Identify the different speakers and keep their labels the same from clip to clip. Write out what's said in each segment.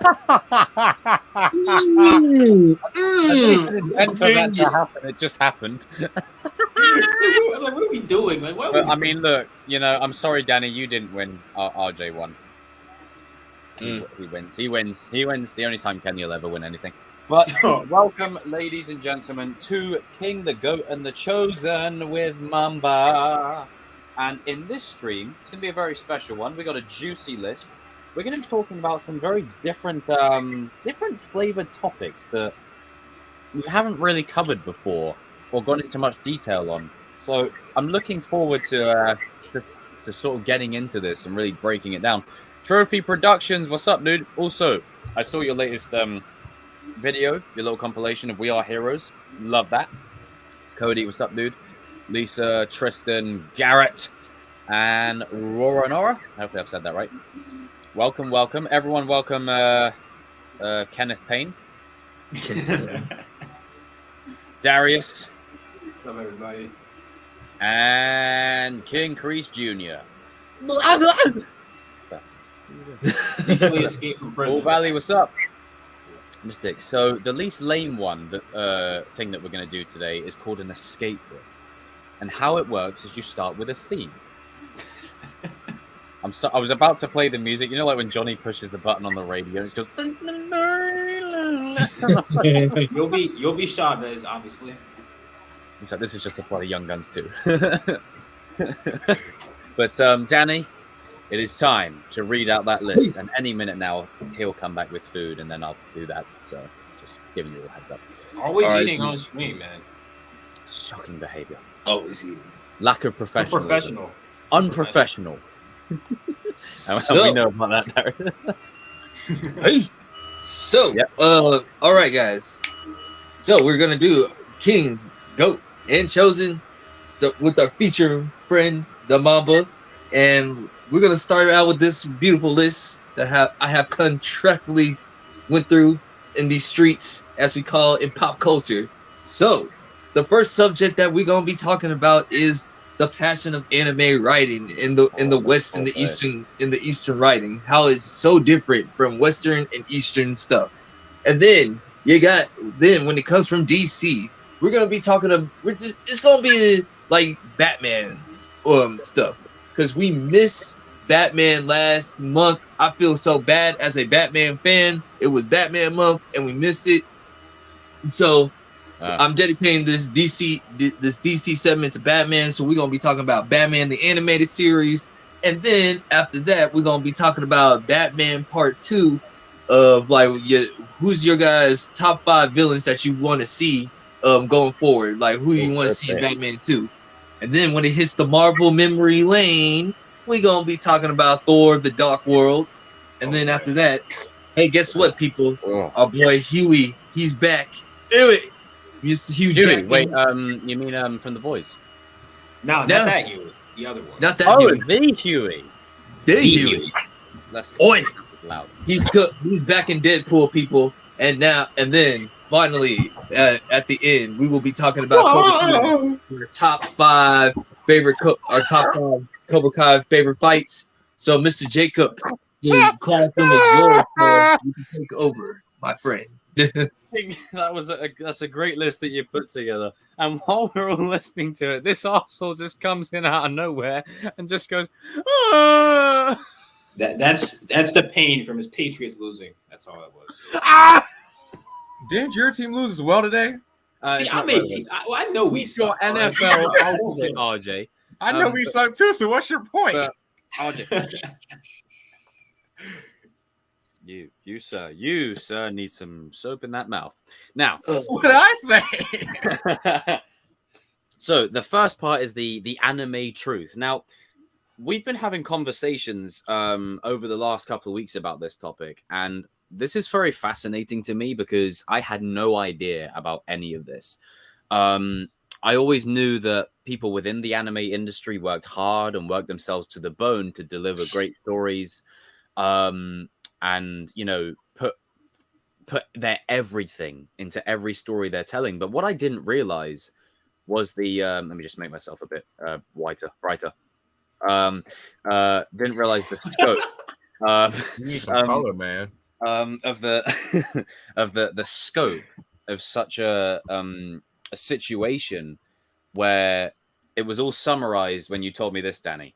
Speaker 1: For that to happen, it just happened.
Speaker 2: What are we doing? Like, what are we doing?
Speaker 1: I mean, look, I'm sorry, Danny, you didn't win. RJ won. He wins. He wins. He wins. The only time Kenny will ever win anything. But welcome, ladies and gentlemen, to King, the Goat, and the Chosen with Mamba. And in this stream, it's going to be a very special one. We got a juicy list. We're going to be talking about some very different flavored topics that we haven't really covered before or gone into much detail on. So I'm looking forward to sort of getting into this and really breaking it down. Trophy Productions, what's up, dude? Also, I saw your latest video, your little compilation of We Are Heroes. Love that. Cody, what's up, dude? Lisa, Tristan, Garrett, and Rora Nora. Hopefully I've said that right. Welcome, welcome. Everyone welcome Kenneth Payne. Darius.
Speaker 2: What's up, everybody?
Speaker 1: And King Kreese Jr.
Speaker 2: Recently escaped from prison.
Speaker 1: Bull Valley, what's up? Mystic. So the least lame one, thing that we're going to do today is called an escape room. And how it works is you start with a theme. I was about to play the music. You know, like when Johnny pushes the button on the radio, and it goes.
Speaker 2: You'll be Chavez, obviously.
Speaker 1: So this is just to play Young Guns too. But Danny, it is time to read out that list, and any minute now he'll come back with food, and then I'll do that. So just giving you a heads up.
Speaker 2: Always eating on stream, man.
Speaker 1: Shocking behavior.
Speaker 3: Always eating.
Speaker 1: Lack of professionalism. Unprofessional.
Speaker 3: So,
Speaker 1: we know about that, Darren.
Speaker 3: So,
Speaker 1: yep.
Speaker 3: All right, guys. So we're gonna do Kings, Goat, and Chosen with our feature friend, the Mamba, and we're gonna start out with this beautiful list that I have contractually went through in these streets, as we call it in pop culture. So, the first subject that we're gonna be talking about is the passion of anime writing in the West and the Eastern writing. How it's so different from Western and Eastern stuff. And then when it comes from DC, we're gonna be talking it's gonna be like Batman stuff, because we missed Batman last month. I feel so bad as a Batman fan. It was Batman month and we missed it. So I'm dedicating this DC segment to Batman. So we're gonna be talking about Batman the animated series, and then after that we're gonna be talking about Batman Part 2 of who's your guys' top 5 villains that you want to see going forward, like who you want to see in Batman 2. And then when it hits the Marvel memory lane, we're gonna be talking about Thor: The Dark World. And then after that, hey, guess what, people? Our boy Huey, he's back. Anyway, Mr. Hugh Jackman.
Speaker 1: Wait, you mean from The Boys?
Speaker 2: No, not that Huey. The other one.
Speaker 3: Not that
Speaker 1: Huey.
Speaker 3: Huey.
Speaker 1: The Huey.
Speaker 3: The Huey.
Speaker 1: Let's loud.
Speaker 3: He's back in Deadpool, people. And then finally at the end, we will be talking about our top 5 favorite Cobra Kai favorite fights. So, Mr. Jacob, the classroom is yours. You can take over, my friend.
Speaker 1: That's a great list that you put together. And while we're all listening to it, this arsehole just comes in out of nowhere and just goes. Ah!
Speaker 2: That's the pain from his Patriots losing. That's all it was.
Speaker 1: Ah!
Speaker 4: Didn't your team lose as well today?
Speaker 2: See, I know we suck.
Speaker 1: Your NFL out of it, RJ.
Speaker 4: I know we suck too. So what's your point?
Speaker 1: RJ. You sir need some soap in that mouth. Now,
Speaker 4: what did I say?
Speaker 1: So the first part is the anime truth. Now, we've been having conversations over the last couple of weeks about this topic, and this is very fascinating to me because I had no idea about any of this. I always knew that people within the anime industry worked hard and worked themselves to the bone to deliver great stories. And put their everything into every story they're telling. But what I didn't realize was let me just make myself a bit brighter. Didn't realize the scope.
Speaker 4: You need some color, man.
Speaker 1: of the of the scope of such a situation where it was all summarized when you told me this, Danny.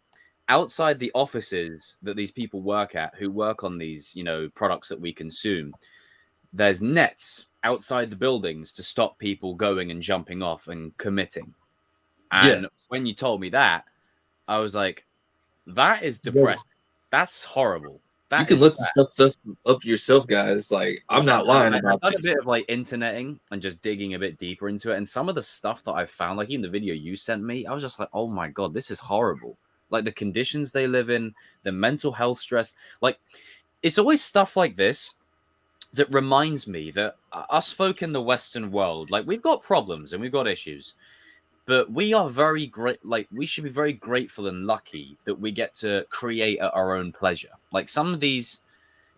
Speaker 1: Outside the offices that these people work at, who work on these, products that we consume, there's nets outside the buildings to stop people going and jumping off and committing. And when you told me that, I was like, that is depressing. That's horrible.
Speaker 3: You can look the stuff up yourself, guys. Like, I'm not lying about
Speaker 1: I've done
Speaker 3: this.
Speaker 1: a bit of like interneting and just digging a bit deeper into it. And some of the stuff that I found, like even the video you sent me, I was just like, oh my God, this is horrible. Like the conditions they live in, the mental health stress. Like, it's always stuff like this that reminds me that us folk in the Western world, like we've got problems and we've got issues, but we are very great. Like we should be very grateful and lucky that we get to create at our own pleasure. Like some of these,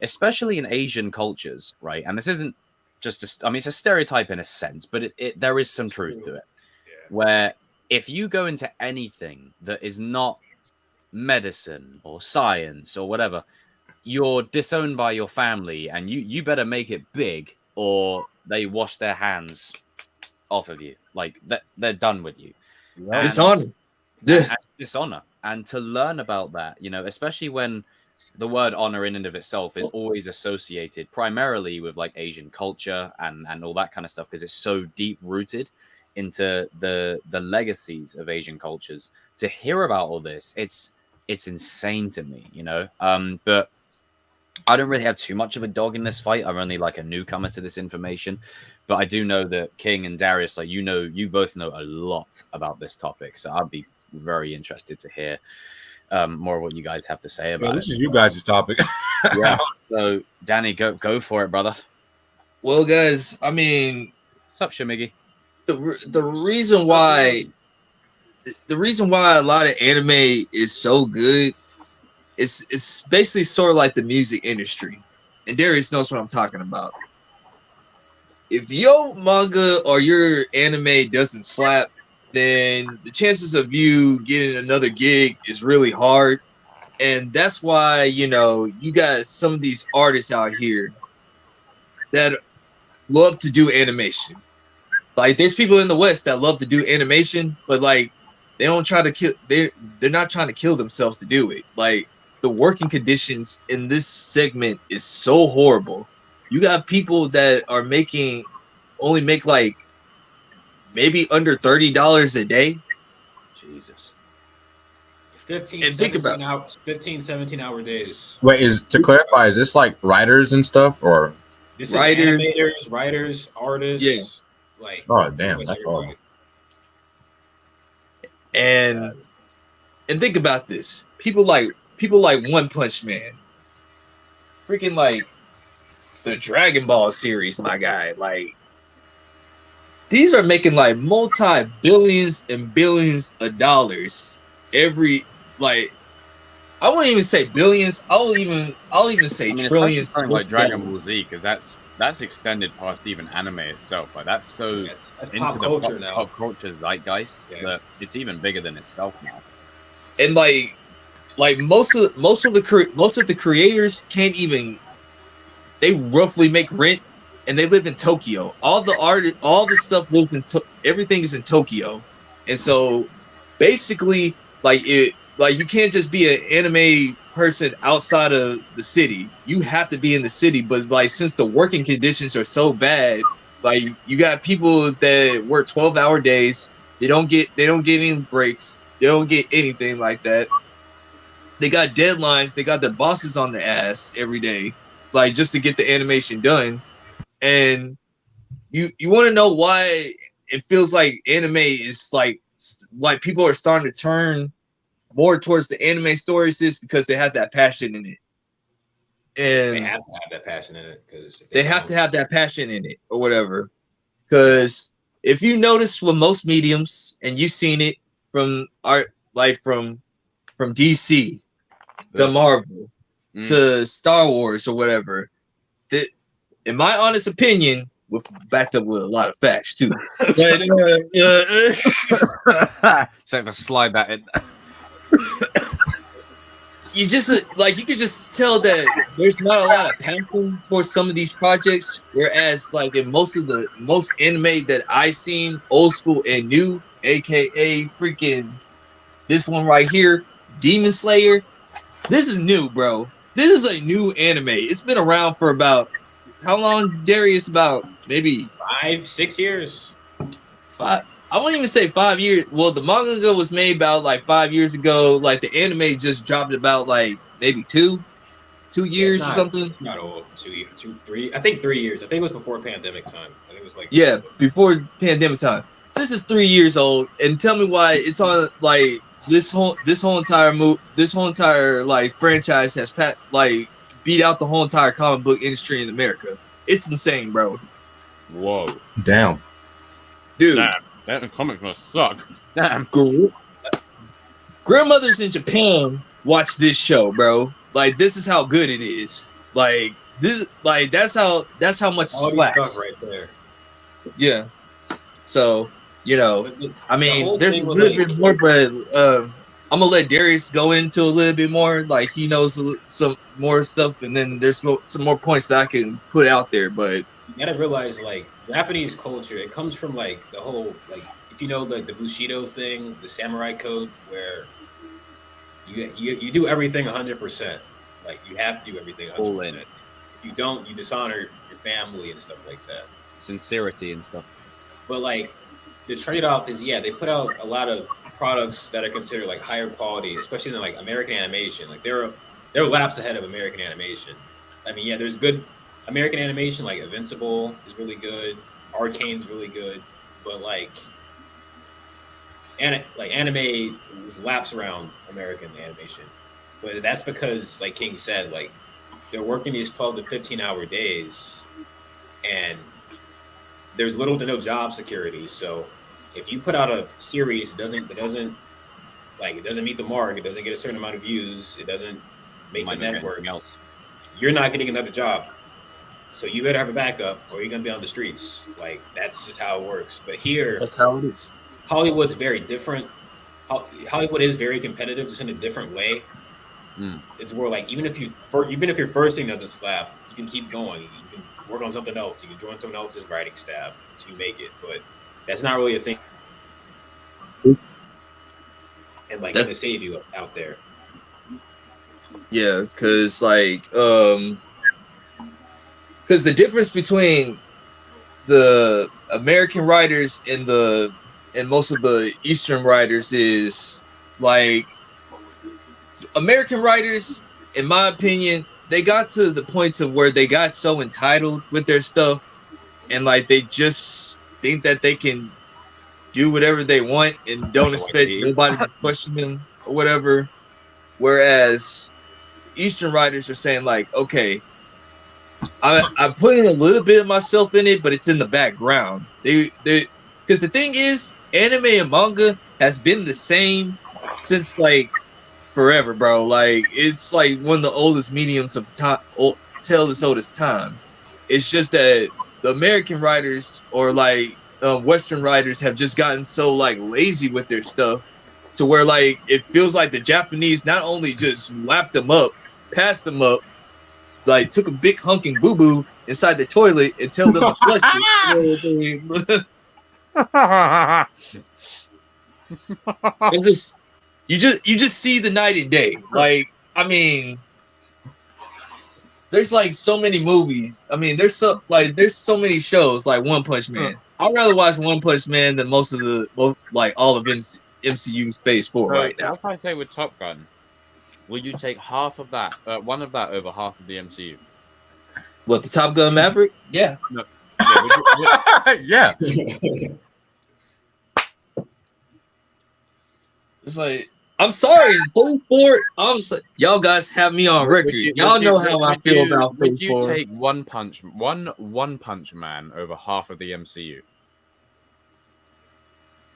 Speaker 1: especially in Asian cultures, right? And this isn't just, it's a stereotype in a sense, but there is some truth to it.
Speaker 2: Yeah.
Speaker 1: Where if you go into anything that is not medicine or science or whatever, you're disowned by your family, and you better make it big, or they wash their hands off of you. Like they're done with you.
Speaker 3: Yeah. Dishonor.
Speaker 1: And dishonor. And to learn about that, especially when the word honor in and of itself is always associated primarily with like Asian culture and all that kind of stuff, because it's so deep rooted into the legacies of Asian cultures. To hear about all this, it's insane to me, but I don't really have too much of a dog in this fight. I'm only like a newcomer to this information, but I do know that King and Darius, like, you both know a lot about this topic. So I'd be very interested to hear more of what you guys have to say about it.
Speaker 4: This is you guys' topic.
Speaker 1: Yeah. So Danny, go for it, brother.
Speaker 3: Well, guys, I mean,
Speaker 1: what's up, Shamigi?
Speaker 3: The reason why a lot of anime is so good, it's basically sort of like the music industry, and Darius knows what I'm talking about. If your manga or your anime doesn't slap, then the chances of you getting another gig is really hard. And that's why, you got some of these artists out here that love to do animation. Like, there's people in the West that love to do animation, but like they don't try to kill. They're not trying to kill themselves to do it. Like, the working conditions in this segment is so horrible. You got people that are only make like maybe under $30 a day.
Speaker 1: Jesus.
Speaker 2: 15, 17 hour days.
Speaker 4: Wait, to clarify, is this like writers and stuff, or
Speaker 2: this is animators, writers, artists?
Speaker 3: Yeah.
Speaker 2: Like,
Speaker 4: oh damn, that's horrible.
Speaker 3: And think about this. People like One Punch Man, freaking like the Dragon Ball series, my guy. Like, these are making like multi-billions and billions of dollars every, like, I wouldn't even say billions. I'll even say trillions.
Speaker 1: Like Dragon Ball Z, because that's extended past even anime itself. Like, that's into
Speaker 2: pop culture now.
Speaker 1: Pop culture zeitgeist that it's even bigger than itself now.
Speaker 3: And like most of the creators can't even. They roughly make rent, and they live in Tokyo. All the stuff lives in everything is in Tokyo, and so basically, you can't just be an anime person outside of the city. You have to be in the city, but like, since the working conditions are so bad, like, you got people that work 12-hour days. They don't get any breaks. They don't get anything like that. They got deadlines. They got their bosses on their ass every day, like, just to get the animation done. And you want to know why it feels like anime is like people are starting to turn more towards the anime stories, is because they have that passion in it. And
Speaker 2: they have to have that passion in it, because
Speaker 3: they have to have that passion in it, or whatever. Because if you notice with most mediums, and you've seen it from art, like from DC to Marvel to Star Wars or whatever, that, in my honest opinion, backed up with a lot of facts too.
Speaker 1: So to slide that in.
Speaker 3: you just like you could just tell that there's not a lot of passion for some of these projects, whereas like in most anime that I seen, old school and new, aka freaking this one right here, Demon Slayer. This is new, bro. This is a new anime. It's been around for about how long, Darius? About maybe
Speaker 2: 5-6 years.
Speaker 3: five. I won't even say 5 years. Well, the manga was made about like 5 years ago. Like the anime just dropped about like maybe two years or something.
Speaker 2: It's not old. 2 years, 2, 3. I think 3 years. I think it was before pandemic time. I think it was like
Speaker 3: before pandemic time. This is 3 years old, and tell me why it's on like this whole entire like franchise has beat out the whole entire comic book industry in America. It's insane, bro.
Speaker 1: Whoa.
Speaker 4: Damn.
Speaker 3: Dude.
Speaker 1: Damn. That comics must suck. Damn.
Speaker 3: Grandmothers in Japan watch this show, bro. Like this is how good it is. Like this, like that's how much it slaps.
Speaker 2: Stuff right there.
Speaker 3: Yeah. So I mean, there's a little bit more, but I'm gonna let Darius go into a little bit more. Like he knows some more stuff, and then there's some more points that I can put out there. But
Speaker 2: you gotta realize, like Japanese culture, it comes from like the whole like if you know like the Bushido thing, the samurai code, where you do everything 100%. Like you have to do everything 100%. If you don't, you dishonor your family and stuff like that.
Speaker 1: Sincerity and stuff.
Speaker 2: But like the trade-off is, they put out a lot of products that are considered like higher quality, especially in like American animation. Like they're laps ahead of American animation. I mean, there's good American animation, like Invincible is really good, Arcane's really good, but like anime laps around American animation. But that's because, like King said, like they're working these 12 to 15-hour days, and there's little to no job security. So if you put out a series it doesn't meet the mark, it doesn't get a certain amount of views, it doesn't make the network, you're not getting another job. So you better have a backup or you're gonna be on the streets. Like that's just how it works. But here,
Speaker 3: that's how it is.
Speaker 2: Hollywood's very different. Hollywood is very competitive, just in a different way. It's more like even if your first thing doesn't slap, you can keep going. You can work on something else. You can join someone else's writing staff until you make it. But that's not really a thing. And like to save you out there.
Speaker 3: Yeah, because because the difference between the American writers and most of the Eastern writers is like American writers, in my opinion, they got to the point of where they got so entitled with their stuff, and like they just think that they can do whatever they want and don't expect nobody to question them or whatever. Whereas Eastern writers are saying like, okay, I'm putting a little bit of myself in it, but it's in the background. They because the thing is, anime and manga has been the same since like forever, bro. Like it's like one of the oldest mediums of time, tell this oldest time. It's just that the American writers or like Western writers have just gotten so like lazy with their stuff to where like it feels like the Japanese not only just lapped them up, passed them up, like took a big hunking boo boo inside the toilet and tell them to flush it. It's just you just see the night and day. Like I mean, there's like so many movies. I mean, there's so many shows like One Punch Man. I'd rather watch One Punch Man than all of MCU Phase 4 right now.
Speaker 1: What if I say with Top Gun? Will you take half of that, one of that over half of the MCU?
Speaker 3: What, the Top Gun Maverick? Yeah.
Speaker 1: No.
Speaker 4: Yeah.
Speaker 3: It's like, I'm sorry, Phase 4. Y'all guys have me on record. Y'all know how I feel about Phase 4.
Speaker 1: Would you take One Punch Man over half of the MCU?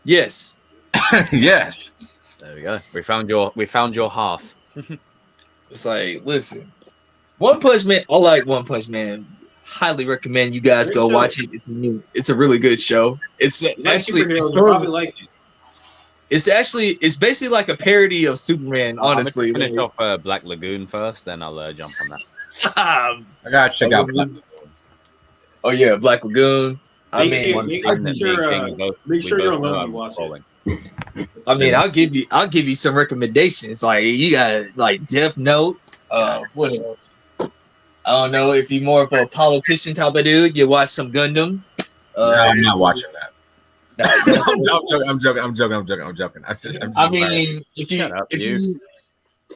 Speaker 3: Yes.
Speaker 4: Yes.
Speaker 1: There we go. We found your half.
Speaker 3: It's like, listen, One Punch Man. I like One Punch Man. Highly recommend you guys go watch it. It's a really good show. It's actually
Speaker 2: probably like it.
Speaker 3: it's basically like a parody of Superman. Honestly,
Speaker 1: I'm gonna finish off Black Lagoon first, then I'll jump on that.
Speaker 4: I gotta check out Black Lagoon.
Speaker 3: Oh yeah, Black Lagoon.
Speaker 2: Make
Speaker 3: I
Speaker 2: sure-
Speaker 3: mean,
Speaker 2: make sure you're alone when you watch it.
Speaker 3: I mean, I'll give you some recommendations. Like you got like Death Note. What else? I don't know if you're more of a politician type of dude. You watch some Gundam.
Speaker 4: No, I'm not watching that.
Speaker 3: No,
Speaker 4: I'm joking.
Speaker 3: I mean,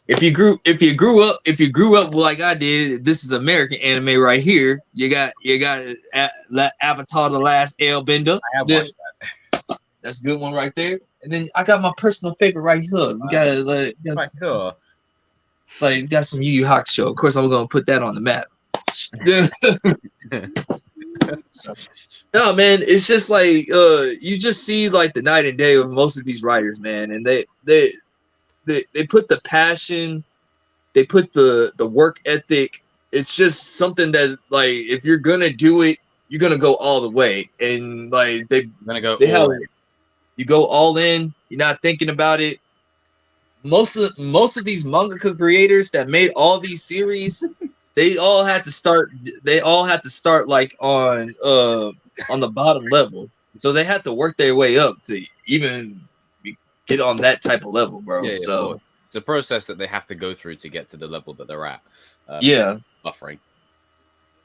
Speaker 3: if you grew up like I did, this is American anime right here. You got Avatar: The Last Airbender.
Speaker 4: I have watched that.
Speaker 3: That's a good one right there. And then I got my personal favorite right here. We got it's like we got some Yu Yu Hakusho. Of course, I'm gonna put that on the map. No, man, it's just like you just see like the night and day of most of these writers, man, and they put the passion, they put the work ethic. It's just something that like if you're gonna do it, you're gonna go all the way, and like you go all in. You're not thinking about it. Most of these manga creators that made all these series, they all had to start like on the bottom level. So they had to work their way up to even get on that type of level, bro.
Speaker 1: Yeah,
Speaker 3: so
Speaker 1: it's a process that they have to go through to get to the level that they're at. Buffering.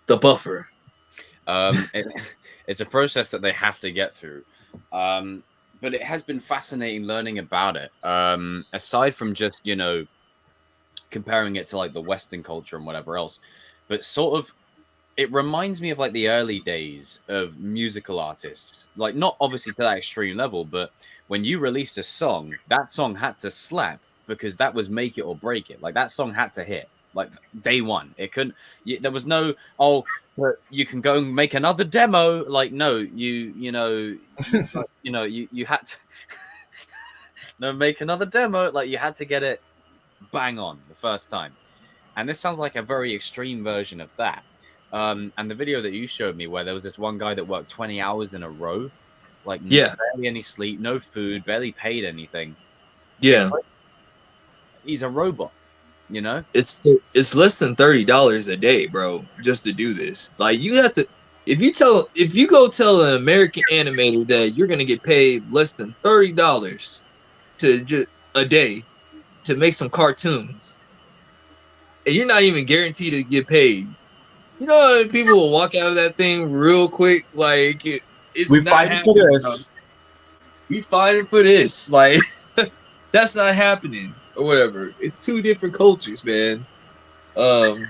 Speaker 3: The buffer.
Speaker 1: It's a process that they have to get through. But it has been fascinating learning about it. Aside from just, comparing it to like the Western culture and whatever else, but sort of it reminds me of like the early days of musical artists, like not obviously to that extreme level, but when you released a song, that song had to slap because that was make it or break it. Like that song had to hit like day one. It couldn't, there was no, but you can go and make another demo. Like, no, you had to no, make another demo. Like you had to get it bang on the first time. And this sounds like a very extreme version of that. And the video that you showed me where there was this one guy that worked 20 hours in a row, like barely any sleep, no food, barely paid anything.
Speaker 3: Yeah.
Speaker 1: Like, he's a robot,
Speaker 3: It's less than $30 a day, bro, just to do this. Like you have to if you go tell an American animator that you're gonna get paid less than $30 to just a day to make some cartoons, and you're not even guaranteed to get paid. People will walk out of that thing real quick. Like it's
Speaker 4: we
Speaker 3: not
Speaker 4: fighting for this.
Speaker 3: We fighting for this. Like that's not happening or whatever. It's two different cultures, man. But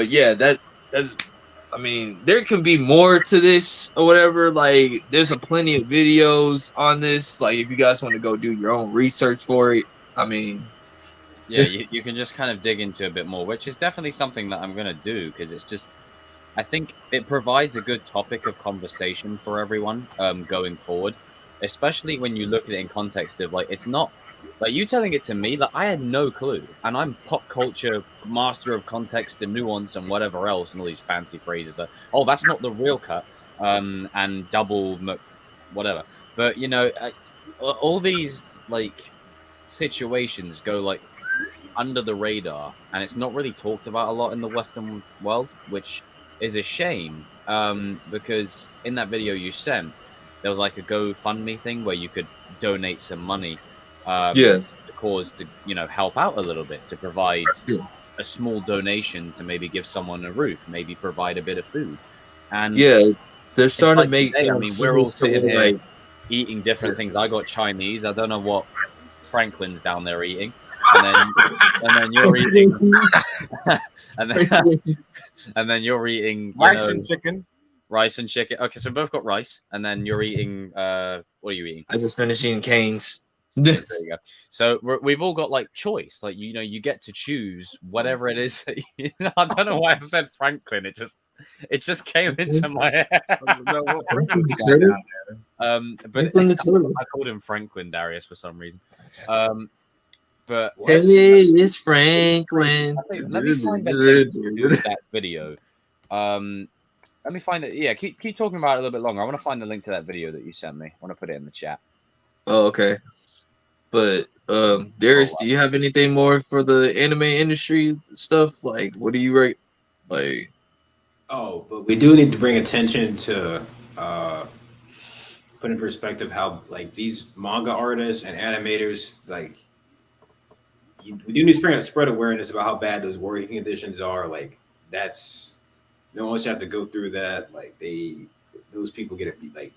Speaker 3: yeah, that's. I mean, there can be more to this or whatever. Like, there's plenty of videos on this. Like, if you guys want to go do your own research for it, I mean.
Speaker 1: Yeah, you can just kind of dig into a bit more, which is definitely something that I'm going to do because it's just, I think it provides a good topic of conversation for everyone going forward, especially when you look at it in context of, like, it's not, like, you telling it to me, like, I had no clue, and I'm pop culture master of context and nuance and whatever else, and all these fancy phrases. Oh, that's not the real cut, and double, whatever. But, all these, like, situations go, like, under the radar, and it's not really talked about a lot in the Western world, which is a shame, because in that video you sent, there was, like, a GoFundMe thing where you could donate some money the cause to help out a little bit, to provide a small donation to maybe give someone a roof, maybe provide a bit of food. And
Speaker 3: they're starting to make
Speaker 1: today, I mean, we're all sitting here eating different things. I got Chinese, I don't know what Franklin's down there eating, and then you're eating and then you're eating
Speaker 4: rice and chicken.
Speaker 1: Okay, so we both got rice, and then you're eating what are you eating?
Speaker 3: I just finished eating Cane's.
Speaker 1: There you go. So we've all got like choice, like you get to choose whatever it is. I don't know why I said Franklin. It just came into my head. But I called him Franklin Darius for some reason. But
Speaker 3: it's Franklin.
Speaker 1: Let me find that video. Let me find it. Yeah, keep talking about it a little bit longer. I want to find the link to that video that you sent me. I want to put it in the chat.
Speaker 3: Oh, okay. But Darius, do you have anything more for the anime industry stuff? Like, what do you rate? Like,
Speaker 2: Oh, but we do need to bring attention to put in perspective how like these manga artists and animators like we do need to spread awareness about how bad those working conditions are. Like that's no one should have to go through that. Like those people get it like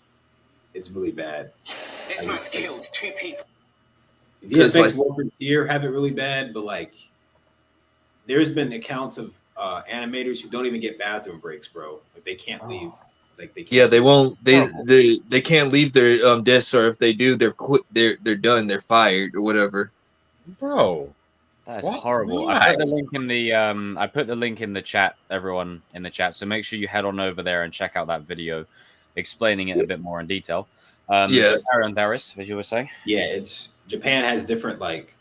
Speaker 2: it's really bad.
Speaker 5: This man's killed 2 people.
Speaker 2: The effects workers here have it really bad, but like there's been accounts of animators who don't even get bathroom breaks, bro. Like they can't leave. Like they can't.
Speaker 3: yeah, they won't. They can't leave their desks, or if they do, they're quit. They're done. They're fired or whatever.
Speaker 4: Bro,
Speaker 1: That's
Speaker 4: what?
Speaker 1: horrible.
Speaker 4: Why?
Speaker 1: I put the link in the I put the link in the chat, everyone in the chat. So make sure you head on over there and check out that video explaining it a bit more in detail.
Speaker 3: Yeah.
Speaker 1: Carry on, Darius, as you were saying.
Speaker 2: Yeah, it's Japan has different like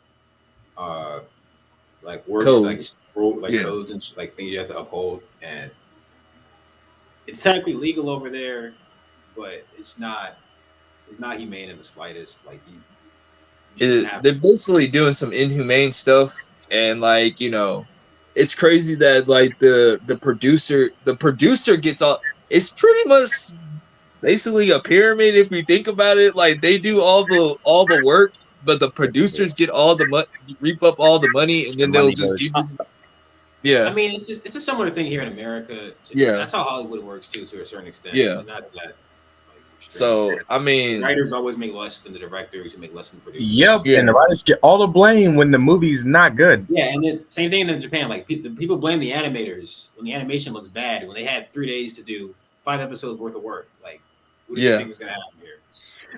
Speaker 2: works
Speaker 3: Codes.
Speaker 2: codes and like things you have to uphold, and it's technically legal over there, but it's not humane in the slightest. Like
Speaker 3: They're basically doing some inhumane stuff, and like it's crazy that like the producer gets all. It's pretty much basically a pyramid if we think about it. Like they do all the work, but the producers get all the money, reap up all the money, and then they'll just give you. Yeah,
Speaker 2: I mean, it's a similar thing here in America.
Speaker 3: Yeah,
Speaker 2: that's how Hollywood works too, to a certain extent.
Speaker 3: Yeah,
Speaker 2: it's not that.
Speaker 3: So I mean,
Speaker 2: the writers always make less than the directors, who make less than the producers.
Speaker 4: Yep, and the writers get all the blame when the movie's not good.
Speaker 2: Yeah, and then same thing in Japan. Like people blame the animators when the animation looks bad. When they had 3 days to do 5 episodes worth of work, like what do you think is gonna happen here?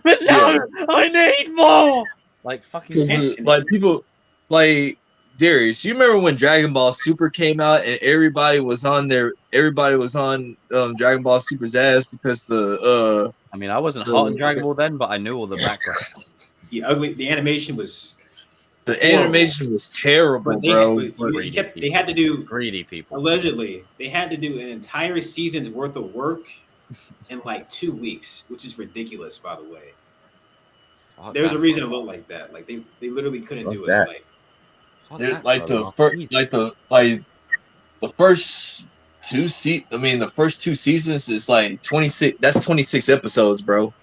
Speaker 1: But no, I need more. Like fucking.
Speaker 3: Like people, like Darius. You remember when Dragon Ball Super came out and everybody was on Dragon Ball Super's ass because
Speaker 1: I mean, I wasn't hot in Dragon Ball then, but I knew all the background.
Speaker 2: The animation was.
Speaker 3: The animation was terrible, bro.
Speaker 2: They had to do
Speaker 1: greedy people.
Speaker 2: Allegedly, they had to do an entire season's worth of work in like 2 weeks, which is ridiculous, by the way. There's a reason it looked like that. Like they literally couldn't do it.
Speaker 3: Like the first 2 the first 2 seasons is like 26. That's 26 episodes, bro.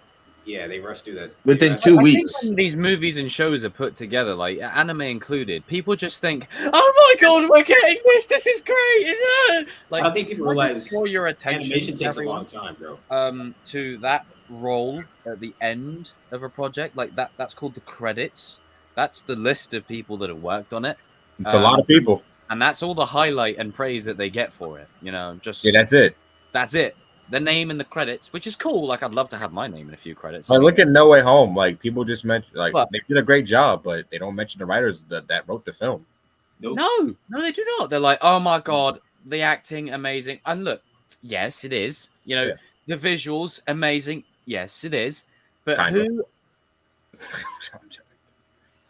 Speaker 2: Yeah, they rushed through that
Speaker 3: within 2 weeks.
Speaker 1: I think when these movies and shows are put together, like anime included, people just think, "Oh my god, we're getting this! This is great!" Isn't it? Like,
Speaker 2: I think people realize
Speaker 1: draw your attention.
Speaker 2: Animation takes a long time, bro.
Speaker 1: To that role at the end of a project, like that's called the credits. That's the list of people that have worked on it.
Speaker 4: It's a lot of people,
Speaker 1: and that's all the highlight and praise that they get for it. Just
Speaker 4: that's it.
Speaker 1: That's it. The name in the credits, which is cool. Like, I'd love to have my name in a few credits.
Speaker 4: Like, look at No Way Home. Like, people just mention, like, they did a great job, but they don't mention the writers that wrote the film.
Speaker 1: Nope. No, they do not. They're like, oh my god, the acting amazing. And look, yes, it is. The visuals amazing. Yes, it is. But who?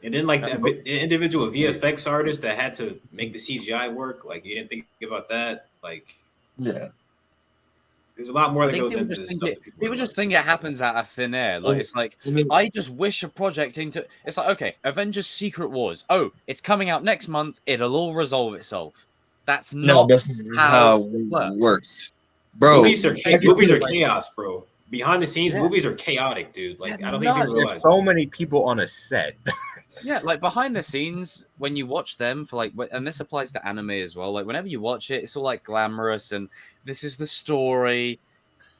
Speaker 2: And then, like, the individual VFX artists that had to make the CGI work, like, you didn't think about that, like, There's a lot more that goes into this stuff.
Speaker 1: People just think it happens out of thin air. Like it's like I just wish a project into. It's like, okay, Avengers: Secret Wars. Oh, it's coming out next month. It'll all resolve itself. That's not how it works,
Speaker 2: bro. Movies are chaos, bro. Behind the scenes, movies are chaotic, dude. Like I don't think people realize.
Speaker 4: There's so many people on a set.
Speaker 1: Yeah, like behind the scenes, when you watch them for like, and this applies to anime as well. Like whenever you watch it, it's all like glamorous and this is the story.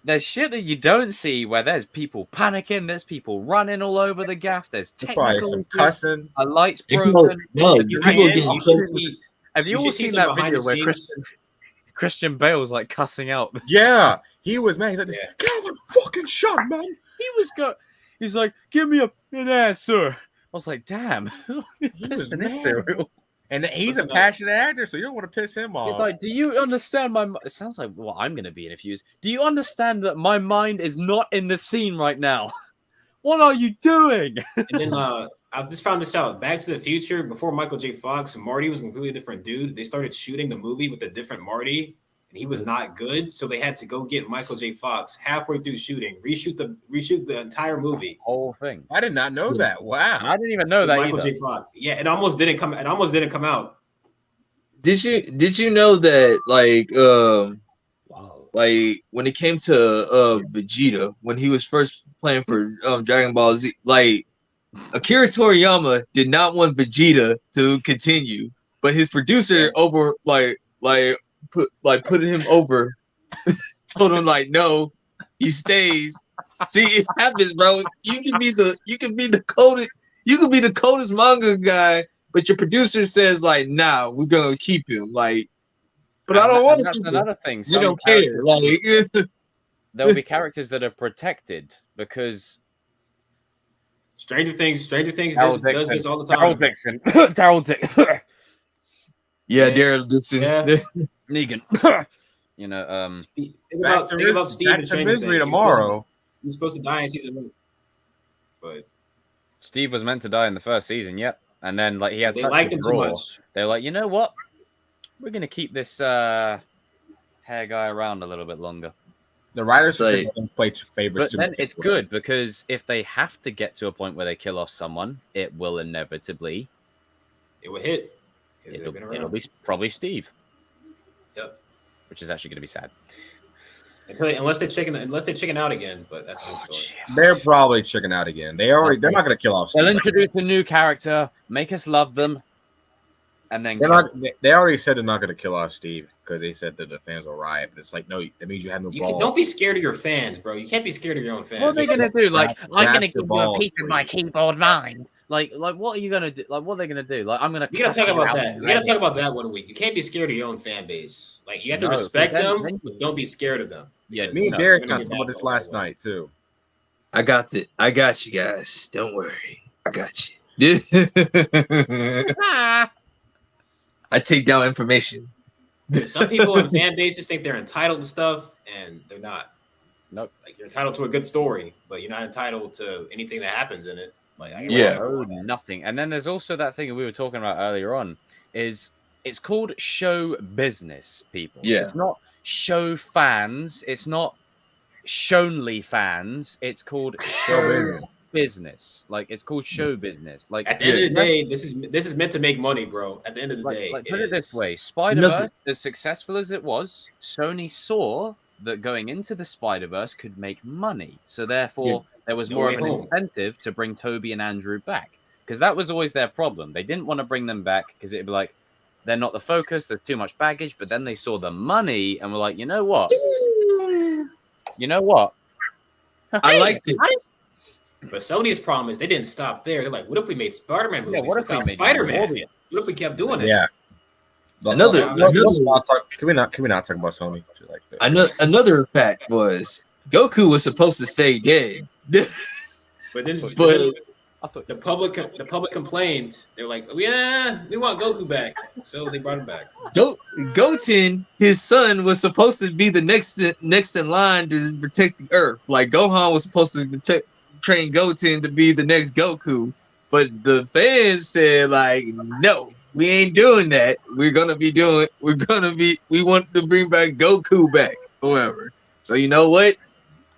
Speaker 1: There's shit that you don't see where there's people panicking, there's people running all over the gaff, there's technical
Speaker 4: some cussing,
Speaker 1: a light's broken. Have you all seen that video where Christian Bale's like cussing out?
Speaker 4: Yeah, he was, man. He's like, get out of the fucking shot, man.
Speaker 1: He's like, give me an answer. I was like, damn,
Speaker 4: this cereal. And he's a passionate actor, so you don't want to piss him off.
Speaker 1: He's like, do you understand my... It sounds like what I'm going to be in a few years. Do you understand that my mind is not in the scene right now? What are you doing?
Speaker 2: And then I just found this out. Back to the Future, before Michael J. Fox, Marty was a completely different dude. They started shooting the movie with a different Marty. and he was not good. So they had to go get Michael J. Fox halfway through shooting, reshoot the entire movie.
Speaker 1: Whole thing.
Speaker 4: I did not know that. Wow.
Speaker 1: I didn't even know that
Speaker 2: Michael
Speaker 1: either.
Speaker 2: J. Fox. Yeah, it almost didn't come out.
Speaker 3: Did you know that like when it came to Vegeta, when he was first playing for Dragon Ball Z, like Akira Toriyama did not want Vegeta to continue, but his producer put him over, told him like no, he stays. See, it happens, bro. You can be the coldest manga guy, but your producer says like, nah, we're gonna keep him. Like, but I don't want to keep him.
Speaker 1: Another thing.
Speaker 3: We don't care. Like,
Speaker 1: there'll be characters that are protected because
Speaker 2: Stranger Things does this all the time.
Speaker 1: Daryl Dixon. Daryl Dixon.
Speaker 3: Yeah, Daryl Dixon.
Speaker 2: Yeah.
Speaker 1: Negan. You know,
Speaker 2: Think about Steve and Stranger Things.
Speaker 4: Tomorrow.
Speaker 2: He's supposed to die in season 1. But
Speaker 1: Steve was meant to die in the first season, yep. And then like he had
Speaker 2: they
Speaker 1: such
Speaker 2: liked
Speaker 1: a
Speaker 2: him too
Speaker 1: draw.
Speaker 2: much.
Speaker 1: They're like, you know what? We're gonna keep this hair guy around a little bit longer.
Speaker 4: The writers
Speaker 3: Like-
Speaker 4: play favorites.
Speaker 1: But then it's good because if they have to get to a point where they kill off someone, it will inevitably
Speaker 2: It would hit. 'Cause they've been around.
Speaker 1: it'll be probably Steve.
Speaker 2: Yep.
Speaker 1: Which is actually going to be sad.
Speaker 2: Unless they chicken out again, but that's another story.
Speaker 4: They're probably checking out again. They're not going to kill off Steve.
Speaker 1: They'll introduce a new character, make us love them, and then
Speaker 4: They already said they're not going to kill off Steve because they said that the fans will riot. But it's like, no, that means you have no balls.
Speaker 2: Don't be scared of your fans, bro. You can't be scared of your own fans.
Speaker 1: what are they going to do? Like, I'm going to
Speaker 4: That's
Speaker 1: give you a piece of my keyboard mind. Like, what are you going to do? Like, what are they going to do? Like, I'm going to.
Speaker 2: We gotta talk about that. We gotta talk about that 1 week. You can't be scared of your own fan base. Like, you have to respect them, but don't be scared of them.
Speaker 1: Yeah,
Speaker 4: Me and Darius talked about this last night too.
Speaker 3: I got you guys. Don't worry. I got you. I take down information.
Speaker 2: Some people in fan bases think they're entitled to stuff, and they're not.
Speaker 1: Nope.
Speaker 2: Like, you're entitled to a good story, but you're not entitled to anything that happens in it. Like,
Speaker 1: nothing. And then there's also that thing we were talking about earlier on. Is it's called show business, people.
Speaker 3: Yeah.
Speaker 1: It's not show fans. It's not shownly fans. It's called show business. Like, it's called show business. Like,
Speaker 2: at the end of the day, this is meant to make money, bro. At the end of the day,
Speaker 1: put it this way: Spider-Verse, as successful as it was, Sony saw that going into the Spider-Verse could make money. So therefore, there was more of an incentive to bring Toby and Andrew back, because that was always their problem. They didn't want to bring them back because it'd be like, they're not the focus. There's too much baggage. But then they saw the money and were like, you know what?
Speaker 3: I liked it.
Speaker 2: But Sony's problem is they didn't stop there. They're like, what if we made Spider-Man movies without
Speaker 1: made
Speaker 2: Spider-Man? What if we kept doing it?
Speaker 4: Yeah.
Speaker 3: Can we
Speaker 4: not talk about Sony like that?
Speaker 3: Another fact was Goku was supposed to stay dead.
Speaker 2: But then
Speaker 3: But
Speaker 2: the public complained. They're like, yeah, we want Goku back. So they brought him back.
Speaker 3: Goten, his son, was supposed to be the next in line to protect the Earth. Like, Gohan was supposed to train Goten to be the next Goku, but the fans said like, no, we ain't doing that. We want to bring back Goku back, however. So you know what?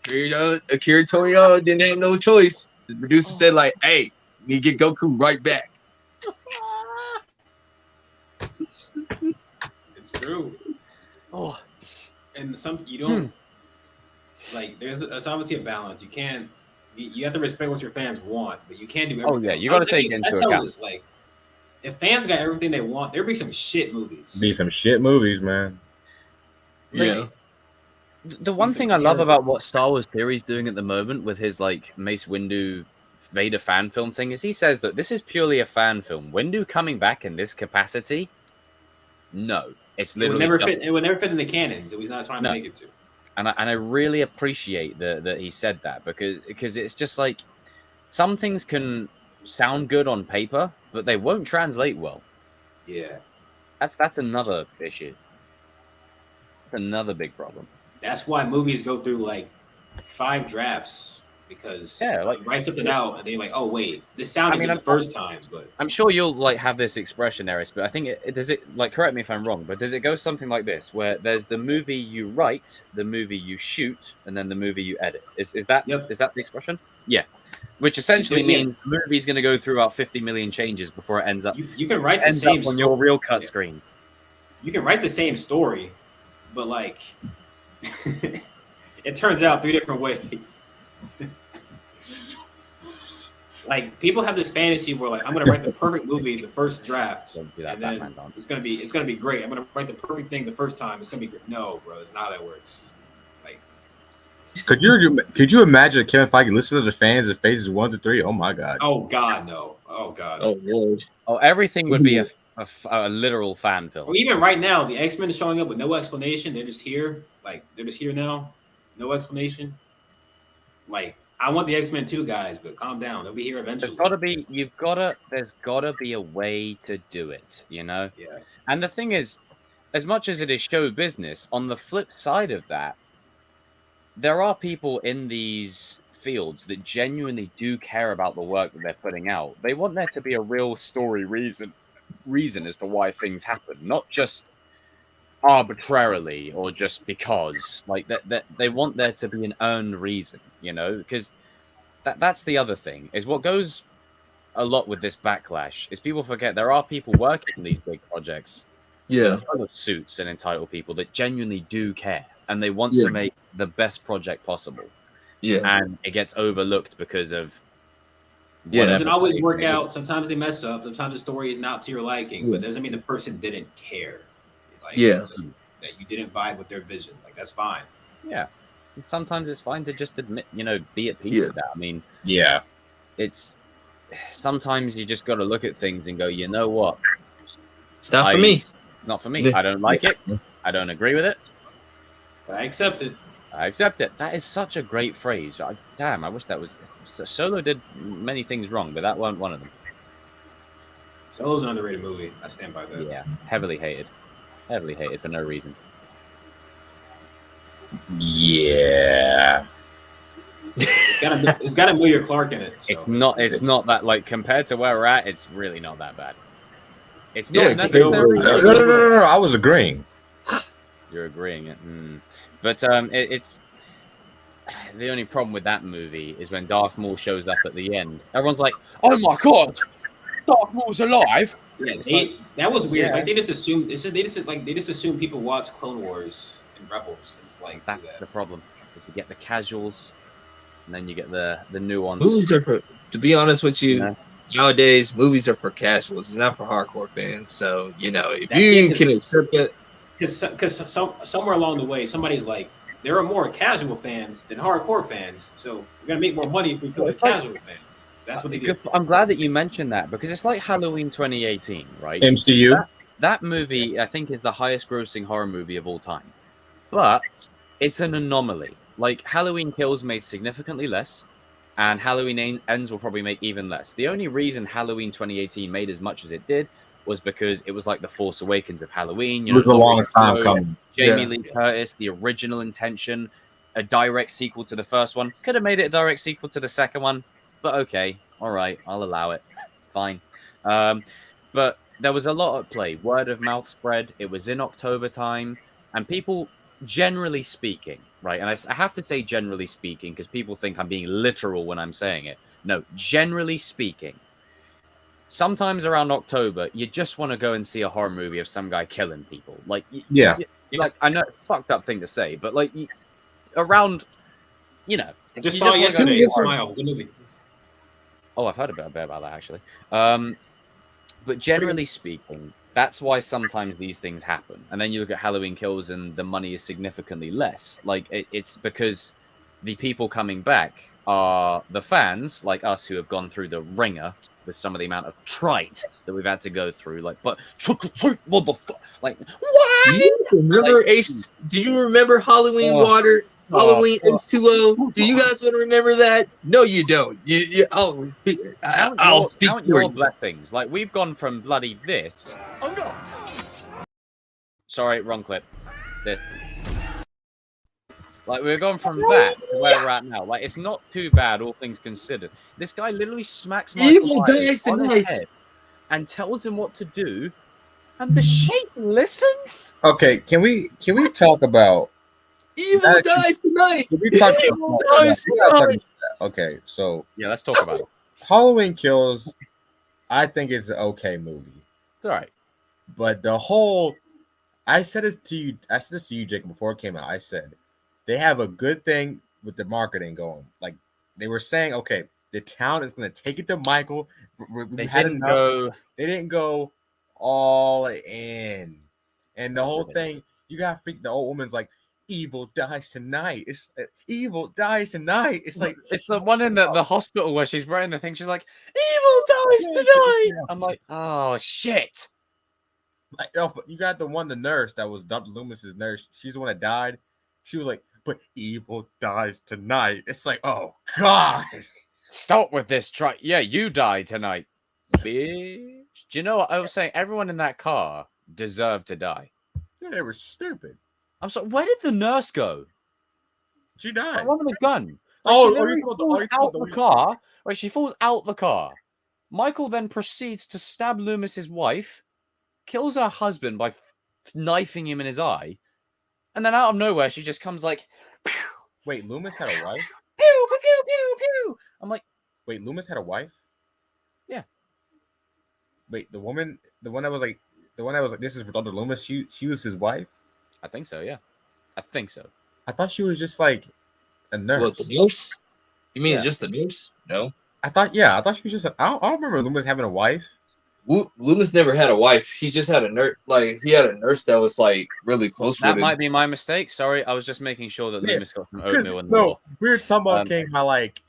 Speaker 3: Akira Toriyama didn't have no choice. The producer said like, hey, we get Goku right back.
Speaker 2: It's true.
Speaker 1: Oh,
Speaker 2: And you don't like. There's obviously a balance. You have to respect what your fans want, but you can't do everything.
Speaker 1: Oh yeah, you got to take it into account.
Speaker 2: This, like, if fans got everything they want, there'd be some shit movies.
Speaker 4: Be some shit movies, man.
Speaker 3: Yeah.
Speaker 1: The one thing I love about what Star Wars Theory's doing at the moment with his like Mace Windu Vader fan film thing is he says that this is purely a fan film. Windu coming back in this capacity, no, it's literally
Speaker 2: it would never fit in the canon, so he's not trying to make it to.
Speaker 1: And I really appreciate that he said that because it's just like some things can sound good on paper, but they won't translate well.
Speaker 2: Yeah,
Speaker 1: that's another issue. That's another big problem.
Speaker 2: that's why movies go through like 5 drafts because
Speaker 1: like
Speaker 2: you write something out and then you're like, oh wait, this sounded good the first time, but
Speaker 1: I'm sure you'll like have this expression, Eris, but I think does it like correct me if I'm wrong, but does it go something like this, where there's the movie you write, the movie you shoot, and then the movie you edit? Is that is that the expression? Yeah, which essentially means the movie's going to go through about 50 million changes before it ends up.
Speaker 2: You can write the same
Speaker 1: on your real cut screen.
Speaker 2: You can write the same story, but like it turns out 3 different ways. Like people have this fantasy where like I'm gonna write the perfect movie the first draft, and then it's gonna be great. I'm gonna write the perfect thing the first time. It's gonna be great. No, bro, it's not how that works. Like,
Speaker 4: could you imagine Kevin Feige listening to the fans in phases 1 to 3? Oh my god.
Speaker 2: Oh god, no. Oh god.
Speaker 3: Oh Lord.
Speaker 1: Oh, everything would be a literal fan film.
Speaker 2: Well, even right now, the X-Men is showing up with no explanation. They're just here. Like they're just here now, no explanation. Like. I want the X-Men too, guys, but calm down. They'll be here eventually.
Speaker 1: There's gotta be a way to do it, you know?
Speaker 2: Yeah.
Speaker 1: And the thing is, as much as it is show business, on the flip side of that, there are people in these fields that genuinely do care about the work that they're putting out. They want there to be a real story reason as to why things happen, not just arbitrarily or just because. Like that they want there to be an earned reason, you know, because that's the other thing is what goes a lot with this backlash is people forget there are people working on these big projects, full of suits and entitled people that genuinely do care and they want to make the best project possible, and it gets overlooked because of
Speaker 2: it doesn't always work out. Sometimes they mess up, sometimes the story is not to your liking, but it doesn't mean the person didn't care. Like, just that you didn't vibe with their vision. Like, that's fine.
Speaker 1: Yeah. And sometimes it's fine to just admit, you know, be at peace with that. I mean, it's sometimes you just got to look at things and go, you know what?
Speaker 3: It's not for me.
Speaker 1: It's not for me. I don't like it. I don't agree with it.
Speaker 2: But I accept it.
Speaker 1: I accept it. That is such a great phrase. Damn, I wish that was. Solo did many things wrong, but that wasn't one of them.
Speaker 2: Solo's an underrated movie. I stand by that.
Speaker 1: Yeah, heavily hated for no reason.
Speaker 4: Yeah,
Speaker 2: it's got Emilia Clarke in it. So.
Speaker 1: It's not that like compared to where we're at. It's really not that bad. It's not.
Speaker 4: No, I was agreeing.
Speaker 1: You're agreeing. But it's the only problem with that movie is when Darth Maul shows up at the end. Everyone's like, "Oh my god, Darth Maul's alive!"
Speaker 2: Yeah, that was weird. Yeah. Like they just assume people watch Clone Wars and Rebels. It's like
Speaker 1: that's the problem. Is you get the casuals, and then you get the nuance.
Speaker 3: Movies are for, to be honest with you, nowadays movies are for casuals. It's not for hardcore fans. So you know if you can accept it.
Speaker 2: Because somewhere along the way, somebody's like, there are more casual fans than hardcore fans, so we're gonna make more money if we put the casual fans. That's what they do.
Speaker 1: I'm glad that you mentioned that because it's like Halloween 2018, right?
Speaker 4: MCU.
Speaker 1: That movie, I think, is the highest-grossing horror movie of all time, but it's an anomaly. Like Halloween Kills made significantly less, and Halloween Ends will probably make even less. The only reason Halloween 2018 made as much as it did was because it was like the Force Awakens of Halloween. You know,
Speaker 4: it was a long time coming.
Speaker 1: Jamie Lee Curtis, the original intention, a direct sequel to the first one. Could have made it a direct sequel to the second one, but okay, all right, I'll allow it. Fine. But there was a lot at play. Word of mouth spread. It was in October time, and people, generally speaking, right, and I have to say generally speaking because people think I'm being literal when I'm saying it. No, generally speaking, sometimes around October, you just want to go and see a horror movie of some guy killing people. Like, like I know it's a fucked up thing to say, but like around, you know,
Speaker 2: I just saw yesterday. Smile, good movie.
Speaker 1: Oh, I've heard about that actually. But generally speaking, that's why sometimes these things happen. And then you look at Halloween Kills, and the money is significantly less. Like it's because the people coming back are the fans like us who have gone through the ringer with some of the amount of trite that we've had to go through. Like, but motherfucker, like what?
Speaker 3: Do you remember Ace? Do you remember Halloween Water? Halloween H2O. Do you guys want to remember that? No, you don't. I'll speak
Speaker 1: count
Speaker 3: for
Speaker 1: your blessings. Like we've gone from bloody this. Oh no! Sorry, wrong clip. Like we're going from that to where we're at now. Like it's not too bad, all things considered. This guy literally smacks Michael Myers on his head and tells him what to do, and the sheep listens.
Speaker 4: Okay, can we talk about
Speaker 3: Evil dies tonight?
Speaker 4: Can we talk
Speaker 3: Evil
Speaker 4: about,
Speaker 3: dies
Speaker 4: we gotta talk
Speaker 3: tonight.
Speaker 4: about that. Okay, so
Speaker 1: Yeah, let's talk about it.
Speaker 4: Halloween Kills, I think it's an okay movie.
Speaker 1: It's all right.
Speaker 4: But the whole, I said this to you, Jacob, before it came out. I said they have a good thing with the marketing going. Like they were saying, okay, the town is going to take it to Michael.
Speaker 1: They didn't
Speaker 4: go all in, and the whole thing. You got to freak. The old woman's like, evil dies tonight. It's evil dies tonight. It's like
Speaker 1: it's the one in the hospital where she's wearing the thing. She's like, evil dies tonight. I'm like, oh shit.
Speaker 4: Like, you got the nurse that was Dr. Loomis's nurse. She's the one that died. She was like, but evil dies tonight. It's like, oh god.
Speaker 1: Stop with this try. Yeah, you die tonight, bitch. Do you know what I was saying? Everyone in that car deserved to die.
Speaker 4: Yeah, they were stupid.
Speaker 1: I'm sorry. Where did the nurse go?
Speaker 4: She died.
Speaker 1: One with a gun.
Speaker 4: Out
Speaker 1: The car. Right, she falls out the car. Michael then proceeds to stab Loomis's wife, kills her husband by knifing him in his eye, and then out of nowhere she just comes like, pew,
Speaker 4: wait, Loomis had a wife?
Speaker 1: Pew, pew, pew, pew, pew. I'm like,
Speaker 4: wait, Loomis had a wife?
Speaker 1: Yeah.
Speaker 4: Wait, the one that was like, this is for Dr. Loomis. She was his wife.
Speaker 1: I think so. Yeah, I think so.
Speaker 4: I thought she was just like a nurse.
Speaker 3: What, the nurse? You mean just the nurse? No.
Speaker 4: I thought she was just. I don't remember Loomis having a wife.
Speaker 3: Loomis never had a wife. He just had a nurse. Like he had a nurse that was like really close with him.
Speaker 1: That might be my mistake. Sorry, I was just making sure that Loomis got some oatmeal in the
Speaker 4: No, we were talking about King, how like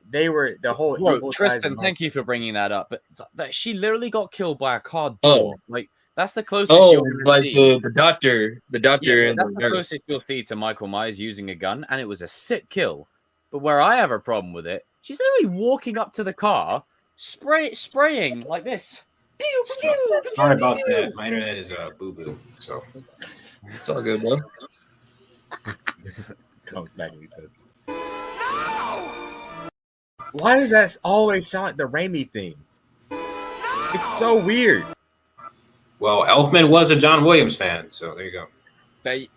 Speaker 4: they were the whole.
Speaker 1: Bro, Tristan, thank you for bringing that up. But that she literally got killed by a car door. Like that's the closest.
Speaker 3: Like the doctor, and
Speaker 1: that's
Speaker 3: the
Speaker 1: the
Speaker 3: nurse.
Speaker 1: closest you'll see to Michael Myers using a gun, and it was a sick kill. But where I have a problem with it, she's literally walking up to the car, spraying like this.
Speaker 2: Sorry about that. My internet is boo boo, so
Speaker 3: it's all good, bro.
Speaker 4: Comes back and he says, "No!" Why does that always sound like the Raimi theme? It's so weird.
Speaker 2: Well, Elfman was a John Williams fan, so there you go.
Speaker 1: There you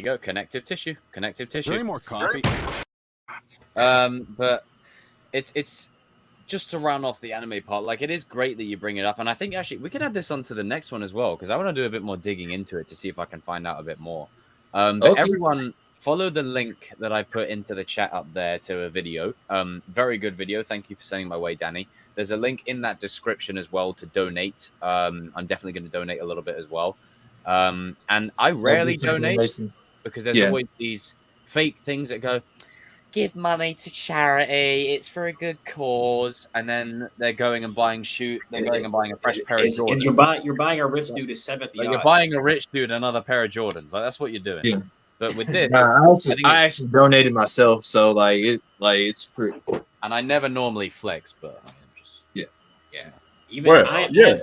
Speaker 1: go. Connective tissue.
Speaker 6: Any more coffee?
Speaker 1: But it's just to round off the anime part. Like it is great that you bring it up, and I think actually we could add this onto the next one as well because I want to do a bit more digging into it to see if I can find out a bit more. But everyone follow the link that I put into the chat up there to a video. Very good video. Thank you for sending my way, Danny. There's a link in that description as well to donate. I'm definitely going to donate a little bit as well. And I rarely donate because there's always these fake things that go, give money to charity, it's for a good cause, and then they're going and buying a fresh pair of Jordans.
Speaker 2: You're buying a rich dude a seventh yacht.
Speaker 1: You're buying a rich dude another pair of Jordans. Like that's what you're doing. Yeah. But with this,
Speaker 3: I actually donated myself, so it's free.
Speaker 1: And I never normally flex, but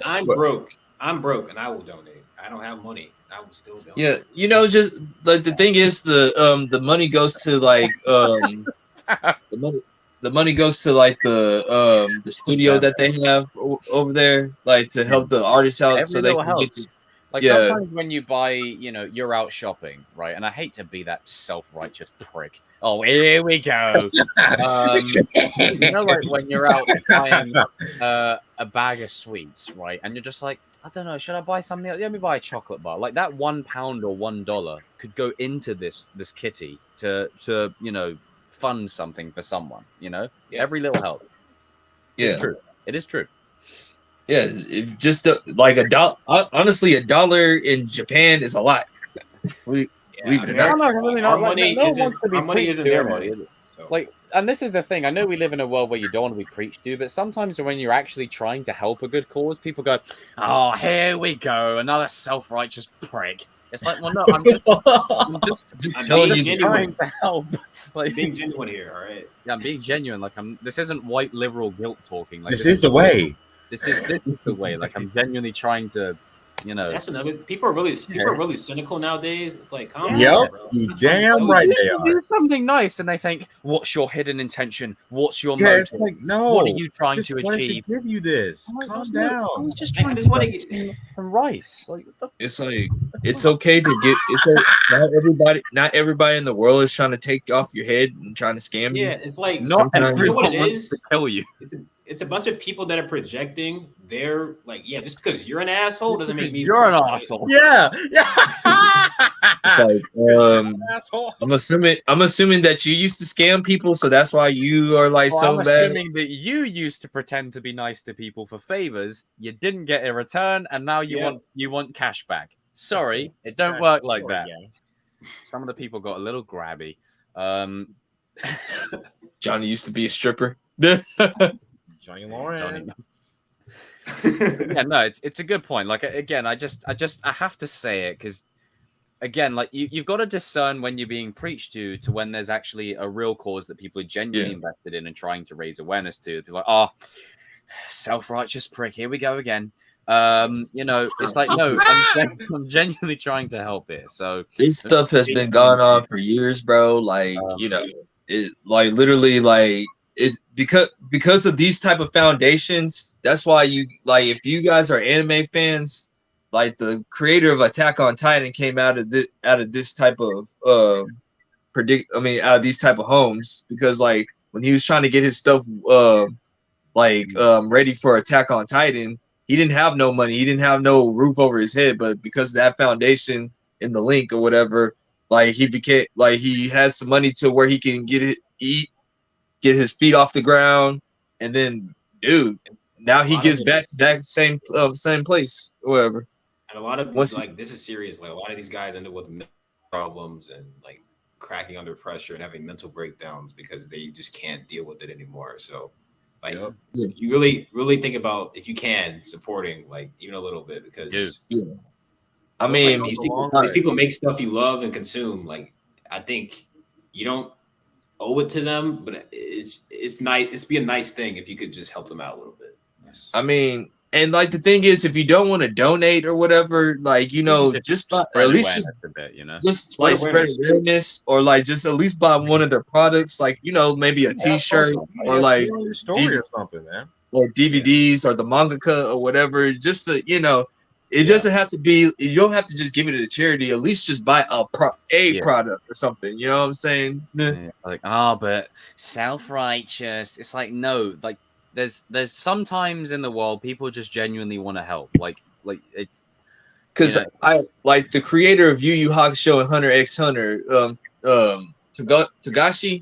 Speaker 2: I'm broke. I'm broke, and I will donate. I don't have money. I will still donate.
Speaker 3: Yeah, just like the thing is the money goes to like the money goes to like the studio that they have over there, like to help the artists out so they can get.
Speaker 1: Sometimes when you buy, you're out shopping, right? And I hate to be that self-righteous prick. Oh, here we go. Like when you're out buying a bag of sweets, right? And you're just like, I don't know, should I buy something else? Let me buy a chocolate bar. Like that £1 or $1 could go into this kitty to fund something for someone. Every little help. It's true. It is true.
Speaker 3: Yeah, just like a dollar. Honestly, $1 in Japan is a lot.
Speaker 2: Our money isn't their money. So.
Speaker 1: Like, and this is the thing. I know we live in a world where you don't want to be preached to, but sometimes when you're actually trying to help a good cause, people go, "Oh, here we go, another self-righteous prick." It's like, well, no, I'm just trying to help. Like,
Speaker 2: being genuine here, all right?
Speaker 1: Yeah, I'm being genuine. Like, this isn't white liberal guilt talking. Like,
Speaker 4: this is the way.
Speaker 1: This is the way. Like, I'm genuinely trying to You know,
Speaker 2: That's another. People are really cynical nowadays. It's like, calm
Speaker 1: Yeah.
Speaker 2: down, bro.
Speaker 4: You
Speaker 2: I'm not trying to
Speaker 4: damn
Speaker 2: sell
Speaker 4: right
Speaker 2: you.
Speaker 4: they
Speaker 1: you
Speaker 4: are.
Speaker 1: do something nice, and they think, "What's your hidden intention? What's your
Speaker 4: Yeah,
Speaker 1: motive?
Speaker 4: it's like no.
Speaker 1: What are you trying
Speaker 4: just
Speaker 1: to
Speaker 4: wanted
Speaker 1: achieve?"
Speaker 4: give you this.
Speaker 1: I'm like,
Speaker 4: Calm
Speaker 1: "Look,
Speaker 4: down.
Speaker 1: I was just
Speaker 2: I
Speaker 1: trying to
Speaker 2: just want
Speaker 1: sell
Speaker 2: to
Speaker 1: you some rice. Like, what the
Speaker 3: It's like it's okay to get. Not everybody in the world is trying to take off your head and trying to scam you.
Speaker 2: Yeah, it's like
Speaker 1: Not
Speaker 3: Sometimes-
Speaker 2: you know what
Speaker 1: everyone
Speaker 2: it
Speaker 1: wants
Speaker 2: is.
Speaker 1: to kill you.
Speaker 2: It's a bunch of people that are projecting. They're like, yeah, just because you're an asshole doesn't make me.
Speaker 1: You're an
Speaker 2: right?
Speaker 1: asshole.
Speaker 4: Yeah, yeah.
Speaker 3: It's like,
Speaker 4: Asshole.
Speaker 3: I'm assuming that you used to scam people, so that's why you are like
Speaker 1: Well,
Speaker 3: so
Speaker 1: I'm
Speaker 3: bad.
Speaker 1: assuming that you used to pretend to be nice to people for favors. You didn't get a return, and now you want cash back. Sorry, it don't work like that.
Speaker 4: Yeah.
Speaker 1: Some of the people got a little grabby.
Speaker 3: Johnny used to be a stripper.
Speaker 4: Johnny Lawrence.
Speaker 1: Yeah, no, it's a good point. Like again, I have to say it because again, like you've got to discern when you're being preached to when there's actually a real cause that people are genuinely invested in and trying to raise awareness to. They're like, oh, self-righteous prick, here we go again. You know, it's like no, I'm genuinely trying to help here. So
Speaker 3: This stuff has been going on for years, bro. Like, you know, it like literally like it's because of these type of foundations. That's why you like if you guys are anime fans, like the creator of Attack on Titan came out of this type of out of these type of homes because like when he was trying to get his stuff ready for Attack on Titan, he didn't have no money, he didn't have no roof over his head, but because of that foundation in the link or whatever, like he became like he has some money to where he can get his feet off the ground, and then dude, now he gets back to that same place or whatever.
Speaker 2: And a lot of like this is serious. Like a lot of these guys end up with mental problems and like cracking under pressure and having mental breakdowns because they just can't deal with it anymore. So like you really think about if you can supporting like even a little bit because
Speaker 3: I mean
Speaker 2: like, these people make stuff you love and consume. Like I think you don't owe it to them, but it's nice. It's be a nice thing if you could just help them out a little bit. Yes.
Speaker 3: I mean, and like the thing is, if you don't want to donate or whatever, like you know, just buy, at least just
Speaker 1: a bit, you know,
Speaker 3: just like spread awareness, or like just at least buy one of their products, like you know, maybe a T-shirt or like
Speaker 4: your story or something, man,
Speaker 3: or DVDs or the mangaka or whatever. Just to you know, it doesn't have to be. You don't have to just give it to charity. At least just buy a product or something. You know what I'm saying?
Speaker 1: Yeah. Like but self-righteous. It's like no, like. There's sometimes in the world people just genuinely want to help. Like it's
Speaker 3: because I like the creator of Yu Yu Hakusho and Hunter x Hunter, Tagashi,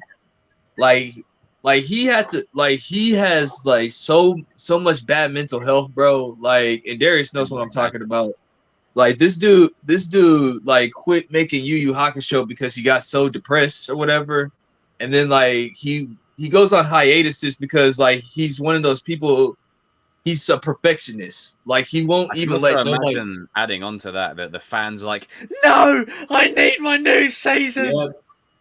Speaker 3: like he has like so much bad mental health, bro. Like, and Darius knows what I'm talking about. Like this dude like quit making Yu Yu Hakusho because he got so depressed or whatever, and then like he goes on hiatuses because like he's one of those people. He's a perfectionist. Like he won't even let nobody.
Speaker 1: Adding on to that the fans are like, no, I need my new season.
Speaker 2: Yeah,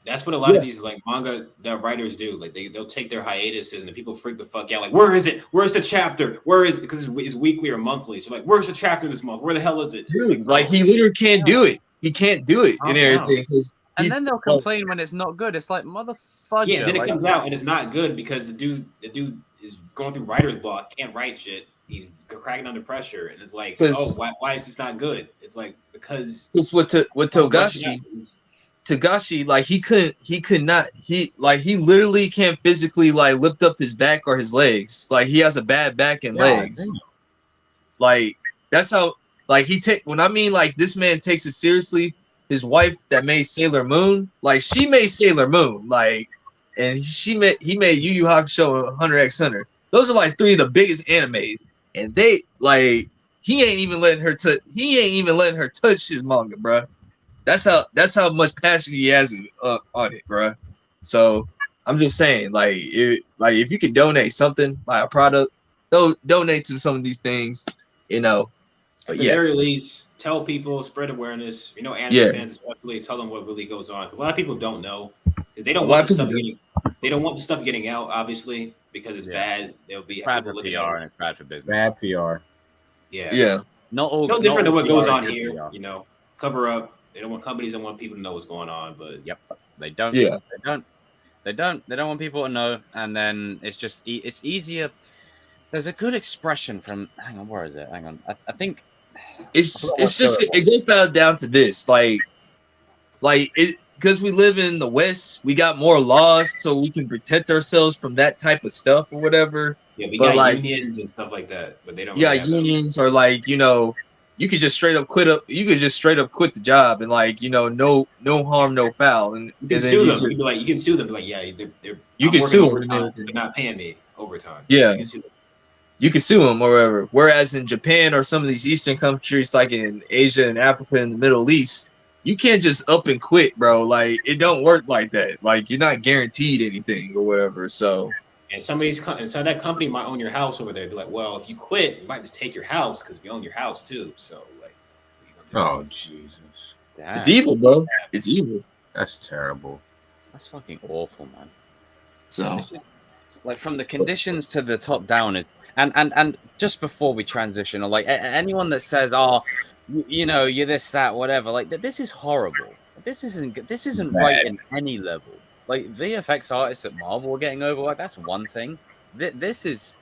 Speaker 2: that's what a lot of these like manga writers do. Like they'll take their hiatuses and the people freak the fuck out. Like, where is it? Where's the chapter? Where is it? Because it's weekly or monthly. So like, where's the chapter this month? Where the hell is it?
Speaker 3: Dude, like he literally can't do it. He can't do it and everything.
Speaker 1: And then they'll complain when it's not good. It's like motherfucker.
Speaker 2: Yeah, then it comes out and it's not good because the dude is going through writer's block, can't write shit. He's cracking under pressure, and it's like, oh, why is this not good? It's like because
Speaker 3: with Tagashi, like he literally can't physically like lift up his back or his legs. Like he has a bad back and legs. Like that's how like when I mean like this man takes it seriously. His wife that made Sailor Moon, like she made Sailor Moon, like, and he made Yu Yu Hakusho and Hunter x Hunter. Those are like three of the biggest animes, and they like he ain't even letting her touch his manga, bro. That's how much passion he has on it, bro. So I'm just saying, like if you can donate something, buy a product, donate to some of these things, you know. But
Speaker 2: at the very least, tell people, spread awareness. You know, anime fans especially, tell them what really goes on. Because a lot of people don't know. Because they don't want the stuff getting out, obviously, because it's bad. They'll be
Speaker 1: bad for PR and it's bad for business.
Speaker 4: Bad PR.
Speaker 2: Yeah.
Speaker 1: Not all.
Speaker 2: No
Speaker 1: not
Speaker 2: different than
Speaker 1: all
Speaker 2: what goes
Speaker 1: PR
Speaker 2: on
Speaker 1: is good
Speaker 2: here.
Speaker 1: PR.
Speaker 2: You know, cover up. They don't want companies don't want people to know what's going on, but
Speaker 1: Yep, they don't.
Speaker 3: Yeah.
Speaker 1: They don't want people to know, and then it's just it's easier. There's a good expression from. Hang on, where is it? Hang on, I think
Speaker 3: It's just it goes down to this, like it, because we live in the West, we got more laws, so we can protect ourselves from that type of stuff or whatever.
Speaker 2: yeah, we
Speaker 3: But,
Speaker 2: got
Speaker 3: like,
Speaker 2: unions and stuff like that, but they don't.
Speaker 3: Yeah,
Speaker 2: really have those.
Speaker 3: unions are like, you could just straight up quit the job and, like, no harm, no foul. And
Speaker 2: You can
Speaker 3: then
Speaker 2: sue them.
Speaker 3: just-
Speaker 2: You can be like, you can sue them. Be like, yeah, they're
Speaker 3: You
Speaker 2: I'm
Speaker 3: can
Speaker 2: working
Speaker 3: sue them.
Speaker 2: overtime. They're not paying me overtime.
Speaker 3: Yeah.
Speaker 2: You can sue them.
Speaker 3: you can sue them or whatever. Whereas in Japan or some of these Eastern countries, like in Asia and Africa and the Middle East, you can't just up and quit, bro. Like, it don't work like that. Like, you're not guaranteed anything or whatever. So
Speaker 2: And so that company might own your house over there. Be like, well, if you quit, we might just take your house because we own your house too. So like, what are you gonna do?
Speaker 4: Oh Jesus,
Speaker 1: Damn,
Speaker 3: it's evil, bro. It's evil.
Speaker 4: that's terrible.
Speaker 1: that's fucking awful, man.
Speaker 3: So
Speaker 1: Like from the conditions to the top down is, and just before we transition, or like anyone that says, oh, you're this, that, whatever, like this is horrible. This isn't right in any level. Like VFX artists at Marvel are getting overworked. That's one thing. This is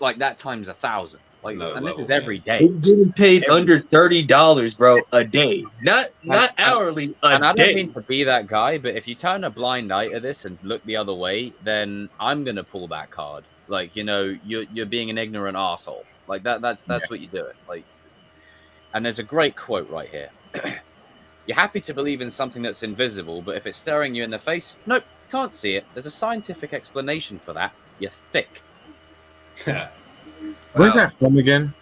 Speaker 1: like that times 1,000. Like,
Speaker 2: Another
Speaker 1: and this
Speaker 2: level,
Speaker 1: is
Speaker 2: man.
Speaker 1: every day.
Speaker 3: we're getting paid
Speaker 1: Every-
Speaker 3: under $30, bro, a day. Not
Speaker 1: And-
Speaker 3: hourly,
Speaker 1: And
Speaker 3: a
Speaker 1: I don't
Speaker 3: day.
Speaker 1: mean to be that guy, but if you turn a blind eye to this and look the other way, then I'm gonna pull that card. Like, you're being an ignorant asshole. Like that's what you're doing. Like, and there's a great quote right here. You're happy to believe in something that's invisible, but if it's staring you in the face, nope, can't see it. There's a scientific explanation for that. You're thick,
Speaker 4: Where's
Speaker 2: Wow.
Speaker 4: that from again?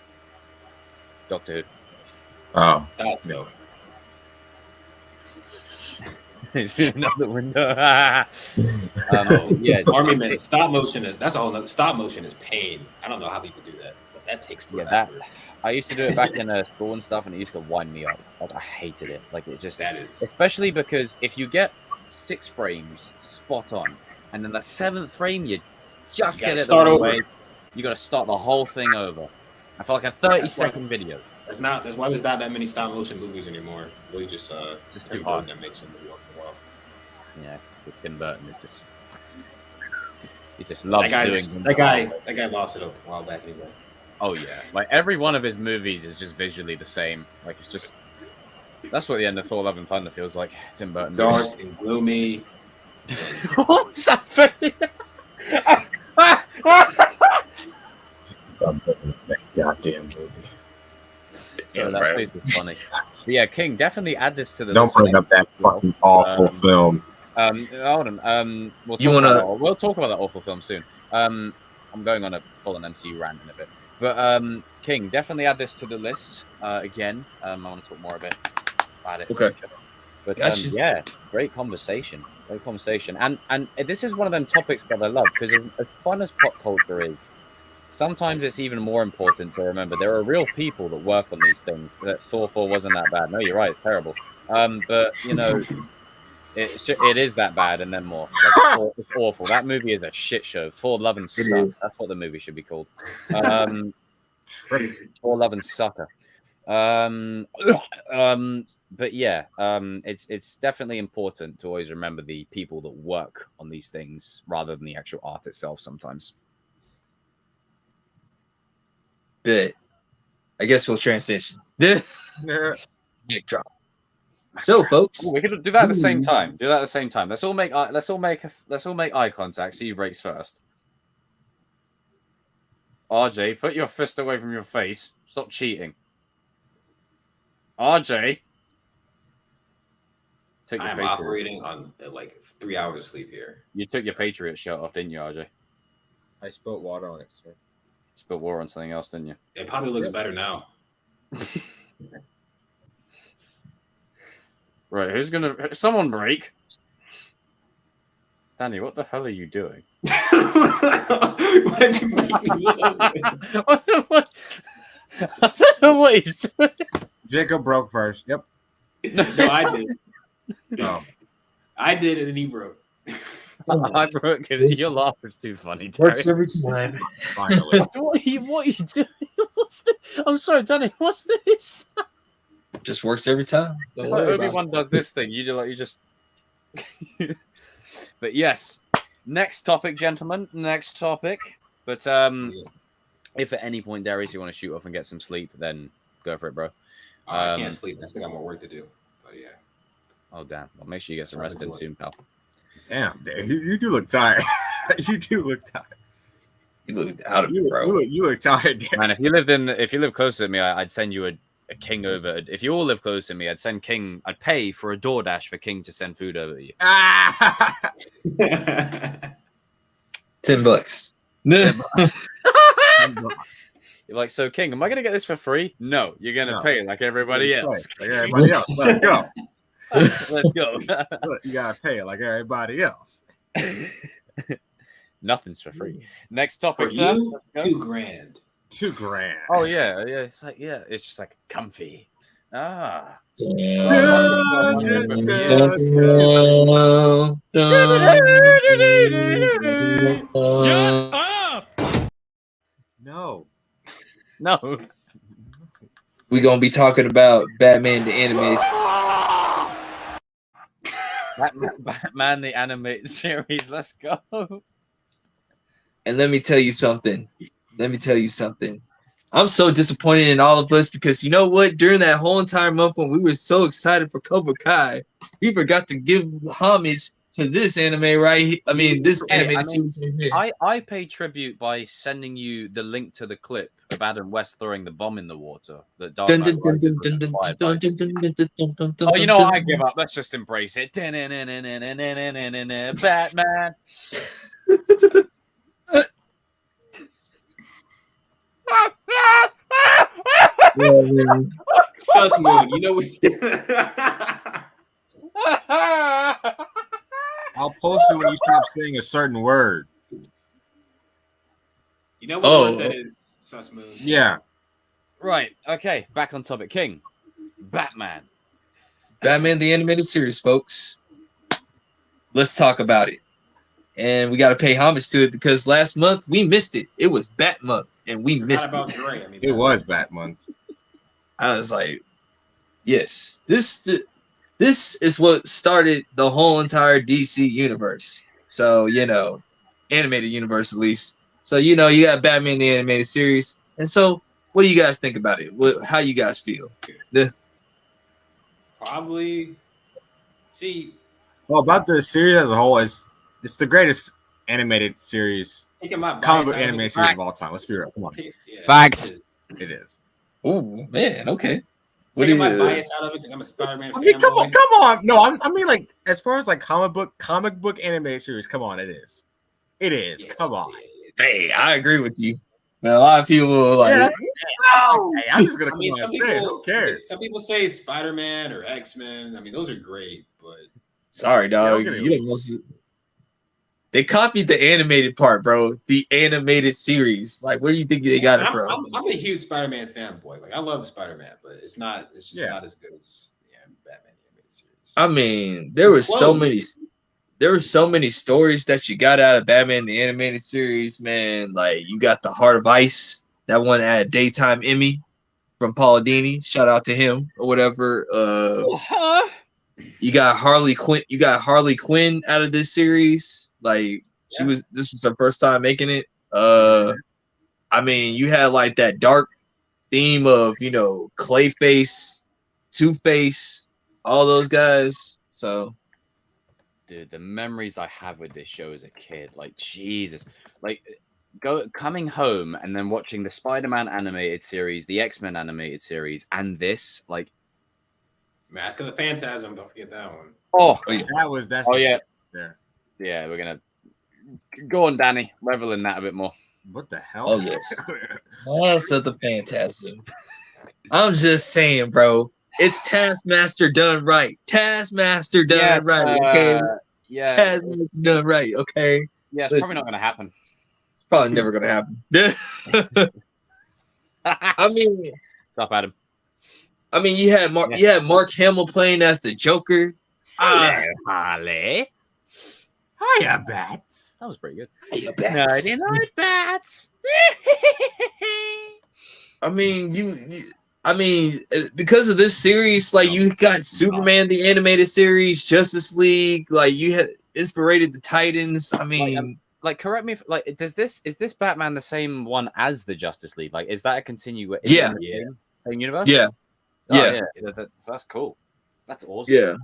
Speaker 1: Doctor
Speaker 4: Oh,
Speaker 2: That's dope.
Speaker 1: Who. Another window. Yeah,
Speaker 2: Army Men, stop motion stop motion is pain. I don't know how people do that. That takes
Speaker 1: Yeah,
Speaker 2: forever.
Speaker 1: I used to do it back in school and stuff, and it used to wind me up. Like, I hated it. Like, it just,
Speaker 2: That is.
Speaker 1: especially because if you get 6 frames spot on, and then the 7th frame you just
Speaker 2: You gotta
Speaker 1: get it
Speaker 2: start
Speaker 1: the wrong
Speaker 2: over.
Speaker 1: way, you got to start the whole thing over. I felt like a 30-second video.
Speaker 2: That's why there's not that many stop motion movies anymore. Really just
Speaker 1: Just too
Speaker 2: Tim
Speaker 1: hard.
Speaker 2: Burton that makes them every once in a while.
Speaker 1: Yeah, because Tim Burton is just, he just loves doing.
Speaker 2: That guy lost it a while back anyway.
Speaker 1: Oh yeah, like every one of his movies is just visually the same. Like it's just, that's what the end of Thor: Love and Thunder feels like. Tim Burton.
Speaker 2: It's dark and gloomy.
Speaker 1: What was that for?
Speaker 4: that goddamn movie.
Speaker 1: Yeah, that face was funny. But yeah, King, definitely add this to the.
Speaker 4: Don't bring up that fucking awful film.
Speaker 1: Hold on. We'll talk about that awful film soon. I'm going on a full-on MCU rant in a bit. But King, definitely add this to the list again. I want to talk more about it.
Speaker 3: Okay.
Speaker 1: But
Speaker 3: Gotcha.
Speaker 1: yeah, great conversation. And this is one of them topics that I love because as fun as pop culture is, sometimes it's even more important to remember there are real people that work on these things. That Thor 4 wasn't that bad. No, you're right, it's terrible. But it is that bad and then more. Like, it's awful. That movie is a shit show. Thor: Love and Sucker.
Speaker 3: is.
Speaker 1: That's what the movie should be called. Thor: Love and Sucker. But yeah, it's definitely important to always remember the people that work on these things rather than the actual art itself sometimes.
Speaker 3: But I guess we'll transition. Big drop. So, folks,
Speaker 1: Ooh, we could do that at the same time. Let's all make eye contact. See who breaks first. RJ, put your fist away from your face. Stop cheating. RJ, take your
Speaker 2: I am
Speaker 1: Patriot.
Speaker 2: operating on like 3 hours of sleep here.
Speaker 1: You took your Patriot shirt off, didn't you, RJ?
Speaker 4: I spilled water on it, sir.
Speaker 1: Spilled water on something else, didn't you?
Speaker 2: It probably looks better now.
Speaker 1: Right, who's gonna? Someone break. Danny, what the hell are you doing?
Speaker 2: Why did you make me look over?
Speaker 1: what? I don't know what he's doing.
Speaker 4: Jacob broke first. Yep.
Speaker 2: No, I did.
Speaker 4: Oh.
Speaker 2: I did, and then he broke.
Speaker 1: I broke because your laugh is too funny, Terry.
Speaker 3: works every time.
Speaker 4: Finally.
Speaker 1: What are you doing? I'm sorry, Danny. What's this?
Speaker 3: Just works every time. Don't
Speaker 1: It's like
Speaker 3: worry about
Speaker 1: Obi-Wan does this thing. You just. But yes, next topic, gentlemen. Next topic. But if at any point, Darius, you want to shoot off and get some sleep, then go for it, bro.
Speaker 2: I can't sleep. I still got more work to do. But yeah.
Speaker 1: Oh damn! Well, make sure you get some rest in soon, pal.
Speaker 4: Damn, you do look tired. You do look tired.
Speaker 3: You look out of it, bro.
Speaker 4: You look tired, Dan.
Speaker 1: Man, if you live closer to me, I'd send you a King over. If you all live close to me, I'd send King. I'd pay for a DoorDash for King to send food over to you.
Speaker 3: $10.
Speaker 1: You're like, so King, am I gonna get this for free? No, you're gonna pay like everybody else.
Speaker 4: Like everybody else. Let's go.
Speaker 1: Let's go.
Speaker 4: Look, you gotta pay it like everybody else.
Speaker 1: Nothing's for free. Next topic,
Speaker 2: For
Speaker 1: sir.
Speaker 2: you, $2,000.
Speaker 4: $2,000.
Speaker 1: Oh yeah, it's just like comfy. Ah.
Speaker 4: No.
Speaker 1: No.
Speaker 3: We're gonna be talking about Batman the animated.
Speaker 1: Batman the animated series. Let's go.
Speaker 3: And let me tell you something. I'm so disappointed in all of us because you know what? During that whole entire month when we were so excited for Cobra Kai, we forgot to give homage to this anime, right? I mean, this animated series right here.
Speaker 1: I paid tribute by sending you the link to the clip of Adam West throwing the bomb in the water. That Dark Knight Rises was inspired by. Oh, you know what? I give up. Let's just embrace it. Batman.
Speaker 2: Sus Moon, you know what?
Speaker 4: I'll post it when you stop saying a certain word.
Speaker 2: You know what one that is, Sus Moon?
Speaker 4: Yeah.
Speaker 1: Right. Okay. Back on topic. King. Batman.
Speaker 3: Batman the animated series, folks. Let's talk about it. And we got to pay homage to it because last month we missed it. It was Bat Month, and we missed it.
Speaker 4: It was Bat Month.
Speaker 3: I was like, yes, this is what started the whole entire DC universe. So, you know, animated universe at least. So, you know, you got Batman the animated series. And so, what do you guys think about it? How you guys feel?
Speaker 2: Probably. See.
Speaker 4: Well, about the series as a whole, it's the greatest animated series, comic book animated series of all time. Let's be real. Come on.
Speaker 2: Yeah,
Speaker 1: Fact.
Speaker 4: It is.
Speaker 3: Oh, man. Okay.
Speaker 2: What do my bias out of it because I'm a Spider-Man fan.
Speaker 4: I mean, come on. No, I mean, like, as far as like comic book animated series, come on, it is. It is. Yeah, come on.
Speaker 3: Hey, I agree with you. But a lot of people like,
Speaker 4: hey, I'm just gonna come on and say it. Who cares?
Speaker 2: Some people say Spider-Man or X-Men. I mean, those are great, but
Speaker 3: sorry, dog. They copied the animated part, bro. The animated series. Like, where do you think they got it from?
Speaker 2: I'm a huge Spider-Man fanboy. Like, I love Spider-Man, but it's just not as good as Batman animated series.
Speaker 3: I mean, there were so many stories that you got out of Batman the animated series, man. Like, you got the Heart of Ice, that one at a daytime Emmy from Paul Dini. Shout out to him or whatever. You got Harley Quinn. You got Harley Quinn out of this series. Like, this was her first time making it. I mean, you had like that dark theme of, you know, Clayface, Two-Face, all those guys. So,
Speaker 1: dude, the memories I have with this show as a kid, like, Jesus, like coming home and then watching the Spider-Man animated series, the X-Men animated series, and this, like,
Speaker 2: Mask of the Phantasm. Don't forget that one.
Speaker 1: Oh,
Speaker 4: that's
Speaker 1: yeah.
Speaker 4: There.
Speaker 1: Yeah, we're gonna go on, Danny. Revel in that a bit more.
Speaker 4: What the hell?
Speaker 3: Oh yes, Mask of the Phantasm. I'm just saying, bro. It's Taskmaster done right. Taskmaster done right. Okay. Taskmaster done right. Okay.
Speaker 1: Yeah, it's probably not gonna happen.
Speaker 3: It's probably never gonna happen. I mean,
Speaker 1: stop, Adam.
Speaker 3: I mean, you had Mark Hamill playing as the Joker.
Speaker 1: Harley.
Speaker 4: Hiya, Bats.
Speaker 1: That was pretty good.
Speaker 3: Hiya, Bats.
Speaker 1: Night, Bats.
Speaker 3: I mean, because of this series, like you got Superman the animated series, Justice League, like you had inspired the Titans. I mean,
Speaker 1: like correct me if like is this Batman the same one as the Justice League? Like, is that a continuation?
Speaker 3: Yeah.
Speaker 1: Same universe.
Speaker 3: yeah,
Speaker 1: Oh,
Speaker 3: yeah,
Speaker 1: so that's cool. That's awesome.
Speaker 3: yeah.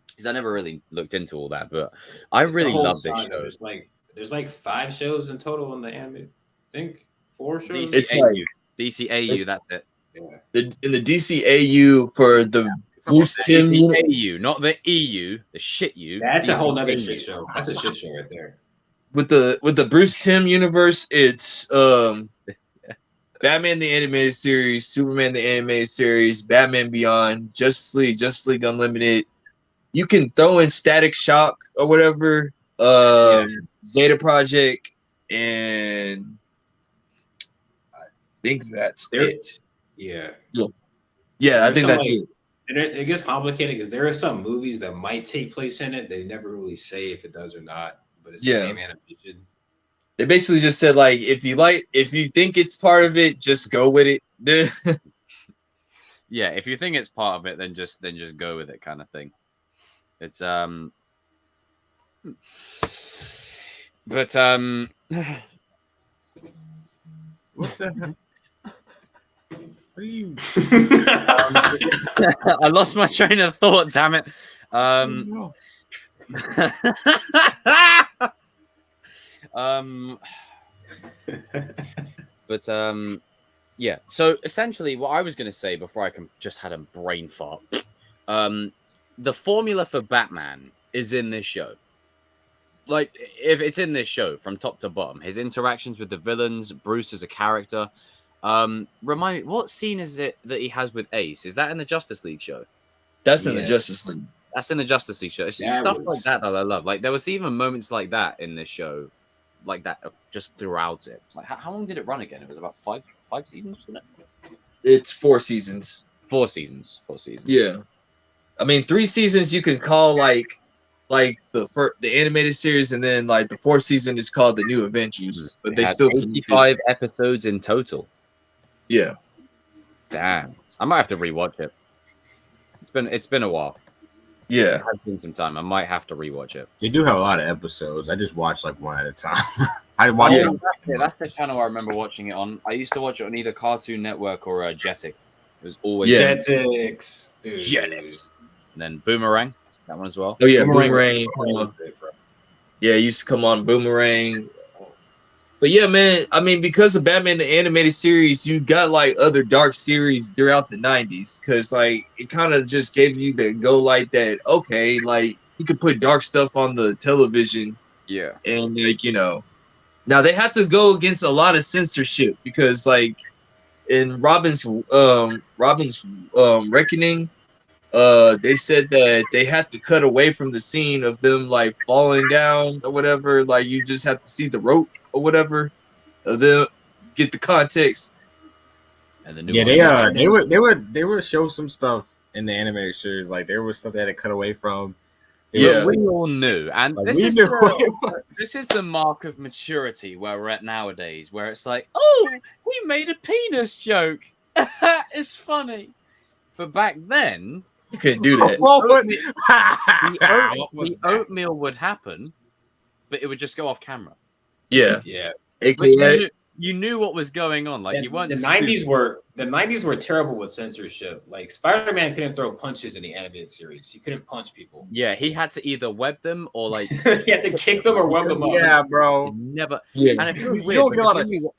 Speaker 1: Because I never really looked into all that, but I
Speaker 2: It's a
Speaker 1: really
Speaker 2: whole
Speaker 1: love this
Speaker 2: saga.
Speaker 1: show.
Speaker 2: There's like 5 shows in total in the anime. I think 4 shows.
Speaker 3: It's
Speaker 1: DCAU.
Speaker 3: like
Speaker 1: DCAU, that's it.
Speaker 2: Yeah.
Speaker 3: in the DCAU for the Bruce Timm
Speaker 1: DCAU, not the EU, the shit you.
Speaker 2: That's a whole nother
Speaker 1: DCAU.
Speaker 2: shit show. That's a shit show right there.
Speaker 3: with the Bruce Timm universe. It's Batman the animated series, Superman the animated series, Batman Beyond, Justice League Unlimited. You can throw in Static Shock or whatever, Zeta Project, and I think that's it.
Speaker 2: Yeah.
Speaker 3: Yeah, I
Speaker 2: There's
Speaker 3: think
Speaker 2: some,
Speaker 3: that's
Speaker 2: like,
Speaker 3: it.
Speaker 2: And it gets complicated because there are some movies that might take place in it. They never really say if it does or not, but it's the same animation.
Speaker 3: They basically just said like if you think it's part of it, just go with it.
Speaker 1: Yeah, if you think it's part of it, then just go with it, kind of thing. It's but
Speaker 4: What the hell? What are you?
Speaker 1: I lost my train of thought. Damn it. But yeah. So essentially, what I was going to say before I just had a brain fart. The formula for Batman is in this show. Like, if it's in this show from top to bottom, his interactions with the villains, Bruce as a character. Remind me, what scene is it that he has with Ace? Is that in the Justice League show?
Speaker 3: That's in the Justice League.
Speaker 1: That's in the Justice League show. It's stuff like that I love. Like, there was even moments like that in this show, like that just throughout it. Like, how long did it run again? It was about five seasons, wasn't it?
Speaker 3: It's 4 seasons.
Speaker 1: 4 seasons. 4 seasons.
Speaker 3: Yeah, I mean 3 seasons you can call like the animated series, and then like the 4th season is called the New Avengers. But they still
Speaker 1: 85 episodes in total.
Speaker 3: Yeah.
Speaker 1: Damn, I might have to rewatch it. It's been a while.
Speaker 3: Yeah,
Speaker 1: It has been some time. I might have to rewatch it.
Speaker 4: They do have a lot of episodes. I just watch like one at a time. I watch it.
Speaker 1: That's the channel I remember watching it on. I used to watch it on either Cartoon Network or Jetix. It was always
Speaker 2: Jetix, dude.
Speaker 1: Jetix. And then Boomerang, that one as well.
Speaker 3: Oh yeah,
Speaker 2: Boomerang.
Speaker 3: Yeah, it used to come on Boomerang. But yeah, man, I mean, because of Batman the animated series, you got like other dark series throughout the 90s, because like it kind of just gave you the go like that, okay, like you could put dark stuff on the television.
Speaker 1: Yeah.
Speaker 3: And like, now they have to go against a lot of censorship, because like in Robin's Reckoning, they said that they had to cut away from the scene of them like falling down or whatever. Like you just have to see the rope or whatever, then get the context.
Speaker 1: And the new
Speaker 4: they would show some stuff in the animated series. Like there was stuff they had to cut away from.
Speaker 1: Yeah, we all knew, and
Speaker 4: Like,
Speaker 1: this is the mark of maturity where we're at nowadays, where it's like, oh, we made a penis joke. It's funny, but back then.
Speaker 3: You couldn't do that.
Speaker 1: The oatmeal would happen, but it would just go off camera.
Speaker 3: Yeah.
Speaker 1: But you knew what was going on. Like, you weren't.
Speaker 2: The 90s were terrible with censorship. Like Spider-Man couldn't throw punches in the animated series. He couldn't punch people.
Speaker 1: Yeah, he had to either web them or like
Speaker 2: he had to kick them or web them up.
Speaker 4: Yeah, bro.
Speaker 1: Never.
Speaker 3: Yeah.
Speaker 1: And it feels weird. When you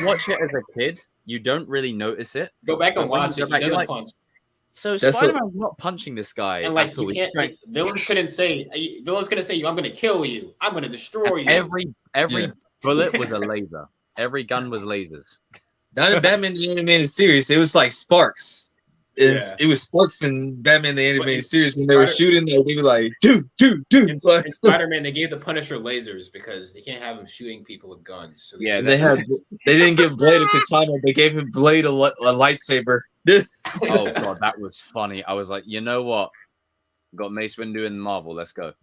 Speaker 1: watch it as a kid, you don't really notice it.
Speaker 2: Go back and watch it. He doesn't
Speaker 1: like,
Speaker 2: punch.
Speaker 1: So Spider-Man's not punching this guy.
Speaker 2: And like you can't, villains couldn't say, I'm going to kill you. I'm going to destroy you.
Speaker 1: Every bullet was a laser. Every gun was lasers.
Speaker 3: Not in Batman the animated series. It was like sparks. It was sparks in Batman the animated series when they were shooting. They were like, dude.
Speaker 2: In Spider-Man, they gave the Punisher lasers because they can't have him shooting people with guns. So
Speaker 3: they didn't give Blade a katana. They gave him Blade a lightsaber.
Speaker 1: Oh god, that was funny. I was like, you know what? Got Mace Windu in Marvel. Let's go.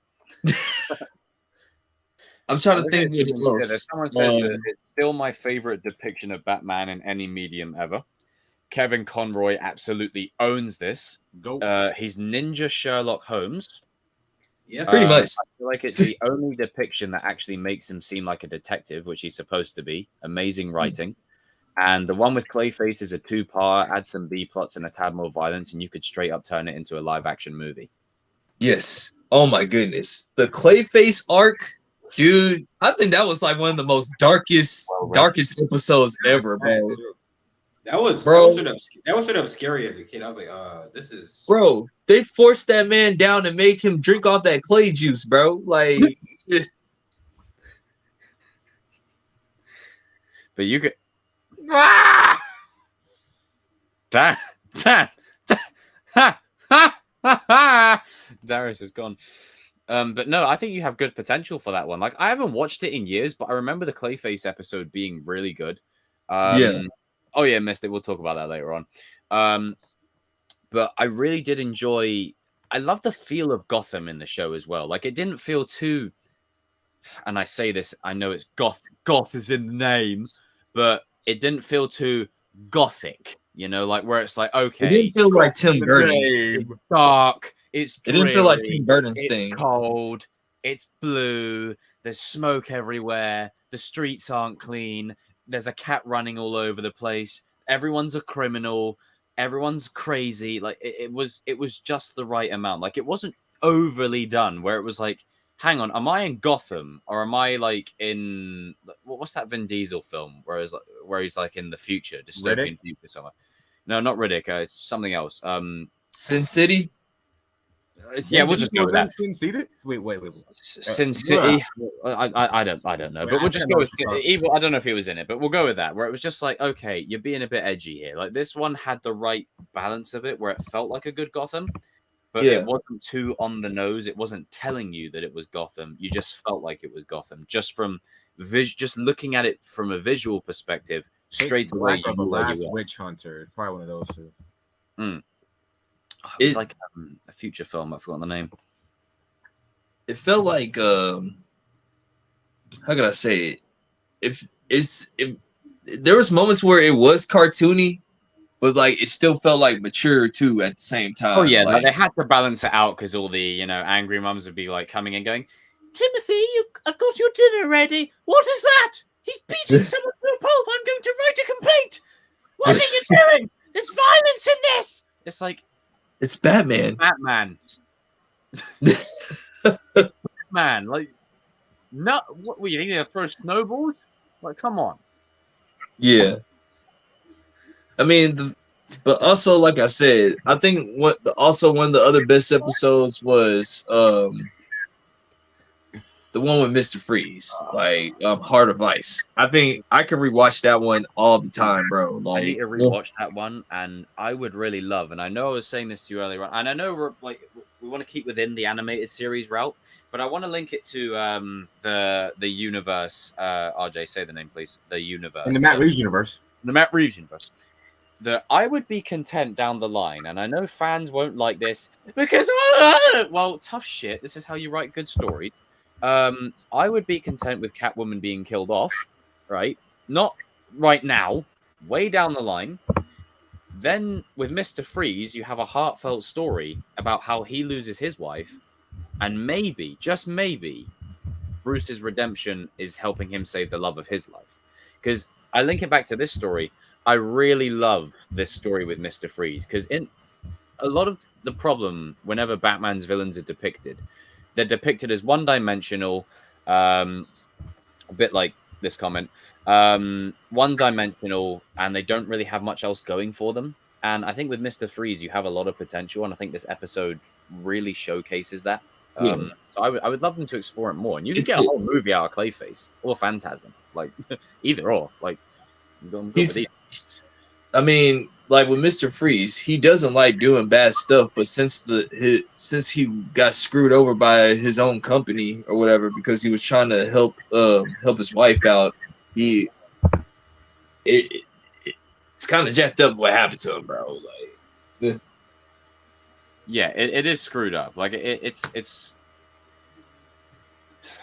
Speaker 3: I'm trying to think
Speaker 1: Yeah,
Speaker 3: what
Speaker 1: there's
Speaker 3: else.
Speaker 1: someone says that it's still my favorite depiction of Batman in any medium ever. Kevin Conroy absolutely owns this.
Speaker 4: Go.
Speaker 1: He's Ninja Sherlock Holmes.
Speaker 2: Yeah,
Speaker 3: Pretty much.
Speaker 1: I feel like it's the only depiction that actually makes him seem like a detective, which he's supposed to be. Amazing writing. And the one with Clayface is a two-part, add some B plots and a tad more violence, and you could straight up turn it into a live-action movie.
Speaker 3: Yes. Oh my goodness. The Clayface arc, dude. I think that was like one of the most darkest episodes ever, bro.
Speaker 2: That was
Speaker 3: Bro.
Speaker 2: straight up scary as a kid. I was like, this is
Speaker 3: Bro, they forced that man down and make him drink off that clay juice, bro. Like,
Speaker 1: But you could. Ah! Darius is gone. But no, I think you have good potential for that one. Like, I haven't watched it in years, but I remember the Clayface episode being really good.
Speaker 3: Yeah.
Speaker 1: Oh yeah, missed it. We'll talk about that later on. But I really did enjoy. I love the feel of Gotham in the show as well. Like, it didn't feel too. And I say this, I know it's goth. Goth is in the name, but it didn't feel too gothic. You know, like where it's like, okay,
Speaker 3: it didn't feel like Tim Burton.
Speaker 1: It's dark. It's dreary,
Speaker 3: It didn't feel like Tim Burton's
Speaker 1: it's
Speaker 3: thing.
Speaker 1: cold. It's blue. There's smoke everywhere. The streets aren't clean. There's a cat running all over the place. Everyone's a criminal. Everyone's crazy. Like it was just the right amount. Like, it wasn't overly done where it was like, hang on, am I in Gotham or am I like in what's that Vin Diesel film where he's like in the future, dystopian future somewhere? No, not Riddick. It's something else.
Speaker 3: Sin City.
Speaker 1: Yeah, we'll just go with that.
Speaker 4: Sin City? Wait.
Speaker 1: Sin City. I don't know, but we'll just go with evil. I don't know if he was in it, but we'll go with that. Where it was just like, okay, you're being a bit edgy here. Like, this one had the right balance of it, where it felt like a good Gotham, but it wasn't too on the nose. It wasn't telling you that it was Gotham. You just felt like it was Gotham, just from just looking at it from a visual perspective. Straight away,
Speaker 4: the Last Witch Hunter. It's probably one of those two.
Speaker 1: It's like a future film. I've forgotten the name.
Speaker 3: It felt like how could I say it? If there was moments where it was cartoony, but like it still felt like mature too at the same time.
Speaker 1: Oh yeah, like they had to balance it out because all the angry mums would be like coming and going, Timothy, I've got your dinner ready. What is that? He's beating someone to a pulp. I'm going to write a complaint. What are you doing? There's violence in this. It's like,
Speaker 3: it's Batman.
Speaker 1: Man, like, no, what were you thinking? Throw snowballs? Like, come on.
Speaker 3: Yeah. I mean, but also, like I said, I think also one of the other best episodes was the one with Mr. Freeze, like Heart of Ice. I think I can rewatch that one all the time, bro. Like,
Speaker 1: I need to rewatch that one, and I would really love. And I know I was saying this to you earlier on, and I know we want to keep within the animated series route, but I want to link it to the universe. RJ, say the name, please. The universe.
Speaker 4: In the Matt Reeves universe.
Speaker 1: The Matt Reeves universe. I would be content down the line, and I know fans won't like this because, well, tough shit. This is how you write good stories. I would be content with Catwoman being killed off, right? Not right now, way down the line. Then with Mr. Freeze, you have a heartfelt story about how he loses his wife, and maybe, just maybe, Bruce's redemption is helping him save the love of his life. Because I link it back to this story. I really love this story with Mr. Freeze, because in a lot of the problem, whenever Batman's villains are depicted, they're depicted as one-dimensional, a bit like this comment, one-dimensional, and they don't really have much else going for them. And I think with Mr. Freeze, you have a lot of potential, and I think this episode really showcases that. So I would love them to explore it more. And you can get a whole movie out of Clayface or Phantasm, like either or. Like,
Speaker 3: I mean, like with Mr. Freeze, he doesn't like doing bad stuff, but since he got screwed over by his own company or whatever because he was trying to help his wife out, it's kind of jacked up what happened to him, bro. Like,
Speaker 1: yeah, it is screwed up. Like it's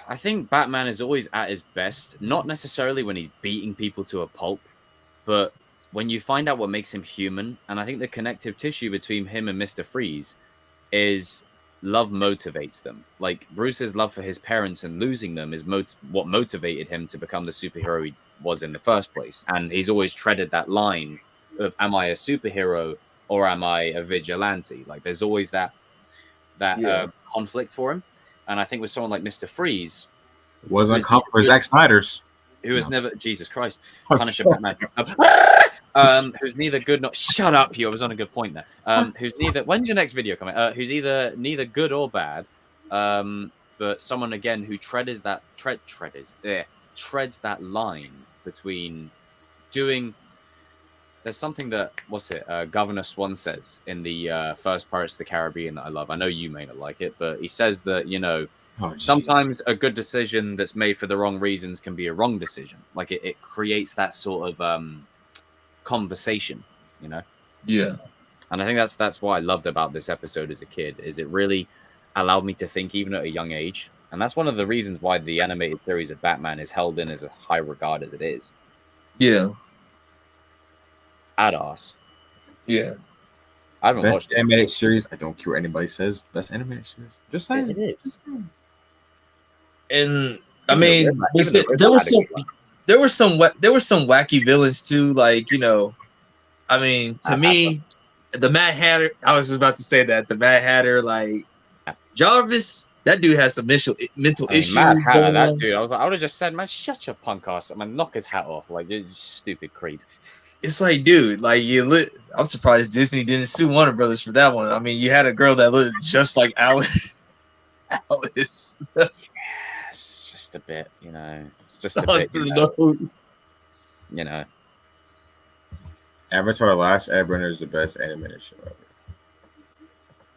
Speaker 1: I think Batman is always at his best, not necessarily when he's beating people to a pulp, but when you find out what makes him human. And I think the connective tissue between him and Mr. Freeze is love motivates them. Like Bruce's love for his parents and losing them is what motivated him to become the superhero he was in the first place. And he's always treaded that line of, am I a superhero or am I a vigilante? Like there's always that conflict for him. And I think with someone like Mr. Freeze,
Speaker 4: wasn't coming for Zack Snyder's,
Speaker 1: who was never Jesus Christ, Punisher Batman, who's neither good nor shut up, Hugh. I was on a good point there. Who's neither. When's your next video coming? Who's neither good or bad, but someone again who treads that line between doing. There's something that Governor Swan says in the first Pirates of the Caribbean that I love. I know you may not like it, but he says that sometimes a good decision that's made for the wrong reasons can be a wrong decision. Like it creates that sort of conversation,
Speaker 3: Yeah.
Speaker 1: And I think that's what I loved about this episode as a kid, is it really allowed me to think even at a young age. And that's one of the reasons why the animated series of Batman is held in as a high regard as it is.
Speaker 3: Yeah.
Speaker 1: Adass.
Speaker 3: Yeah.
Speaker 1: I haven't
Speaker 4: best
Speaker 1: watched it.
Speaker 4: animated series. I don't care what anybody says. Best animated series. Just saying.
Speaker 1: It is.
Speaker 3: And I mean, there were some wacky villains too. Like, I mean, to me, the Mad Hatter. I was just about to say that the Mad Hatter, like Jarvis, that dude has some mental issues.
Speaker 1: Mad Hatter, that dude. I would have just said, man, shut your punk ass. I mean, knock his hat off, like you stupid creep.
Speaker 3: It's like, dude, like I'm surprised Disney didn't sue Warner Brothers for that one. I mean, you had a girl that looked just like Alice.
Speaker 1: It's just a bit, It's just a bit,
Speaker 4: Avatar: The Last Airbender is the best animated show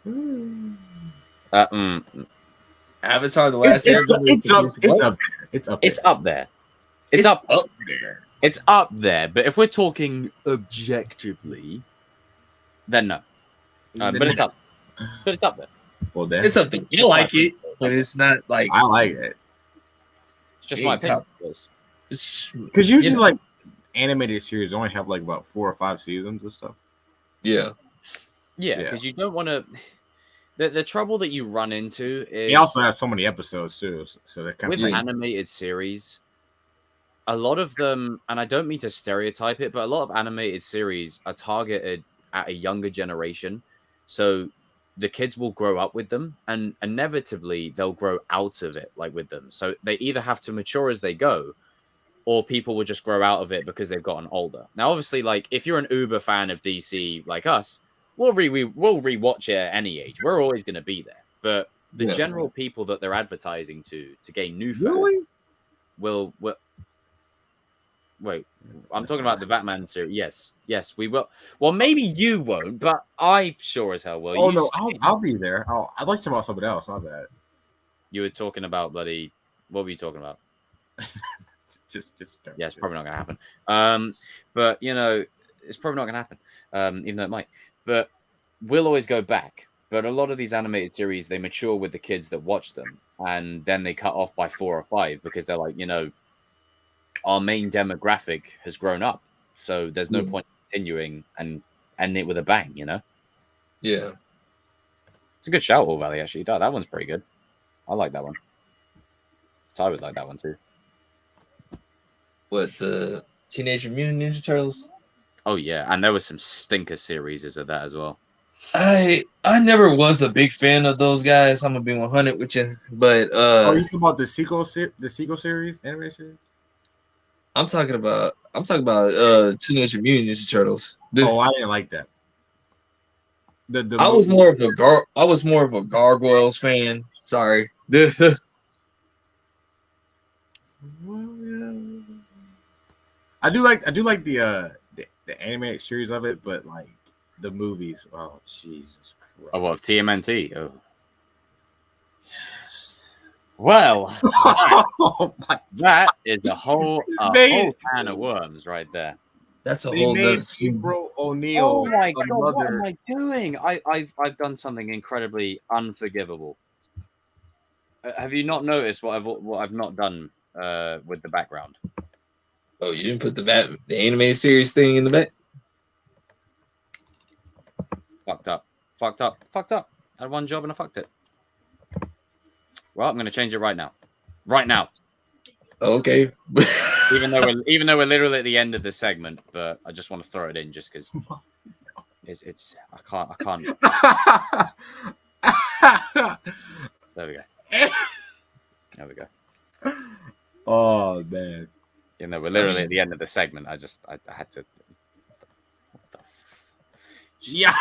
Speaker 4: ever.
Speaker 3: Avatar: The Last Airbender.
Speaker 1: It's up there. It's up there, but if we're talking objectively, then no. But it's up. But it's up there.
Speaker 4: Well, then
Speaker 3: It's up there. You like it, but it's not like
Speaker 4: I like it.
Speaker 1: It's just my opinion.
Speaker 4: Because usually, like animated series only have like about 4 or 5 seasons and stuff.
Speaker 3: Yeah.
Speaker 1: Yeah, because you don't want to. The trouble that you run into is
Speaker 4: They also have so many episodes too, so they're kind
Speaker 1: with
Speaker 4: of
Speaker 1: animated series. A lot of them, and I don't mean to stereotype it, but a lot of animated series are targeted at a younger generation. So the kids will grow up with them, and inevitably they'll grow out of it, like with them. So they either have to mature as they go, or people will just grow out of it because they've gotten older. Now, obviously, like if you're an uber fan of DC like us, we'll rewatch it at any age. We're always going to be there. But the general people that they're advertising to gain new fans will. Wait, I'm talking about the Batman series. Yes, we will. Well, maybe you won't, but I sure as hell will.
Speaker 4: Oh no, I'll be there. I'd like to talk about something else. Not that.
Speaker 1: You were talking about bloody. What were you talking about?
Speaker 4: just.
Speaker 1: Yeah, it's probably not going to happen. But it's probably not going to happen. Even though it might. But we'll always go back. But a lot of these animated series, they mature with the kids that watch them, and then they cut off by 4 or 5 because they're like, our main demographic has grown up, so there's no point continuing and ending it with a bang.
Speaker 3: Yeah,
Speaker 1: it's a good shout, All Valley. Actually, that one's pretty good. I like that one. So I would like that one too.
Speaker 3: What, the Teenage Mutant Ninja Turtles?
Speaker 1: Oh yeah, and there was some stinker series of that as well.
Speaker 3: I never was a big fan of those guys. I'm gonna be 100 with you, but
Speaker 4: are you talking about the sequel series, anime series?
Speaker 3: I'm talking about Teenage Mutant Ninja Turtles.
Speaker 4: I didn't like that.
Speaker 3: I was more of a Gargoyles fan. Sorry.
Speaker 4: I do like the animated series of it, but like the movies. Oh Jesus Christ!
Speaker 1: Oh well, TMNT. Oh.
Speaker 4: Yes.
Speaker 1: Well, that is a whole can of worms right there.
Speaker 3: That's a whole
Speaker 4: made April O'Neil.
Speaker 1: Oh my god! What am I doing? I've done something incredibly unforgivable. Have you not noticed what I've not done with the background?
Speaker 3: Oh, you didn't put the anime series thing in the back?
Speaker 1: Fucked up. I had one job and I fucked it. Well, I'm going to change it right now.
Speaker 3: Okay.
Speaker 1: even though we're literally at the end of the segment, but I just want to throw it in just because it's I can't. There we go.
Speaker 4: Oh man.
Speaker 1: You know, we're literally at the end of the segment. I had to. What the
Speaker 4: Yeah.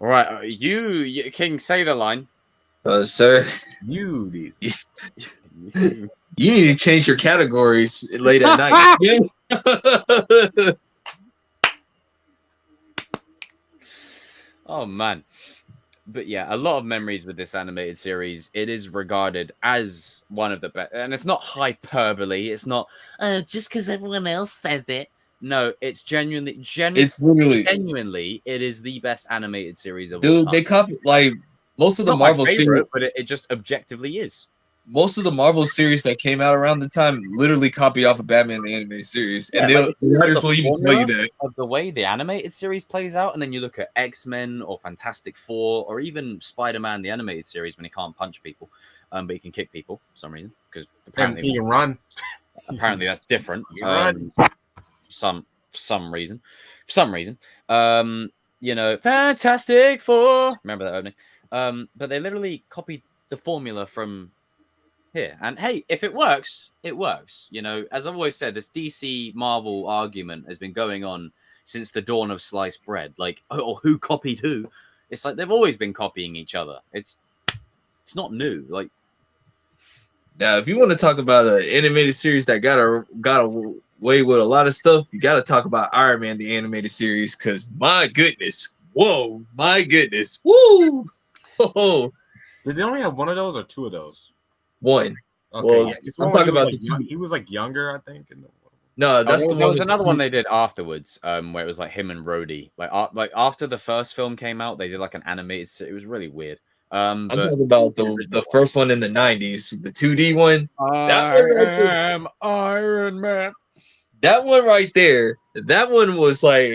Speaker 1: All right, you King, say the line.
Speaker 3: Sir,
Speaker 4: You need.
Speaker 3: you need to change your categories late at night.
Speaker 1: Oh man. But yeah, a lot of memories with this animated series. It is regarded as one of the best, and it's not hyperbole. It's not just because everyone else says it. No, it's genuinely,
Speaker 3: It's literally,
Speaker 1: genuinely, it is the best animated series of all
Speaker 3: dude.
Speaker 1: time.
Speaker 3: They copy like most of
Speaker 1: It's
Speaker 3: the
Speaker 1: not my
Speaker 3: Marvel series,
Speaker 1: favorite, but it just objectively is.
Speaker 3: most of the Marvel series that came out around the time literally copy off of Batman the animated series, and the writers will even tell you that.
Speaker 1: Of the way the animated series plays out, and then you look at X-Men or Fantastic Four or even Spider-Man the animated series when he can't punch people, but he can kick people for some reason because
Speaker 4: And
Speaker 1: apparently
Speaker 4: he can run.
Speaker 1: apparently that's different.
Speaker 4: He run.
Speaker 1: Some reason. You know, Fantastic Four. Remember that opening? But they literally copied the formula from here. And hey, if it works, it works. You know, as I've always said, this DC Marvel argument has been going on since the dawn of sliced bread. Like, or who copied who? It's like they've always been copying each other. It's not new. Like,
Speaker 3: Now, if you want to talk about an animated series that got away with a lot of stuff, you got to talk about Iron Man the animated series. Because my goodness, whoa, my goodness, woo, oh,
Speaker 4: Did they only have one of those or two of those?
Speaker 3: one.
Speaker 4: Okay,
Speaker 3: Well,
Speaker 4: yeah. It's
Speaker 3: I'm
Speaker 4: one
Speaker 3: talking
Speaker 4: where
Speaker 3: about
Speaker 4: he
Speaker 3: the
Speaker 4: was, like,
Speaker 3: two.
Speaker 4: he was like younger, I think.
Speaker 3: No, that's the
Speaker 1: there
Speaker 3: one.
Speaker 1: was another one they did afterwards, where it was like him and Rhodey. Like after the first film came out, they did like an animated. It was really weird.
Speaker 3: I'm
Speaker 1: But
Speaker 3: talking about the first one in the 90s, the 2D one.
Speaker 1: I am Iron Man.
Speaker 3: That one right there. That one was like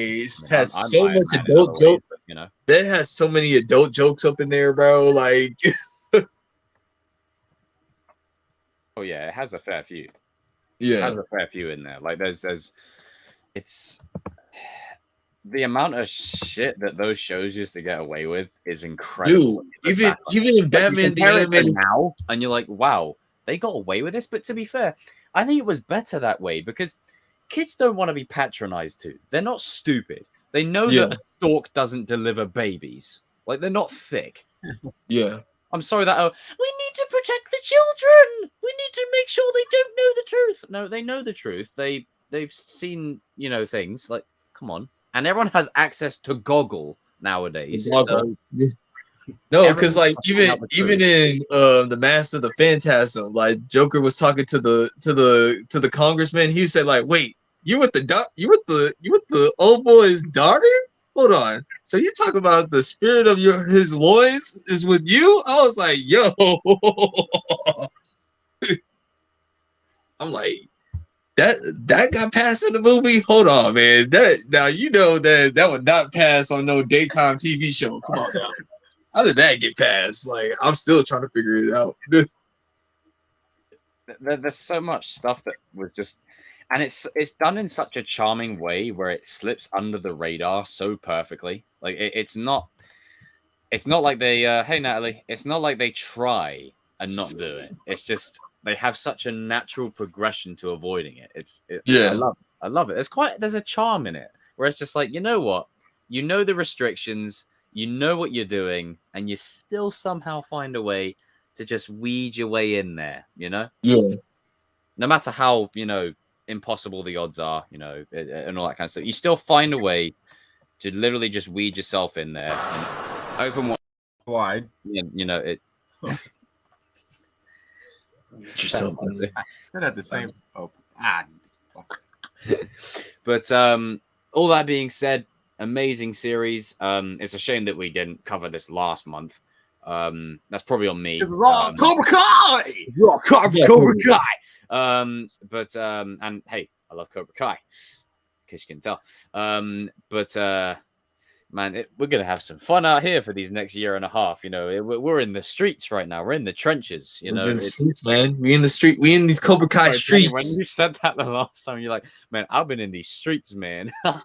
Speaker 3: has
Speaker 1: I'm
Speaker 3: so
Speaker 1: Iron
Speaker 3: much
Speaker 1: Man in
Speaker 3: adult
Speaker 1: other
Speaker 3: jokes.
Speaker 1: ways, but, you know.
Speaker 3: That has so many adult jokes up in there, bro. Like,
Speaker 1: Oh yeah, it has a fair few. It
Speaker 3: yeah,
Speaker 1: has a fair few in there. Like there's it's the amount of shit that those shows used to get away with is incredible.
Speaker 3: dude.
Speaker 1: Like,
Speaker 3: Even in
Speaker 1: you
Speaker 3: Batman the
Speaker 1: compare it to
Speaker 3: animated,
Speaker 1: now, and you're like, wow, they got away with this. But to be fair, I think it was better that way because kids don't want to be patronized to. They're not stupid. They know that a stork doesn't deliver babies. Like they're not thick.
Speaker 3: yeah.
Speaker 1: I'm sorry that we need to protect the children. We need to make sure they don't know the truth. No, they know the truth. They've seen, you know, things. Like, come on. And everyone has access to Goggle nowadays. So
Speaker 3: No, because like
Speaker 1: everyone's finding out the
Speaker 3: even in the Mask of the Phantasm, like Joker was talking to the congressman. He said like, "Wait, you with the old boy's daughter? Hold on. So you talk about the spirit of his loins is with you?" I was like, "Yo." I'm like, that got passed in the movie. Hold on, man. That now you know that would not pass on no daytime TV show. Come on now. How did that get passed? Like, I'm still trying to figure it out.
Speaker 1: There's so much stuff that was just, and it's done in such a charming way where it slips under the radar so perfectly. Like it's not like they hey Natalie, it's not like they try and not do it. It's just they have such a natural progression to avoiding it.
Speaker 3: Yeah.
Speaker 1: I love it. There's a charm in it where it's just like, you know what, you know the restrictions, you know what you're doing, and you still somehow find a way to just weed your way in there, you know?
Speaker 3: Yeah.
Speaker 1: No matter how, you know, impossible the odds are, you know, and all that kind of stuff, you still find a way to literally just weed yourself in there and open
Speaker 4: wide.
Speaker 1: You know, it.
Speaker 3: Yourself.
Speaker 4: They're at the same. Oh,
Speaker 1: But all that being said, amazing series. It's a shame that we didn't cover this last month, That's probably on me.
Speaker 4: This is all Cobra Kai.
Speaker 1: Cobra Kai. And hey, I love Cobra Kai, in case you can tell. Man, we're gonna have some fun out here for these next year and a half. You know, we're in the streets right now. We're in the trenches. You know,
Speaker 3: in the streets, man. We in the street. We in these Cobra Kai streets.
Speaker 1: When you said that the last time, you're like, man, I've been in these streets, man.
Speaker 3: Been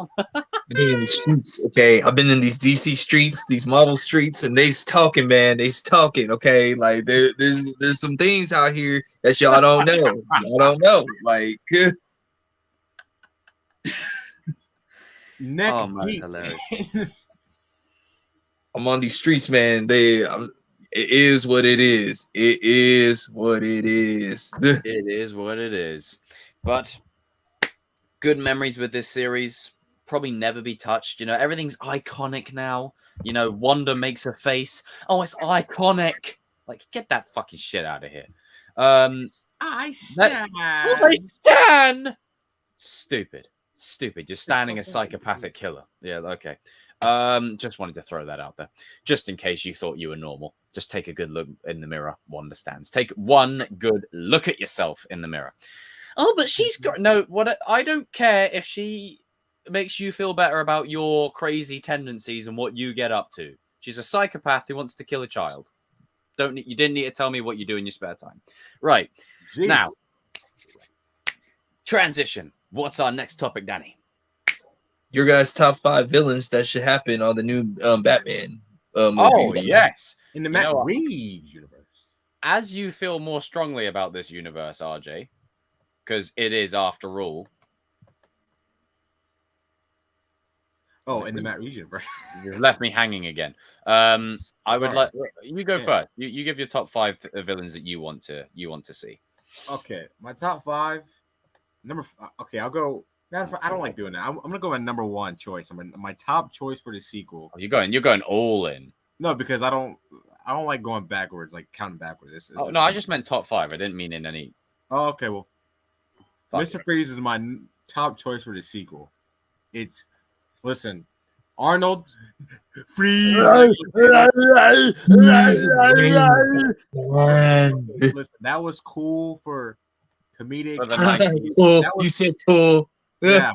Speaker 3: in the streets, okay. I've been in these DC streets, these Marvel streets, and they's talking, man. They's talking, okay. Like there's some things out here that y'all don't know. Y'all don't know, like.
Speaker 4: Neck deep.
Speaker 1: Hilarious.
Speaker 3: I'm on these streets, man. It is what it is. It is what it is.
Speaker 1: It is what it is. But good memories with this series. Probably never be touched. You know, everything's iconic now. You know, Wanda makes a face. Oh, it's iconic. Like, get that fucking shit out of here.
Speaker 4: I stand.
Speaker 1: I stand. Stupid. You're standing a psychopathic killer. Yeah, okay. Just wanted to throw that out there, just in case you thought you were normal. Just take a good look in the mirror. Wanda stands. Take one good look at yourself in the mirror. Oh, but she's got no. What? I don't care if she makes you feel better about your crazy tendencies and what you get up to. She's a psychopath who wants to kill a child. You didn't need to tell me what you do in your spare time. Right. Jeez. Now, transition. What's our next topic, Danny?
Speaker 3: Your guys' top 5 villains that should happen on the new Batman.
Speaker 1: Yes,
Speaker 4: in the Matt Reeves universe.
Speaker 1: As you feel more strongly about this universe, RJ, because it is, after all.
Speaker 4: Oh, in the Matt Reeves universe.
Speaker 1: You've left me hanging again. I would like you go first. You give your top 5 villains that you want to see.
Speaker 4: Okay, my top 5. I'll go. I don't like doing that. I'm gonna go with number 1 choice. My top choice for the sequel.
Speaker 1: Oh, you're going all in.
Speaker 4: No, because I don't like going backwards, like counting backwards.
Speaker 1: No, I just meant top 5. I didn't mean in any.
Speaker 4: Oh, okay. Well, Mr. Freeze is my top choice for the sequel. Listen, Arnold Freeze. Listen, that was cool for comedic.
Speaker 3: Cool. You said cool.
Speaker 4: Yeah.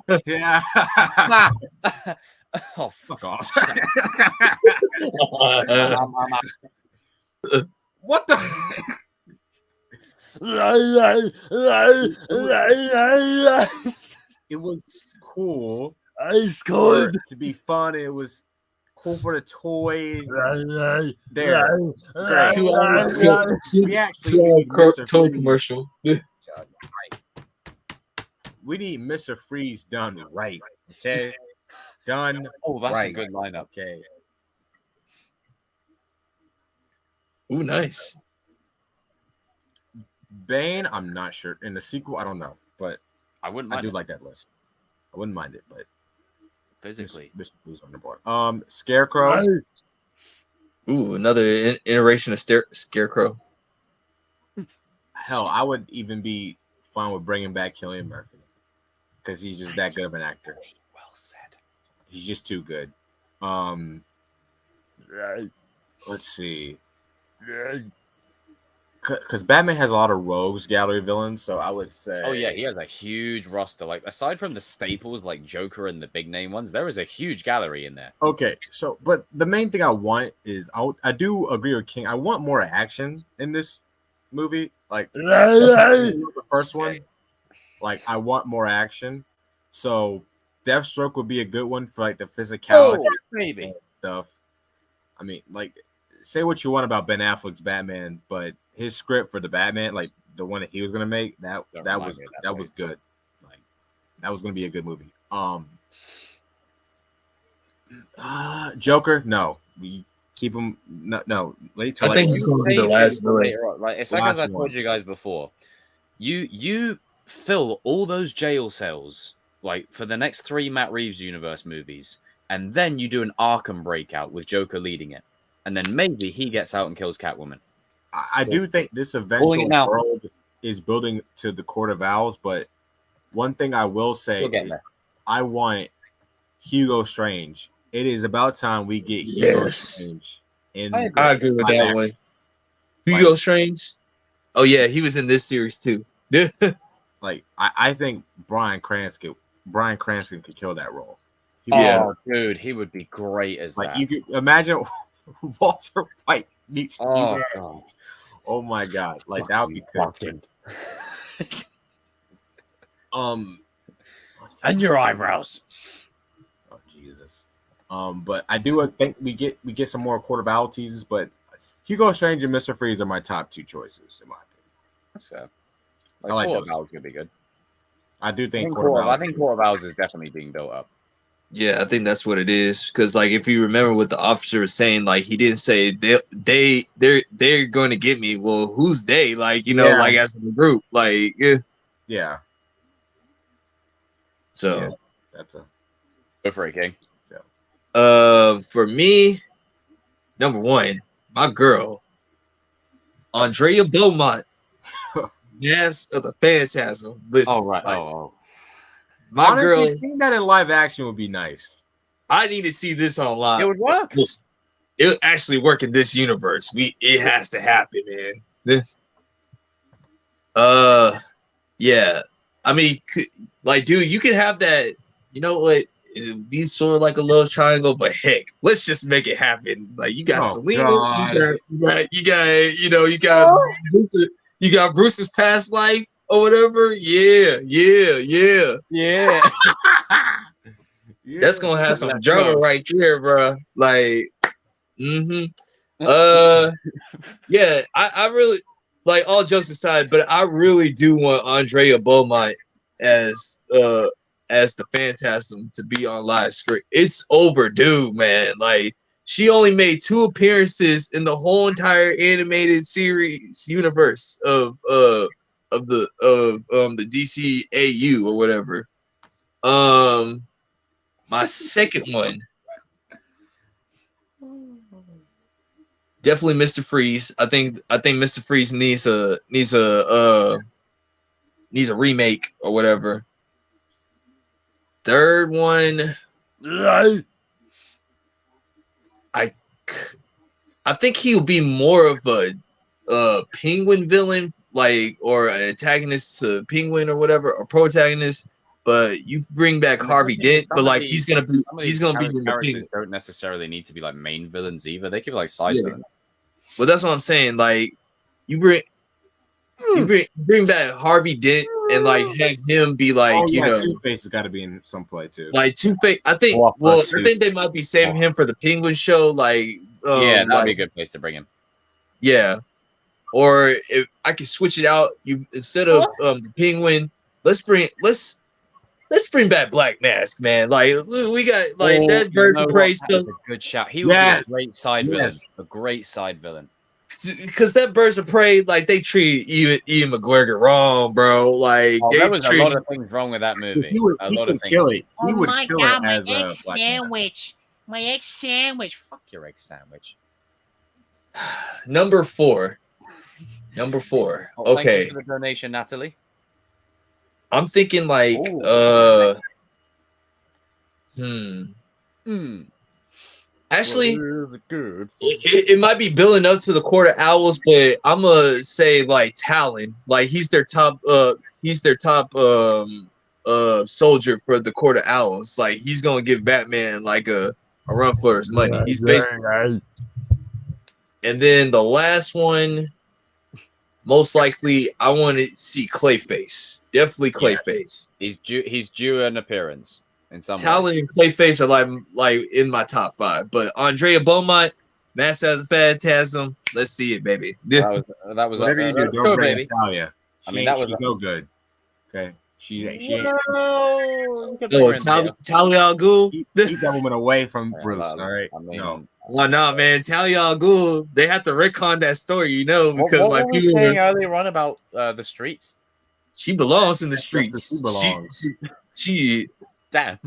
Speaker 1: Oh, fuck off.
Speaker 4: What the? It was cool.
Speaker 3: Ice cold.
Speaker 4: To be fun. It was cool for the toys. There. Great.
Speaker 3: 2 hour toy commercial.
Speaker 4: We need Mr. Freeze done right. Okay. Done.
Speaker 1: Oh, that's
Speaker 4: right.
Speaker 1: A good lineup.
Speaker 4: Okay.
Speaker 3: Ooh, nice.
Speaker 4: Bane, I'm not sure. In the sequel, I don't know, but
Speaker 1: I wouldn't mind.
Speaker 4: I do like that list. I wouldn't mind it, but
Speaker 1: physically,
Speaker 4: Mr. Freeze on the board. Scarecrow.
Speaker 3: Ooh, another iteration of Scarecrow.
Speaker 4: Hell, I would even be fine with bringing back Cillian Murphy because he's just that good of an actor.
Speaker 1: Well said.
Speaker 4: He's just too good. Let's see. Because Batman has a lot of rogues gallery villains, so I would say.
Speaker 1: Oh yeah, he has a huge roster. Like aside from the staples like Joker and the big name ones, there is a huge gallery in there.
Speaker 4: Okay, so but the main thing I want is I do agree with King. I want more action in this movie. Like the first one, like I want more action. So Deathstroke would be a good one for like the physicality
Speaker 1: maybe
Speaker 4: stuff. I mean, like say what you want about Ben Affleck's Batman, but his script for the Batman, like the one that he was gonna make, that was good. Like that was gonna be a good movie. Joker, no, we keep him. No, wait till
Speaker 3: I think he's gonna be the last
Speaker 1: later on. Like it's like as I told you guys before, you fill all those jail cells like for the next 3 Matt Reeves universe movies, and then you do an Arkham breakout with Joker leading it, and then maybe he gets out and kills Catwoman.
Speaker 4: I do think this eventual world is building to the Court of Owls, but one thing I will say is I want Hugo Strange. It is about time we get Hugo Strange in
Speaker 1: I agree.
Speaker 3: I agree with
Speaker 4: live
Speaker 3: that
Speaker 4: action.
Speaker 3: one. Hugo Strange. Oh yeah, he was in this series too.
Speaker 4: Like I think Bryan Cranston could kill that role. He
Speaker 3: Yeah.
Speaker 1: Oh, dude, he would be great as
Speaker 4: like
Speaker 1: that.
Speaker 4: you could imagine Walter White meets
Speaker 1: Oh,
Speaker 4: Hugo.
Speaker 1: God.
Speaker 4: Oh my god, like that would be good.
Speaker 1: Fucking. And your eyebrows.
Speaker 4: Oh Jesus. But I do think we get some more quarter battle teases, but Hugo Strange and Mr. Freeze are my top two choices, in my opinion.
Speaker 1: That's fair.
Speaker 4: I like
Speaker 1: Quarter
Speaker 4: those.
Speaker 1: Battle's gonna be good.
Speaker 4: I do
Speaker 1: I
Speaker 4: think
Speaker 1: think
Speaker 4: quarter
Speaker 1: Quarter, I
Speaker 4: battles.
Speaker 1: think Quarter Battles is definitely being built up.
Speaker 3: Yeah, I think that's what it is. Because like, if you remember what the officer was saying, like he didn't say they're going to get me. Well, who's they? Like
Speaker 4: Yeah.
Speaker 3: like as a group, like
Speaker 4: Yeah.
Speaker 3: So,
Speaker 4: Yeah, that's a
Speaker 1: Go for it, King.
Speaker 3: for me, number one, my girl, Andrea Beaumont. Yes, of the Phantasm. Listen,
Speaker 1: Oh, right.
Speaker 3: like,
Speaker 1: Oh.
Speaker 3: my
Speaker 4: honestly,
Speaker 3: girl.
Speaker 4: seeing that in live action would be nice.
Speaker 3: I need to see this on live.
Speaker 1: It would work.
Speaker 3: Listen, it would actually work in this universe. It has to happen, man. Yeah. I mean, like, dude, you could have that. You know what? It'd be sort of like a love triangle, but heck, let's just make it happen. Like, you got
Speaker 4: Oh,
Speaker 3: Selena,
Speaker 4: God.
Speaker 3: you got Bruce's past life or whatever. Yeah.
Speaker 1: Yeah.
Speaker 3: That's gonna have some
Speaker 1: Let's
Speaker 3: drama
Speaker 1: go.
Speaker 3: right there, bro. Like, yeah, I really, like, all jokes aside, but I really do want Andrea Beaumont as the Phantasm to be on live screen. It's overdue, man. Like, she only made 2 appearances in the whole entire animated series universe of the DCAU or whatever. My second one, definitely Mr. Freeze. I think Mr. Freeze needs a remake or whatever. Third one, I think he'll be more of a Penguin villain, like, or an antagonist to Penguin or whatever, or protagonist. But you bring back Harvey Dent, but like he's gonna be in the
Speaker 1: characters
Speaker 3: Penguin.
Speaker 1: don't necessarily need to be like main villains either. They could be like side
Speaker 3: Yeah.
Speaker 1: villains.
Speaker 3: Well, that's what I'm saying. Like, you bring back Harvey Dent and like have him be like,
Speaker 4: Two-Face has got to be in some play too.
Speaker 3: like Two-Face. I think.
Speaker 1: Well,
Speaker 3: Well,
Speaker 1: Two-
Speaker 3: I think they might be saving him for the Penguin show. Like,
Speaker 1: Yeah, that'd
Speaker 3: like,
Speaker 1: be a good place to bring him.
Speaker 3: yeah. Or if I could switch it out, you instead of the Penguin, let's bring back Black Mask, man. Like, we got like that Bird of Prey stuff.
Speaker 1: A good shout. He would be a great side villain. A great side villain.
Speaker 3: Because that Birds of Prey, like, they treat Ian McGregor wrong, bro. Like,
Speaker 1: there was a lot of things wrong with that movie.
Speaker 4: He would kill it. He would
Speaker 5: my
Speaker 4: kill
Speaker 5: God,
Speaker 4: it
Speaker 5: my
Speaker 4: as a
Speaker 5: egg
Speaker 4: Black
Speaker 5: sandwich. My egg sandwich.
Speaker 1: Fuck your egg sandwich.
Speaker 3: Number four.
Speaker 1: Thank
Speaker 3: Okay.
Speaker 1: you for the donation, Natalie.
Speaker 3: I'm thinking like actually
Speaker 1: Good.
Speaker 3: it might be building up to the Court of Owls, but I'm gonna say like Talon. Like, he's their top soldier for the Court of Owls. Like, he's gonna give Batman like a run for his money. He's basically And then the last one, most likely, I want to see Clayface. Definitely Clayface.
Speaker 1: He's due an appearance in some
Speaker 3: Talon
Speaker 1: way.
Speaker 3: and Clayface are like in my top 5. But Andrea Beaumont, Master of the Phantasm, let's see it, baby.
Speaker 1: That was
Speaker 4: Whatever you do, don't bring
Speaker 1: baby.
Speaker 4: Natalia. She's no good. Okay, she ain't.
Speaker 1: No,
Speaker 3: Talia al Ghul.
Speaker 4: Keep that woman away from Bruce. All right, no.
Speaker 3: Well, no, man. Talia al Ghul. They have to retcon that story, because
Speaker 1: what
Speaker 3: like
Speaker 1: were we saying earlier on about the streets?
Speaker 3: She belongs in the streets.
Speaker 4: She belongs.
Speaker 3: She
Speaker 1: Damn.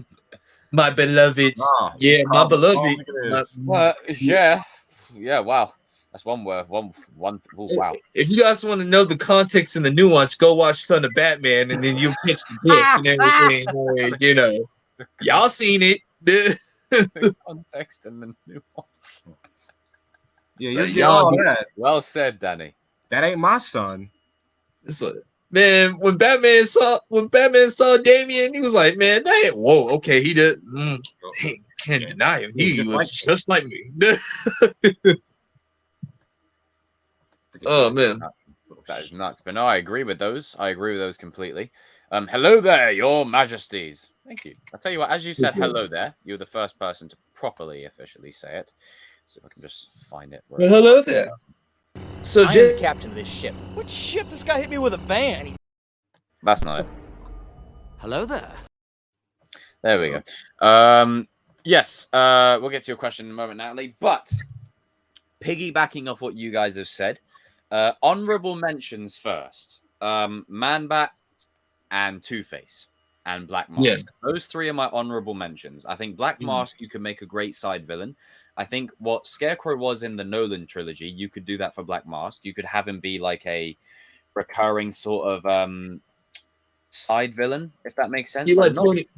Speaker 3: my beloved. Yeah, my beloved.
Speaker 1: Yeah. Wow. That's one word. One. Oh, wow.
Speaker 3: If you guys want to know the context and the nuance, go watch Son of Batman, and then you'll catch the drift and everything. Y'all seen it.
Speaker 1: The context and the nuance.
Speaker 4: Yeah,
Speaker 3: So
Speaker 4: you get
Speaker 3: y'all
Speaker 4: all
Speaker 3: be-
Speaker 4: that.
Speaker 1: Well said, Danny.
Speaker 4: That ain't my son.
Speaker 3: So, man, when Batman saw Damien, he was like, man, that ain't whoa, okay, he did can't deny him. He was just like me. Oh man.
Speaker 1: That is nuts. But no, I agree with those. I agree with those completely. Hello there, your majesties. Thank you. I'll tell you what, as you said hello there, you were the first person to properly officially say it. So if I can just find it.
Speaker 3: Well, hello there. So
Speaker 6: I am the captain of this ship. What ship? This guy hit me with a van.
Speaker 1: That's not it.
Speaker 5: Hello there.
Speaker 1: There we go. Yes, we'll get to your question in a moment, Natalie. But piggybacking off what you guys have said, honorable mentions first. Man-Bat and Two-Face and Black Mask.
Speaker 3: Yeah.
Speaker 1: Those three are my honorable mentions. I think Black Mask, you could make a great side villain. I think what Scarecrow was in the Nolan trilogy, you could do that for Black Mask. You could have him be like a recurring sort of side villain, if that makes sense. Tony.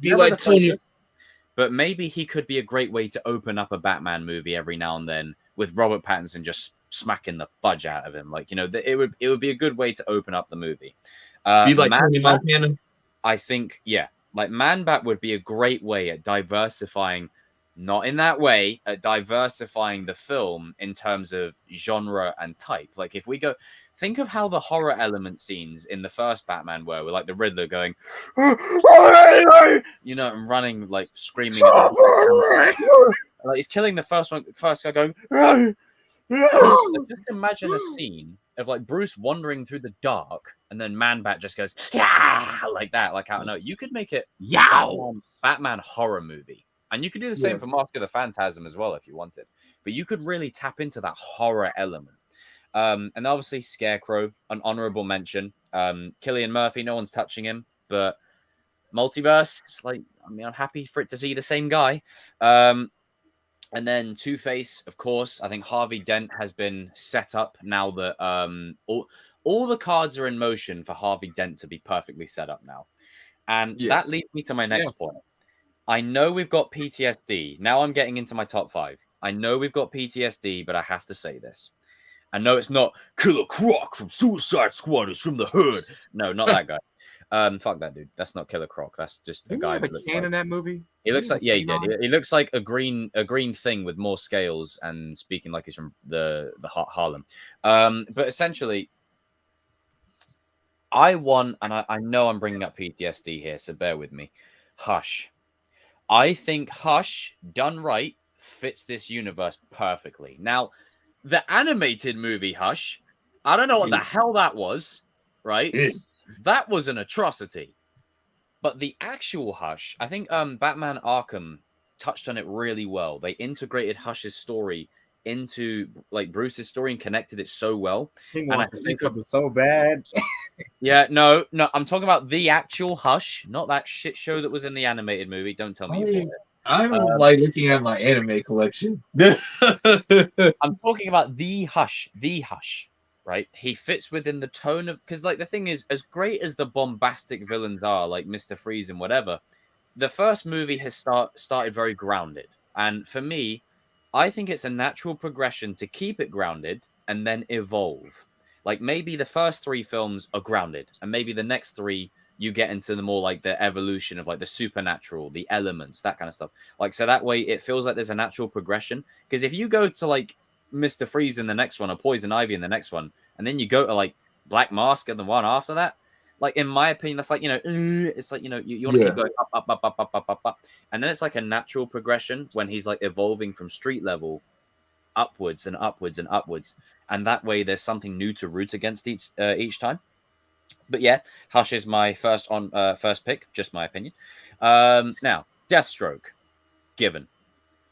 Speaker 1: But maybe he could be a great way to open up a Batman movie every now and then with Robert Pattinson just smacking the fudge out of him. Like, you know, it would be a good way to open up the movie.
Speaker 3: Be like Tony Montana.
Speaker 1: I think, yeah, like Man-Bat would be a great way at diversifying, not in that way, at diversifying the film in terms of genre and type. Like if we go, think of how the horror element scenes in the first Batman were, with like the Riddler going, you know, and running, like screaming. Like he's killing the first guy going, just imagine a scene of like Bruce wandering through the dark and then Man-Bat just goes, yeah, like that, like I don't know. You could make it Batman horror movie. And you could do the same for Mask of the Phantasm as well if you wanted. But you could really tap into that horror element. And obviously Scarecrow, an honorable mention. Cillian Murphy, no one's touching him. But multiverse, like, I mean, I'm happy for it to see the same guy. And then Two-Face, of course. I think Harvey Dent has been set up now that all the cards are in motion for Harvey Dent to be perfectly set up now. And that leads me to my next point. I know we've got PTSD. Now I'm getting into my top 5. I know we've got PTSD, but I have to say this. I know it's not Killer Croc from Suicide Squad is from the hood. No, not that guy. Fuck that dude. That's not Killer Croc. That's just a guy.
Speaker 4: Didn't he have a chain in that movie?
Speaker 1: He looks like, yeah, he did. He looks like a green thing with more scales and speaking like he's from the Harlem. But essentially, I want, and I know I'm bringing up PTSD here, so bear with me. Hush. I think Hush, done right, fits this universe perfectly. Now, the animated movie Hush, I don't know what the hell that was, right? That was an atrocity. But the actual Hush, I think Batman Arkham touched on it really well. They integrated Hush's story into like Bruce's story and connected it so well.
Speaker 4: He wants to say something so bad.
Speaker 1: Yeah, no, I'm talking about the actual Hush, not that shit show that was in the animated movie. Don't tell me you bought it.
Speaker 3: I'm like looking at my anime collection.
Speaker 1: I'm talking about the Hush, right? He fits within the tone of, because like the thing is, as great as the bombastic villains are, like Mr. Freeze and whatever, the first movie has started very grounded, and for me, I think it's a natural progression to keep it grounded and then evolve. Like maybe the first 3 films are grounded, and maybe the next 3 you get into the more like the evolution of like the supernatural, the elements, that kind of stuff. Like so that way it feels like there's a natural progression. Because if you go to like Mr. Freeze in the next one or Poison Ivy in the next one, and then you go to like Black Mask and the one after that, like in my opinion, that's like, you know, it's like, you know, you want to keep going up, and then it's like a natural progression when he's like evolving from street level upwards and upwards and upwards, and that way there's something new to root against each time. But yeah, Hush is my first pick, just my opinion. Now Deathstroke, given,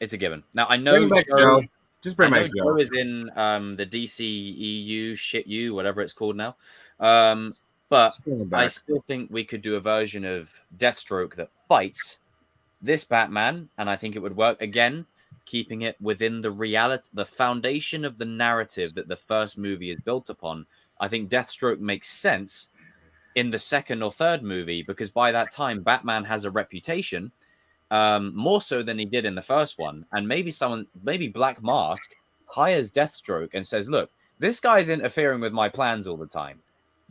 Speaker 1: it's a given. Now I know Joe,
Speaker 4: just bring back
Speaker 1: Joe is in the DCEU shit you whatever it's called now, but I still think we could do a version of Deathstroke that fights this Batman, and I think it would work again, keeping it within the reality, the foundation of the narrative that the first movie is built upon. I think Deathstroke makes sense in the second or third movie, because by that time Batman has a reputation, more so than he did in the first one, and maybe Black Mask hires Deathstroke and says, look, this guy's interfering with my plans all the time.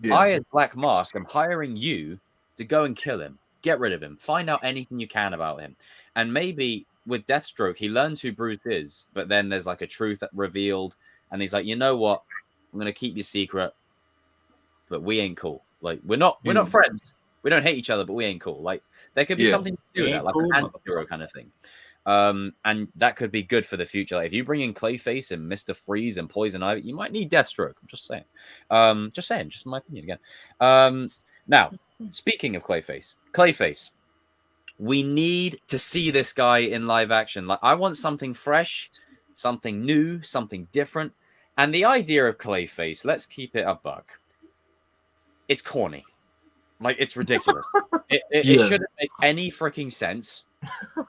Speaker 3: Yeah.
Speaker 1: I, as Black Mask, am hiring you to go and kill him. Get rid of him. Find out anything you can about him. And maybe with Deathstroke, he learns who Bruce is, but then there's like a truth revealed. And he's like, you know what? I'm going to keep your secret, but we ain't cool. Like, we're not friends. We don't hate each other, but we ain't cool. Like, there could be something to do with that, like an anti-hero kind of thing. And that could be good for the future. Like, if you bring in Clayface and Mr. Freeze and Poison Ivy, you might need Deathstroke. I'm just saying. Just in my opinion again. Now, speaking of Clayface, we need to see this guy in live action. Like, I want something fresh, something new, something different. And the idea of Clayface, let's keep it a buck. It's corny. Like, it's ridiculous. It shouldn't make any freaking sense.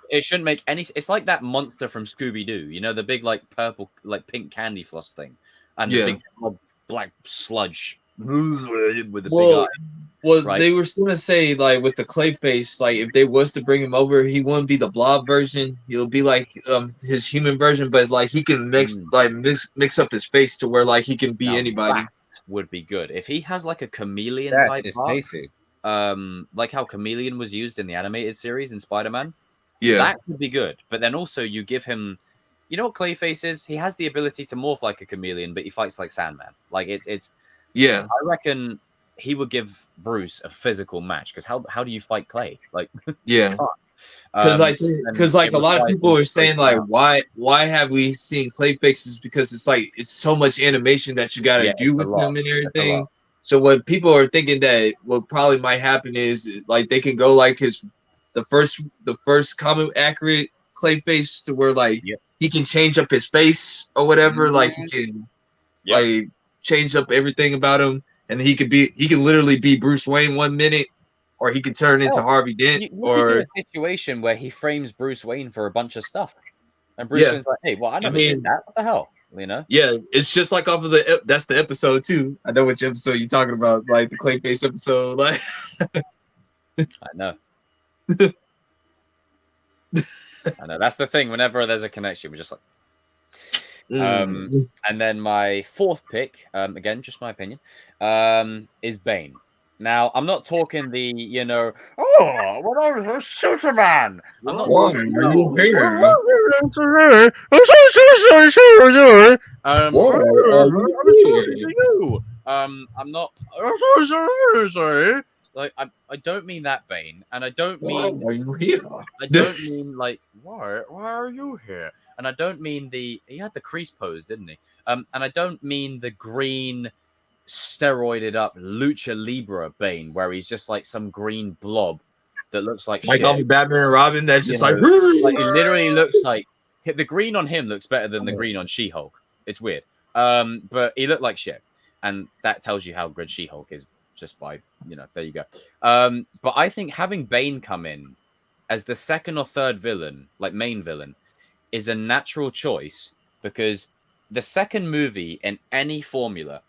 Speaker 1: It shouldn't make any. It's like that monster from Scooby-Doo. You know, the big, like, purple, like, pink candy floss thing. And the big black sludge with the big eye.
Speaker 3: Well,
Speaker 1: right?
Speaker 3: They were still gonna say, like, with the Clayface, like, if they was to bring him over, he wouldn't be the Blob version. He'll be like his human version, but like he can mix up his face to where like he can be anybody.
Speaker 1: That would be good if he has like a chameleon
Speaker 4: That
Speaker 1: type.
Speaker 4: is tasty.
Speaker 1: Like how Chameleon was used in the animated series in Spider-Man.
Speaker 3: Yeah,
Speaker 1: that could be good. But then also you give him, you know what Clayface is? He has the ability to morph like a chameleon, but he fights like Sandman. Like it's
Speaker 3: yeah.
Speaker 1: I reckon he would give Bruce a physical match because how do you fight Clay? Like
Speaker 3: yeah. Because like a lot of people are saying like why have we seen Clayfaces, because it's so much animation that you got to do with them and everything. So what people are thinking that what probably might happen is like they can go like the first comic accurate Clayface to where like he can change up his face or whatever, like he can like change up everything about him, and he can literally be Bruce Wayne 1 minute, or he could turn into Harvey Dent,
Speaker 1: or do a situation where he frames Bruce Wayne for a bunch of stuff, and Bruce Wayne's like, "Hey, well, I never did that. What the hell?" You know?
Speaker 3: Yeah, it's just like off of that's the episode too. I know which episode you're talking about, like the Clayface episode. Like,
Speaker 1: I know. I know. That's the thing. Whenever there's a connection, we're just like. And then my fourth pick, again, just my opinion, is Bane. Now, I'm not talking the, when I was a Superman. I'm not talking I'm not sorry. Like I don't mean that Bane, and I don't mean
Speaker 3: why are you here?
Speaker 1: I don't mean like why are you here? And I don't mean he had the crease pose, didn't he? And I don't mean the green steroided up Lucha Libre Bane, where he's just like some green blob that looks like shit.
Speaker 3: Like Batman and Robin, that's just like
Speaker 1: it literally looks like the green on him looks better than the green on She-Hulk. It's weird. But he looked like shit. And that tells you how good She-Hulk is just by, there you go. But I think having Bane come in as the second or third villain, like main villain, is a natural choice, because the second movie in any formula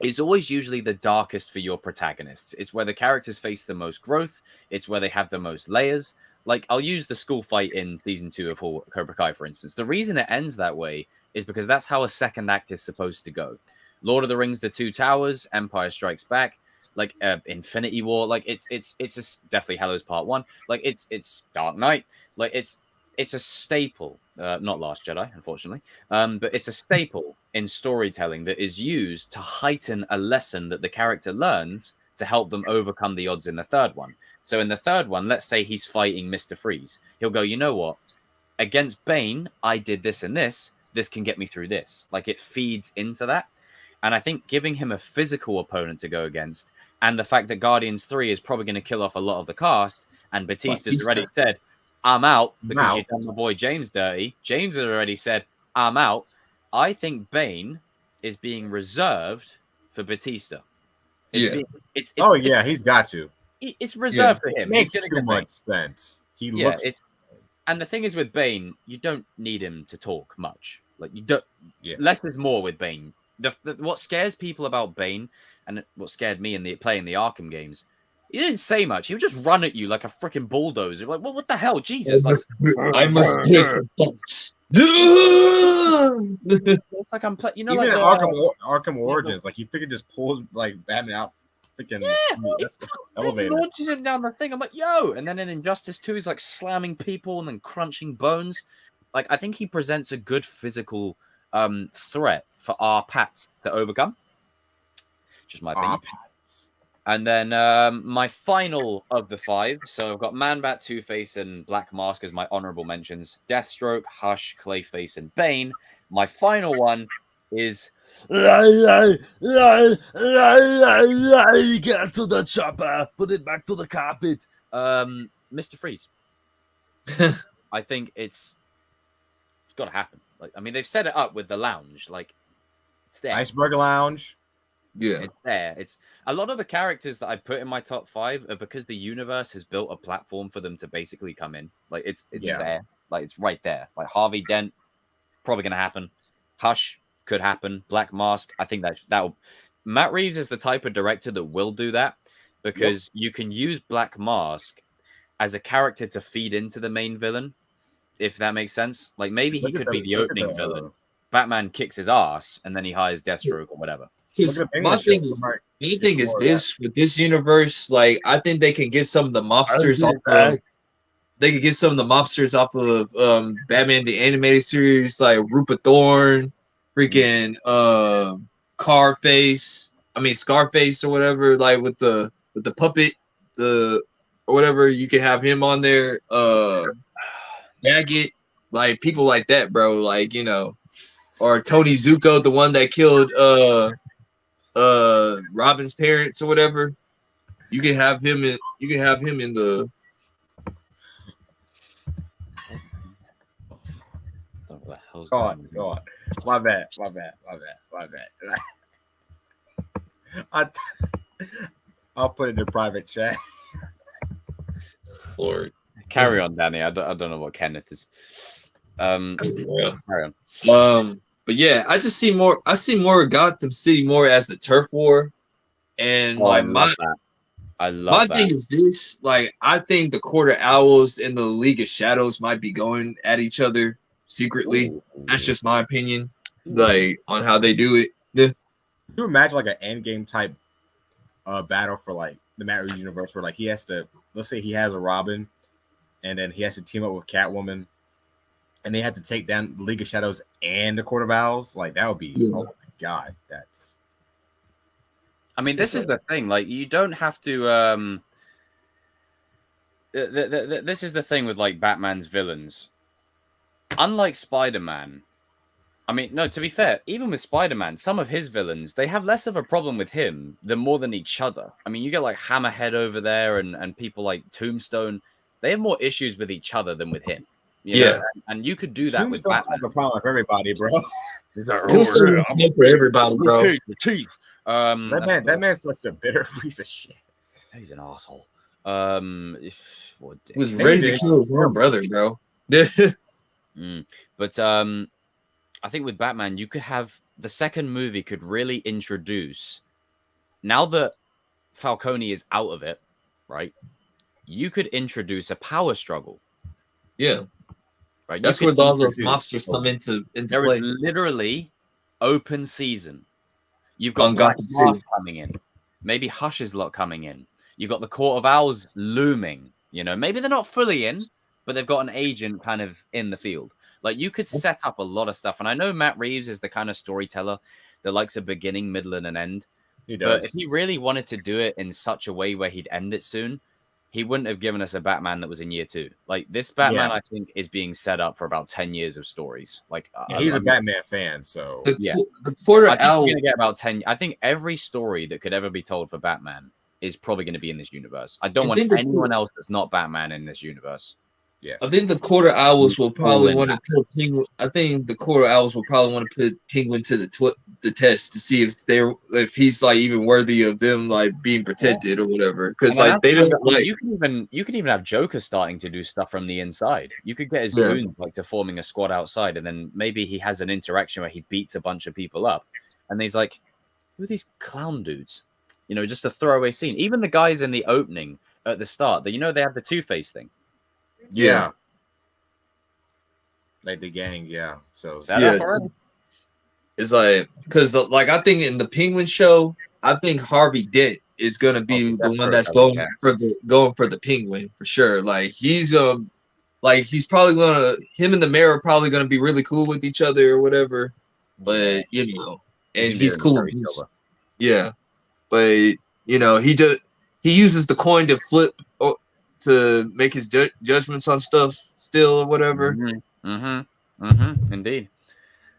Speaker 1: is always usually the darkest for your protagonists. It's where the characters face the most growth. It's where they have the most layers. Like, I'll use the school fight in season 2 of Cobra Kai, for instance. The reason it ends that way is because that's how a second act is supposed to go. Lord of the Rings, The Two Towers, Empire Strikes Back, like Infinity War, like it's definitely Hallows Part 1, like it's Dark Knight, like it's a staple, not Last Jedi, unfortunately, but it's a staple in storytelling that is used to heighten a lesson that the character learns to help them overcome the odds in the third one. So in the third one, let's say he's fighting Mr. Freeze. He'll go, you know what? Against Bane, I did this and this. This can get me through this. Like, it feeds into that. And I think giving him a physical opponent to go against, and the fact that Guardians 3 is probably going to kill off a lot of the cast, and Batista's already said, I'm out, because you've done my boy James dirty. James has already said, I'm out. I think Bane is being reserved for Batista.
Speaker 4: He's got to.
Speaker 1: It's reserved for him.
Speaker 4: It makes too much sense. He looks.
Speaker 1: And the thing is with Bane, you don't need him to talk much. Like, you don't. Yeah. Less is more with Bane. What scares people about Bane, and what scared me in playing the Arkham games, he didn't say much. He would just run at you like a freaking bulldozer. Like, what the hell, Jesus!
Speaker 3: I must break the box.
Speaker 1: It's like I'm playing. You know,
Speaker 4: Even
Speaker 1: like
Speaker 4: in Arkham
Speaker 1: yeah,
Speaker 4: Origins, like you figure just pulls like Batman out, freaking
Speaker 1: it
Speaker 4: elevator.
Speaker 1: launches him down the thing. I'm like, yo, and then in Injustice 2, he's like slamming people and then crunching bones. Like, I think he presents a good physical threat for our Pats to overcome. Just my opinion. And then my final of the 5. So I've got Man-Bat, Two-Face, and Black Mask as my honorable mentions. Deathstroke, Hush, Clayface, and Bane. My final one is
Speaker 7: Get to the chopper. Put it back to the carpet.
Speaker 1: Mr. Freeze. I think it's got to happen. Like, I mean, they've set it up with the lounge. Like, it's there.
Speaker 4: Iceberg Lounge.
Speaker 3: Yeah.
Speaker 1: It's there. It's a lot of the characters that I put in my top 5 are because the universe has built a platform for them to basically come in. Like, it's there. Like, it's right there. Like, Harvey Dent, probably gonna happen. Hush could happen. Black Mask, I think that'll. Matt Reeves is the type of director that will do that because you can use Black Mask as a character to feed into the main villain, if that makes sense. Like, maybe he could be the opening villain. Batman kicks his ass and then he hires Deathstroke or whatever.
Speaker 3: My thing is this with this universe, like I think they can get some of the mobsters off of. They could get some of the mobsters off of Batman the animated series, like Rupert Thorne, freaking Scarface or whatever, like with the puppet, or whatever. You can have him on there. Daggett, like people like that, bro. Like, you know, or Tony Zuko, the one that killed Robin's parents or whatever. You can have him in the
Speaker 4: Go on. My bad. I'll put it in private chat.
Speaker 3: Lord.
Speaker 1: Carry on, Danny. I don't know what Kenneth is. Carry on.
Speaker 3: But yeah, I see more of Gotham City more as the turf war. And
Speaker 1: I love
Speaker 3: my thing is this, like, I think the Quarter Owls and the League of Shadows might be going at each other secretly. Ooh. That's just my opinion, like, on how they do it. Yeah.
Speaker 4: Can you imagine like an endgame type battle for like the Matt Reeves universe where like he has to, let's say he has a Robin and then he has to team up with Catwoman and they have to take down the League of Shadows and the Court of Owls? Like, that would be, oh my God, that's...
Speaker 1: I mean, this is the thing. Like, you don't have to... this is the thing with, like, Batman's villains. Unlike Spider-Man... I mean, no, to be fair, even with Spider-Man, some of his villains, they have less of a problem with him than more than each other. I mean, you get, like, Hammerhead over there and people like Tombstone. They have more issues with each other than with him. You know? And you could do that with Batman.
Speaker 4: That's a problem with everybody, bro.
Speaker 3: Tombstone is for everybody, bro.
Speaker 1: The chief.
Speaker 4: That man's such a bitter piece of shit.
Speaker 1: He's an asshole.
Speaker 3: He was ready to kill his own brother, bro.
Speaker 1: But I think with Batman, you could have the second movie could really introduce, now that Falcone is out of it, right? You could introduce a power struggle.
Speaker 3: Yeah.
Speaker 1: Right.
Speaker 3: That's where all those mobsters come into
Speaker 1: there
Speaker 3: play.
Speaker 1: There is literally open season. You've got Black Mask coming in. Maybe Hush's lot coming in. You've got the Court of Owls looming. You know, maybe they're not fully in, but they've got an agent kind of in the field. Like, you could set up a lot of stuff. And I know Matt Reeves is the kind of storyteller that likes a beginning, middle, and an end.
Speaker 4: He does.
Speaker 1: But if he really wanted to do it in such a way where he'd end it soon, he wouldn't have given us a Batman that was in year 2. Like, this Batman, I think, is being set up for about 10 years of stories. Like,
Speaker 4: he's a Batman fan, so
Speaker 3: the Quarter Owl.
Speaker 1: Going to get about 10. I think every story that could ever be told for Batman is probably going to be in this universe. I don't want anyone else that's not Batman in this universe.
Speaker 4: Yeah,
Speaker 3: I think the Quarter Owls will probably want to put Penguin. I think the Quarter Owls will probably want to put Penguin to the test to see if he's like even worthy of them like being protected or whatever. Because like they don't like
Speaker 1: you can even have Joker starting to do stuff from the inside. You could get his goons like to forming a squad outside, and then maybe he has an interaction where he beats a bunch of people up, and he's like, "Who are these clown dudes?" You know, just a throwaway scene. Even the guys in the opening at the start, that they have the Two-Face thing.
Speaker 4: Yeah. Like the gang, yeah. So
Speaker 1: Set
Speaker 3: Yeah,
Speaker 1: up already?
Speaker 3: it's like because like I think in the Penguin show, I think Harvey Dent is gonna be the one that's going for the Penguin for sure. Like he's gonna he's probably gonna him and the mayor are probably gonna be really cool with each other or whatever. But you know, and he's cool. Yeah, but you know he uses the coin to flip to make his judgments on stuff still or whatever.
Speaker 1: Indeed.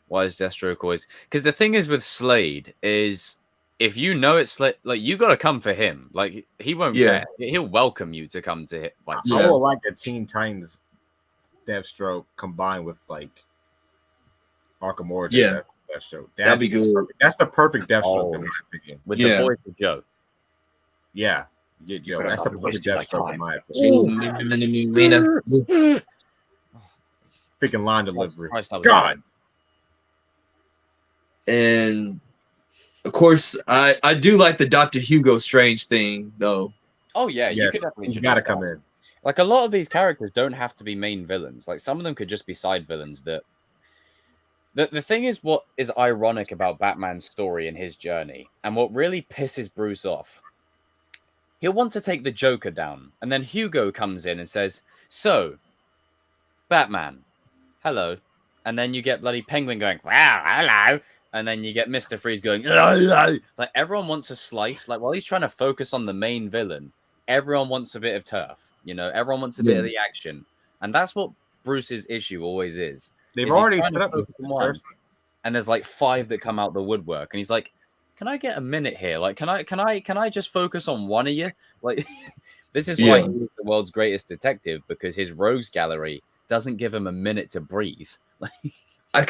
Speaker 1: Why is Deathstroke always? Because the thing is with Slade is if you know it's Slade, like you got to come for him. Like he won't care. He'll welcome you to come to him. Like,
Speaker 4: I would like a Teen Titans Deathstroke combined with like Arkham Origins. Deathstroke.
Speaker 3: That'd be good.
Speaker 4: That's the perfect Deathstroke in my opinion.
Speaker 1: With the voice of Joe.
Speaker 4: Yeah. Yeah, Joe. That's the perfect Deathstroke in my opinion. Freaking line delivery. God.
Speaker 3: And of course, I do like the Dr. Hugo Strange thing, though.
Speaker 1: Oh yeah, you could definitely.
Speaker 4: He's got to come in.
Speaker 1: Like a lot of these characters don't have to be main villains. Like some of them could just be side villains. That the thing is, what is ironic about Batman's story and his journey, and what really pisses Bruce off. He'll want to take the Joker down, and then Hugo comes in and says, "So, Batman, hello," and then you get bloody Penguin going, "Wow, hello." And then you get Mr. Freeze going, like everyone wants a slice. Like while he's trying to focus on the main villain, everyone wants a bit of turf. You know, everyone wants a bit of the action, and that's what Bruce's issue always is.
Speaker 4: They've already set up the
Speaker 1: first, and there's like 5 that come out the woodwork, and he's like, "Can I get a minute here? Like, can I just focus on one of you?" Like, this is why he's the world's greatest detective, because his rogues gallery doesn't give him a minute to breathe. Like.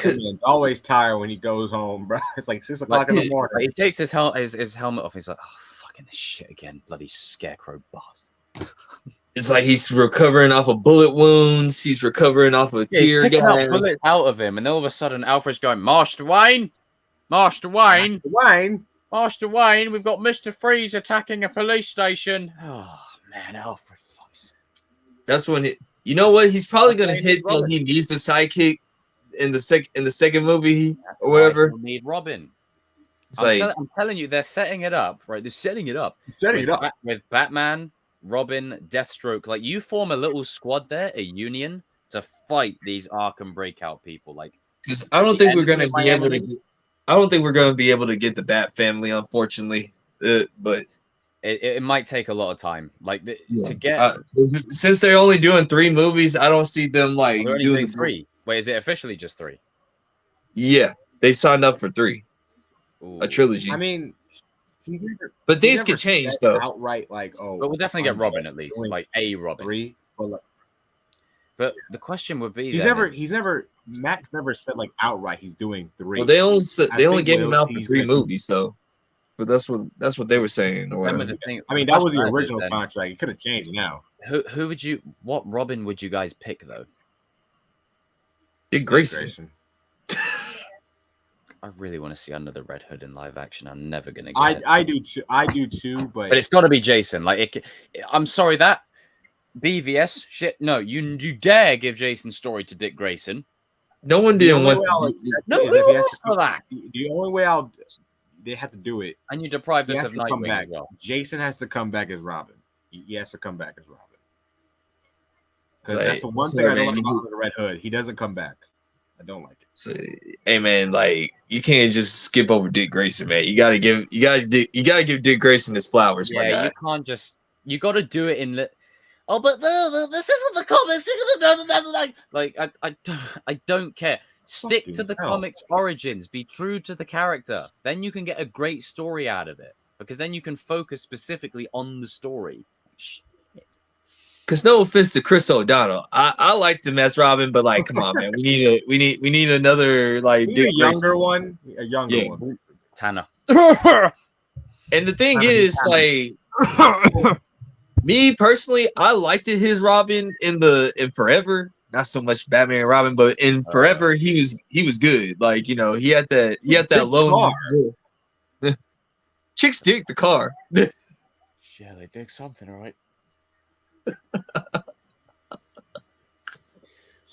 Speaker 4: He's always tired when he goes home, bro. It's like 6 o'clock in the morning.
Speaker 1: He takes his helmet off. He's like, "Oh, fucking this shit again, bloody Scarecrow boss."
Speaker 3: It's like he's recovering off of bullet wounds. He's recovering off of tear gas.
Speaker 1: Bullets out of him, and all of a sudden, Alfred's going, "Master Wayne, Master Wayne, Master Wayne. We've got Mr. Freeze attacking a police station." Oh man, Alfred, fucks.
Speaker 3: That's when you know what? He's probably gonna hit when he needs a sidekick. In the second movie or whatever,
Speaker 1: we'll need Robin. I'm telling you, they're setting it up, right? They're setting it up. With Batman, Robin, Deathstroke. Like you form a little squad there, a union to fight these Arkham breakout people. Like,
Speaker 3: I don't think we're gonna be able to. I don't think we're gonna be able to get the Bat family, unfortunately. But
Speaker 1: it might take a lot of time. Like to get
Speaker 3: since they're only doing 3 movies, I don't see them like doing
Speaker 1: 3. Wait, is it officially just 3?
Speaker 3: Yeah, they signed up for 3. Ooh. A trilogy.
Speaker 4: I mean,
Speaker 3: but things can change though.
Speaker 4: Outright, like
Speaker 1: but we'll definitely get Robin at least, like a Robin.
Speaker 4: 3.
Speaker 1: But the question would be,
Speaker 4: Matt's never said like outright he's doing 3.
Speaker 3: Well, they only gave him out for 3 movies though. But that's what they were saying. Or
Speaker 1: remember the thing.
Speaker 4: I mean, that was the original contract. It could have changed now.
Speaker 1: Who would you? What Robin would you guys pick though?
Speaker 3: Dick Grayson.
Speaker 1: I really want to see Under the Red Hood in live action. I'm never gonna get it.
Speaker 4: I do too, but
Speaker 1: it's got to be Jason. Like, I'm sorry that BVS shit. No, you dare give Jason's story to Dick Grayson?
Speaker 3: No one didn't want.
Speaker 1: For that.
Speaker 4: The only way they have to do it,
Speaker 1: and you deprive us of Nightwing as well.
Speaker 4: Jason has to come back as Robin. He has to come back as Robin. Because that's the one thing I don't like about the Red Hood. He doesn't come back. I don't like it.
Speaker 3: So, hey man, like you can't just skip over Dick Grayson, man. You gotta give Dick Grayson his flowers.
Speaker 1: Yeah, you can't just. You got to do it in the. Oh, but this isn't the comics. I don't care. Stick to the comics origins. Be true to the character. Then you can get a great story out of it. Because then you can focus specifically on the story.
Speaker 3: Because no offense to Chris O'Donnell, I liked him as Robin, but like, come on, man, we need another like
Speaker 4: a younger one,
Speaker 1: Tanner.
Speaker 3: And the thing is, like, me personally, I liked his Robin in Forever. Not so much Batman and Robin, but in Forever, he was good. Like, you know, he had that low. Chicks dig the car.
Speaker 1: Yeah, they dig something, all right.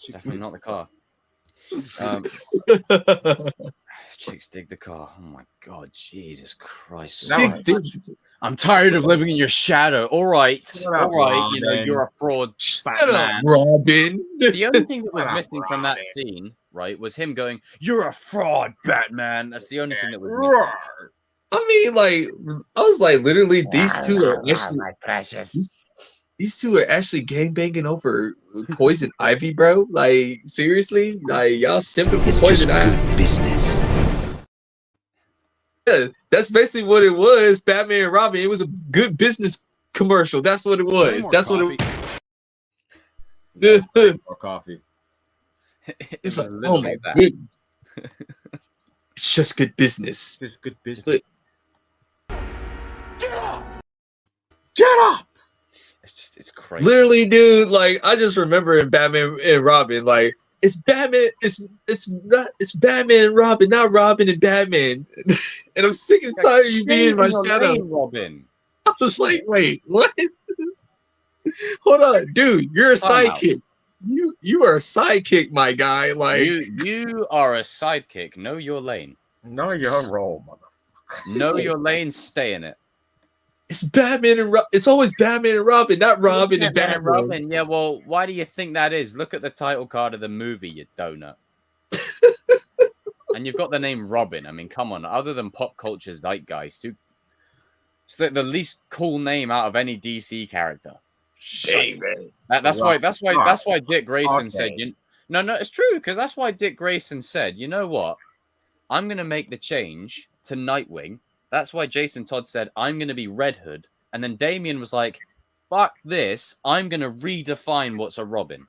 Speaker 1: Definitely not the car. Chicks dig the car. Oh my god, Jesus Christ!
Speaker 3: Chicks dig-
Speaker 1: I'm tired of living in your shadow. All right,
Speaker 4: Shut up,
Speaker 1: you know
Speaker 4: Robin.
Speaker 1: you're a fraud,
Speaker 3: Shut up,
Speaker 1: Batman.
Speaker 3: Robin.
Speaker 1: The only thing that was
Speaker 4: Shut up,
Speaker 1: missing from that
Speaker 4: Robin.
Speaker 1: scene, right, was him going, "You're a fraud, Batman." That's the only thing that was missing.
Speaker 3: I mean, like, I was like, literally, these two are actually
Speaker 1: my precious.
Speaker 3: these two are actually gangbanging over Poison Ivy, bro. Like, seriously, like y'all simping for Poison Ivy.
Speaker 6: business.
Speaker 3: Yeah, that's basically what it was. Batman and Robin. It was a good business commercial. That's what it was. That's what it.
Speaker 4: Or coffee.
Speaker 3: It's like, oh
Speaker 1: literally
Speaker 3: my
Speaker 1: that.
Speaker 3: goodness. It's just good business.
Speaker 4: It's good business.
Speaker 1: Get up! It's crazy.
Speaker 3: Literally, dude. Like, I just remember in Batman and Robin, like, it's Batman. It's Batman and Robin, not Robin and Batman. And I'm sick and tired of you being in my shadow.
Speaker 1: Robin.
Speaker 3: I was like, wait, what? Hold on, dude. You're a sidekick. You are a sidekick, my guy. Like,
Speaker 1: you are a sidekick. Know your lane.
Speaker 4: Know your role, motherfucker.
Speaker 1: Know your lane. Stay in it.
Speaker 3: it's Batman and it's always Batman and Robin, not Robin and Batman.
Speaker 1: Robin. Yeah, well, why do you think that is? Look at the title card of the movie, you donut. And you've got the name Robin. I mean, come on. Other than pop culture's zeitgeist, dude, it's the least cool name out of any DC character.
Speaker 3: Dang, man.
Speaker 1: That's why Dick Grayson said. No, it's true, because that's why Dick Grayson said, you know what? I'm gonna make the change to Nightwing. That's why Jason Todd said, I'm gonna be Red Hood. And then Damian was like, fuck this, I'm gonna redefine what's a Robin.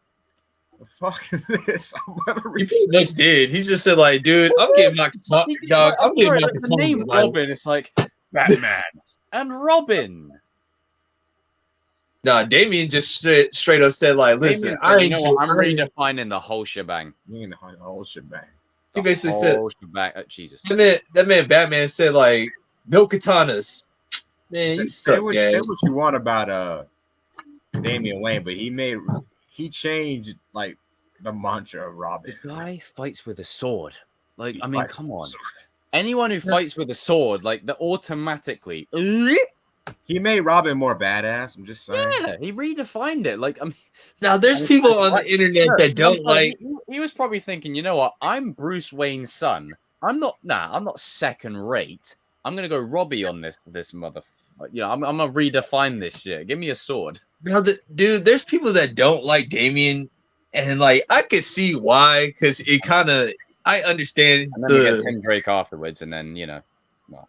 Speaker 4: The fuck is this?
Speaker 3: He pretty much did. He just said, like, dude, I'm getting my guitar, dog. I'm getting my
Speaker 1: the name Robin. It's like Batman and Robin.
Speaker 3: Nah, Damian just straight up said, like, listen,
Speaker 1: I'm redefining the whole shebang.
Speaker 4: The whole shebang.
Speaker 3: He basically said,
Speaker 1: Jesus.
Speaker 3: That man Batman said, like, no katanas. Man, you
Speaker 4: say
Speaker 3: suck,
Speaker 4: what you want about Damian Wayne, but he changed like the mantra of Robin.
Speaker 1: The guy fights with a sword. Like, I mean, come on. Anyone who fights with a sword, like, the automatically.
Speaker 4: He made Robin more badass. I'm just saying.
Speaker 1: Yeah, he redefined it. Like, I mean,
Speaker 3: now there's people on the internet that don't like.
Speaker 1: He was probably thinking, you know what? I'm Bruce Wayne's son. I'm not second rate. I'm gonna go Robbie on this motherfucker. You know, I'm gonna redefine this shit. Give me a sword.
Speaker 3: Now, dude, there's people that don't like Damian, and like I could see why, because it kind of I understand.
Speaker 1: And then we get Tim Drake afterwards, and then well.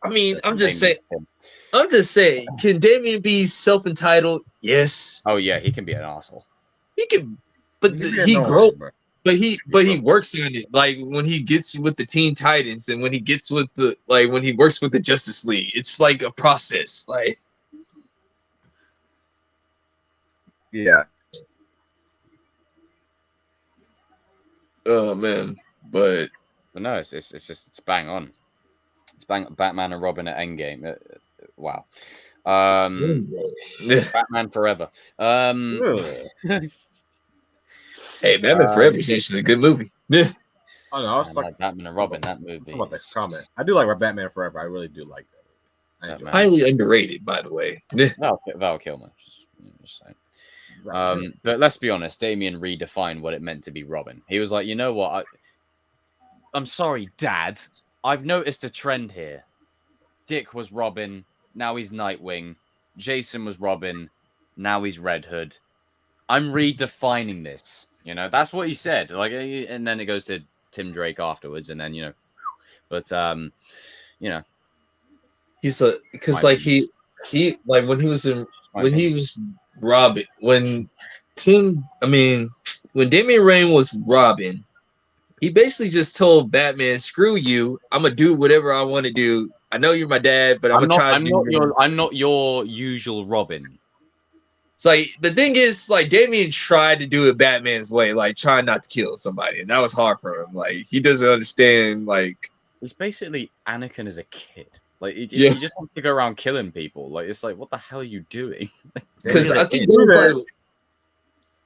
Speaker 3: I mean, I'm just saying, can Damian be self-entitled? Yes.
Speaker 1: Oh yeah, he can be an asshole.
Speaker 3: He can, but he grows. But he works on it. Like when he gets with the Teen Titans, and when he gets with when he works with the Justice League, it's like a process. Like,
Speaker 4: yeah.
Speaker 3: Oh man, but
Speaker 1: no, it's bang on. It's Batman and Robin at Endgame. Wow. Batman Forever.
Speaker 3: Hey, Batman Forever is actually a good movie. Yeah.
Speaker 4: Oh no, I was
Speaker 1: like Batman and Robin. That movie.
Speaker 4: About that comment. I do like Batman Forever. I really do like that.
Speaker 3: Highly underrated, by the way.
Speaker 1: Val Kilmer. Just saying. But let's be honest. Damian redefined what it meant to be Robin. He was like, you know what? I'm sorry, Dad. I've noticed a trend here. Dick was Robin. Now he's Nightwing. Jason was Robin. Now he's Red Hood. I'm redefining this. You know, that's what he said. Like, and then it goes to Tim Drake afterwards, and then but
Speaker 3: he's because like he like when he was Robin, when Damian Wayne was Robin, he basically just told Batman, "Screw you! I'm gonna do whatever I want to do. I know you're my dad, but I'm
Speaker 1: not your usual Robin."
Speaker 3: It's like the thing is, like Damian tried to do it Batman's way, like trying not to kill somebody, and that was hard for him. Like he doesn't understand. Like
Speaker 1: he's basically Anakin as a kid. Like he just wants to go around killing people. Like it's like, what the hell are you doing?
Speaker 3: Because I think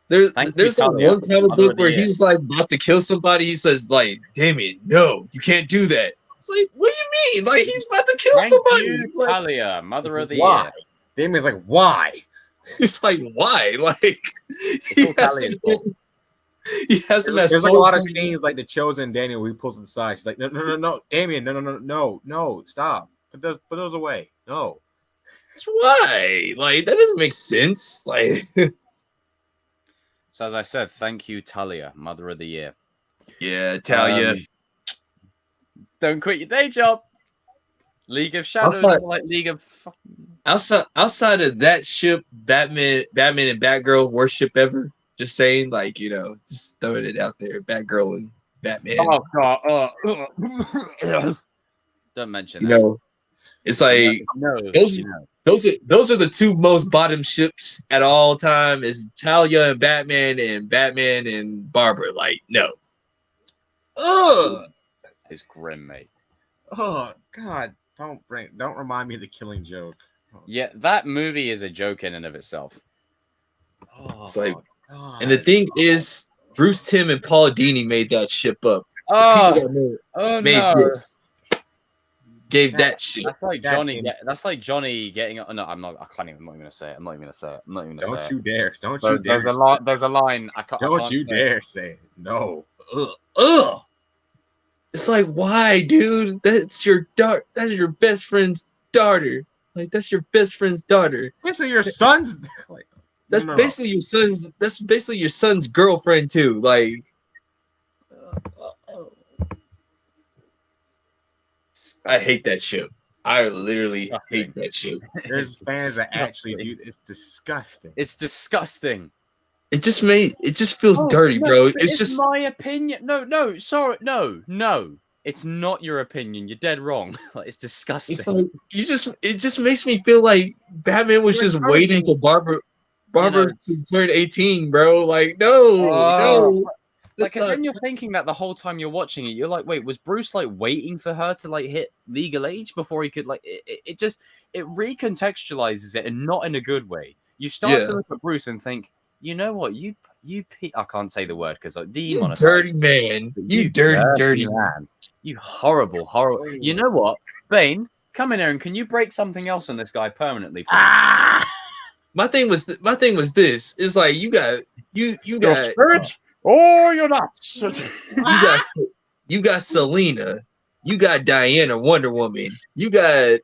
Speaker 3: There's
Speaker 1: Thank
Speaker 3: there's
Speaker 1: you,
Speaker 3: like
Speaker 1: Talia,
Speaker 3: one comic
Speaker 1: Mother
Speaker 3: book
Speaker 1: of the
Speaker 3: where
Speaker 1: Year.
Speaker 3: he's like about to kill somebody. He says like, "Damien, no, you can't do that." It's like, what do you mean? Like he's about to kill
Speaker 1: Thank
Speaker 3: somebody.
Speaker 1: you,
Speaker 3: Like,
Speaker 1: Talia, Mother of the
Speaker 4: Why?
Speaker 1: Year.
Speaker 4: Damien's like, why?
Speaker 3: it's like why? Like
Speaker 1: It's all Talia's fault.
Speaker 3: he has him as
Speaker 4: There's like a lot of
Speaker 3: soldier.
Speaker 4: scenes like the Chosen Daniel where he pulls to the side. She's like, no, Damien, no, stop. Put those away. No.
Speaker 3: That's why. Like that doesn't make sense. Like
Speaker 1: So as I said, thank you, Talia, Mother of the Year.
Speaker 3: yeah, Talia.
Speaker 1: Don't quit your day job. League of Shadows,
Speaker 3: Outside-
Speaker 1: more like League of.
Speaker 3: outside of that ship, Batman and Batgirl worst ship ever. Just saying, like, just throwing it out there. Batgirl and Batman.
Speaker 1: Oh God! Don't mention
Speaker 3: You
Speaker 1: that.
Speaker 3: know, it's like
Speaker 1: No,
Speaker 3: those
Speaker 1: you know.
Speaker 3: those are the two most bottom ships at all time. Is Talia and Batman and Barbara. Like, no.
Speaker 4: Ugh.
Speaker 1: It's grim, mate.
Speaker 4: Oh God! Don't remind me of the Killing Joke. Oh,
Speaker 1: Yeah, that movie is a joke in and of itself.
Speaker 4: oh,
Speaker 3: It's like,
Speaker 4: God.
Speaker 3: and the thing is, Bruce Timm and Paul Dini made that ship up. The
Speaker 1: Oh,
Speaker 3: people that
Speaker 1: oh
Speaker 3: made
Speaker 1: no!
Speaker 3: this gave that shit.
Speaker 1: That's like
Speaker 4: That
Speaker 1: Johnny.
Speaker 4: in-
Speaker 1: That's like Johnny getting. No, I'm not. I can't even. I'm not even gonna say it. I'm not even gonna say it. I'm not even gonna
Speaker 4: Don't
Speaker 1: say
Speaker 4: you dare! Don't
Speaker 1: it.
Speaker 4: you dare!
Speaker 1: There's a lot. There's a line. I can't. I
Speaker 4: Don't
Speaker 1: can't
Speaker 4: you
Speaker 1: say it.
Speaker 4: dare say it. No. Ugh.
Speaker 3: It's like, why, dude? That's your daughter. That's your best friend's daughter. Like, that's your best friend's daughter.
Speaker 4: Wait, so your son's like
Speaker 3: That's
Speaker 4: no.
Speaker 3: basically your son's. That's basically your son's girlfriend too. Like, I hate that ship. I literally hate that ship.
Speaker 4: There's fans that actually do. It's disgusting.
Speaker 1: It's disgusting.
Speaker 3: It just feels
Speaker 1: Oh,
Speaker 3: dirty,
Speaker 1: no,
Speaker 3: bro.
Speaker 1: but
Speaker 3: It's just
Speaker 1: my opinion. No, sorry, no. It's not your opinion. You're dead wrong. Like, it's disgusting.
Speaker 3: it's like it just makes me feel like Batman was
Speaker 1: You're
Speaker 3: just waiting for Barbara to turn 18, bro. Like, no.
Speaker 1: Like,
Speaker 3: That's not-
Speaker 1: then you're thinking that the whole time you're watching it, you're like, wait, was Bruce like waiting for her to like hit legal age before he could like? It just recontextualizes it, and not in a good way. You start
Speaker 3: Yeah.
Speaker 1: to look at Bruce and think, you know what, I can't say the word because like
Speaker 3: you
Speaker 1: demonetized.
Speaker 3: dirty man. You dirty man.
Speaker 1: man. You horrible. You know what, Bane, come in here and can you break something else on this guy permanently? Please?
Speaker 3: My thing was this. It's like you got
Speaker 1: Spirit? Oh, you're not.
Speaker 3: you got Selena, you got Diana, Wonder Woman, you got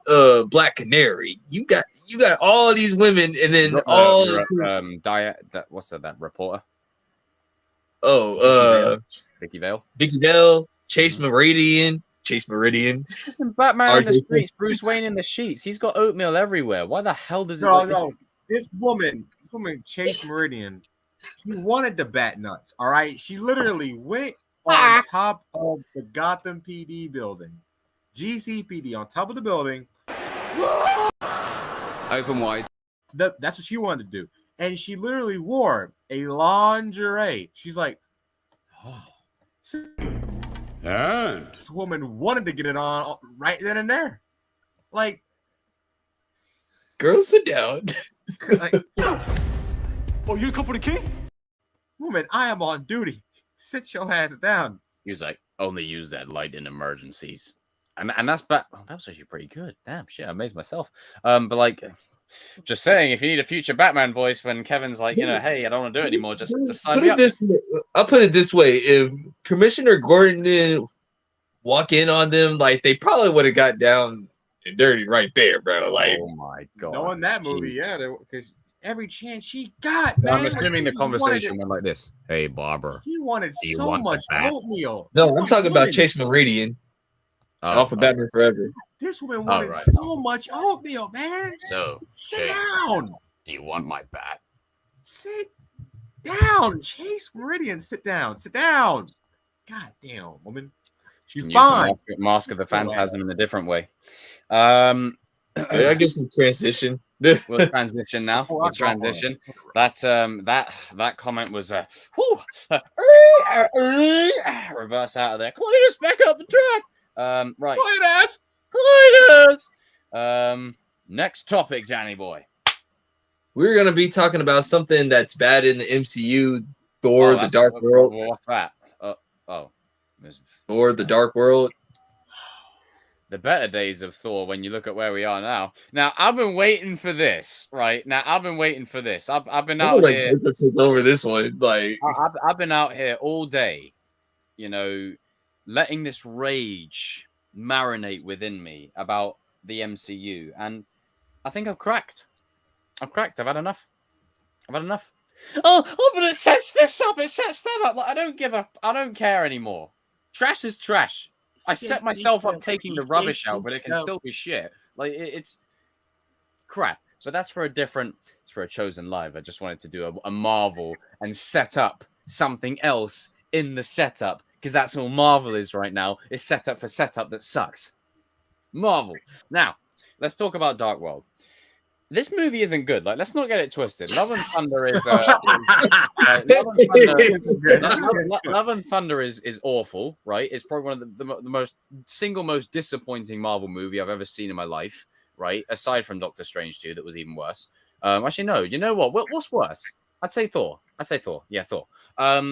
Speaker 3: Black Canary, you got all these women, and then
Speaker 1: What's that reporter? Vicky Vale.
Speaker 3: Vicky Vale, Chase Meridian.
Speaker 1: Batman in the
Speaker 3: RJ
Speaker 1: streets, Bruce Wayne in the sheets. He's got oatmeal everywhere. Why the hell does it?
Speaker 4: No. This woman, Chase Meridian, she wanted the bat nuts. All right, she literally went on top of the Gotham PD building, GCPD on top of the building.
Speaker 5: Open wide.
Speaker 4: That's what she wanted to do, and she literally wore a lingerie. She's like, oh.
Speaker 5: And
Speaker 4: This woman wanted to get it on right then and there. Like,
Speaker 3: Girl, sit down.
Speaker 4: like,
Speaker 5: oh, you come for the king?
Speaker 4: woman, I am on duty. Sit your ass down.
Speaker 1: He was like, only use that light in emergencies. And that's that was actually pretty good. Damn shit, I amazed myself. But like, just saying, if you need a future Batman voice when Kevin's like, hey, I don't want to do it anymore, just sign me up.
Speaker 3: I'll put it this way: if Commissioner Gordon didn't walk in on them, like they probably would have got down and dirty right there, bro. Like,
Speaker 1: Oh my god.
Speaker 4: Knowing that movie, yeah, because every chance she got,
Speaker 1: So
Speaker 4: man.
Speaker 1: I'm assuming the
Speaker 4: she
Speaker 1: conversation
Speaker 4: wanted
Speaker 1: went like this. Hey, Barbara.
Speaker 4: She wanted
Speaker 1: Do you
Speaker 4: so
Speaker 1: want the
Speaker 4: much
Speaker 1: bat?
Speaker 4: oatmeal.
Speaker 3: no, I'm talking about
Speaker 4: Woman-
Speaker 3: Chase Meridian off of Batman Forever.
Speaker 4: This woman wanted
Speaker 1: right.
Speaker 4: so much oatmeal, man.
Speaker 1: So,
Speaker 4: Sit
Speaker 1: hey,
Speaker 4: down.
Speaker 1: do you want my bat?
Speaker 4: Sit down. Chase Meridian, sit down. Sit down. God damn, woman. She's
Speaker 1: Use
Speaker 4: fine.
Speaker 1: the mask of the Phantasm in a different way.
Speaker 3: I guess some transition.
Speaker 1: We'll transition now.
Speaker 4: Oh,
Speaker 1: We'll transition. That comment was reverse out of there. Cletus, back up the track. Right.
Speaker 4: Quiet ass.
Speaker 1: Cletus. Next topic, Danny boy.
Speaker 3: we're gonna be talking about something that's bad in the MCU, Thor: The Dark World.
Speaker 1: What's that?
Speaker 3: Thor: The Dark World.
Speaker 1: The better days of Thor when you look at where we are now. Now, I've been waiting for this, right? I've been out here.
Speaker 3: Take over this one. Like
Speaker 1: I've been out here all day, you know, letting this rage marinate within me about the MCU, and I think I've cracked. I've had enough. Oh, but it sets this up. It sets that up. Like, I don't care anymore. Trash is trash. I set myself up taking the rubbish out, but it can still be shit. Like it's crap. But that's for a chosen live. I just wanted to do a Marvel and set up something else in the setup, because that's all Marvel is right now. Is setup for setup that sucks. Marvel. Now, let's talk about Dark World. This movie isn't good. Like, let's not get it twisted. Love and Thunder is Love and Thunder is awful, right? It's probably one of the most disappointing Marvel movie I've ever seen in my life, right? Aside from Doctor Strange 2, that was even worse. Actually, no. You know what? What's worse? I'd say Thor. Yeah, Thor. At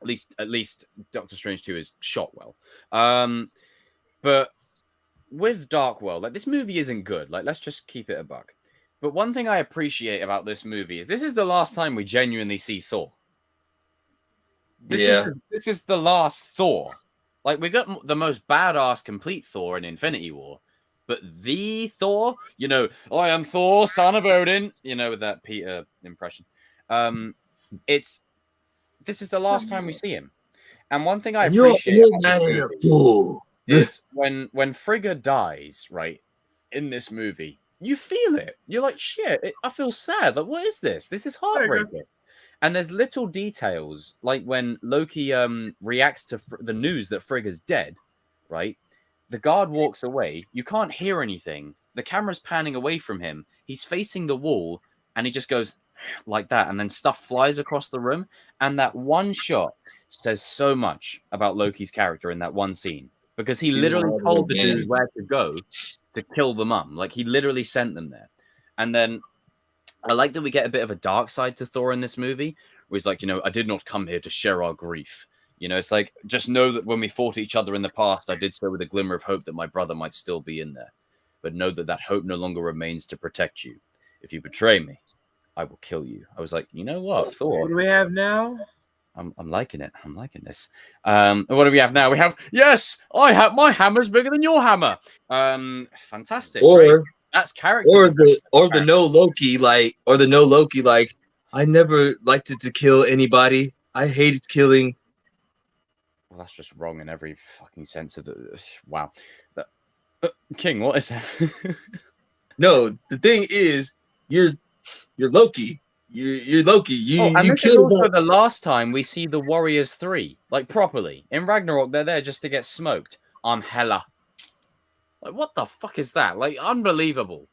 Speaker 1: least Doctor Strange 2 is shot well. But with Dark World, like, this movie isn't good. Like, let's just keep it a buck. But one thing I appreciate about this movie is this is the last time we genuinely see Thor. This is the last Thor. Like, we got the most badass complete Thor in Infinity War, but the Thor, you know, I am Thor, son of Odin, you know, with that Peter impression. This is the last time we see him. And one thing I appreciate is when Frigga dies, right, in this movie, you feel it. You're like, shit, I feel sad. Like, what is this? This is heartbreaking. And there's little details, like when Loki reacts to the news that Frigga's dead, right? The guard walks away. You can't hear anything. The camera's panning away from him. He's facing the wall, and he just goes like that, and then stuff flies across the room. And that one shot says so much about Loki's character in that one scene. Because he literally told the dude where to go to kill the mum. Like, he literally sent them there. And then I like that we get a bit of a dark side to Thor in this movie, where he's like, you know, I did not come here to share our grief. You know, it's like, just know that when we fought each other in the past, I did so with a glimmer of hope that my brother might still be in there. But know that that hope no longer remains to protect you. If you betray me, I will kill you. I was like, you know what, Thor?
Speaker 4: What do we have now?
Speaker 1: I'm liking it. I'm liking this. What do we have now? We have, yes, I have, my hammer's bigger than your hammer. Fantastic.
Speaker 3: Or
Speaker 1: right? That's character.
Speaker 3: Or the no Loki, like, I never liked it to kill anybody. I hated killing.
Speaker 1: Well, that's just wrong in every fucking sense of the. Wow. King, what is that?
Speaker 3: No, the thing is, you're Loki. You're Loki. You
Speaker 1: this is
Speaker 3: killed
Speaker 1: also the last time we see the Warriors 3, like, properly. In Ragnarok, they're there just to get smoked. I'm Hela. Like, what the fuck is that? Like, unbelievable.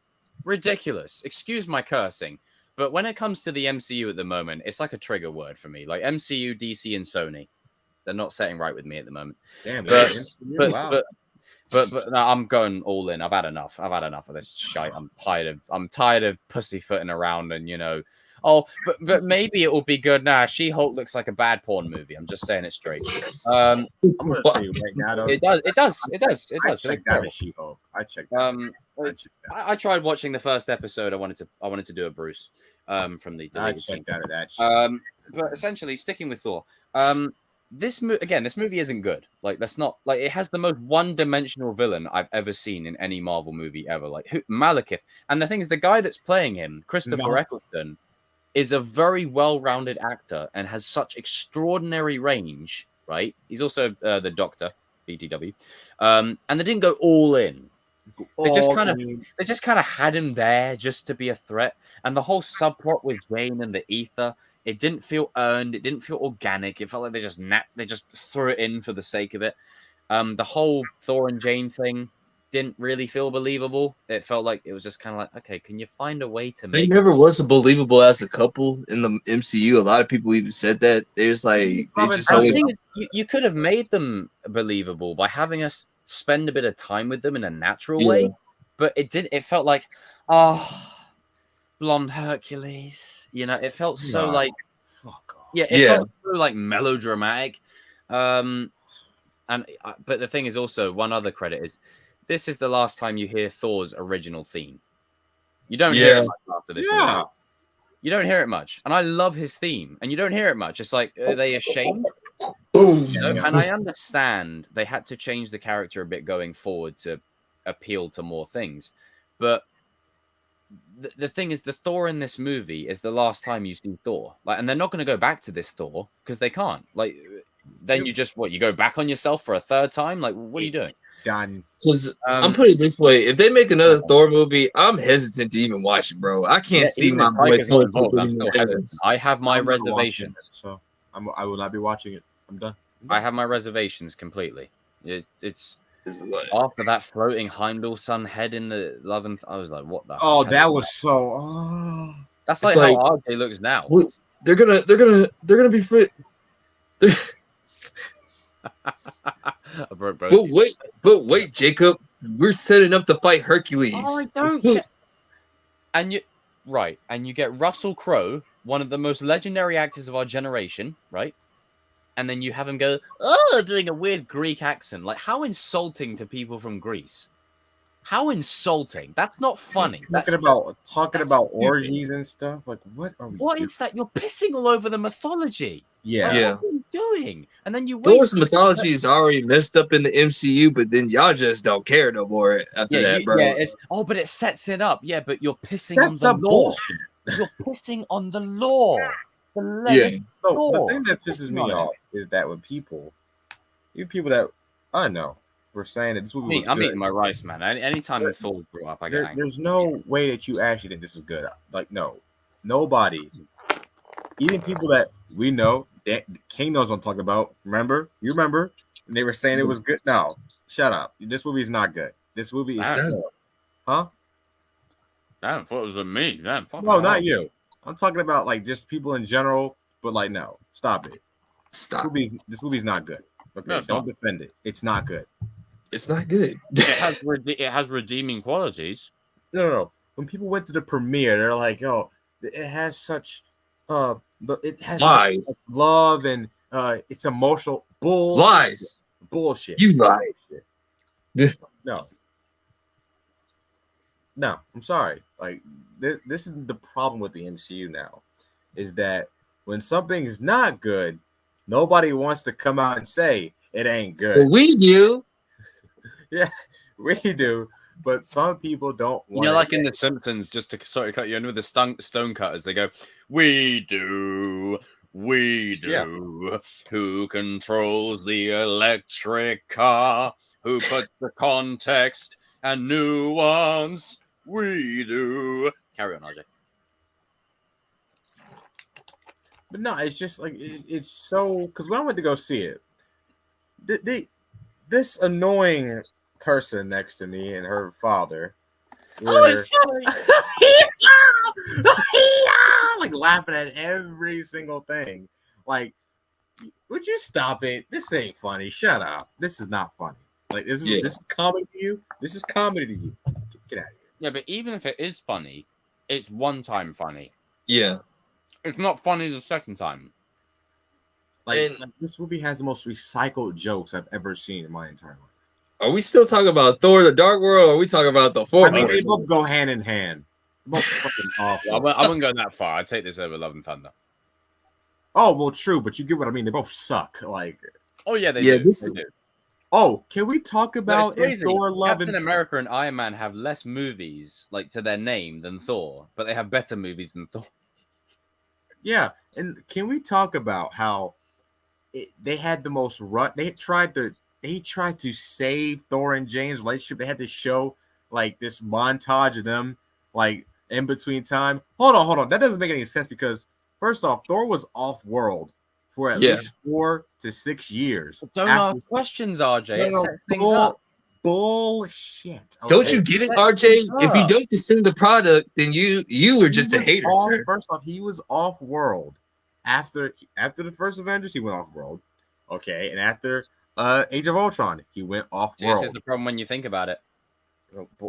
Speaker 1: Ridiculous. Excuse my cursing. But when it comes to the MCU at the moment, it's like a trigger word for me. Like, MCU, DC, and Sony. They're not setting right with me at the moment.
Speaker 4: Damn,
Speaker 1: but no, I'm going all in. I've had enough of this shite. I'm tired of pussyfooting around and, you know, but maybe it will be good. Nah, She-Hulk looks like a bad porn movie. I'm just saying it straight.
Speaker 4: I'm gonna tell you right now,
Speaker 1: it does.
Speaker 4: I checked out She-Hulk.
Speaker 1: I tried watching the first episode. I wanted to do a Bruce from the
Speaker 4: I checked out of that shit.
Speaker 1: But essentially, sticking with Thor, this movie isn't good. Like, that's not, like, it has the most one-dimensional villain I've ever seen in any Marvel movie ever. Like, Malekith. And the thing is, the guy that's playing him, Christopher Eccleston, is a very well-rounded actor and has such extraordinary range, right? He's also the Doctor, BTW. And they didn't go all in. They just kind of had him there just to be a threat. And the whole subplot with Jane and the ether, it didn't feel earned. It didn't feel organic. It felt like they just threw it in for the sake of it. The whole Thor and Jane thing didn't really feel believable. It felt like it was just kind of like, okay, can you find a way to make?
Speaker 3: They never was believable as a couple in the MCU. A lot of people even said that. There's like,
Speaker 1: you could have made them believable by having us spend a bit of time with them in a natural way, but it didn't. It felt like, blonde Hercules. You know, it felt so
Speaker 4: Nah.
Speaker 1: like,
Speaker 4: Fuck off.
Speaker 1: yeah, it felt so like melodramatic. But the thing is also, one other credit is, this is the last time you hear Thor's original theme. You don't hear it much after this movie. You don't hear it much, and I love his theme, and you don't hear it much. It's like, are they ashamed?
Speaker 3: Boom.
Speaker 1: You know? And I understand they had to change the character a bit going forward to appeal to more things, but the thing is, the Thor in this movie is the last time you see Thor, like, and they're not going to go back to this Thor because they can't. Like, then you just you go back on yourself for a third time? Like, what are you doing?
Speaker 4: Done.
Speaker 3: Because I'm putting it this way: if they make another Thor movie, I'm hesitant to even watch it, bro. I can't see my boy Thor
Speaker 1: I have my
Speaker 4: I'm not watching
Speaker 1: reservations.
Speaker 4: it, so I will not be watching it. I'm done.
Speaker 1: I have my reservations completely. It's after that floating Heimdall-son head in the Love and I was like, what the?
Speaker 4: Oh,
Speaker 1: heck
Speaker 4: that
Speaker 1: is
Speaker 4: was so.
Speaker 1: That's
Speaker 3: It's
Speaker 1: like
Speaker 3: like-
Speaker 1: how RJ looks now.
Speaker 3: They're gonna be fit.
Speaker 1: I broke both.
Speaker 3: But wait, Jacob, we're setting up to fight Hercules.
Speaker 1: Oh, I don't get... And you get Russell Crowe, one of the most legendary actors of our generation, right? And then you have him go, oh, doing a weird Greek accent. Like, how insulting to people from Greece. How insulting. That's not funny.
Speaker 4: Talking about orgies and stuff. Like, what are we
Speaker 1: What
Speaker 4: doing?
Speaker 1: is that? You're pissing all over the mythology.
Speaker 4: Yeah.
Speaker 1: Like, what are you doing? And then you
Speaker 3: Thor's mythology is already messed up in the MCU, but then y'all just don't care no more after that, bro.
Speaker 1: Yeah, but it sets it up. Yeah, but you're pissing
Speaker 4: Sets
Speaker 1: on
Speaker 4: up
Speaker 1: the law.
Speaker 4: bullshit.
Speaker 1: You're pissing on the law. The
Speaker 3: Yeah.
Speaker 4: No, the
Speaker 1: Thor.
Speaker 4: thing that pisses me off is that when people that I know were saying that this movie was
Speaker 1: I'm
Speaker 4: good.
Speaker 1: eating my rice, man. Anytime Thor grew up, I get angry.
Speaker 4: There's no way that you actually think this is good. Like, no, nobody, even people that we know, that King knows what I'm talking about. Remember? You remember? And they were saying it was good. No, shut up. This movie is not good. This movie is, huh?
Speaker 1: Damn, thought it was me. Damn, fuck
Speaker 4: No,
Speaker 1: me.
Speaker 4: not you. I'm talking about like just people in general. But like, no, stop it.
Speaker 3: Stop.
Speaker 4: This movie's not good. Okay,
Speaker 1: No, it's
Speaker 4: don't
Speaker 1: not.
Speaker 4: defend it. It's not good.
Speaker 3: It's not good.
Speaker 1: It has redeeming qualities.
Speaker 4: No. When people went to the premiere, they're like, "Oh, it has such, it has
Speaker 3: Lies.
Speaker 4: such love and it's emotional
Speaker 3: Lies.
Speaker 4: bullshit.
Speaker 3: You lie.
Speaker 4: No, I'm sorry. Like this is the problem with the MCU now, is that when something is not good, nobody wants to come out and say it ain't good.
Speaker 3: But we do.
Speaker 4: Yeah, we do. But some people don't want
Speaker 1: You know, like in The Simpsons, just to sort of cut you in with the stone cutters, they go, we do.
Speaker 4: Yeah.
Speaker 1: Who controls the electric car? Who puts the context and nuance? We do. Carry on, RJ.
Speaker 4: But no, it's just like it's so, because when I went to go see it, this annoying person next to me and her father were like laughing at every single thing. Like, would you stop it? This ain't funny. Shut up. This is not funny. Like, this is comedy to you. This is comedy to you. Get out of here.
Speaker 1: Yeah, but even if it is funny, it's one time funny.
Speaker 3: Yeah.
Speaker 1: It's not funny the second time.
Speaker 4: Like this movie has the most recycled jokes I've ever seen in my entire life.
Speaker 3: Are we still talking about Thor: The Dark World, or are we talking about the fourth?
Speaker 4: I mean, they both go hand in hand. They're both fucking awful.
Speaker 1: I wouldn't go that far. I'd take this over Love and Thunder.
Speaker 4: Oh, well, true, but you get what I mean. They both suck. Like,
Speaker 1: Oh, yeah, they do.
Speaker 3: this-
Speaker 1: They do.
Speaker 4: oh, can we talk
Speaker 1: No,
Speaker 4: about
Speaker 1: it's
Speaker 4: if
Speaker 1: crazy.
Speaker 4: Thor: Love
Speaker 1: Captain
Speaker 4: and
Speaker 1: America and Iron Man have less movies like to their name than Thor, but they have better movies than Thor.
Speaker 4: Yeah, and can we talk about how they had the most run? They tried to save Thor and Jane's relationship. They had to show like this montage of them like in between time. Hold on. That doesn't make any sense because first off, Thor was off world for at least 4 to 6 years.
Speaker 1: Don't
Speaker 4: after-
Speaker 1: ask questions, RJ.
Speaker 4: No,
Speaker 1: It
Speaker 4: no,
Speaker 1: sets things up.
Speaker 4: Bullshit.
Speaker 3: Don't
Speaker 4: okay?
Speaker 3: you get it, RJ? If you don't consume the product, then you were just a hater, sir.
Speaker 4: First off, he was off world after the first Avengers. He went off world, okay, and after Age of Ultron, he went off
Speaker 1: This
Speaker 4: world.
Speaker 1: is the problem when you think about it.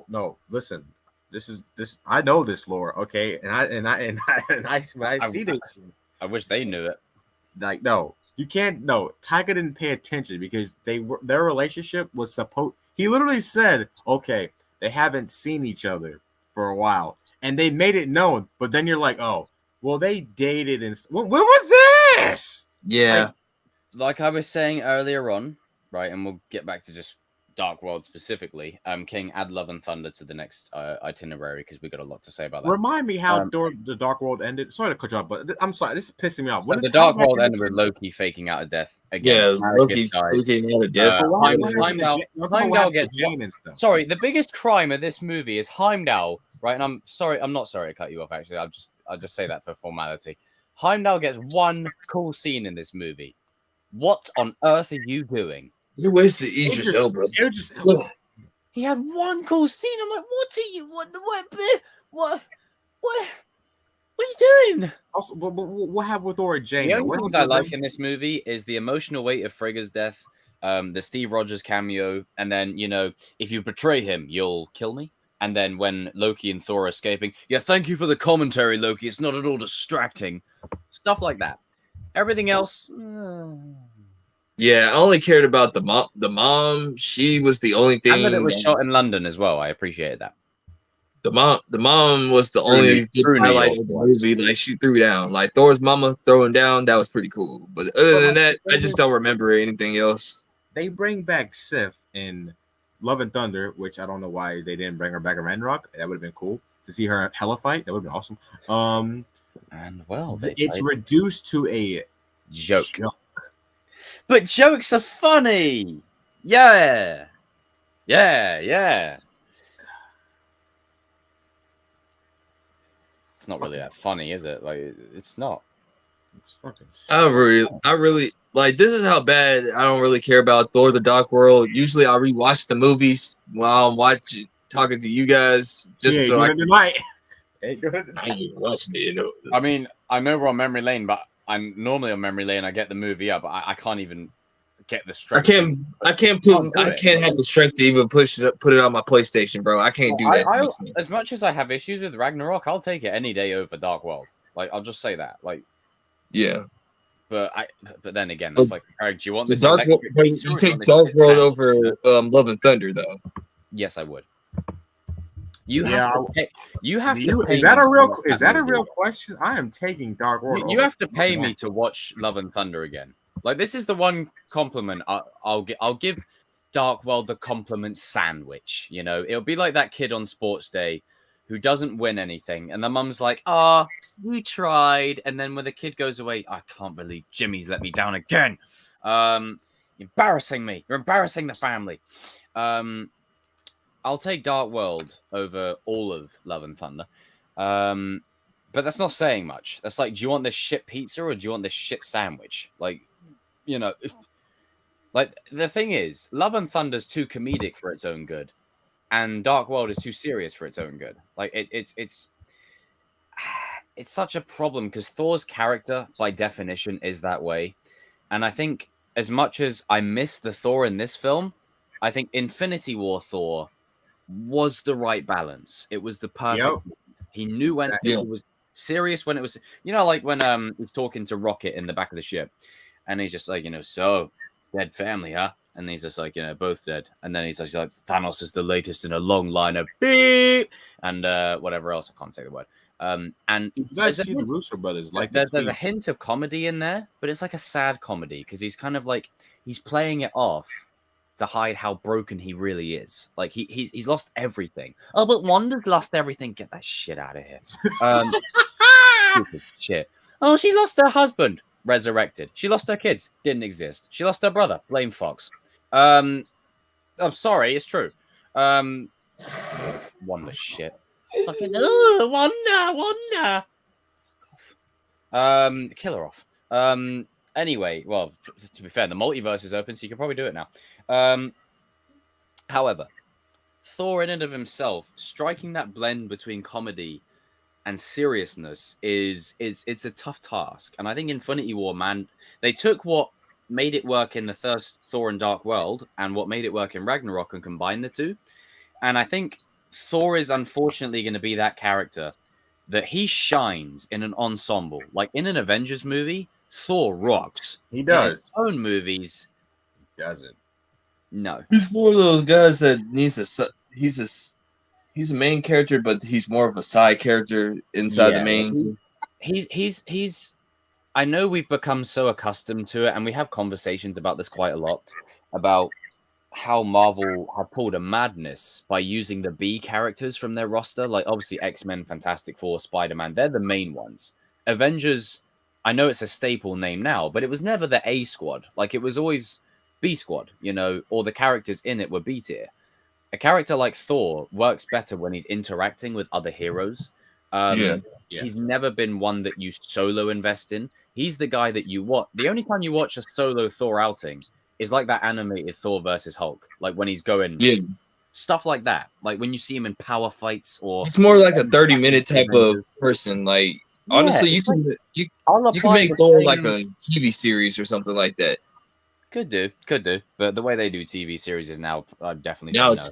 Speaker 4: No, listen, this. I know this lore, okay, and I when I see this,
Speaker 1: I wish they knew it.
Speaker 4: like, no, you can't. No, Tiger didn't pay attention because their relationship was supposed. He literally said, "Okay, they haven't seen each other for a while," and they made it known. But then you're like, "Oh, well, they dated." And when was this?
Speaker 3: Yeah.
Speaker 1: Like I was saying earlier on, right, and we'll get back to just Dark World specifically. King, add Love and Thunder to the next itinerary because we got a lot to say about that.
Speaker 4: Remind me how the Dark World ended. Sorry to cut you off, but I'm sorry. This is pissing me off.
Speaker 1: So the Dark World ended with Loki faking out a death. Again.
Speaker 3: Yeah, Loki faking out a death.
Speaker 1: Heimdall gets Jane and stuff. Sorry, the biggest crime of this movie is Heimdall, right? And I'm sorry, I'm not sorry to cut you off. Actually, I'll just say that for formality. Heimdall gets one cool scene in this movie. What on earth are you doing?
Speaker 3: You wasted Idris Elba.
Speaker 1: He had one cool scene. I'm like, what are you? What are you doing?
Speaker 4: Also, what happened with Thor and Jane?
Speaker 1: The only things I like in this movie is the emotional weight of Frigga's death, the Steve Rogers cameo, and then, you know, if you betray him, you'll kill me. And then when Loki and Thor are escaping, yeah, thank you for the commentary, Loki. It's not at all distracting. Stuff like that. Everything else.
Speaker 3: Yeah, I only cared about the mom. The mom, she was the only thing.
Speaker 1: And that it was shot in London as well. I appreciated that.
Speaker 3: The mom was the only good highlight of the movie. Like, she threw down. Like, Thor's mama throwing down, that was pretty cool. But other than that, I just don't remember anything else.
Speaker 4: They bring back Sif in Love and Thunder, which I don't know why they didn't bring her back in Ragnarok. That would have been cool to see her hella fight. That would have been awesome.
Speaker 1: And well,
Speaker 4: it's reduced to a
Speaker 1: joke. But jokes are funny. Yeah. It's not really that funny, is it? Like, it's not.
Speaker 4: It's fucking.
Speaker 3: I really like. This is how bad I don't really care about Thor: The Dark World. Usually, I rewatch the movies while I'm talking to you guys, just so I can. I ain't watching it, you know.
Speaker 1: I mean, I know we're on memory lane, but I'm normally on memory lane. I get the movie up, but I can't even get the strength.
Speaker 3: I can't have the strength to even put it on my PlayStation, bro. I can't do that.
Speaker 1: As much as I have issues with Ragnarok, I'll take it any day over Dark World. Like, I'll just say that. Like,
Speaker 3: yeah.
Speaker 1: But then again, it's like, Eric, do you want
Speaker 3: the
Speaker 1: this?
Speaker 3: You take Dark World over Love and Thunder, though.
Speaker 1: Yes, I would. You have to pay.
Speaker 4: Is that a real question? I am taking Dark World.
Speaker 1: You have to pay me to watch Love and Thunder again. Like, this is the one compliment I'll give Dark World, the compliment sandwich. You know, it'll be like that kid on sports day who doesn't win anything, and the mum's like, "Ah, you tried," and then when the kid goes away, I can't believe Jimmy's let me down again. Embarrassing me. You're embarrassing the family. I'll take Dark World over all of Love and Thunder. But that's not saying much. That's like, do you want this shit pizza or do you want this shit sandwich? Like, you know, like, the thing is, Love and Thunder's too comedic for its own good, and Dark World is too serious for its own good. Like, it's such a problem because Thor's character, by definition, is that way. And I think as much as I miss the Thor in this film, I think Infinity War Thor was the right balance. It was the perfect. Yep. He knew when it was serious, when it was, you know, like when he's talking to Rocket in the back of the ship, and he's just like, you know, so dead family, huh? And he's just like, you know, both dead. And then he's like Thanos is the latest in a long line of beep and whatever else. I can't say the word. And
Speaker 4: you guys see the Russo brothers like
Speaker 1: there's a hint of comedy in there, but it's like a sad comedy because he's kind of like he's playing it off to hide how broken he really is. Like he's lost everything. Oh, but Wanda's lost everything. Get that shit out of here. Stupid shit. Oh, she lost her husband. Resurrected. She lost her kids. Didn't exist. She lost her brother. Blame Fox. I'm sorry. It's true. Wanda shit. Fucking Wanda. Kill her off. Anyway, well, to be fair, the multiverse is open, so you can probably do it now. However, Thor in and of himself, striking that blend between comedy and seriousness it's a tough task. And I think Infinity War, man, they took what made it work in the first Thor and Dark World and what made it work in Ragnarok and combined the two. And I think Thor is unfortunately going to be that character that he shines in an ensemble. Like in an Avengers movie, Thor rocks.
Speaker 4: He
Speaker 1: In his
Speaker 4: does.
Speaker 1: own movies,
Speaker 4: Doesn't.
Speaker 1: no.
Speaker 3: He's one of those guys that needs he's a main character, but he's more of a side character inside the main.
Speaker 1: He's I know we've become so accustomed to it, and we have conversations about this quite a lot, about how Marvel have pulled a madness by using the B characters from their roster. Like, obviously, X-Men, Fantastic Four, Spider-Man, they're the main ones. Avengers, I know it's a staple name now, but it was never the A squad. Like, it was always B squad, you know, or the characters in it were B tier. A character like Thor works better when he's interacting with other heroes.
Speaker 3: Yeah.
Speaker 1: He's never been one that you solo invest in. He's the guy that you watch. The only time you watch a solo Thor outing is like that animated Thor versus Hulk. Like when he's going, stuff like that. Like when you see him in power fights, or
Speaker 3: it's more like a 30-minute type of person. Like honestly, you can make Thor like a TV series or something like that.
Speaker 1: Could do. But the way they do TV series is now definitely
Speaker 3: Now
Speaker 1: no.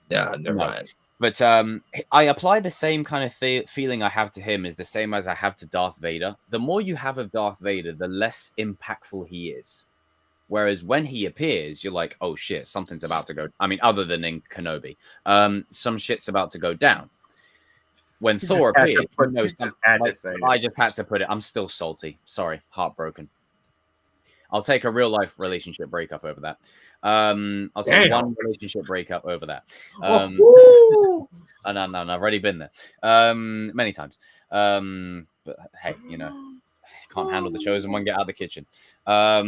Speaker 3: Yeah, never mind.
Speaker 1: But I apply the same kind of feeling I have to him is the same as I have to Darth Vader. The more you have of Darth Vader, the less impactful he is. Whereas when he appears, you're like, oh shit, something's about to go. I mean, other than in Kenobi, some shit's about to go down. When Thor appeared, I just had to put it. I'm still salty. Sorry, heartbroken. I'll take a real life relationship breakup over that. I'll take one relationship breakup over that. No, I've already been there many times. But hey, you know, can't handle the chosen one. Get out of the kitchen. All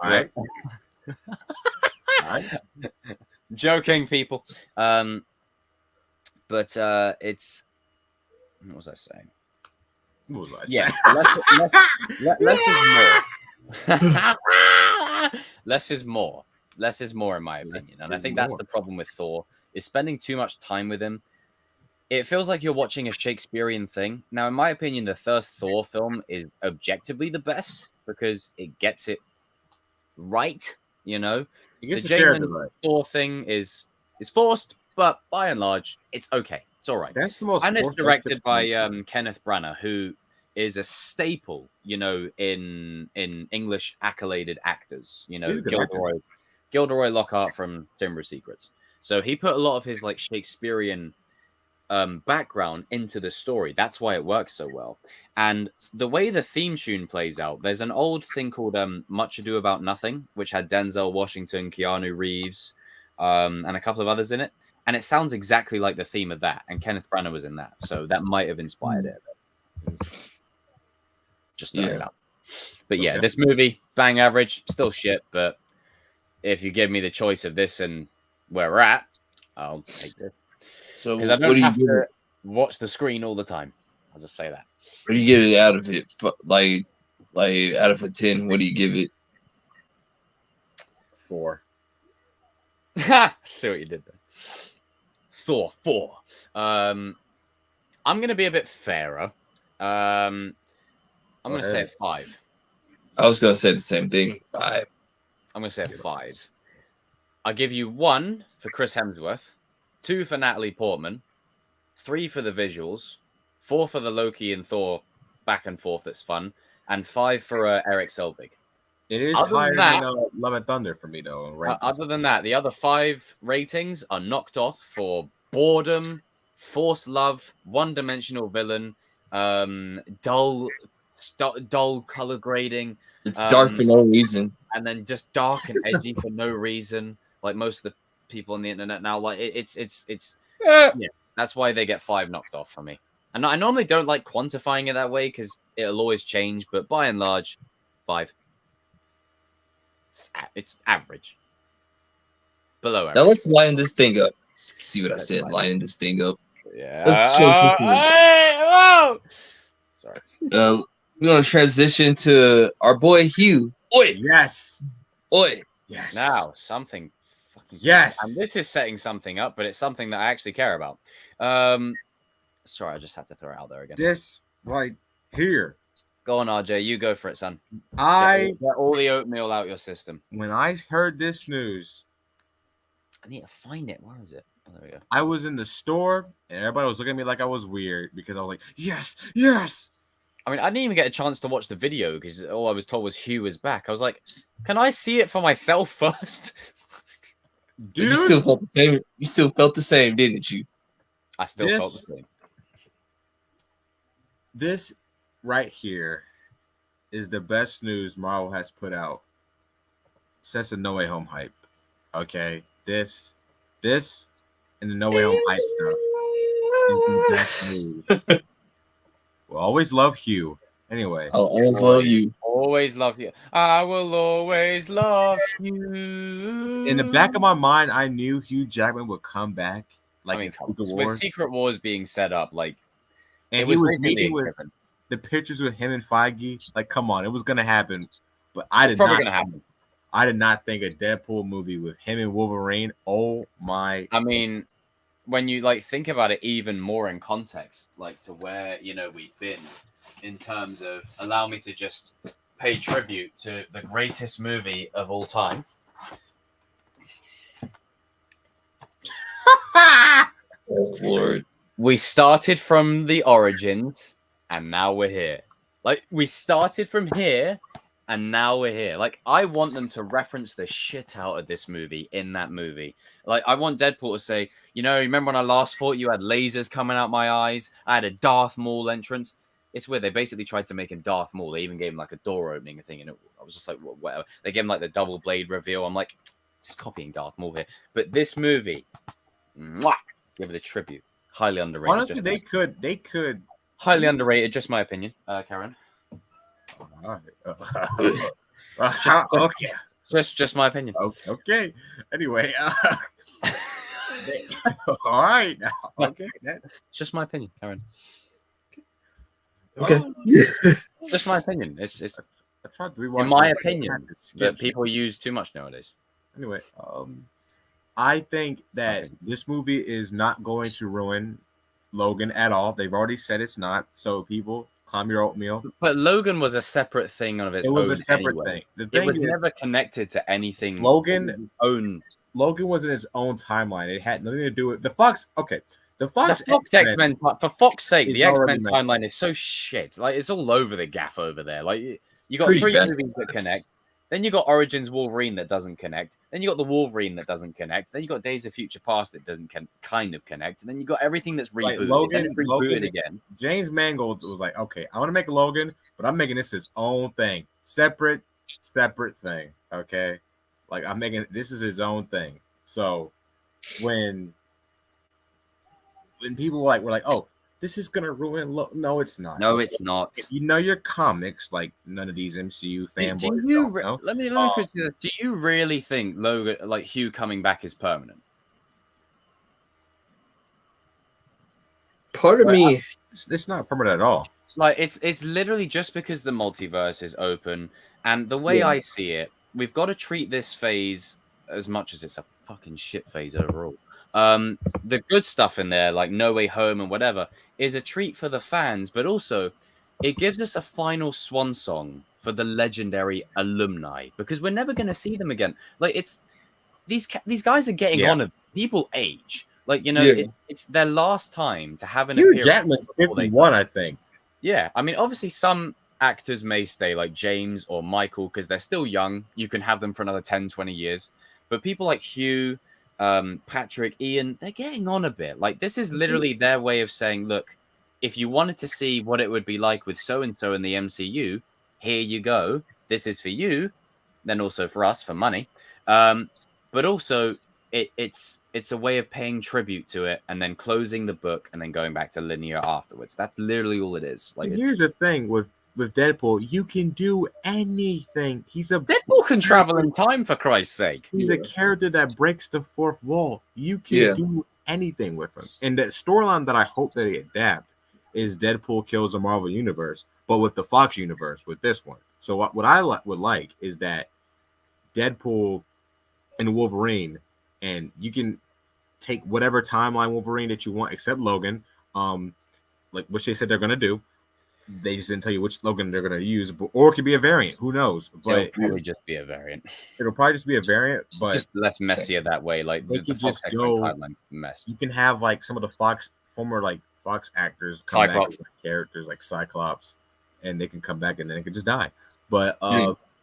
Speaker 1: right. Joking, people. But it's what was I saying?
Speaker 4: What was I saying?
Speaker 1: Yeah, less is more. Less is more. Less is more, in my opinion. And I think that's the problem with Thor, is spending too much time with him. It feels like you're watching a Shakespearean thing. Now, in my opinion, the first Thor film is objectively the best because it gets it right, you know? The Jackman Thor thing is forced, but by and large, it's okay. It's all right.
Speaker 4: That's the most.
Speaker 1: And it's directed by Kenneth Branagh, who is a staple, you know, in English accoladed actors. You know, Gilderoy Lockhart from Chamber of Secrets. So he put a lot of his like Shakespearean background into the story. That's why it works so well. And the way the theme tune plays out, there's an old thing called Much Ado About Nothing, which had Denzel Washington, Keanu Reeves, and a couple of others in it. And it sounds exactly like the theme of that. And Kenneth Branagh was in that. So that might have inspired it. Just throwing it out. But yeah, this movie, bang average, still shit. But if you give me the choice of this and where we're at, I'll take this.
Speaker 3: So
Speaker 1: because I don't have to watch the screen all the time. I'll just say that.
Speaker 3: What do you give it out of it? Like out of a 10, what do you give it?
Speaker 4: 4.
Speaker 1: See what you did there. Thor 4. I'm gonna be a bit fairer. I'm gonna say 5.
Speaker 3: I was gonna say the same thing. 5.
Speaker 1: I'm gonna say 5. I'll give you 1 for Chris Hemsworth, 2 for Natalie Portman, 3 for the visuals, 4 for the Loki and Thor back and forth that's fun, and 5 for Eric Selvig.
Speaker 4: It is higher than Love and Thunder for me, though.
Speaker 1: Other than that, the other 5 ratings are knocked off for boredom, forced love, one-dimensional villain, dull color grading.
Speaker 3: It's dark for no reason,
Speaker 1: and then just dark and edgy for no reason. Like most of the people on the internet now, like it's yeah. That's why they get 5 knocked off from me. And I normally don't like quantifying it that way because it'll always change. But by and large, 5. It's average. Below average.
Speaker 3: Now let's line this thing up. See what I said? Lining this thing up.
Speaker 1: Yeah.
Speaker 3: Let's
Speaker 1: Sorry.
Speaker 3: We're gonna transition to our boy Hugh. Oi.
Speaker 4: Yes.
Speaker 3: Oi.
Speaker 4: Yes.
Speaker 1: Now something.
Speaker 4: Yes.
Speaker 1: And this is setting something up, but it's something that I actually care about. Sorry, I just had to throw it out there again.
Speaker 4: This right here.
Speaker 1: Go on, RJ. You go for it, son.
Speaker 4: Get
Speaker 1: all the oatmeal out your system.
Speaker 4: When I heard this news,
Speaker 1: I need to find it. Where is it? There we go.
Speaker 4: I was in the store and everybody was looking at me like I was weird because I was like, yes, yes.
Speaker 1: I mean, I didn't even get a chance to watch the video because all I was told was Hugh was back. I was like, can I see it for myself first?
Speaker 3: You
Speaker 4: Dude,
Speaker 3: still felt the same. You still felt the same, didn't you?
Speaker 1: I still felt the same.
Speaker 4: This right here is the best news Marvel has put out since the No Way Home hype. Okay, this, and the No Way Home hype stuff is the best news. We'll always love Hugh. Anyway,
Speaker 3: I'll always love you.
Speaker 1: Always love you. I will always love you.
Speaker 4: in the back of my mind, I knew Hugh Jackman would come back. Like in Secret
Speaker 1: with
Speaker 4: Wars.
Speaker 1: Secret Wars being set up, like,
Speaker 4: And
Speaker 1: it
Speaker 4: he was
Speaker 1: basically
Speaker 4: meeting with
Speaker 1: given.
Speaker 4: the pictures with him and Feige. Like, come on, it was gonna happen. But I
Speaker 1: It's
Speaker 4: did
Speaker 1: probably
Speaker 4: not.
Speaker 1: gonna happen.
Speaker 4: I did not think a Deadpool movie with him and Wolverine. Oh my!
Speaker 1: I mean, when you like think about it even more in context, like to where we've been in terms of allow me to just pay tribute to the greatest movie of all time.
Speaker 3: Oh, Lord.
Speaker 1: We started from the origins, and now we're here. Like, we started from here, and now we're here. Like, I want them to reference the shit out of this movie in that movie. Like, I want Deadpool to say, remember when I last fought you had lasers coming out my eyes? I had a Darth Maul entrance. It's weird. They basically tried to make him Darth Maul. They even gave him, like, a door opening thing, and I was just like, whatever. They gave him, like, the double blade reveal. I'm like, just copying Darth Maul here. But this movie, mwah, give it a tribute. Highly underrated.
Speaker 4: Honestly, they could.
Speaker 1: Highly underrated, just my opinion, Karen.
Speaker 4: All right. Okay.
Speaker 1: Just my opinion.
Speaker 4: Okay. Anyway. All right. Okay.
Speaker 1: It's just my opinion, Karen.
Speaker 3: Okay.
Speaker 1: Just my opinion. It's
Speaker 4: I tried to rewatch
Speaker 1: in my
Speaker 4: it.
Speaker 1: opinion that people use too much nowadays.
Speaker 4: Anyway, I think that this movie is not going to ruin Logan at all. They've already said it's not. So people, calm your oatmeal.
Speaker 1: But Logan was a separate thing of its own.
Speaker 4: It was a separate
Speaker 1: anyway.
Speaker 4: thing. The
Speaker 1: It
Speaker 4: thing
Speaker 1: was
Speaker 4: is,
Speaker 1: never connected to anything.
Speaker 4: Logan
Speaker 1: own.
Speaker 4: Logan was in his own timeline. It had nothing to do with the Fox. Okay, the Fox
Speaker 1: X-Men. For fuck's sake, the
Speaker 4: already
Speaker 1: X-Men timeline is so shit. Like, it's all over the gaff over there. Like, you got
Speaker 3: Pretty
Speaker 1: three
Speaker 3: bad.
Speaker 1: movies that connect. Then you got Origins Wolverine that doesn't connect. Then you got the Wolverine that doesn't connect. Then you got Days of Future Past that doesn't kind of connect. And then you got everything that's rebooted.
Speaker 4: Like Logan,
Speaker 1: and it's rebooted again.
Speaker 4: James Mangold was like, okay, I want to make Logan, but I'm making this his own thing, separate thing. Okay, like I'm making this is his own thing. So when people were like, oh, this is gonna ruin no, it's not.
Speaker 1: No, it's not.
Speaker 4: If you know your comics, like none of these MCU fanboys don't know.
Speaker 1: Let me put you this. Do you really think Logan, like Hugh coming back, is permanent?
Speaker 3: Part of me,
Speaker 4: It's not permanent at all.
Speaker 1: Like, it's literally just because the multiverse is open, and the way I see it, we've got to treat this phase as much as it's a fucking shit phase overall. The good stuff in there, like No Way Home and whatever, is a treat for the fans, but also it gives us a final swan song for the legendary alumni, because we're never going to see them again. Like, it's these guys are getting on. People age. Like, it's their last time to have an
Speaker 4: Hugh
Speaker 1: appearance.
Speaker 4: Jackman's 51, I think.
Speaker 1: Yeah, I mean, obviously some actors may stay, like James or Michael, because they're still young. You can have them for another 10, 20 years. But people like Hugh, Patrick, Ian, they're getting on a bit. Like, this is literally their way of saying, look, if you wanted to see what it would be like with so-and-so in the MCU, here you go. This is for you. Then also for us, for money. But also, it's a way of paying tribute to it and then closing the book and then going back to linear afterwards. That's literally all it is. Like,
Speaker 4: here's the thing with Deadpool, you can do anything.
Speaker 1: Deadpool can travel in time, for Christ's sake.
Speaker 4: He's a character that breaks the fourth wall. You can do anything with him. And the storyline that I hope that they adapt is Deadpool kills the Marvel Universe, but with the Fox Universe with this one. So what I would like is that Deadpool and Wolverine, and you can take whatever timeline Wolverine that you want, except Logan, like which they said they're gonna do. They just didn't tell you which Logan they're gonna use, or it could be a variant. Who knows?
Speaker 1: It'll
Speaker 4: But
Speaker 1: probably just be a variant.
Speaker 4: it'll probably just be a variant. But
Speaker 1: Just less messier that way. Like
Speaker 4: they
Speaker 1: the
Speaker 4: could
Speaker 1: Fox
Speaker 4: just
Speaker 1: X-Men
Speaker 4: go.
Speaker 1: timeline messed.
Speaker 4: You can have like some of the former Fox actors come back
Speaker 1: Cyclops.
Speaker 4: as characters like Cyclops, and they can come back and then they can just die. But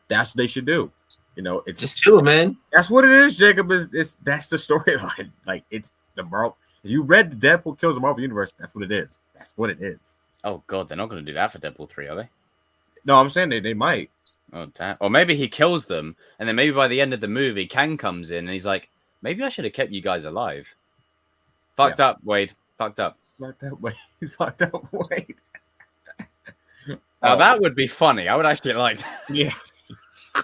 Speaker 4: that's what they should do. You know, it's
Speaker 3: Just chill, man.
Speaker 4: that's what it is, Jacob. That's the storyline. Like it's the Marvel. If you read the Deadpool kills the Marvel Universe, that's what it is. That's what it is.
Speaker 1: Oh god, they're not going to do that for Deadpool 3, are they?
Speaker 4: No, I'm saying they might.
Speaker 1: Oh damn. Or maybe he kills them, and then maybe by the end of the movie, Kang comes in and he's like, maybe I should have kept you guys alive. Fucked up, Wade. Fucked up.
Speaker 4: Fuck that way. Fuck that way.
Speaker 1: Now that would be funny. I would actually like that.
Speaker 4: Yeah.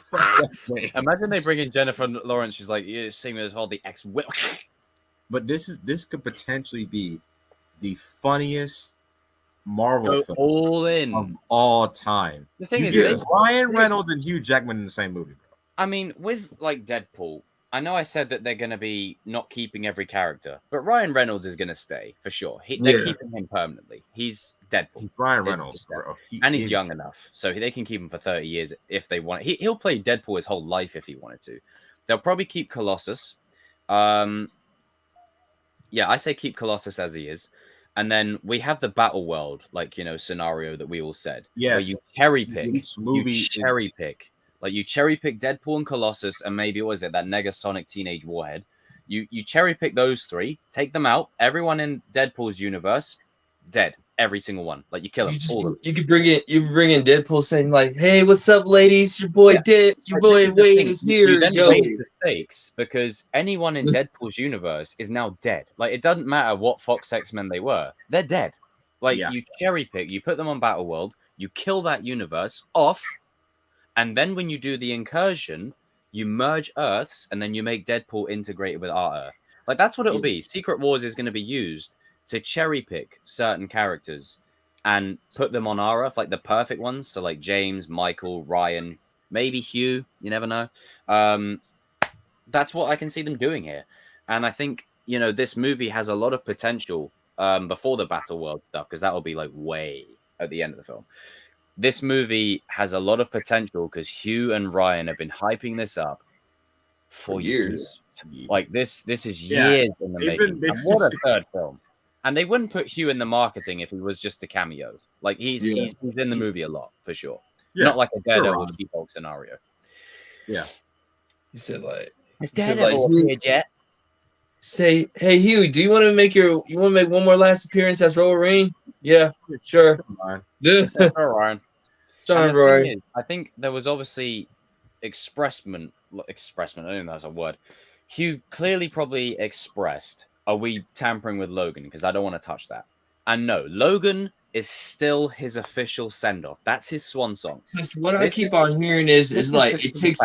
Speaker 4: Fuck that way.
Speaker 1: Imagine they bring in Jennifer Lawrence. She's like, you see me as all the ex-will.
Speaker 4: But this could potentially be the funniest Marvel
Speaker 1: Go
Speaker 4: film
Speaker 1: all in.
Speaker 4: of all time.
Speaker 1: The thing
Speaker 4: You
Speaker 1: is,
Speaker 4: get Ryan Reynolds and Hugh Jackman in the same movie, bro.
Speaker 1: I mean, with like Deadpool, I know I said that they're going to be not keeping every character, but Ryan Reynolds is going to stay for sure. They're keeping him permanently. He's Deadpool.
Speaker 4: He's Ryan Reynolds, bro.
Speaker 1: And he's young enough, so they can keep him for 30 years if they want. He'll play Deadpool his whole life if he wanted to. They'll probably keep Colossus. Yeah, I say keep Colossus as he is. And then we have the battle world, like, you know, scenario that we all said.
Speaker 4: Yes.
Speaker 1: Where you cherry pick.
Speaker 4: This movie
Speaker 1: you cherry pick. Like, you cherry pick Deadpool and Colossus and maybe, what is it, that Negasonic Teenage Warhead. You cherry pick those three, take them out. Everyone in Deadpool's universe, dead. Every single one. Like, you kill them. All of them.
Speaker 3: You could bring in Deadpool saying like, "Hey, what's up, ladies? Your boy your boy Wade is here."
Speaker 1: You then
Speaker 3: Yo.
Speaker 1: raise the stakes because anyone in Deadpool's universe is now dead. Like, it doesn't matter what Fox X-Men they were. They're dead. Like, you cherry pick, you put them on Battle World, you kill that universe off, and then when you do the incursion, you merge Earths, and then you make Deadpool integrated with our Earth. Like, that's what it'll be. Secret Wars is going to be used to cherry pick certain characters and put them on our Earth, like the perfect ones. So like James, Michael, Ryan, maybe Hugh, you never know. That's what I can see them doing here. And I think, you know, this movie has a lot of potential before the Battle World stuff, because that will be like way at the end of the film. This movie has a lot of potential because Hugh and Ryan have been hyping this up for years. Like this is years in the making. And what a third film. And they wouldn't put Hugh in the marketing if he was just a cameo. Like he's in the movie a lot for sure. Yeah. Not like a Daredevil She-Hulk scenario.
Speaker 4: Yeah.
Speaker 3: He said like,
Speaker 1: "Is Daredevil appeared yet?"
Speaker 3: Say, "Hey Hugh, do you want to make one more last appearance as Wolverine?" Yeah, sure.
Speaker 1: Yeah, Ryan.
Speaker 3: John Roy.
Speaker 1: I think there was obviously expressment. I don't think that's a word. Hugh clearly probably expressed, are we tampering with Logan? Because I don't want to touch that. And no, Logan is still his official send-off. That's his swan song.
Speaker 3: What I keep on hearing is like it takes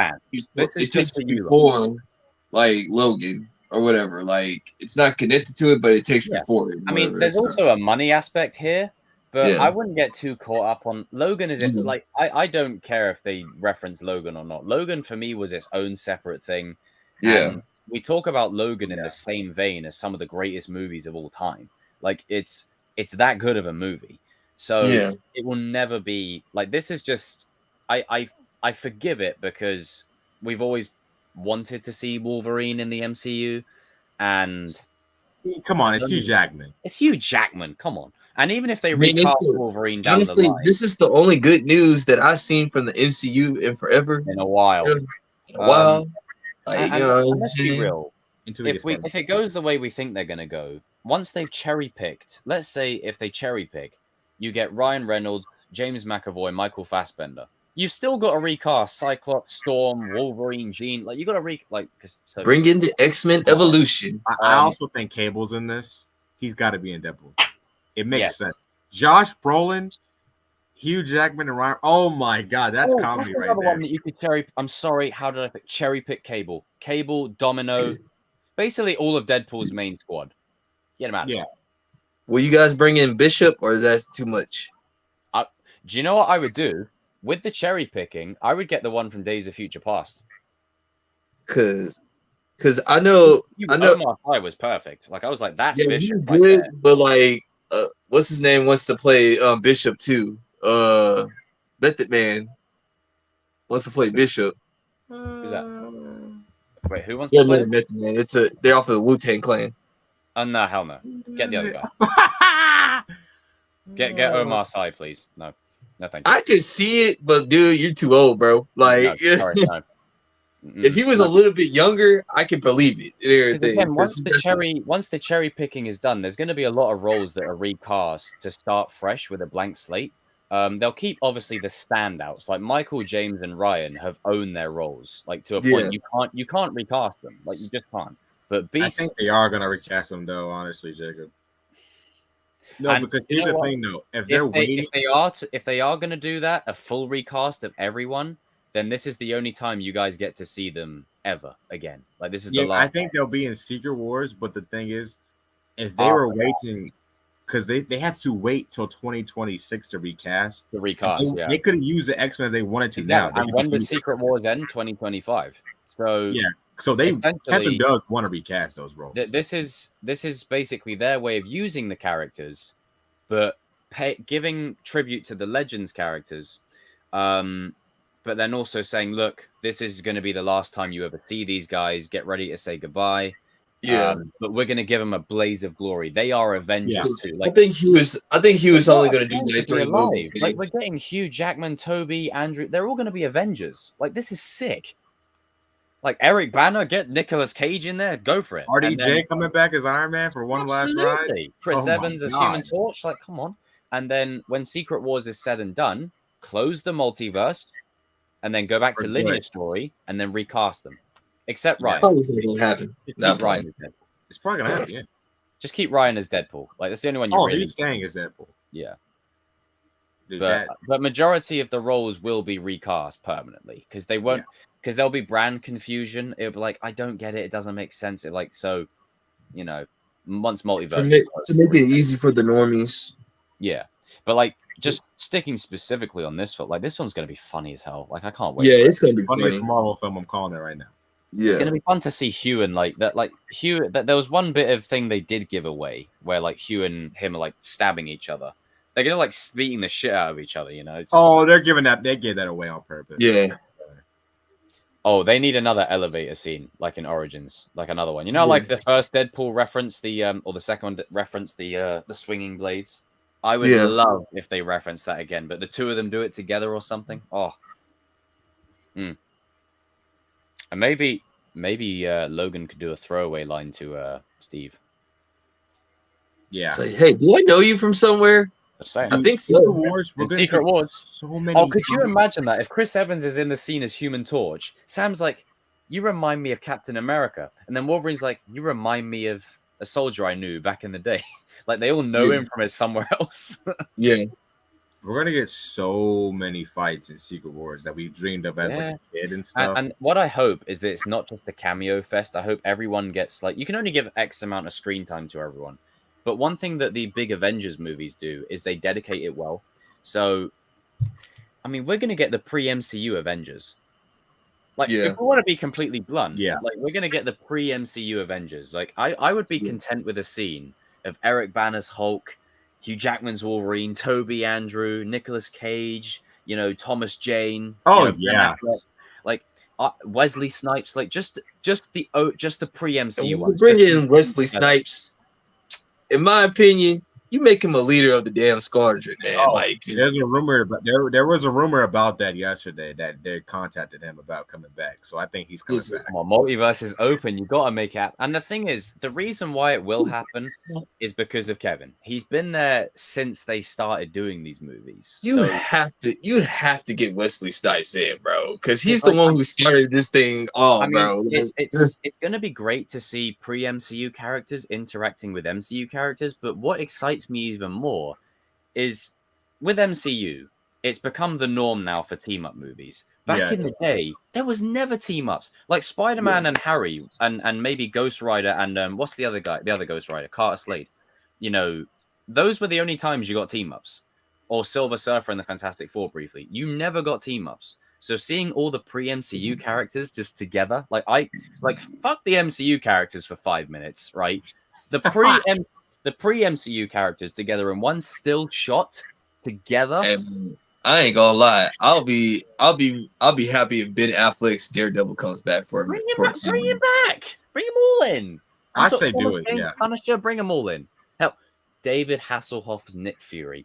Speaker 3: before like Logan or whatever. Like it's not connected to it, but it takes before it.
Speaker 1: I mean, there's also a money aspect here, but I wouldn't get too caught up on Logan. Is like I don't care if they reference Logan or not. Logan for me was its own separate thing.
Speaker 3: Yeah.
Speaker 1: And we talk about Logan in the same vein as some of the greatest movies of all time. Like it's that good of a movie. So it will never be like this is just I forgive it because we've always wanted to see Wolverine in the MCU and
Speaker 4: come on, it's Hugh Jackman.
Speaker 1: It's Hugh Jackman, come on. And even if they recast Wolverine down the line,
Speaker 3: this is the only good news that I've seen from the MCU in forever.
Speaker 1: In a while.
Speaker 3: Like,
Speaker 1: let's be real. If it goes the way we think they're going to go, once they've cherry picked, let's say if they cherry pick, you get Ryan Reynolds, James McAvoy, Michael Fassbender. You've still got to recast Cyclops, Storm, Wolverine, Jean. Like you got to
Speaker 3: bring in the X-Men Evolution.
Speaker 4: I also think Cable's in this. He's got to be in Deadpool. It makes sense. Josh Brolin, Hugh Jackman, and Ryan. Oh my God, that's comedy right there.
Speaker 1: One that you could cherry. I'm sorry, how did I pick? Cherry pick Cable, Domino, basically all of Deadpool's main squad. Get him out.
Speaker 4: Yeah.
Speaker 3: Will you guys bring in Bishop, or is that too much?
Speaker 1: Do you know what I would do with the cherry picking? I would get the one from Days of Future Past.
Speaker 3: Cause I know
Speaker 1: Omar Sy was perfect. Like I was like, that's Bishop.
Speaker 3: Good, but like, what's his name wants to play Bishop too? Method Man wants to play Bishop.
Speaker 1: Who's that? Wait, who wants
Speaker 3: Yeah,
Speaker 1: to play?
Speaker 3: Method Man. They're off of the Wu-Tang Clan.
Speaker 1: Oh no, hell no. Get the other guy. Get Omar Sy, please. No, thank you.
Speaker 3: I could see it, but dude, you're too old, bro. Like,
Speaker 1: No, sorry, no.
Speaker 3: if he was a little bit younger, I could believe it. And everything.
Speaker 1: Again, once the cherry picking is done, there's going to be a lot of roles that are recast to start fresh with a blank slate. They'll keep obviously the standouts, like Michael, James, and Ryan have owned their roles, like to a point you can't recast them, like you just can't. But Beast,
Speaker 4: I think they are going to recast them, though. Honestly, Jacob. No,
Speaker 1: and
Speaker 4: because here's the thing, though. If they are going to do that, a full recast of everyone, then this is the only time you guys get to see them ever again. Like this is the last. I think they'll be in Secret Wars, but the thing is, if they were waiting, because they have to wait till 2026 to recast. They could have used the X-Men if they wanted to now.
Speaker 1: And when does Secret Wars end? 2025. So
Speaker 4: yeah. So Kevin does want to recast those roles.
Speaker 1: This is basically their way of using the characters, but giving tribute to the Legends characters, but then also saying, look, this is going to be the last time you ever see these guys. Get ready to say goodbye.
Speaker 3: Yeah,
Speaker 1: but we're going to give them a blaze of glory. They are Avengers too. Like,
Speaker 3: I think he was only going to do that 3 movies.
Speaker 1: Like we're getting Hugh, Jackman, Toby, Andrew. They're all going to be Avengers. Like this is sick. Like Eric Banner, get Nicolas Cage in there, go for it.
Speaker 4: RDJ coming back as Iron Man for one last ride.
Speaker 1: Chris Evans as Human Torch, like come on. And then when Secret Wars is said and done, close the multiverse, and then go back to linear story, and then recast them. Except Ryan.
Speaker 3: Probably going to happen.
Speaker 1: Keep Ryan as Deadpool.
Speaker 4: It's probably gonna happen. Yeah.
Speaker 1: Just keep Ryan as Deadpool. Like that's the only one you.
Speaker 4: He's staying as Deadpool.
Speaker 1: Yeah.
Speaker 4: Dude,
Speaker 1: but majority of the roles will be recast permanently because they won't. Because there'll be brand confusion. It'll be like, I don't get it. It doesn't make sense. It like so, once multiverse
Speaker 3: to make it easy for the normies.
Speaker 1: Yeah, but like just sticking specifically on this film, like this one's gonna be funny as hell. Like I can't wait.
Speaker 3: Yeah, it's gonna be
Speaker 4: funniest Marvel film. I'm calling it right now.
Speaker 3: Yeah,
Speaker 1: it's gonna be fun to see Hugh and like that. Like Hugh, there was one bit of thing they did give away where like Hugh and him are like stabbing each other. They're gonna like beating the shit out of each other.
Speaker 4: They're giving that. They gave that away on purpose.
Speaker 3: Yeah.
Speaker 1: Oh, they need another elevator scene, like in Origins, like another one. Like the first Deadpool reference, or the second one reference, the swinging blades. I would love if they reference that again, but the two of them do it together or something. Oh, and maybe Logan could do a throwaway line to Steve.
Speaker 4: Yeah.
Speaker 3: It's like, hey, do I know you from somewhere?
Speaker 1: I
Speaker 3: think so.
Speaker 1: Secret Wars. So many. Oh, could you imagine that if Chris Evans is in the scene as Human Torch? Sam's like, "You remind me of Captain America," and then Wolverine's like, "You remind me of a soldier I knew back in the day." Like they all know him from somewhere else.
Speaker 3: Yeah,
Speaker 4: we're gonna get so many fights in Secret Wars that we dreamed of as like a kid and stuff.
Speaker 1: And what I hope is that it's not just a cameo fest. I hope everyone gets you can only give X amount of screen time to everyone. But one thing that the big Avengers movies do is they dedicate it well. So, I mean, we're going to get the pre-MCU Avengers. Like, if we want to be completely blunt, like we're going to get the pre-MCU Avengers. Like, I would be content with a scene of Eric Banner's Hulk, Hugh Jackman's Wolverine, Toby Andrew, Nicolas Cage, Thomas Jane. Like Wesley Snipes. Like just the pre-MCU ones.
Speaker 3: Bring in Wesley Snipes. In my opinion, you make him a leader of the damn squadron, man.
Speaker 4: There's a rumor, but there was a rumor about that yesterday that they contacted him about coming back. So I think he's coming back.
Speaker 1: Come on, multiverse is open. You got to make it happen. And the thing is, the reason why it will happen is because of Kevin. He's been there since they started doing these movies.
Speaker 3: You have to get Wesley Snipes in, bro, because he's the one who started this thing all, bro.
Speaker 1: It's going to be great to see pre-MCU characters interacting with MCU characters, but what excites me even more is with MCU, it's become the norm now for team-up movies. Back in the day, there was never team-ups. Like Spider-Man and Harry and maybe Ghost Rider and what's the other guy? The other Ghost Rider, Carter Slade. Those were the only times you got team-ups. Or Silver Surfer and the Fantastic Four briefly. You never got team-ups. So seeing all the pre-MCU characters just together, fuck the MCU characters for 5 minutes, right? The pre-MCU characters together in one still shot together.
Speaker 3: And I ain't gonna lie. I'll be happy if Ben Affleck's Daredevil comes back for
Speaker 1: Bring
Speaker 3: a
Speaker 1: him
Speaker 3: season.
Speaker 1: back. Bring them all in.
Speaker 4: I say do it. Yeah.
Speaker 1: Punisher, bring them all in. Hell, David Hasselhoff's Nick Fury.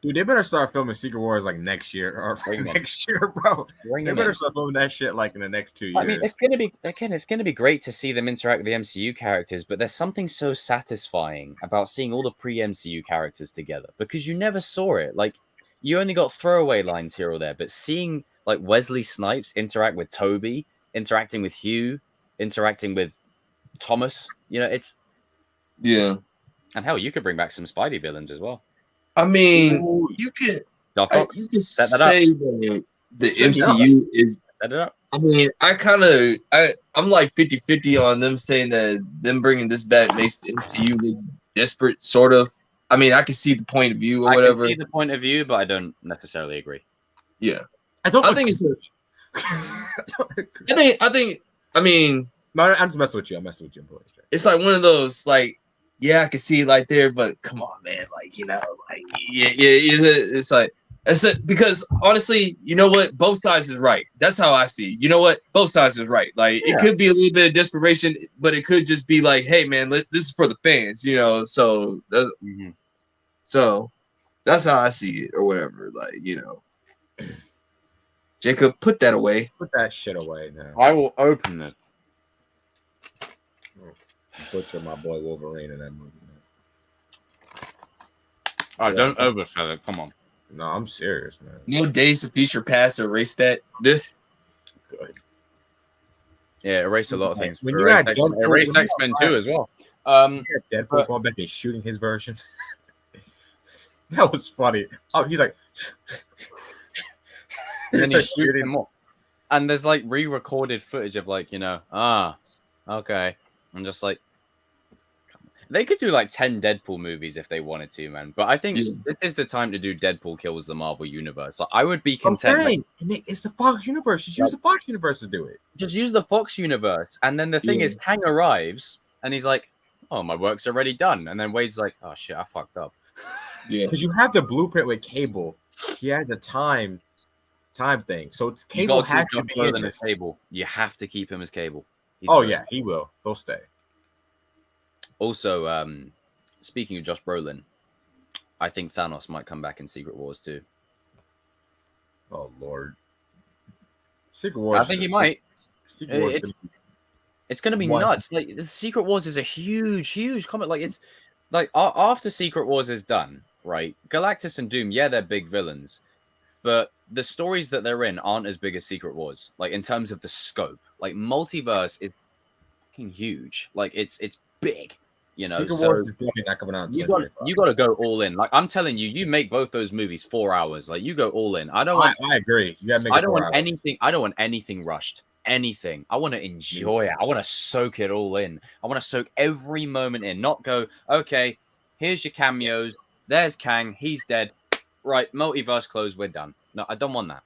Speaker 4: Dude, they better start filming Secret Wars like next year or next year, bro. They better start filming that shit like in the next 2 years.
Speaker 1: I mean, it's gonna be great to see them interact with the MCU characters, but there's something so satisfying about seeing all the pre-MCU characters together because you never saw it. Like, you only got throwaway lines here or there, but seeing like Wesley Snipes interact with Toby, interacting with Hugh, interacting with Thomas, it's And hell, you could bring back some Spidey villains as well.
Speaker 3: I mean, you could
Speaker 1: set that
Speaker 3: say
Speaker 1: up.
Speaker 3: that the MCU is.
Speaker 1: Set it up.
Speaker 3: I mean, I'm like 50-50 on them saying that them bringing this back makes the MCU look desperate, sort of. I mean, I can see the point of view or whatever.
Speaker 1: I can see the point of view, but I don't necessarily agree.
Speaker 3: Yeah,
Speaker 4: I think
Speaker 3: it's. I mean,
Speaker 4: no, I'm just messing with you. I'm messing with you.
Speaker 3: It's like one of those, like, yeah, I can see it like there, but come on, man, like, it's like because honestly, you know what, both sides is right. That's how I see it. You know what, both sides is right. Like, it could be a little bit of desperation, but it could just be like, hey, man, this is for the fans, So, so that's how I see it, or whatever. Like, Jacob, put that away.
Speaker 4: Put that shit away now.
Speaker 1: I will open it.
Speaker 4: Butcher my boy Wolverine in that movie.
Speaker 1: Don't oversell it. Come on.
Speaker 4: No, I'm serious, man.
Speaker 3: No Days of Future Past erase that.
Speaker 4: Good.
Speaker 1: Yeah, erase a lot of things.
Speaker 4: When you had
Speaker 1: erase X-Men too as well.
Speaker 4: Deadpool going back and shooting his version. That was funny. Oh, he's like,
Speaker 1: and then he's shooting more. And there's like re-recorded footage of like, okay. I'm just like, they could do like 10 Deadpool movies if they wanted to, man. But I think this is the time to do Deadpool kills the Marvel Universe. So I would be content.
Speaker 4: It's the Fox universe. Just use the Fox universe to do it.
Speaker 1: Just use the Fox universe. And then the thing is, Kang arrives and he's like, oh, my work's already done. And then Wade's like, oh shit, I fucked up.
Speaker 3: Yeah,
Speaker 4: because you have the blueprint with Cable. He has a time thing. So it's Cable has to be in this.
Speaker 1: Cable. You have to keep him as Cable.
Speaker 4: Yeah, he will. He'll stay.
Speaker 1: Also, speaking of Josh Brolin, I think Thanos might come back in Secret Wars too.
Speaker 4: Oh Lord, Secret Wars.
Speaker 1: I think he might. It's going to be nuts. Like, the Secret Wars is a huge comic. Like, it's like after Secret Wars is done, right? Galactus and Doom, they're big villains, but the stories that they're in aren't as big as Secret Wars. Like, in terms of the scope, like multiverse is fucking huge. Like, it's big.
Speaker 4: Secret Wars is definitely not coming out.
Speaker 1: You got to go all in. Like, I'm telling you, you make both those movies 4 hours. Like, you go all in. I
Speaker 4: agree. You got to make.
Speaker 1: I don't want anything. I don't want anything rushed. Anything. I want to enjoy it. I want to soak it all in. I want to soak every moment in. Not go, okay, here's your cameos. There's Kang. He's dead. Right, multiverse closed. We're done. No, I don't want that.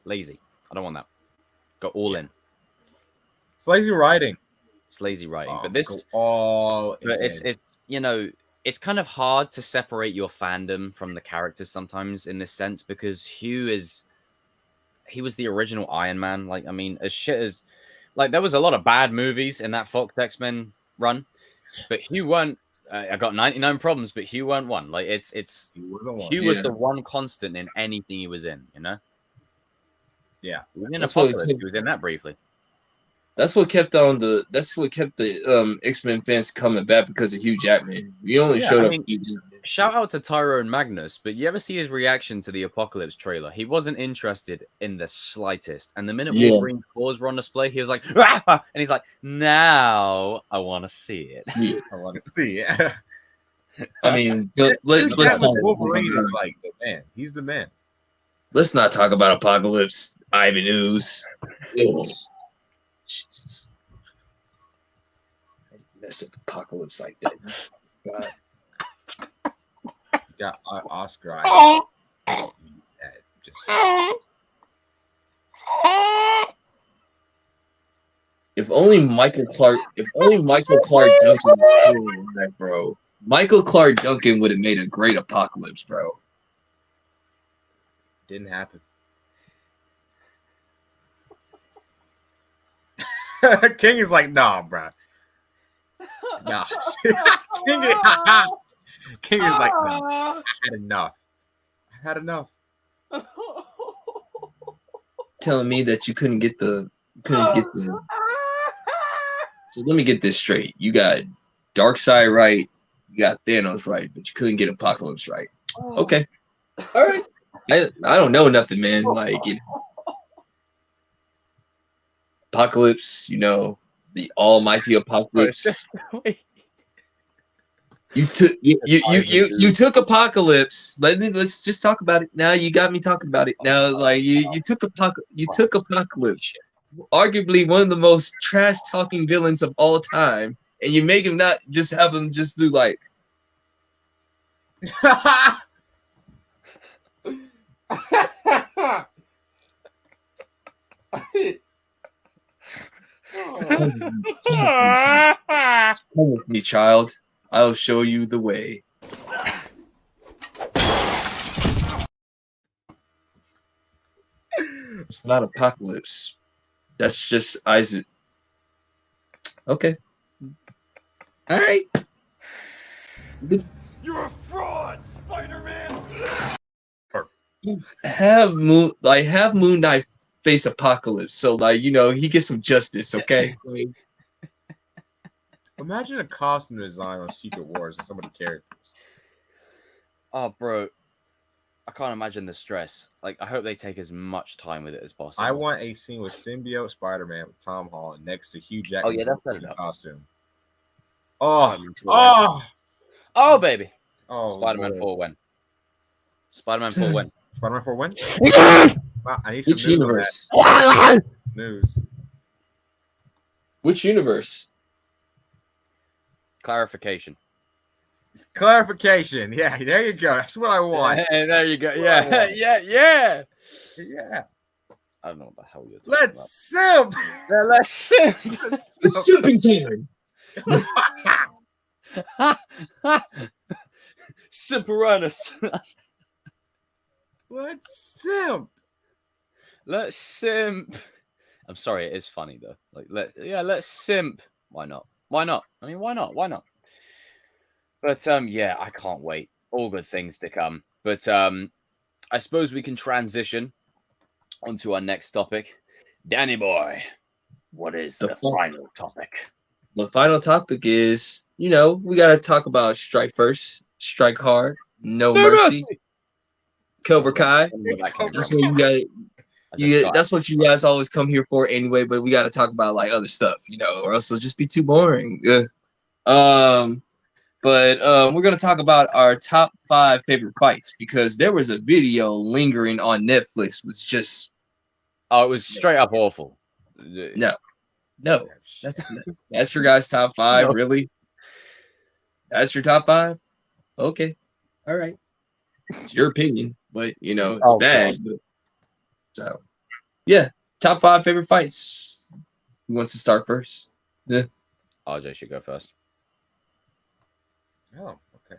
Speaker 1: Lazy. I don't want that. Go all in.
Speaker 4: It's lazy writing.
Speaker 1: It's lazy writing, but it's kind of hard to separate your fandom from the characters sometimes in this sense because Hugh he was the original Iron Man. Like, I mean, as shit as like there was a lot of bad movies in that Fox X-Men run, but Hugh weren't. I got 99 problems, but Hugh weren't one. Like Hugh was the one constant in anything he was in.
Speaker 4: Yeah,
Speaker 1: in Apocalypse, he was in that briefly.
Speaker 3: That's what kept the X-Men fans coming back because of Hugh Jackman. We only showed up.
Speaker 1: Shout out to Tyrone Magnus, but you ever see his reaction to the Apocalypse trailer? He wasn't interested in the slightest. And the minute Wolverine's claws were on display, he was like, ah! And he's like, now I want to see it.
Speaker 3: Yeah.
Speaker 4: I want to see it.
Speaker 3: I mean, let's not.
Speaker 4: Wolverine is like the man. He's the man.
Speaker 3: Let's not talk about Apocalypse. Ivan Ooze. Jesus. Mess up Apocalypse like that. God.
Speaker 4: Got Oscar Isaac.
Speaker 3: If only Michael Clark Duncan was still in that, bro. Michael Clark Duncan would have made a great Apocalypse, bro.
Speaker 4: Didn't happen. King is like, nah, bro. Nah. King is like, nah. I had enough. I had enough.
Speaker 3: Telling me that you couldn't get the. So let me get this straight. You got Darkseid right. You got Thanos right, but you couldn't get Apocalypse right. Okay. All right. I don't know nothing, man. Like Apocalypse, the almighty Apocalypse. You took Apocalypse. Let's just talk about it. Now you got me talking about it. Now, like you took Apocalypse, arguably one of the most trash talking villains of all time, and you make him not just have him just do like. Come with me, child. I'll show you the way. It's not Apocalypse. That's just Isaac. Okay. All right.
Speaker 5: You're a fraud, Spider-Man.
Speaker 3: Have Moon Knight face Apocalypse, so he gets some justice. Okay.
Speaker 4: Imagine a costume design on Secret Wars and some of the characters.
Speaker 1: Oh, bro. I can't imagine the stress. Like, I hope they take as much time with it as possible.
Speaker 4: I want a scene with symbiote Spider-Man with Tom Holland next to Hugh Jackman.
Speaker 1: Oh, yeah, that's set it up.
Speaker 4: Costume.
Speaker 1: Baby.
Speaker 4: Oh,
Speaker 1: Spider-Man 4 win. Spider-Man 4 win.
Speaker 4: Spider-Man 4 win? Wow, I need
Speaker 3: Which
Speaker 4: some
Speaker 3: universe?
Speaker 4: News.
Speaker 3: Which universe?
Speaker 1: Clarification.
Speaker 4: Yeah, there you go. That's what I want.
Speaker 1: There you go. Yeah.
Speaker 4: Yeah.
Speaker 1: I don't know what the hell you're talking
Speaker 4: Let's simp.
Speaker 1: about. Let's simp.
Speaker 3: It's simping time.
Speaker 1: Simperanus.
Speaker 4: Let's simp.
Speaker 1: Let's simp. I'm sorry, it is funny though. Like, let's simp. Why not? Why not? I mean, why not? Why not? But yeah, I can't wait. All good things to come. But I suppose we can transition onto our next topic. Danny boy, what is the final topic?
Speaker 3: The final topic is, we gotta talk about strike first, strike hard, no mercy. Cobra Kai. That's what you got. That's what you guys always come here for anyway. But we got to talk about like other stuff, or else it'll just be too boring. But we're gonna talk about our top 5 favorite fights because there was a video lingering on Netflix. Was just
Speaker 1: it was straight up awful.
Speaker 3: No, that's your guys' top 5. No. Really? That's your top 5? Okay, all right. It's your opinion, but it's bad. But, so, yeah, top 5 favorite fights. Who wants to start first? Yeah,
Speaker 1: RJ should go first.
Speaker 4: Oh, okay.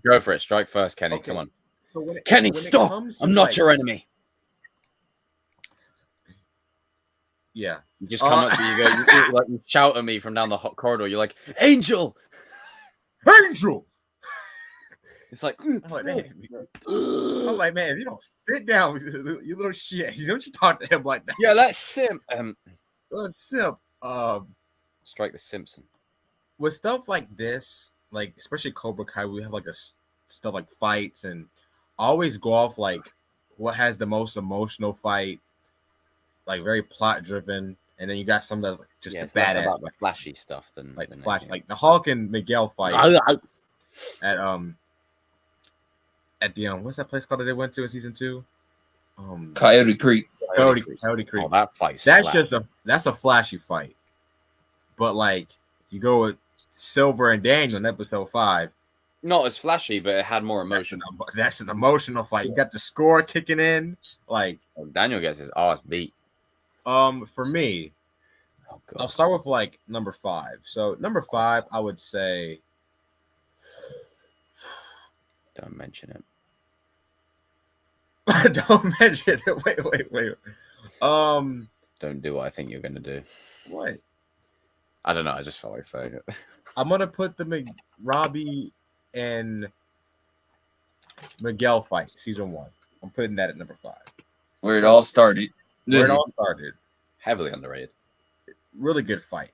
Speaker 1: Go for it. Strike first, Kenny.
Speaker 4: Okay.
Speaker 1: Come on.
Speaker 4: So
Speaker 1: Kenny, stop! I'm not your enemy.
Speaker 4: Yeah.
Speaker 1: You just come up to you, you shout at me from down the hot corridor. You're like, Angel! It's like,
Speaker 4: I'm like, man, if you don't sit down, you little shit. You don't you talk to him like that.
Speaker 1: Yeah, let's simp.
Speaker 4: Let's simp.
Speaker 1: Strike the Simpson.
Speaker 4: With stuff like this, like especially Cobra Kai, we have like stuff like fights, and always go off like what has the most emotional fight, like very plot driven, and then you got some that's like just the badass,
Speaker 1: about the flashy stuff than
Speaker 4: like the flash, like the Hulk and Miguel fight at the what's that place called that they went to in season 2?
Speaker 3: Coyote Creek.
Speaker 4: Coyote Creek.
Speaker 1: Oh, that fight.
Speaker 4: That's a flashy fight. But like you go with Silver and Daniel in episode 5.
Speaker 1: Not as flashy, but it had more emotion.
Speaker 4: That's an emotional fight. You got the score kicking in. Like
Speaker 1: Daniel gets his ass beat.
Speaker 4: For me, I'll start with like number 5. So number 5, I would say
Speaker 1: Don't mention it.
Speaker 4: Don't mention it. Wait.
Speaker 1: Don't do what I think you're gonna do.
Speaker 4: What?
Speaker 1: I don't know. I just felt like saying it.
Speaker 4: I'm gonna put the Robbie and Miguel fight, season 1. I'm putting that at number 5.
Speaker 3: Where it all started.
Speaker 4: Where it all started.
Speaker 1: Heavily underrated.
Speaker 4: Really good fight.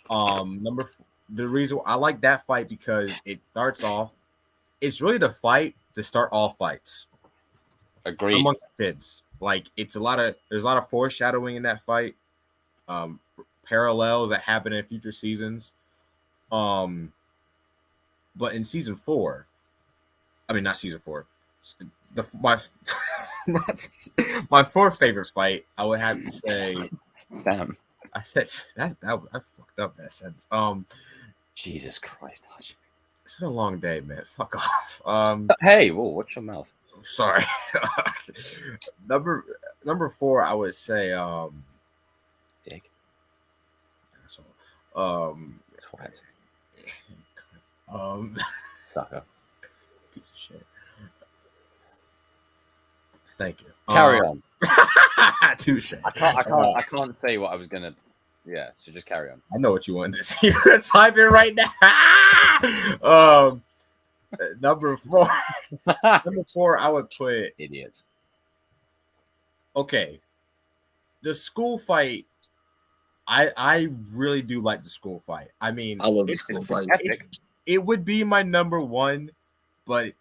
Speaker 4: The reason I like that fight because it starts off. It's really the fight to start all fights.
Speaker 1: Agreed.
Speaker 4: Amongst kids, like there's a lot of foreshadowing in that fight. Parallels that happen in future seasons. But in season 4, I mean not season 4. My fourth favorite fight, I would have to say.
Speaker 1: Damn.
Speaker 4: I said that I fucked up that sentence.
Speaker 1: Jesus Christ, Hutch.
Speaker 4: It's been a long day, man. Fuck off.
Speaker 1: Hey, whoa, watch your mouth.
Speaker 4: Sorry. number 4, I would say
Speaker 1: Dick.
Speaker 4: So,
Speaker 1: Twat. Sucker.
Speaker 4: piece of shit. Thank you.
Speaker 1: Carry on.
Speaker 4: Touche.
Speaker 1: I can't say what I was gonna. Yeah, so just carry on.
Speaker 4: I know what you wanted to see. Let's type it right now. Number 4. Number 4, I would put.
Speaker 1: Idiot.
Speaker 4: Okay. The school fight. I really do like the school fight. I mean,
Speaker 3: I love the school fight.
Speaker 4: It would be my number 1, but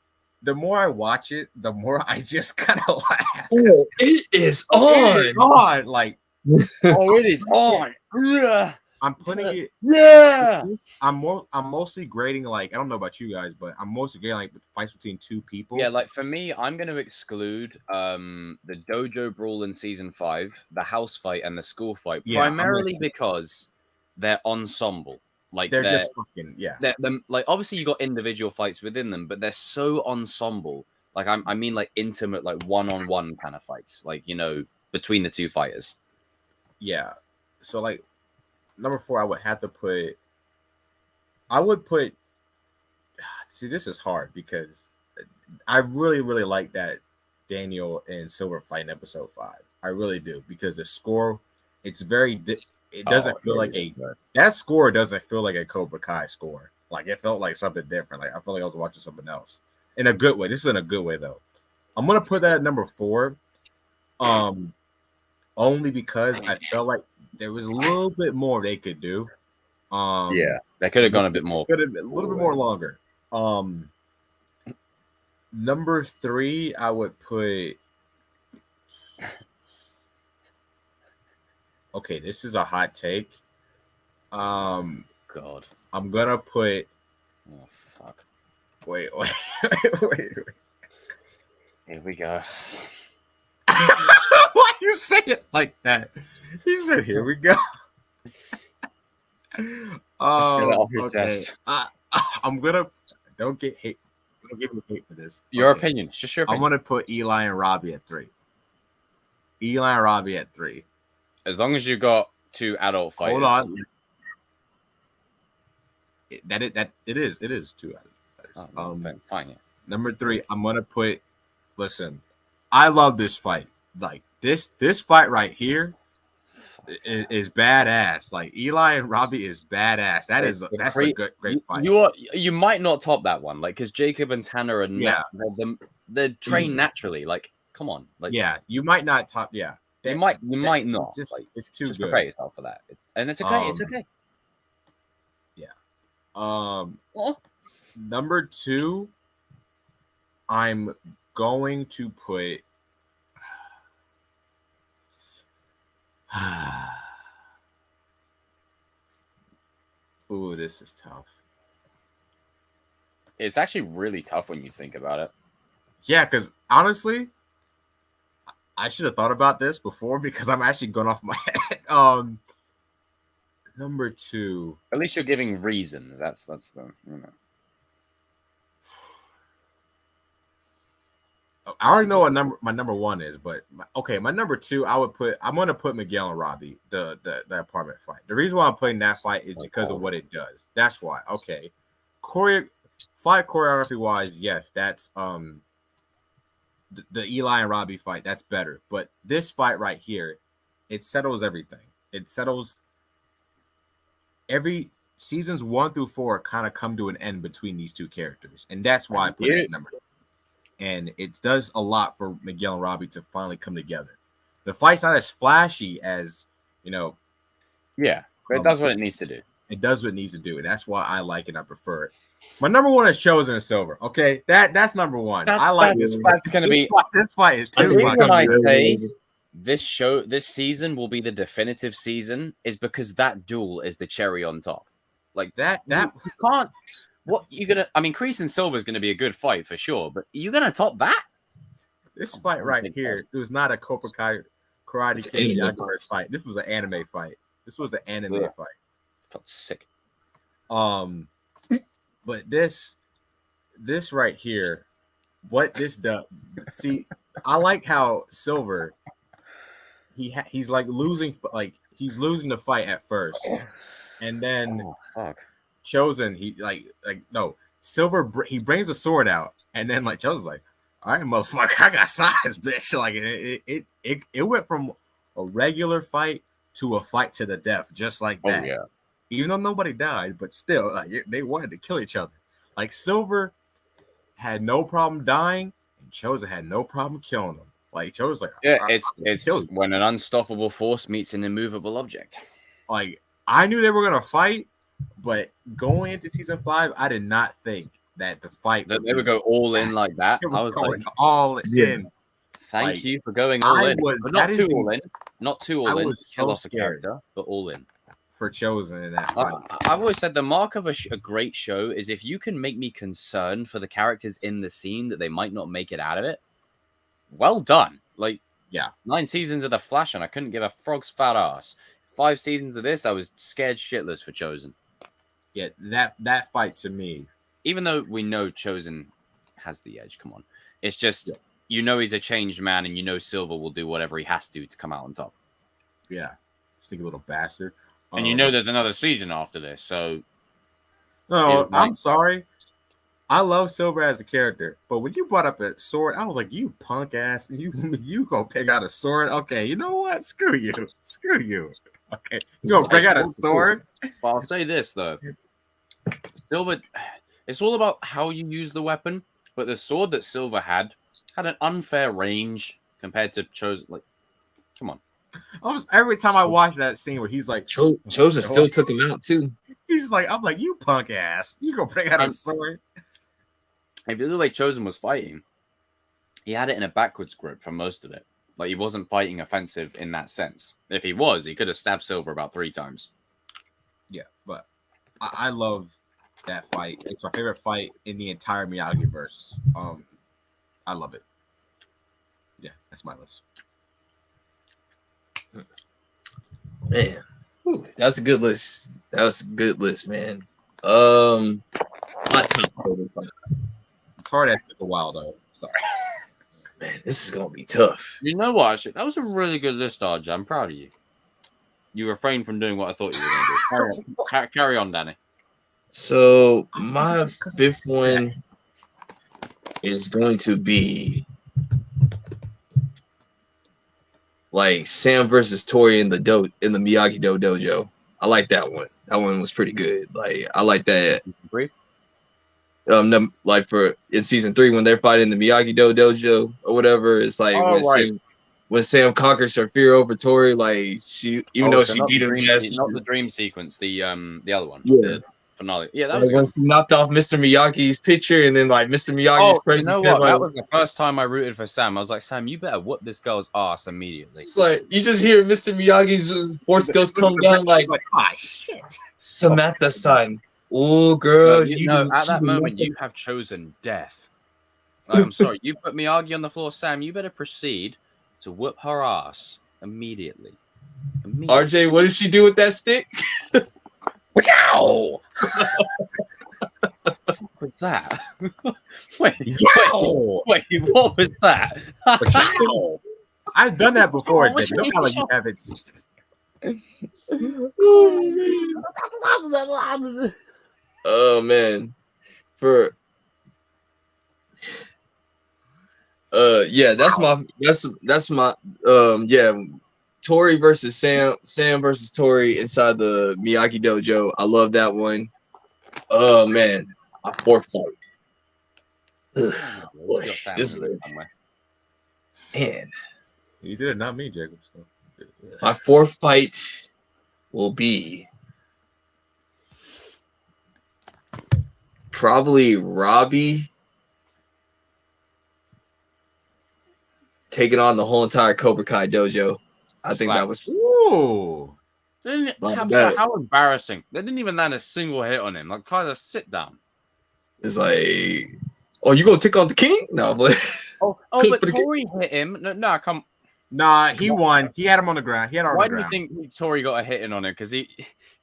Speaker 4: the more I watch it, the more I just kind of laugh.
Speaker 3: Oh, it is on.
Speaker 4: Like,
Speaker 1: Oh, it is on.
Speaker 4: I'm putting it.
Speaker 1: Yeah.
Speaker 4: I'm mostly grading, like, I don't know about you guys, but I'm mostly grading like fights between 2 people.
Speaker 1: Yeah, like for me, I'm going to exclude the dojo brawl in season 5, the house fight, and the school fight,
Speaker 4: Yeah,
Speaker 1: primarily because they're ensemble. Like
Speaker 4: they're just fucking
Speaker 1: They're like obviously you got individual fights within them, but they're so ensemble. Like I mean, like intimate, like one-on-one kind of fights, like between the 2 fighters.
Speaker 4: Yeah. So like number 4, I would have to put. I would put. See, this is hard because I really, really like that Daniel and Silver fight in episode 5. I really do because the score, it's very. It doesn't feel like that score doesn't feel like a Cobra Kai score. Like it felt like something different. Like I felt like I was watching something else in a good way. This is in a good way though. I'm gonna put that at number 4, only because I felt like there was a little bit more they could do.
Speaker 1: Yeah, they could have gone a bit more.
Speaker 4: Could have been a little bit more longer. Number 3, I would put. Okay, this is a hot take.
Speaker 1: God.
Speaker 4: I'm gonna put.
Speaker 1: Oh fuck.
Speaker 4: Wait.
Speaker 1: Here we go.
Speaker 4: Why you say it like that? He said, "Here we go."
Speaker 1: Off your
Speaker 4: Okay.
Speaker 1: chest.
Speaker 4: I'm gonna. Don't get hate. Don't give me hate for this.
Speaker 1: Your
Speaker 4: Okay.
Speaker 1: opinion. It's just your
Speaker 4: I'm
Speaker 1: opinion.
Speaker 4: gonna put Eli and Robbie at 3. Eli and Robbie at 3.
Speaker 1: As long as you got 2 adult fighters.
Speaker 4: Hold on. It is 2 adult fighters.
Speaker 1: Fine. Yeah.
Speaker 4: Number 3, I'm gonna put. Listen, I love this fight. Like this fight right here is badass. Like Eli and Robbie is badass. That's a great fight.
Speaker 1: You might not top that one, like because Jacob and Tanner are they're trained naturally. Like, come on, like
Speaker 4: you might not top. Yeah,
Speaker 1: you might not.
Speaker 4: It's too
Speaker 1: just
Speaker 4: good.
Speaker 1: prepare yourself for that, and it's okay. It's okay.
Speaker 4: Yeah. Number 2, I'm going to put. Ooh, this is tough.
Speaker 1: It's actually really tough when you think about it.
Speaker 4: Yeah, because honestly, I should have thought about this before because I'm actually going off my head. Number 2.
Speaker 1: At least you're giving reasons. That's the.
Speaker 4: I already know what my number 1 is, but my number 2, I'm gonna put Miguel and Robbie, the apartment fight. The reason why I'm putting that fight is because of what it does. That's why. Okay, fight choreography wise, yes, that's the Eli and Robbie fight. That's better. But this fight right here, it settles everything. It settles every seasons 1 through 4 kind of come to an end between these two characters, and that's why I put it at number 2. And it does a lot for Miguel and Robbie to finally come together. The fight's not as flashy as,
Speaker 1: Yeah, but it does what it needs to do.
Speaker 4: It does what it needs to do, and that's why I like it. I prefer it. My number 1 is Chosen and Silver. Okay, that's number 1. I like this.
Speaker 1: That's going to be.
Speaker 4: This fight is too much.
Speaker 1: When I say this season will be the definitive season, is because that duel is the cherry on top. Like that you can't. What you gonna? I mean, Kreese and Silver is going to be a good fight for sure, but you're going to top that?
Speaker 4: This fight right here, it was not a Cobra Kai Karate Kid fight. This was an anime fight. This was an anime fight.
Speaker 1: Felt sick.
Speaker 4: But this right here, what this does. See, I like how Silver. He's like losing the fight at first, and then Chosen Silver he brings a sword out, and then like Chosen's like, all right, motherfucker, I got size, bitch. Like it went from a regular fight to a fight to the death, just like that.
Speaker 1: Oh, yeah.
Speaker 4: Even though nobody died, but still, like they wanted to kill each other. Like Silver had no problem dying, and Chosen had no problem killing him. Like Chosen's like,
Speaker 1: it's when an unstoppable force meets an immovable object.
Speaker 4: Like I knew they were gonna fight, but going into season 5, I did not think that the fight
Speaker 1: they would go all in like that. I was like,
Speaker 4: all in.
Speaker 1: Thank you for going all in. But not too all in. Not too all in.
Speaker 4: Was
Speaker 1: kill
Speaker 4: so
Speaker 1: off the character, but all in.
Speaker 4: For Chosen in that fight.
Speaker 1: I've always said the mark of a great show is if you can make me concerned for the characters in the scene that they might not make it out of it. Well done. Like, 9 seasons of The Flash, and I couldn't give a frog's fat ass. 5 seasons of this, I was scared shitless for Chosen.
Speaker 4: Yeah, that fight to me.
Speaker 1: Even though we know Chosen has the edge, come on. It's just, he's a changed man, and Silver will do whatever he has to come out on top.
Speaker 4: Yeah. Sneaky little bastard.
Speaker 1: And there's another season after this, so...
Speaker 4: No, I'm sorry. I love Silver as a character, but when you brought up a sword, I was like, you punk ass, you go pick out a sword? Okay, you know what? Screw you. Screw you. Okay, you go pick out a sword?
Speaker 1: But I'll say this, though. Silver, it's all about how you use the weapon, but the sword that Silver had an unfair range compared to Chosen. Like, come on.
Speaker 4: Every time I watch that scene where he's like,
Speaker 3: Chosen still took him out too.
Speaker 4: He's like, I'm like, you punk ass. You go bring out a sword.
Speaker 1: If you look the way Chosen was fighting, he had it in a backwards grip for most of it. Like, he wasn't fighting offensive in that sense. If he was, he could have stabbed Silver about 3 times.
Speaker 4: Yeah, but I love that fight. It's my favorite fight in the entire Miyagi-verse. I love it. Yeah, that's my list.
Speaker 3: Man, that's a good list. That was a good list, man. My top favorite fight.
Speaker 4: Sorry that took a while though. Sorry.
Speaker 3: Man, this is gonna be tough.
Speaker 1: You know what? That was a really good list, RJ. I'm proud of you. You refrained from doing what I thought you were going to do. Carry on, Danny.
Speaker 3: So my 5th one is going to be like Sam versus Tori in the Miyagi-Do dojo. I like that one. That one was pretty good. Like I like that. Like for in season 3 when they're fighting the Miyagi-Do dojo or whatever, it's like when Sam conquers her fear over Tori, like she though she beat him.
Speaker 1: Not the dream sequence, the other one.
Speaker 3: Yeah.
Speaker 1: The finale. Yeah, that was
Speaker 3: when she knocked off Mr. Miyagi's picture, and then like Mr. Miyagi's president.
Speaker 1: You know what? That was the first time I rooted for Sam. I was like, Sam, you better whoop this girl's ass immediately.
Speaker 3: It's like you just hear Mr. Miyagi's force skills come down like
Speaker 4: shit.
Speaker 3: Samantha-san. Oh, girl.
Speaker 1: At that moment, you have chosen death. Like, I'm sorry. You put Miyagi on the floor, Sam. You better proceed to whoop her ass immediately.
Speaker 3: RJ, what did she do with that stick?
Speaker 1: What was that? Wait, what was that?
Speaker 4: I've done that before. Don't call like you haven't.
Speaker 3: Oh man. for that's my Tori versus Sam versus Tori inside the Miyagi Dojo. I love that one. Oh man, my fourth fight. Ugh, boy, this is man.
Speaker 4: You did it, not me, Jacob. So.
Speaker 3: My fourth fight will be probably Robbie taking on the whole entire Cobra Kai dojo. I think that was.
Speaker 4: Ooh.
Speaker 1: How embarrassing! They didn't even land a single hit on him. Like, kind of sit down.
Speaker 3: It's like, oh, you gonna take on the king? No, but
Speaker 1: but Tori hit him. No, come.
Speaker 4: Nah, he won. He had him on the ground. He had him
Speaker 1: Why
Speaker 4: on the ground.
Speaker 1: do you think Tori got a hit in on him? Because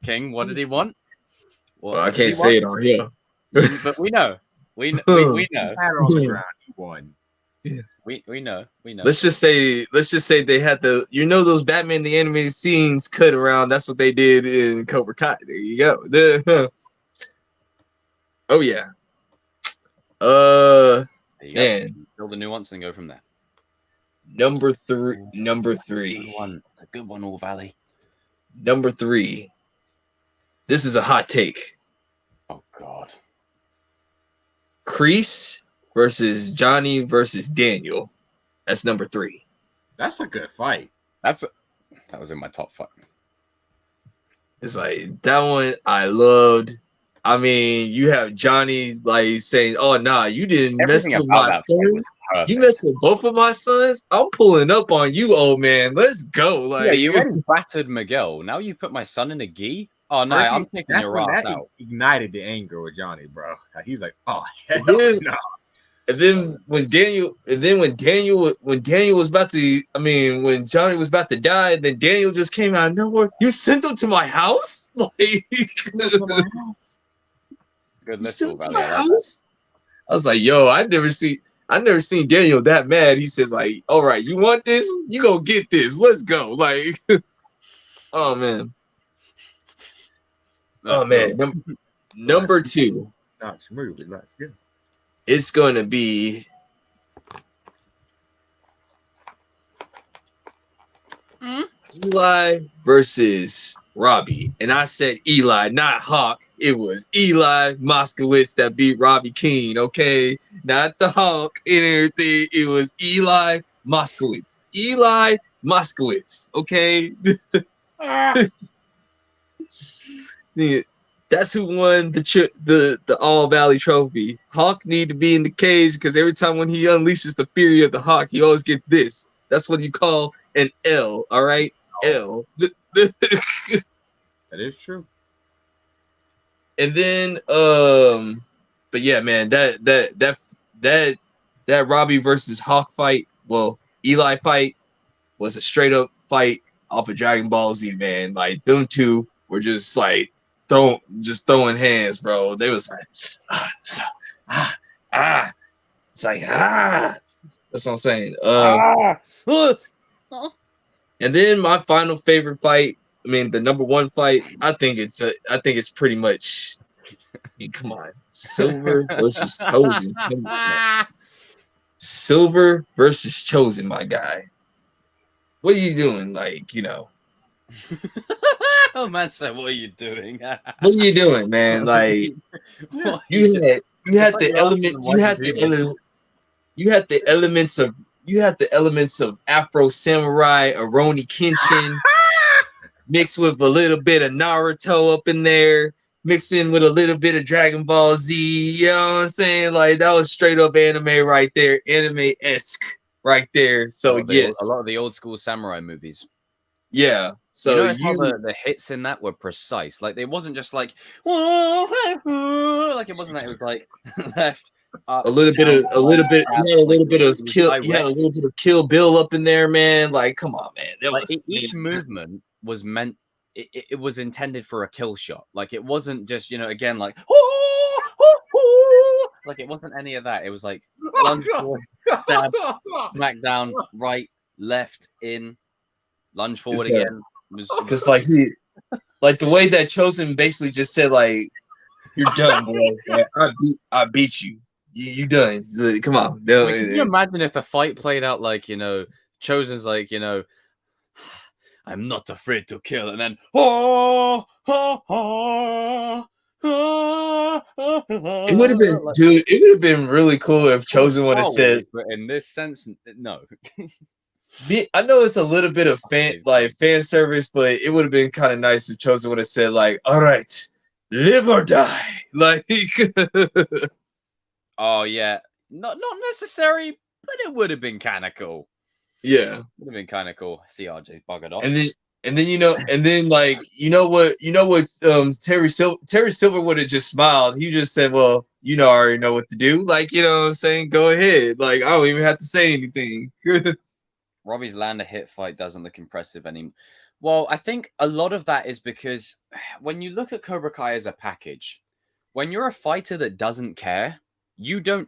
Speaker 1: King, what did he want?
Speaker 3: Well, I can't say it on here.
Speaker 1: But we know. We know.
Speaker 4: He had her on the ground. He won.
Speaker 3: Yeah.
Speaker 1: We know.
Speaker 3: Let's just say they had those Batman the animated scenes cut around. That's what they did in Cobra Kai. There you go. Oh yeah. Man.
Speaker 1: Build a nuance and go from there.
Speaker 3: Number three.
Speaker 1: A good one, All Valley.
Speaker 3: Number 3. This is a hot take.
Speaker 1: Oh God.
Speaker 3: Kreese versus Johnny versus Daniel. That's number 3.
Speaker 4: That's a good fight.
Speaker 1: That was in my top 5.
Speaker 3: It's like that one I loved. I mean, you have Johnny like saying, "Oh nah, you didn't mess with my son. You messed with both of my sons. I'm pulling up on you, old man. Let's go." Like,
Speaker 1: yeah, you already battered Miguel. Now you put my son in a gi. Oh no, I'm taking your ass out.
Speaker 4: Ignited the anger with Johnny, bro. He's like, "Oh hell no."
Speaker 3: And then when Daniel was about to, when Johnny was about to die, then Daniel just came out of nowhere. You sent him to my house? Like,
Speaker 1: good listen,
Speaker 3: to my house? I was like, yo, I never seen Daniel that mad. He says, like, all right, you want this? You gonna get this. Let's go. Like, oh man. Oh man. Number 2.
Speaker 4: Not smooth, let's go.
Speaker 3: It's going to be Eli versus Robbie. And I said Eli, not Hawk. It was Eli Moskowitz that beat Robbie Keane, okay? Not the Hawk and everything. It was Eli Moskowitz. Eli Moskowitz, okay? That's who won the All Valley Trophy. Hawk need to be in the cage because every time when he unleashes the fury of the Hawk, he always gets this. That's what you call an L. All right, L.
Speaker 4: That is true.
Speaker 3: And then, but yeah, man, that Robbie versus Hawk fight, well, Eli fight was a straight up fight off of Dragon Ball Z, man. Like them two were just like. Throwing hands, bro. They was like, It's like, That's what I'm saying. And then my final favorite fight. The number 1 fight. I think it's pretty much. Come on, Silver versus Chosen. Silver versus Chosen, my guy. What are you doing? Like,
Speaker 1: Oh man, so what are you doing?
Speaker 3: What are you doing, man? Like you had the elements of Afro Samurai, Aroni Kenshin, mixed with a little bit of Naruto up in there, mixing with a little bit of Dragon Ball Z. You know what I'm saying? Like that was straight up anime right there, anime-esque right there. So yes,
Speaker 1: a lot of the old school samurai movies.
Speaker 3: Yeah, so
Speaker 1: how the hits in that were precise. Like it wasn't just like it wasn't that. It was like left, up,
Speaker 3: a little bit of Kill Bill up in there, man. Like, come on, man.
Speaker 1: Each movement was meant. It was intended for a kill shot. Like it wasn't just again like like it wasn't any of that. It was like lunge forward, stab, smack down, right, left, in. Lunge forward again.
Speaker 3: Because like the way that Chosen basically just said like You're done, boy. I beat you. You done. Come on.
Speaker 1: I mean, can you imagine if the fight played out like, Chosen's like, I'm not afraid to kill, and then
Speaker 3: It would have been, dude. It would have been really cool if Chosen would have said.
Speaker 1: But in this sense, no.
Speaker 3: I know it's a little bit of fan service, but it would have been kind of nice if Chosen would have said like, "All right, live or die." Like,
Speaker 1: oh yeah, not necessary, but it would have been kind of cool.
Speaker 3: Yeah,
Speaker 1: would have been kind of cool. See RJ buggered off,
Speaker 3: and then like what Terry Silver would have just smiled. He just said, "Well, I already know what to do." Like, you know what I'm saying? Go ahead. Like, I don't even have to say anything.
Speaker 1: Robbie's land a hit fight doesn't look impressive anymore. Well, I think a lot of that is because when you look at Cobra Kai as a package, when you're a fighter that doesn't care, you'll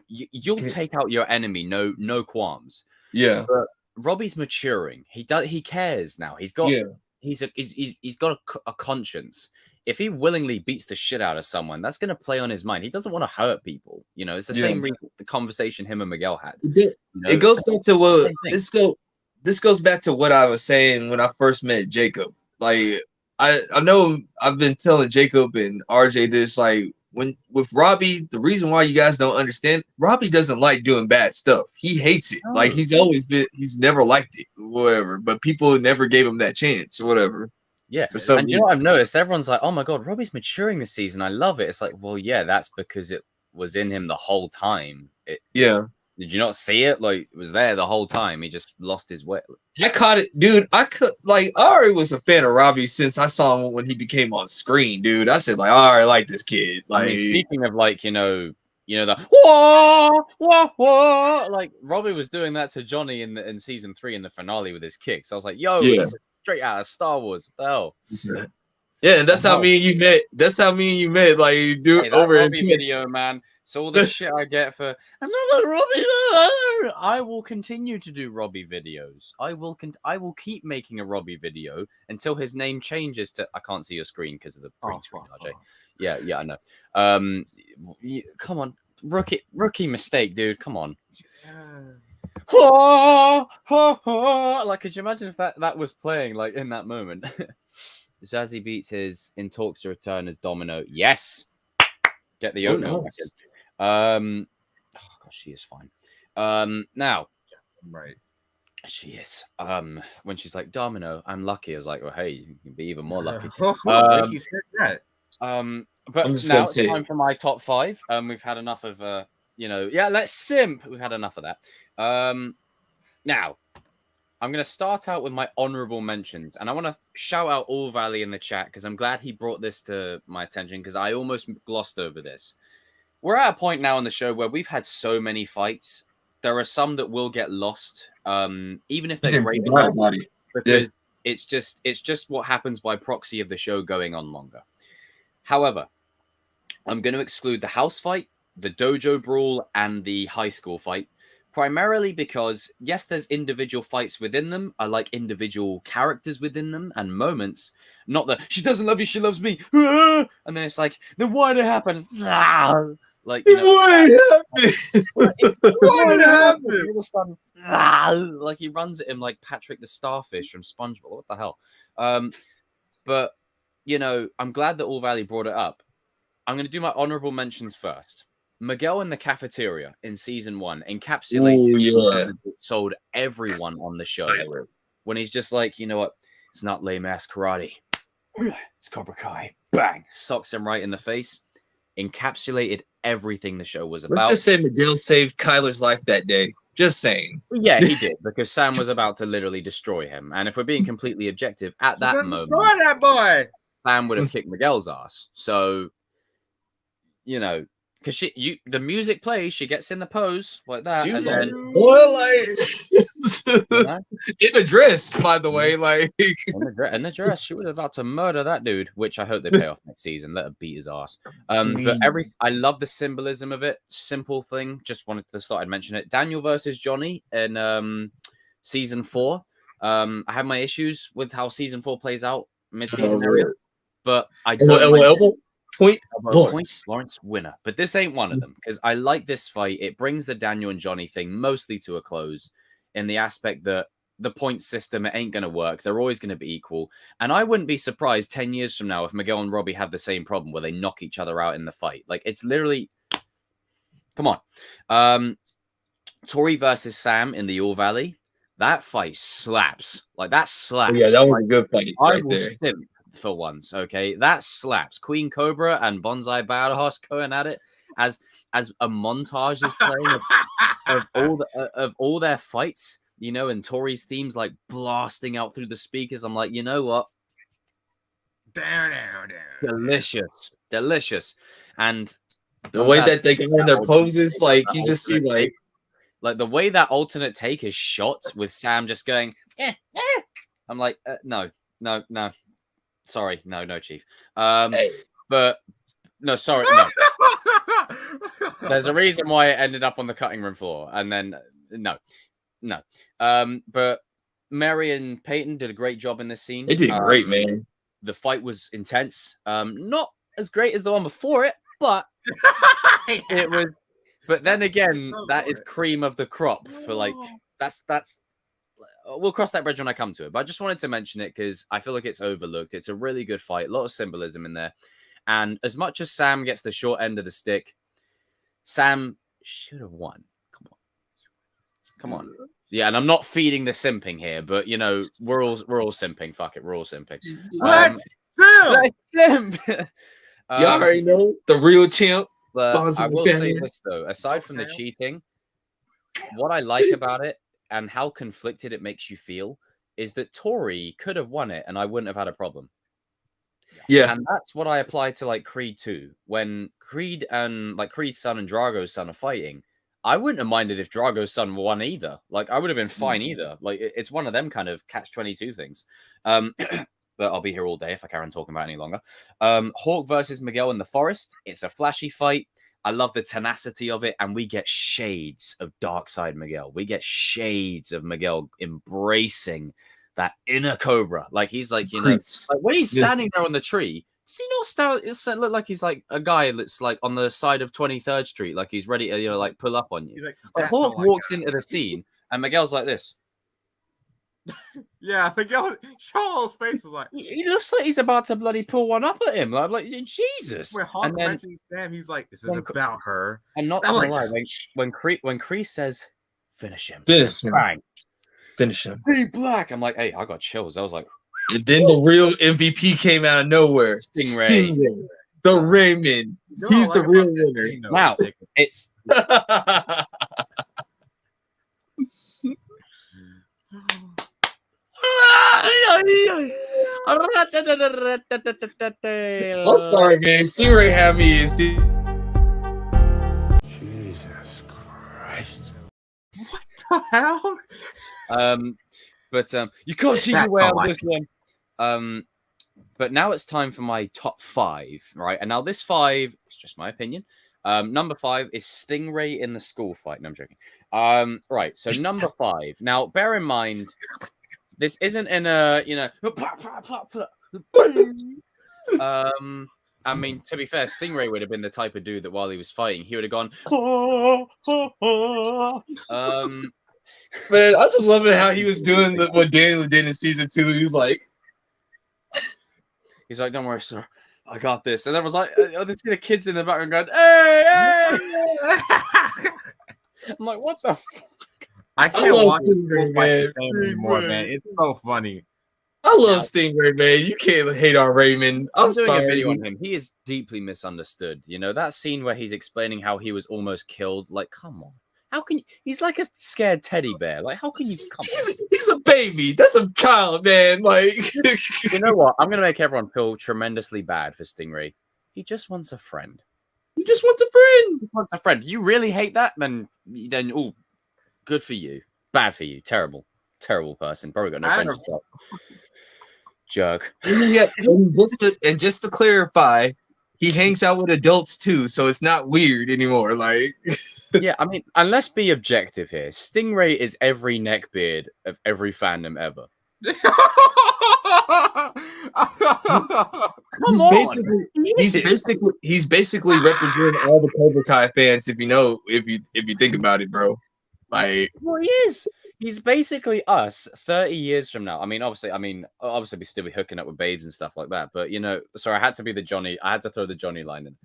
Speaker 1: take out your enemy, no qualms.
Speaker 3: Yeah.
Speaker 1: But Robbie's maturing. He cares now. He's got a conscience. If he willingly beats the shit out of someone, that's going to play on his mind. He doesn't want to hurt people. It's the same reason the conversation him and Miguel had.
Speaker 3: It goes back to what this goes back to what I was saying when I first met Jacob. Like, I know I've been telling Jacob and RJ this, like, with Robbie, the reason why you guys don't understand, Robbie doesn't like doing bad stuff. He hates it. Like, he's never liked it, whatever. But people never gave him that chance, or whatever.
Speaker 1: Yeah. And what I've noticed? Everyone's like, oh my God, Robbie's maturing this season. I love it. It's like, well, yeah, that's because it was in him the whole time.
Speaker 3: Yeah.
Speaker 1: Did you not see it? Like, it was there the whole time. He just lost his way.
Speaker 3: I caught it, dude. I already was a fan of Robbie since I saw him when he became on screen, dude. I said, like, I already like this kid. Like,
Speaker 1: I mean, speaking of, like, the whoa, whoa, whoa, like Robbie was doing that to Johnny in season 3 in the finale with his kicks. I was like, yo, this is straight out of Star Wars. What the hell?
Speaker 3: Yeah, and that's how me and you met. That's how me and you met. Like, you do over in
Speaker 1: Robbie video, man. So all the shit I get for another Robbie, I will continue to do Robbie videos. I will keep making a Robbie video until his name changes to. I can't see your screen because of the green screen, RJ. Yeah, I know. Come on, rookie mistake, dude. Come on. Like, could you imagine if that was playing like in that moment? Zazzy beats his in talks to return as Domino. Yes, get the oatmeal back in. Oh gosh, she is fine. Now,
Speaker 4: right,
Speaker 1: she is. When she's like Domino, I'm lucky. I was like, well, hey, you can be even more lucky.
Speaker 4: She said that.
Speaker 1: But now it's time for my top 5. We've had enough of let's simp. We've had enough of that. Now, I'm going to start out with my honorable mentions, and I want to shout out All Valley in the chat because I'm glad he brought this to my attention because I almost glossed over this. We're at a point now in the show where we've had so many fights. There are some that will get lost, even if they're great, because it's just what happens by proxy of the show going on longer. However, I'm going to exclude the house fight, the dojo brawl, and the high school fight, primarily because, yes, there's individual fights within them. I like individual characters within them and moments. Not that she doesn't love you, she loves me. And then it's like, then why did it happen? Like,
Speaker 3: what
Speaker 1: happened? Like, he runs at him like Patrick the Starfish from SpongeBob. What the hell? But, I'm glad that All Valley brought it up. I'm going to do my honorable mentions first. Miguel in the cafeteria in season 1 encapsulated sold everyone on the show. When he's just like, you know what? It's not lame ass karate. It's Cobra Kai. Bang! Socks him right in the face. Encapsulated everything the show was about.
Speaker 3: Let's just say Miguel saved Kyler's life that day. Just saying.
Speaker 1: Yeah, he did, because Sam was about to literally destroy him. And if we're being completely objective, at that moment,
Speaker 4: destroy that boy.
Speaker 1: Sam would have kicked Miguel's ass. So, because the music plays, she gets in the pose like that.
Speaker 3: She was
Speaker 1: and
Speaker 3: in a dress, by the way, like
Speaker 1: in the dress, she was about to murder that dude, which I hope they pay off next season. Let her beat his ass. But I love the symbolism of it. Simple thing. Just wanted to start and mention it. Daniel versus Johnny in season 4. I have my issues with how season 4 plays out mid-season area, but I don't.
Speaker 3: Point
Speaker 1: Point
Speaker 3: Lawrence.
Speaker 1: Lawrence winner. But this ain't one of them because I like this fight. It brings the Daniel and Johnny thing mostly to a close in the aspect that the point system, it ain't going to work. They're always going to be equal. And I wouldn't be surprised 10 years from now if Miguel and Robbie have the same problem where they knock each other out in the fight. Like, it's literally... Come on. Tori versus Sam in the All Valley. That fight slaps. Like, that slaps.
Speaker 3: Oh, yeah, that was a good fight
Speaker 1: I
Speaker 3: right
Speaker 1: will
Speaker 3: there.
Speaker 1: simp for once, okay? That slaps. Queen Cobra and Bonsai Badass going at it as a montage is playing of all their fights, you know, and Tori's themes like blasting out through the speakers. I'm like, you know what? Delicious. And
Speaker 3: the way that they go in their poses, like you just see
Speaker 1: like the way that alternate take is shot with Sam just going, I'm like, no. Sorry, no, Chief. But no, sorry, no. There's a reason why it ended up on the cutting room floor, and then no. But Mary and Peyton did a great job in this scene.
Speaker 3: They did great, man.
Speaker 1: The fight was intense. Not as great as the one before it, but it was. But then again, that is cream of the crop for like that's. We'll cross that bridge when I come to it. But I just wanted to mention it because I feel like it's overlooked. It's a really good fight, a lot of symbolism in there. And as much as Sam gets the short end of the stick, Sam should have won. Come on. Yeah, and I'm not feeding the simping here, but you know, we're all simping. Fuck it, we're all simping.
Speaker 4: Let's
Speaker 1: simp.
Speaker 3: You already know the real champ.
Speaker 1: But I will say this though, aside from the cheating, what I like about it and how conflicted it makes you feel is that Tori could have won it and I wouldn't have had a problem.
Speaker 3: Yeah.
Speaker 1: And that's what I applied to like Creed 2. When Creed and like Creed's son and Drago's son are fighting, I wouldn't have minded if Drago's son won either. Like I would have been fine either. Like it's one of them kind of catch-22 things. But I'll be here all day if I carry on talking about it any longer. Hawk versus Miguel in the forest. It's a flashy fight. I love the tenacity of it, and we get shades of Darkseid Miguel. We get shades of Miguel embracing that inner Cobra. Like he's like, you know, like when he's standing there on the tree, does he not look like he's like a guy that's like on the side of 23rd Street, like he's ready to, you know, like pull up on you.
Speaker 4: He's like,
Speaker 1: Hawk walks into the scene, and Miguel's like this.
Speaker 4: Yeah, Miguel, Charles' face is like
Speaker 1: He looks like he's about to bloody pull one up at him. Like Jesus.
Speaker 4: When Hawk mentions Sam, he's like, "This is about her."
Speaker 1: And not
Speaker 4: I'm
Speaker 1: gonna
Speaker 4: like,
Speaker 1: lie, when Kreese says, "Finish him,"
Speaker 3: Bang. Finish him.
Speaker 1: Be black. I'm like, hey, I got chills. I was like,
Speaker 3: and then the real MVP came out of nowhere.
Speaker 1: Stingray.
Speaker 3: The Raymond. He's the real winner.
Speaker 1: Wow, it's.
Speaker 3: I'm sorry, man. Stingray had me in.
Speaker 5: Jesus Christ.
Speaker 4: What the hell?
Speaker 1: But you can't cheat your way out of this one. But now it's time for my top 5, right? And now this 5, it's just my opinion. Number 5 is Stingray in the school fight. No, I'm joking. Right. So number 5. Now, bear in mind, this isn't in a, you know, I mean, to be fair, Stingray would have been the type of dude that while he was fighting, he would have gone,
Speaker 3: Man, I just love it how he was doing what Daniel did in season 2. He was like,
Speaker 1: don't worry, sir. I got this. And then was like, there's the kids in the background going, hey! I'm like, what the fuck?
Speaker 4: I can't watch this fight the same anymore, man. It's so funny.
Speaker 3: I love Stingray, man. You can't hate on Raymond. I'm
Speaker 1: doing
Speaker 3: sorry.
Speaker 1: a video on him. He is deeply misunderstood. You know, that scene where he's explaining how he was almost killed. Like, come on. How can you? He's like a scared teddy bear. Like, how can you?
Speaker 3: He's a baby. That's a child, man. Like,
Speaker 1: you know what? I'm gonna make everyone feel tremendously bad for Stingray. He just wants a friend.
Speaker 3: He just wants a friend.
Speaker 1: He wants a friend. You really hate that? Then oh, good for you. Bad for you. Terrible person. Probably got no friends. Jerk.
Speaker 3: Yeah, and just to clarify, he hangs out with adults too, so it's not weird anymore. Like,
Speaker 1: yeah, I mean, and let's be objective here. Stingray is every neckbeard of every fandom ever.
Speaker 3: He's
Speaker 1: on.
Speaker 3: basically representing all the Cobra Kai fans. If you think about it, bro. Like,
Speaker 1: well, he is. He's basically us 30 years from now. Obviously we still be hooking up with babes and stuff like that. But sorry, I had to be the Johnny. I had to throw the Johnny line in.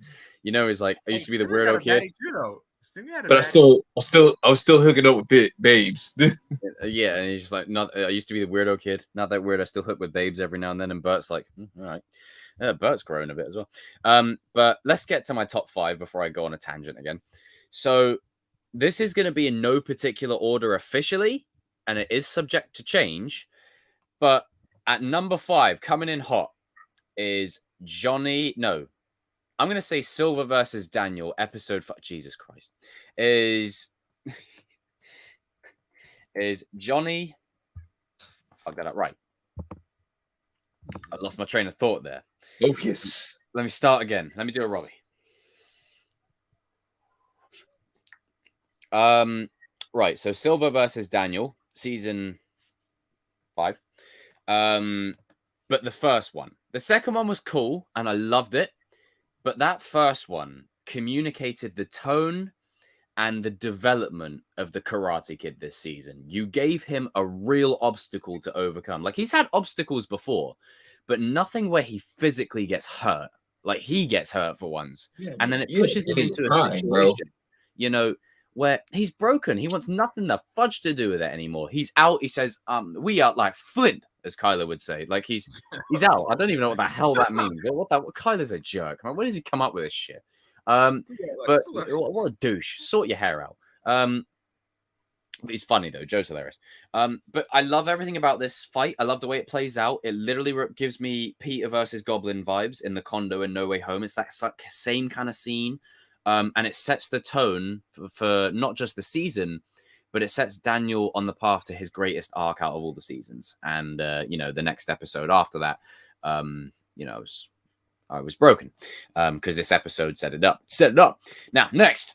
Speaker 1: He's like, I used to be the weirdo kid.
Speaker 3: but I was still hooking up with babes.
Speaker 1: Yeah, and he's just like, not. I used to be the weirdo kid. Not that weird. I still hook with babes every now and then. And Bert's like, all right. Bert's growing a bit as well. But let's get to my top 5 before I go on a tangent again. So this is going to be in no particular order officially, and it is subject to change. But at number 5, coming in hot, is Johnny. No, I'm going to say Silver versus Daniel, episode 5. Jesus Christ. Is Johnny. Fuck that up. Right. I lost my train of thought there.
Speaker 3: Focus.
Speaker 1: Let me start again. Let me do a Robbie. Right. So Silver versus Daniel, season 5. But the first one. The second one was cool, and I loved it. But that first one communicated the tone and the development of the Karate Kid this season. You gave him a real obstacle to overcome. Like, he's had obstacles before, but nothing where he physically gets hurt. Like, he gets hurt for once. Yeah, and then it pushes him into a situation, where he's broken. He wants nothing the fudge to do with it anymore. He's out. He says, we out like Flint, as Kyler would say. Like, he's out. I don't even know what the hell that means. What Kyler's a jerk. Where does he come up with this shit? But what a douche. Sort your hair out. But he's funny though. Joe's hilarious. But I love everything about this fight. I love the way it plays out. It literally gives me Peter versus Goblin vibes in the condo in No Way Home. It's that same kind of scene. And it sets the tone for not just the season, but it sets Daniel on the path to his greatest arc out of all the seasons. And the next episode after that, I was broken because this episode set it up. Now, next,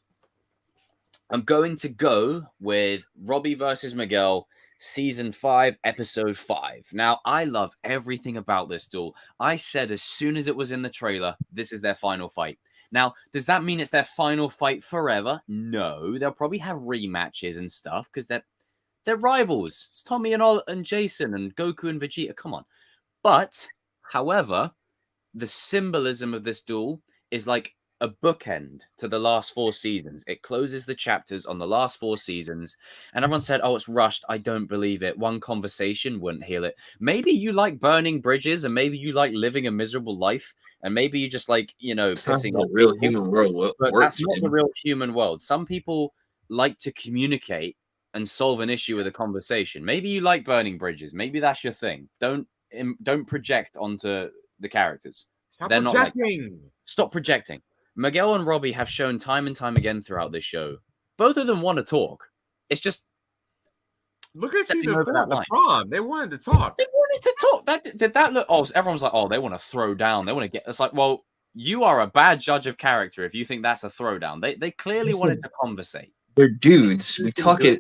Speaker 1: I'm going to go with Robbie versus Miguel, season 5, episode 5. Now, I love everything about this duel. I said as soon as it was in the trailer, this is their final fight. Now, does that mean it's their final fight forever? No, they'll probably have rematches and stuff because they're rivals. It's Tommy and Jason and Goku and Vegeta. Come on. But, however, the symbolism of this duel is like a bookend to the last 4 seasons. It closes the chapters on the last 4 seasons. And everyone said, oh, it's rushed. I don't believe it. One conversation wouldn't heal it. Maybe you like burning bridges, and maybe you like living a miserable life. And maybe you just like, pissing off
Speaker 3: the real human world.
Speaker 1: But that's not the real human world. Some people like to communicate and solve an issue with a conversation. Maybe you like burning bridges. Maybe that's your thing. Don't project onto the characters. They're
Speaker 4: projecting.
Speaker 1: Not like stop projecting. Miguel and Robbie have shown time and time again throughout this show. Both of them want to talk. It's just
Speaker 4: look at season 4 at the prom. They wanted to talk.
Speaker 1: They wanted to talk. Did that look? Oh, everyone was like, oh, they want to throw down. They want to get. It's like, well, you are a bad judge of character if you think that's a throwdown. They clearly wanted to conversate.
Speaker 3: They're dudes. We talk it.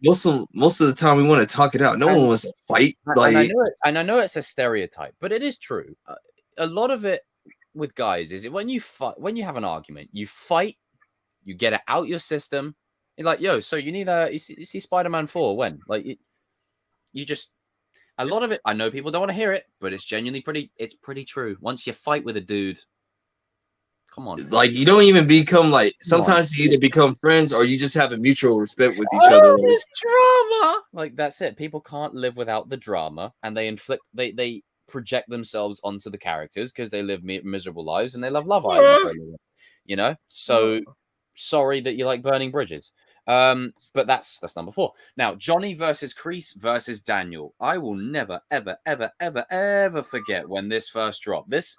Speaker 3: Most of the time, we want to talk it out. No one wants to fight.
Speaker 1: And I know it's a stereotype, but it is true. A lot of it with guys is when you fight, when you have an argument, you fight, you get it out your system. You're like, yo, so you need you see Spider-Man 4 when? Like, you just a lot of it. I know people don't want to hear it, but it's genuinely pretty true. Once you fight with a dude. Come on.
Speaker 3: Like, you don't even become like, sometimes you either become friends or you just have a mutual respect with each other.
Speaker 1: There's drama. Like, that's it. People can't live without the drama, and they project themselves onto the characters because they live miserable lives and they love Love Island. So sorry that you like burning bridges. But that's number 4. Now, Johnny versus Kreese versus Daniel. I will never, ever, ever, ever, ever forget when this first dropped. This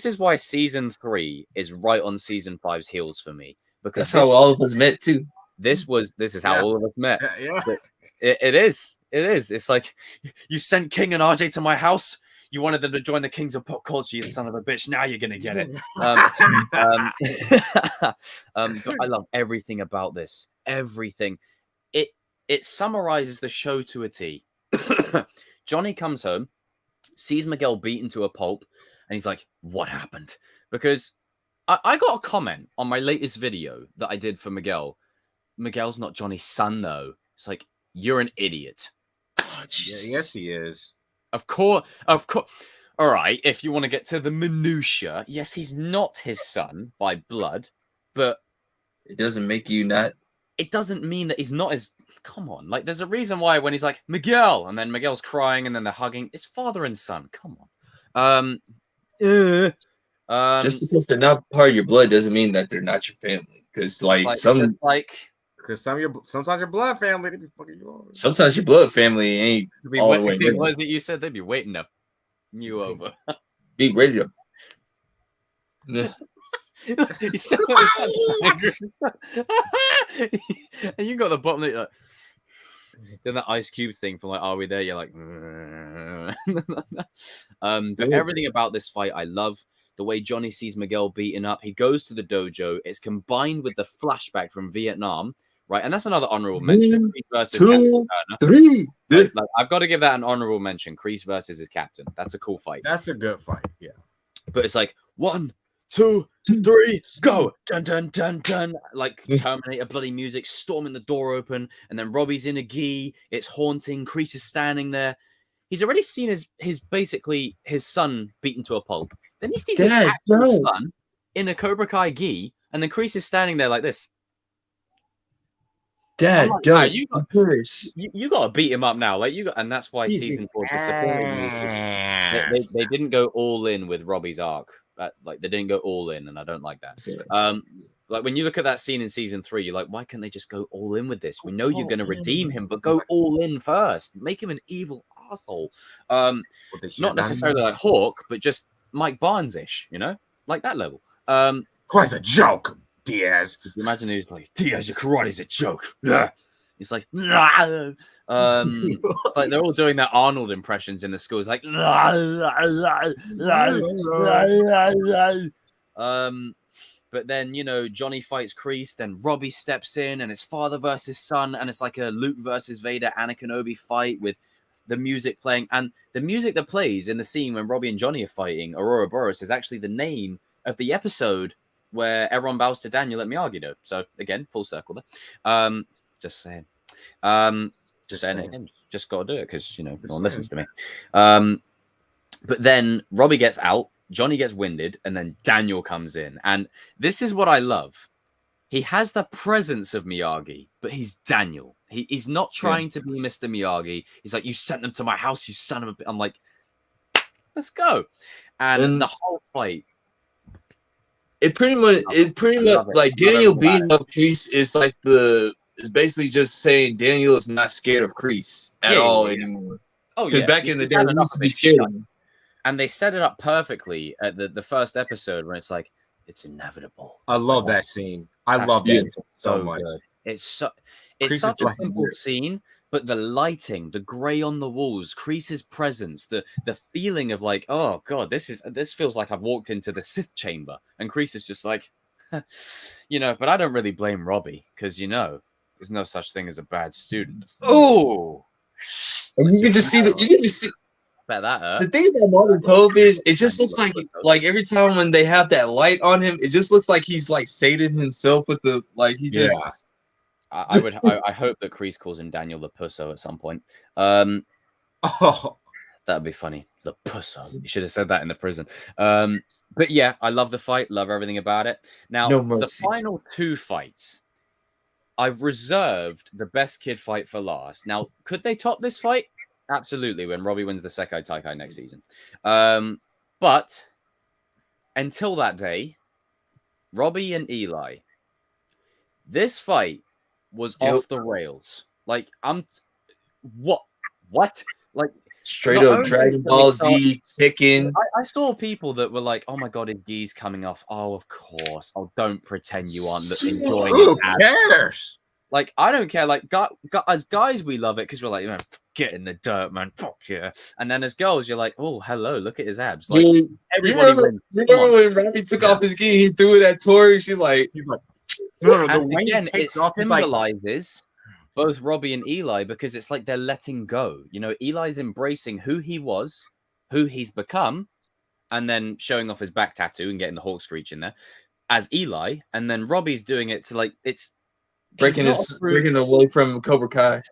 Speaker 1: is why season 3 is right on season 5's heels for me, because
Speaker 3: that's how all of us met too.
Speaker 1: This is how all of us met.
Speaker 4: Yeah.
Speaker 1: It is. It's like, you sent King and RJ to my house. You wanted them to join the Kings of Pop Culture, you son of a bitch. Now you're gonna get it. But I love everything about this. Everything. It summarizes the show to a T. Johnny comes home. sees Miguel beaten to a pulp, and he's like, "What happened?" Because I got a comment on my latest video that I did for Miguel. Miguel's not Johnny's son, though. It's like, you're an idiot.
Speaker 3: Oh,
Speaker 4: Yes, he is.
Speaker 1: Of course. All right, if you want to get to the minutia, yes, he's not his son by blood, but
Speaker 3: it doesn't make you not.
Speaker 1: It doesn't mean that he's not his. Come on, like there's a reason why when he's like Miguel, and then Miguel's crying, and then they're hugging. It's father and son. Come on.
Speaker 3: Just because they're not part of your blood doesn't mean that they're not your family. Because
Speaker 4: because sometimes your blood family they be fucking you over.
Speaker 3: Sometimes your blood family ain't all the way.
Speaker 1: What is it you said? They'd be waiting to you over.
Speaker 3: Be ready to.
Speaker 1: He's so angry. And you got the bottom like, then that Ice Cube thing from like, are we there? You're like, but everything about this fight I love. The way Johnny sees Miguel beaten up, he goes to the dojo. It's combined with the flashback from Vietnam, right? And that's another honorable mention. Kreese versus
Speaker 3: 2, 3.
Speaker 1: Like, I've got to give that an honorable mention. Kreese versus his captain. That's a cool fight.
Speaker 4: That's a good fight, yeah.
Speaker 1: But it's like 1, 2, 3, go! Dun dun dun dun! Like Terminator bloody music, storming the door open, and then Robbie's in a gi. It's haunting. Kreese is standing there. He's already seen his basically his son beaten to a pulp. Then he sees his actual son in a Cobra Kai gi, and then Kreese is standing there like this.
Speaker 3: Dad,
Speaker 1: like,
Speaker 3: don't.
Speaker 1: You got to beat him up now. Like and that's why season 4 is supporting. They didn't go all in with Robbie's arc. Like they didn't go all in, and I don't like that. Like when you look at that scene in season 3, you're like, why can't they just go all in with this? We know you're going to redeem him, but go all in first. Make him an evil asshole. Not necessarily like Hawk, but just Mike Barnes-ish, you know, like that level.
Speaker 4: Quite a joke, Diaz.
Speaker 1: Could you imagine he's like, Diaz, your karate's a joke. Yeah. It's like, it's like they're all doing their Arnold impressions in the school. It's like, but then, you know, Johnny fights Kreese, then Robbie steps in, and it's father versus son, and it's like a Luke versus Vader, Anakin Obi fight with the music playing. And the music that plays in the scene when Robbie and Johnny are fighting, Aurora Boros, is actually the name of the episode where everyone bows to Daniel at Miyagi-Do. So, again, full circle there. Just saying. Just saying it again. Just got to do it because, you know, no one listens to me. But then Robbie gets out, Johnny gets winded, and then Daniel comes in. And this is what I love. He has the presence of Miyagi, but he's Daniel. He's not trying to be Mr. Miyagi. He's like, you sent them to my house, you son of a... I'm like, let's go. And the whole fight.
Speaker 3: It pretty much like Daniel beating up Kreese is basically just saying Daniel is not scared of Kreese at all anymore.
Speaker 1: Oh yeah,
Speaker 3: back in the day, he used to be scared of him.
Speaker 1: And they set it up perfectly at the first episode where it's like, it's inevitable.
Speaker 4: I love that scene. I love that scene so much.
Speaker 1: Good. It's such a simple scene, but the lighting, the gray on the walls, Kreese's presence, the feeling of like, oh god, this feels like I've walked into the Sith chamber, and Kreese is just like, you know. But I don't really blame Robbie because, you know, there's no such thing as a bad student. Oh,
Speaker 3: and you can just see.
Speaker 1: Bet that hurt.
Speaker 3: The thing about Modern Pope is it just looks like every time when they have that light on him, it just looks like he's like sated himself with the like he just.
Speaker 1: I hope that Kreese calls him Daniel the Pusso at some point. That'd be funny. The Pusso. You should have said that in the prison. But yeah, I love the fight. Love everything about it. Now the final 2 fights, I've reserved the best kid fight for last. Now, could they top this fight? Absolutely, when Robbie wins the Sekai Taikai next season. But until that day, Robbie and Eli, this fight was off the rails. Like, what? Like,
Speaker 3: straight up Dragon Ball Z Tekken.
Speaker 1: I saw people that were like, "Oh my god, his gi's coming off." Oh, of course. Oh, don't pretend you aren't enjoying it.
Speaker 4: Who cares?
Speaker 1: Like, I don't care. Like, as guys, we love it because we're like, you know, get in the dirt, man. Fuck yeah. And then as girls, you're like, oh, hello, look at his abs. Like, everybody wins.
Speaker 3: Remember when Robbie took off his gi, he threw it at Tori? She's like,
Speaker 1: no, the way again, it symbolizes both Robbie and Eli because it's like they're letting go. You know, Eli's embracing who he was who he's become, and then showing off his back tattoo and getting the Hawk Screech in there as Eli, and then Robbie's doing it to like it's
Speaker 3: breaking away from Cobra Kai.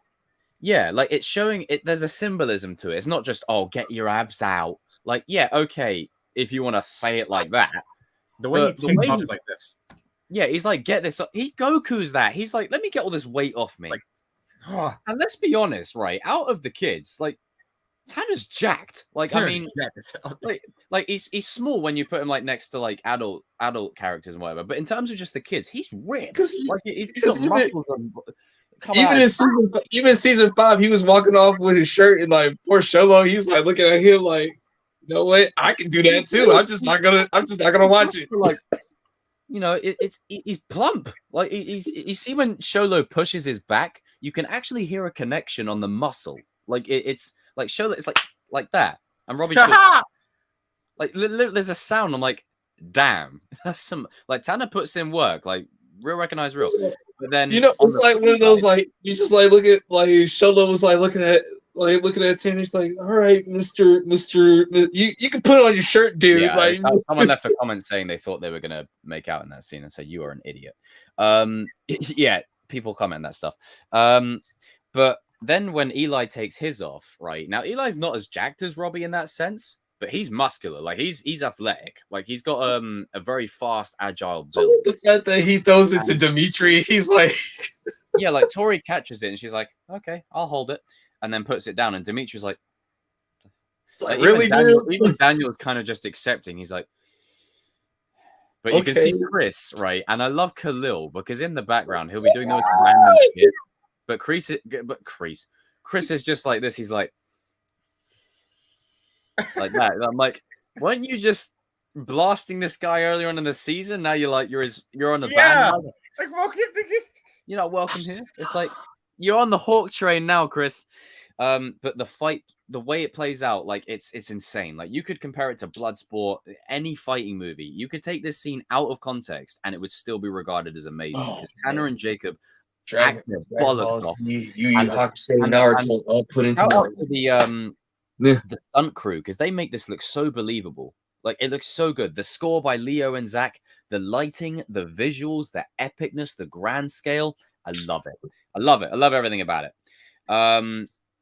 Speaker 1: Yeah, like it's showing it. There's a symbolism to it. It's not just get your abs out. Like, yeah, okay, if you want to say it like that.
Speaker 4: The way he takes off is like this.
Speaker 1: Yeah, he's like, get this. He Goku's that. He's like, let me get all this weight off me.
Speaker 4: Like,
Speaker 1: and let's be honest, right? Out of the kids, like Tanner's jacked. Like, I mean, like he's small when you put him like next to like adult characters and whatever. But in terms of just the kids, he's ripped. Like he's got muscles on.
Speaker 3: Even in season 5, he was walking off with his shirt and like poor Sholo. He was like looking at him like, you know what? I can do that too. I'm just not gonna watch it.
Speaker 1: Like, you know, he's plump. Like you see when Sholo pushes his back, you can actually hear a connection on the muscle. Like it's like Sholo, it's like that. And Robbie's like there's a sound. I'm like, damn, that's some like Tanner puts in work. Like real recognize real. But then
Speaker 3: it's like one of those like you just like look at like Sholo was like looking at Tanner. He's like, all right, Mister, you can put it on your shirt, dude.
Speaker 1: Yeah,
Speaker 3: like
Speaker 1: someone left a comment saying they thought they were gonna make out in that scene and say you are an idiot. Yeah, people comment that stuff. But then when Eli takes his off, right now Eli's not as jacked as Robbie in that sense. But he's muscular, like he's athletic, like he's got a very fast, agile build.
Speaker 3: The fact that he throws it to Dimitri, he's like,
Speaker 1: yeah, like Tori catches it and she's like, okay, I'll hold it, and then puts it down, and Dimitri's like
Speaker 3: really,
Speaker 1: even Daniel's kind of just accepting. He's like, but you can see Chris, right? And I love Khalil because in the background he'll be doing those random shit, but Chris is just like this. He's like that. I'm like, weren't you just blasting this guy earlier on in the season? Now you're on the band.
Speaker 4: Like, welcome
Speaker 1: you're not welcome here. It's like you're on the Hawk train now, Chris. But the fight, the way it plays out, like it's insane. Like you could compare it to Bloodsport, any fighting movie. You could take this scene out of context and it would still be regarded as amazing because Tanner and Jacob act their bollocks off. The stunt crew, because they make this look so believable. Like it looks so good. The score by Leo and Zach, the lighting, the visuals, the epicness, the grand scale. I love it. I love everything about it.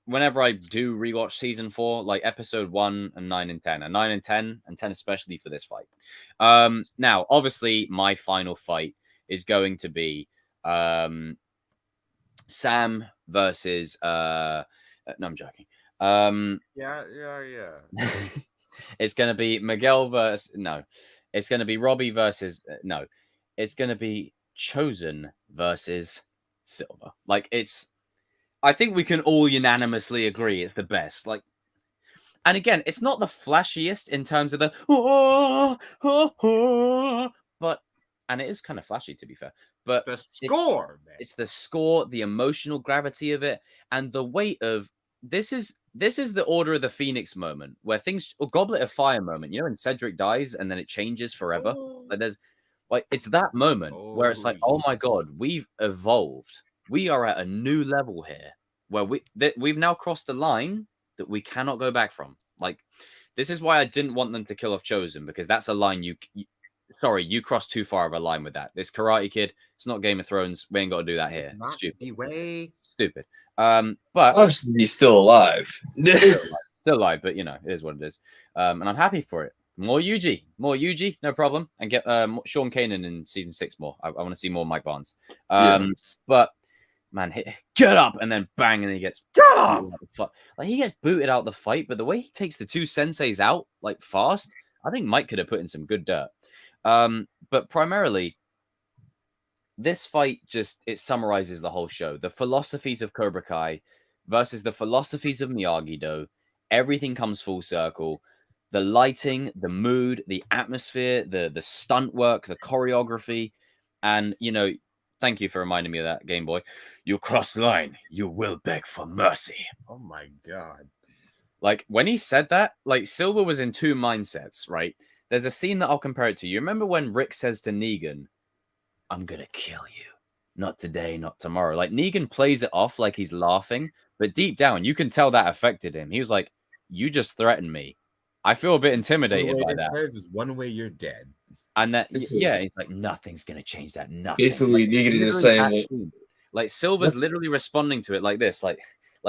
Speaker 1: Whenever I do rewatch season 4, like episode 1 and 9 and 10, and 9 and 10 and 10 especially for this fight. Now, obviously, my final fight is going to be Sam versus no, I'm joking.
Speaker 4: Yeah.
Speaker 1: It's going to be Miguel versus no. It's going to be Robbie versus no. It's going to be Chosen versus Silver. Like I think we can all unanimously agree it's the best. Like, and again, it's not the flashiest in terms of the but and it is kind of flashy to be fair. But
Speaker 4: the score, man.
Speaker 1: It's the score, the emotional gravity of it, and the weight of this is the Order of the Phoenix moment where things, or Goblet of Fire moment, when Cedric dies and then it changes forever. Like it's that moment where it's like, oh my god, we've evolved. We are at a new level here where we've now crossed the line that we cannot go back from. Like this is why I didn't want them to kill off Chosen, because that's a line you crossed too far of a line with that. This Karate Kid, it's not Game of Thrones. We ain't got to do that here. Stupid. But
Speaker 3: obviously he's still alive.
Speaker 1: Still alive, but it is what it is. And I'm happy for it. More Yuji, no problem. And get Sean Kanan in season 6 more. I want to see more Mike Barnes. But man, get up, and then bang, and he gets get up. Like he gets booted out the fight, but the way he takes the two senseis out like fast, I think Mike could have put in some good dirt. But primarily, this fight it summarizes the whole show. The philosophies of Cobra Kai versus the philosophies of Miyagi-Do. Everything comes full circle. The lighting, the mood, the atmosphere, the stunt work, the choreography, and thank you for reminding me of that, Game Boy. You cross the line, you will beg for mercy.
Speaker 4: Oh my god!
Speaker 1: Like when he said that, like Silver was in two mindsets, right? There's a scene that I'll compare it to. You remember when Rick says to Negan, "I'm gonna kill you, not today, not tomorrow." Like Negan plays it off like he's laughing, but deep down, you can tell that affected him. He was like, "You just threatened me. I feel a bit intimidated by that.
Speaker 4: There's one way you're dead.
Speaker 1: And that,
Speaker 3: This
Speaker 1: yeah,
Speaker 3: is-
Speaker 1: he's like, nothing's gonna change that. Nothing.
Speaker 3: Basically, Diggity is saying that.
Speaker 1: Like Silver's
Speaker 3: That's-
Speaker 1: literally responding to it like this, like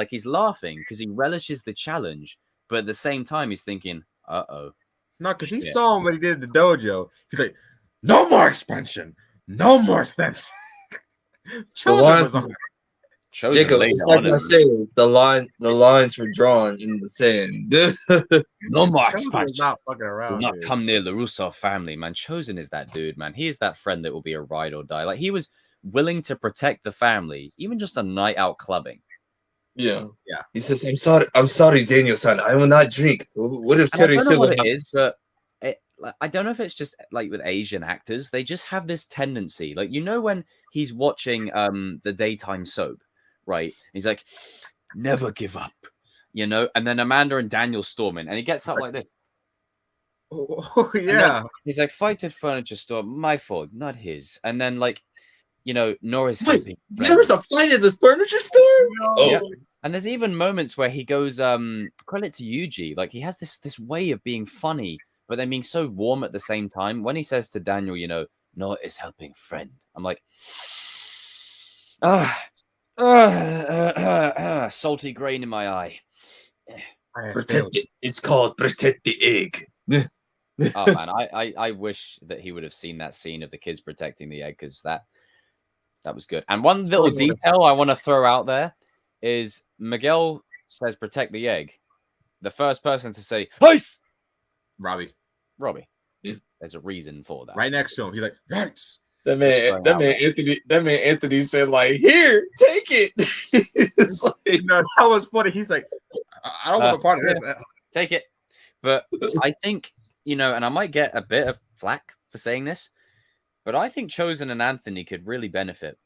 Speaker 1: he's laughing because he relishes the challenge, but at the same time he's thinking, "Uh-oh."
Speaker 4: No, because he
Speaker 1: Yeah.
Speaker 4: saw him when he did the dojo. He's like, no more expansion, no more sense. Chosen
Speaker 3: line-
Speaker 4: was on.
Speaker 1: Chosen
Speaker 3: Jacob,
Speaker 1: later
Speaker 3: it's like
Speaker 1: on
Speaker 3: I
Speaker 1: in-
Speaker 3: said, the lines were drawn in the sand.
Speaker 1: no more
Speaker 4: Chosen was
Speaker 1: expansion.
Speaker 4: not fucking
Speaker 1: Will
Speaker 4: around.
Speaker 1: not
Speaker 4: dude.
Speaker 1: come near the Russo family, man. Chosen is that dude, man. He is that friend that will be a ride or die. Like he was willing to protect the family, even just a night out clubbing.
Speaker 3: Yeah.
Speaker 4: Yeah.
Speaker 3: He says, I'm sorry, Daniel-san. I will not drink. What if
Speaker 1: And I
Speaker 3: Terry
Speaker 1: don't know
Speaker 3: Silver
Speaker 1: what it
Speaker 3: happens?
Speaker 1: is, but I don't know if it's just like with Asian actors, they just have this tendency. Like, you know, when he's watching the daytime soap, right? He's like, never give up, you know? And then Amanda and Daniel storm in, and he gets up like this.
Speaker 4: Oh,
Speaker 1: And
Speaker 4: yeah.
Speaker 1: then he's like, fight at furniture store, my fault, not his. And then, like, you know, Nora's
Speaker 3: Wait,
Speaker 1: helping.
Speaker 3: there was a fight at the furniture store? Oh,
Speaker 1: Yeah. And there's even moments where he goes, credit to Yuji, like he has this way of being funny, but then being so warm at the same time. When he says to Daniel, you know, Nora is helping friend, I'm like, salty grain in my eye.
Speaker 3: protect it. It's called protect the egg.
Speaker 1: Oh man, I wish that he would have seen that scene of the kids protecting the egg, because that was good. And one little detail I want to throw out there is Miguel says protect the egg. The first person to say "Nice,"
Speaker 4: Robbie.
Speaker 1: Robbie.
Speaker 3: Yeah.
Speaker 1: There's a reason for that.
Speaker 4: Right next to him. He's like, nice.
Speaker 3: That man Anthony said, like, here, take it. It's like,
Speaker 4: You know, that was funny. He's like, I don't want a part of this.
Speaker 1: Take it. But I think, you know, and I might get a bit of flack for saying this, but I think Chosen and Anthony could really benefit.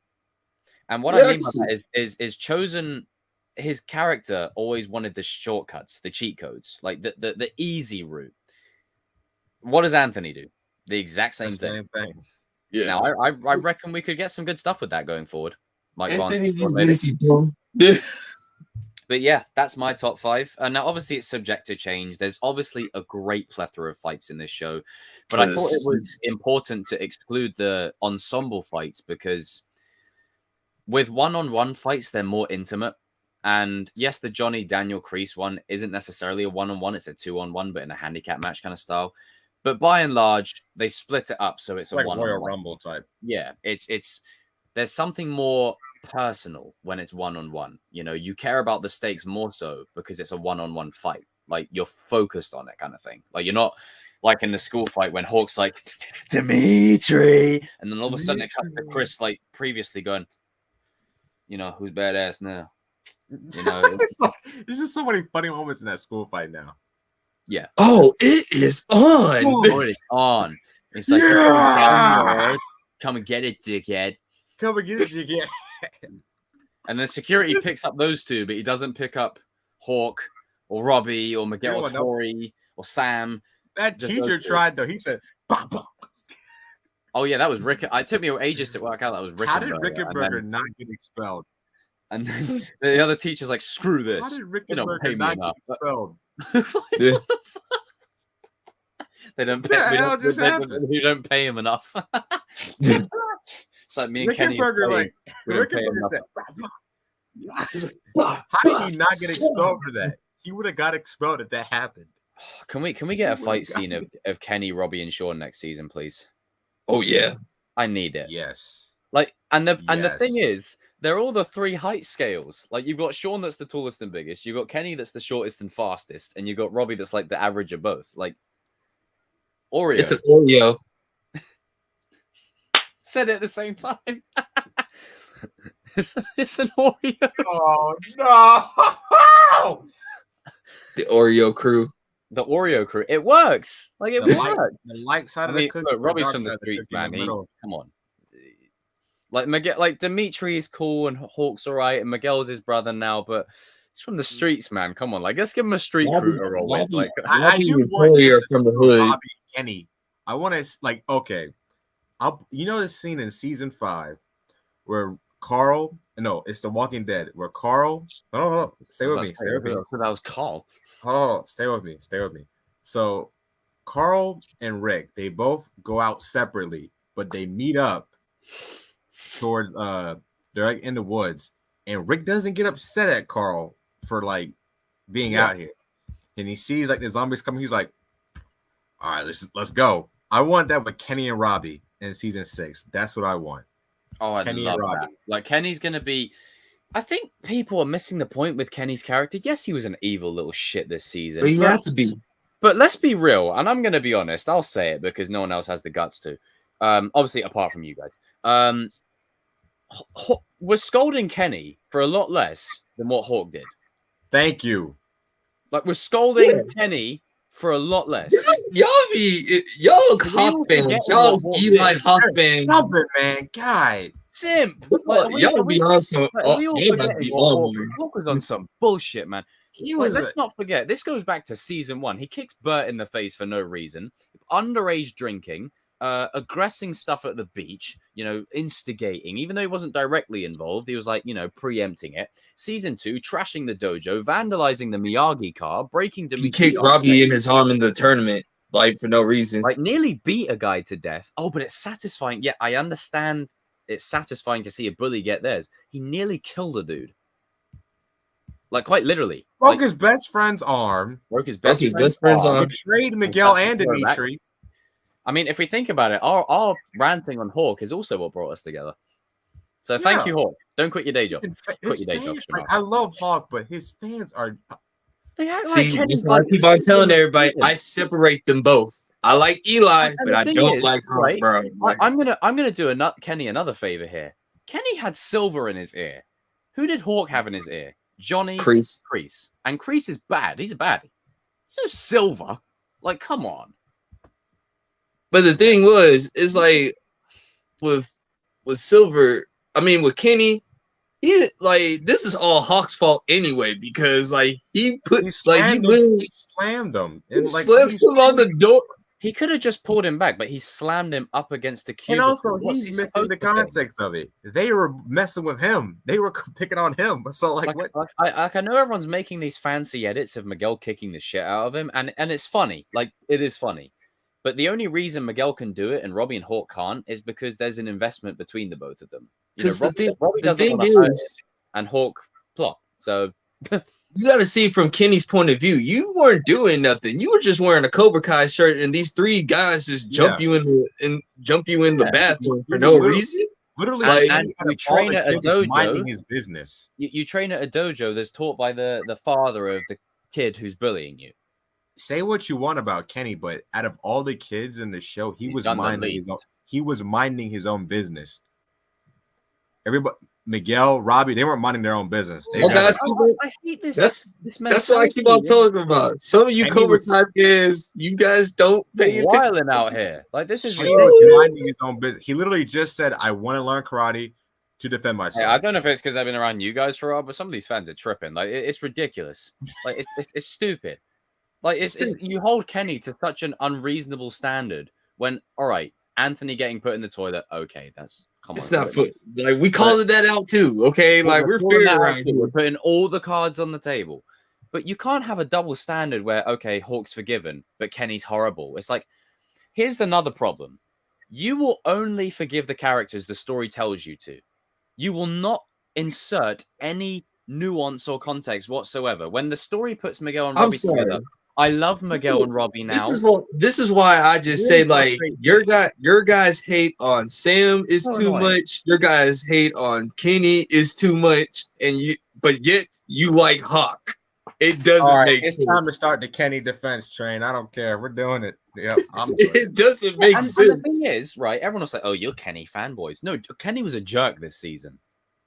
Speaker 1: And what I mean by that is Chosen, his character always wanted the shortcuts, the cheat codes, like the easy route. What does Anthony do? The exact same thing.
Speaker 3: yeah.
Speaker 1: Now, I reckon we could get some good stuff with that going forward. Mike
Speaker 3: Anthony's
Speaker 1: Barnes,
Speaker 3: just lazy, bro. Yeah.
Speaker 1: But yeah, that's my top 5. And now, obviously, it's subject to change. There's obviously a great plethora of fights in this show, but I thought it was important to exclude the ensemble fights because with one-on-one fights, they're more intimate. And yes, the Johnny Daniel Kreese one isn't necessarily a one-on-one; it's a 2-on-1, but in a handicap match kind of style. But by and large, they split it up so it's
Speaker 4: Like
Speaker 1: a one-on-one.
Speaker 4: Royal Rumble type.
Speaker 1: Yeah, it's there's something more personal when it's one-on-one. You know, you care about the stakes more so because it's a one-on-one fight. Like you're focused on it, kind of thing. Like you're not like in the school fight when Hawk's like Dimitri, and then all of a sudden it cuts to Chris like previously going, you know, who's badass now? You know,
Speaker 4: there's just so many funny moments in that school fight now.
Speaker 1: yeah.
Speaker 3: Oh, it is on.
Speaker 1: Already on. It's like, come and get it, dickhead.
Speaker 4: Come and get it again.
Speaker 1: And then security picks up those two, but he doesn't pick up Hawk or Robbie or Miguel or Tori or Sam.
Speaker 4: That teacher tried though. He said, bah, bah.
Speaker 1: Oh yeah, that was Rick. It took me ages to work out that was Rick.
Speaker 4: How did Rickenberger not get expelled?
Speaker 1: And then the other teacher's like, screw this.
Speaker 4: How did
Speaker 1: They don't pay
Speaker 4: Rickenberger
Speaker 1: me
Speaker 4: not
Speaker 1: enough.
Speaker 4: get expelled?
Speaker 3: Yeah.
Speaker 1: They don't
Speaker 4: The
Speaker 1: pay.
Speaker 4: hell just happened?
Speaker 1: We don't pay him enough. It's like me and Kenny.
Speaker 4: Rickenberger, like
Speaker 1: we don't pay him
Speaker 4: Rickenberger
Speaker 1: enough.
Speaker 4: said, bah, bah. How did he not get expelled for that? He would have got expelled if that happened.
Speaker 1: Can we get a fight scene of Kenny, Robbie, and Sean next season, please?
Speaker 3: Oh yeah.
Speaker 1: I need it.
Speaker 4: Yes.
Speaker 1: Like, and the thing is, they're all the 3 height scales. Like, you've got Sean that's the tallest and biggest, you've got Kenny that's the shortest and fastest, and you've got Robbie that's like the average of both. Like, Oreo.
Speaker 3: It's an Oreo.
Speaker 1: Said it at the same time. it's an Oreo.
Speaker 4: Oh no!
Speaker 3: The Oreo crew.
Speaker 1: The Oreo crew. It works. Like it works.
Speaker 4: The light side
Speaker 1: I
Speaker 4: of
Speaker 1: mean,
Speaker 4: the cookie.
Speaker 1: look, Robbie's
Speaker 4: dark
Speaker 1: from
Speaker 4: side
Speaker 1: the
Speaker 4: of
Speaker 1: streets,
Speaker 4: cookie in
Speaker 1: man.
Speaker 4: the
Speaker 1: He,
Speaker 4: middle.
Speaker 1: come on. Like Miguel, like Dimitri is cool and Hawk's alright, and Miguel's his brother now, but he's from the streets, man. Come on, like let's give him a street crew to roll with. Like
Speaker 4: I do
Speaker 3: Robbie
Speaker 4: want
Speaker 3: Oreo
Speaker 4: this
Speaker 3: from the
Speaker 4: to
Speaker 3: hood.
Speaker 4: Robbie and Kenny. I want to like okay. You know this scene in season 5 where Carl? No, it's The Walking Dead. Where Carl? No, stay with me. Stay with me.
Speaker 1: That was Carl.
Speaker 4: Oh, stay with me. Stay with me. So Carl and Rick, they both go out separately, but they meet up towards they're like in the woods, and Rick doesn't get upset at Carl for like being out here, and he sees like the zombies coming. He's like, all right, let's go. I want that with Kenny and Robbie in season 6. That's what I want.
Speaker 1: Oh, I love that. Like Kenny's gonna be. I think people are missing the point with Kenny's character. Yes, he was an evil little shit this season.
Speaker 3: But you have to be.
Speaker 1: But let's be real, and I'm gonna be honest. I'll say it because no one else has the guts to. Obviously, apart from you guys. Was scolding Kenny for a lot less than what Hawk did.
Speaker 4: Thank you.
Speaker 1: Like we're scolding Kenny for a lot less.
Speaker 3: Y'all Hawk fans. Y'all Eli Hawk fans.
Speaker 4: Stop it, man. God.
Speaker 1: Simp.
Speaker 3: Y'all be awesome.
Speaker 1: Hawk was on some bullshit, man. Let's not forget, this goes back to season 1. He kicks Bert in the face for no reason. Underage drinking. Aggressing stuff at the beach, instigating, even though he wasn't directly involved, he was like, preempting it. Season 2, trashing the dojo, vandalizing the Miyagi car, breaking
Speaker 3: He kicked Robbie in his arm in the tournament, like for no reason.
Speaker 1: Like nearly beat a guy to death. Oh, but it's satisfying. Yeah, I understand it's satisfying to see a bully get theirs. He nearly killed a dude. Like quite literally.
Speaker 4: Broke his best friend's arm.
Speaker 1: Broke his best friend's arm.
Speaker 4: Betrayed Miguel and Dimitri.
Speaker 1: I mean, if we think about it, our ranting on Hawk is also what brought us together. So thank you, Hawk. Don't quit your day job. Quit your day job.
Speaker 4: I love Hawk, but his fans are.
Speaker 1: They act
Speaker 3: like I keep on telling everybody, I separate them both. I like Eli, but I don't like Hawk, bro.
Speaker 1: I'm gonna do Kenny another favor here. Kenny had silver in his ear. Who did Hawk have in his ear? Johnny Kreese. And Kreese is bad. He's a baddie. So silver, like, come on.
Speaker 3: But the thing is like with Silver, I mean with Kenny, he like this is all Hawk's fault anyway because like he slammed him.
Speaker 4: Slammed him
Speaker 3: on the door.
Speaker 1: He could have just pulled him back, but he slammed him up against the cube.
Speaker 4: And also, he's missing the context of it. They were messing with him. They were picking on him. So, what?
Speaker 1: I know everyone's making these fancy edits of Miguel kicking the shit out of him, and it's funny. Like, it is funny. But the only reason Miguel can do it and Robbie and Hawk can't is because there's an investment between the both of them. Robbie doesn't want to hurt and Hawk plot. So...
Speaker 3: You got to see from Kenny's point of view. You weren't doing nothing. You were just wearing a Cobra Kai shirt, and these 3 guys just jump you in the bathroom for no reason.
Speaker 4: Literally,
Speaker 1: and you train at a dojo.
Speaker 4: Minding his business.
Speaker 1: You train at a dojo that's taught by the father of the kid who's bullying you.
Speaker 4: Say what you want about Kenny, but out of all the kids in the show, he was minding his own business. Everybody. Miguel, Robbie, they weren't minding their own business.
Speaker 1: I hate this.
Speaker 3: That's what I keep on telling about. Some of you Cobra Kai kids, you guys don't pay attention.
Speaker 1: Wilding out here, like this is
Speaker 4: minding his own business. He literally just said, "I want to learn karate to defend myself."
Speaker 1: Hey, I don't know if it's because I've been around you guys for a while, but some of these fans are tripping. Like it's ridiculous. Like it's stupid. Like it's you hold Kenny to such an unreasonable standard when all right, Anthony getting put in the toilet. Okay, that's.
Speaker 3: It's not foot. Like we called that out too. Okay, like we're fair around here.
Speaker 1: We're putting all the cards on the table, but you can't have a double standard where okay, Hawk's forgiven, but Kenny's horrible. It's like here's another problem: you will only forgive the characters the story tells you to. You will not insert any nuance or context whatsoever. When the story puts Miguel and Robbie together. I love Miguel and Robbie now.
Speaker 3: This is why I just say like your guys hate on Sam is too much. Your guys hate on Kenny is too much, but yet you like Hawk. It doesn't make sense.
Speaker 4: It's time to start the Kenny defense train. I don't care. We're doing it. Yep,
Speaker 3: it doesn't make sense.
Speaker 1: And the thing is, right? Everyone will say, "Oh, you're Kenny fanboys." No, Kenny was a jerk this season.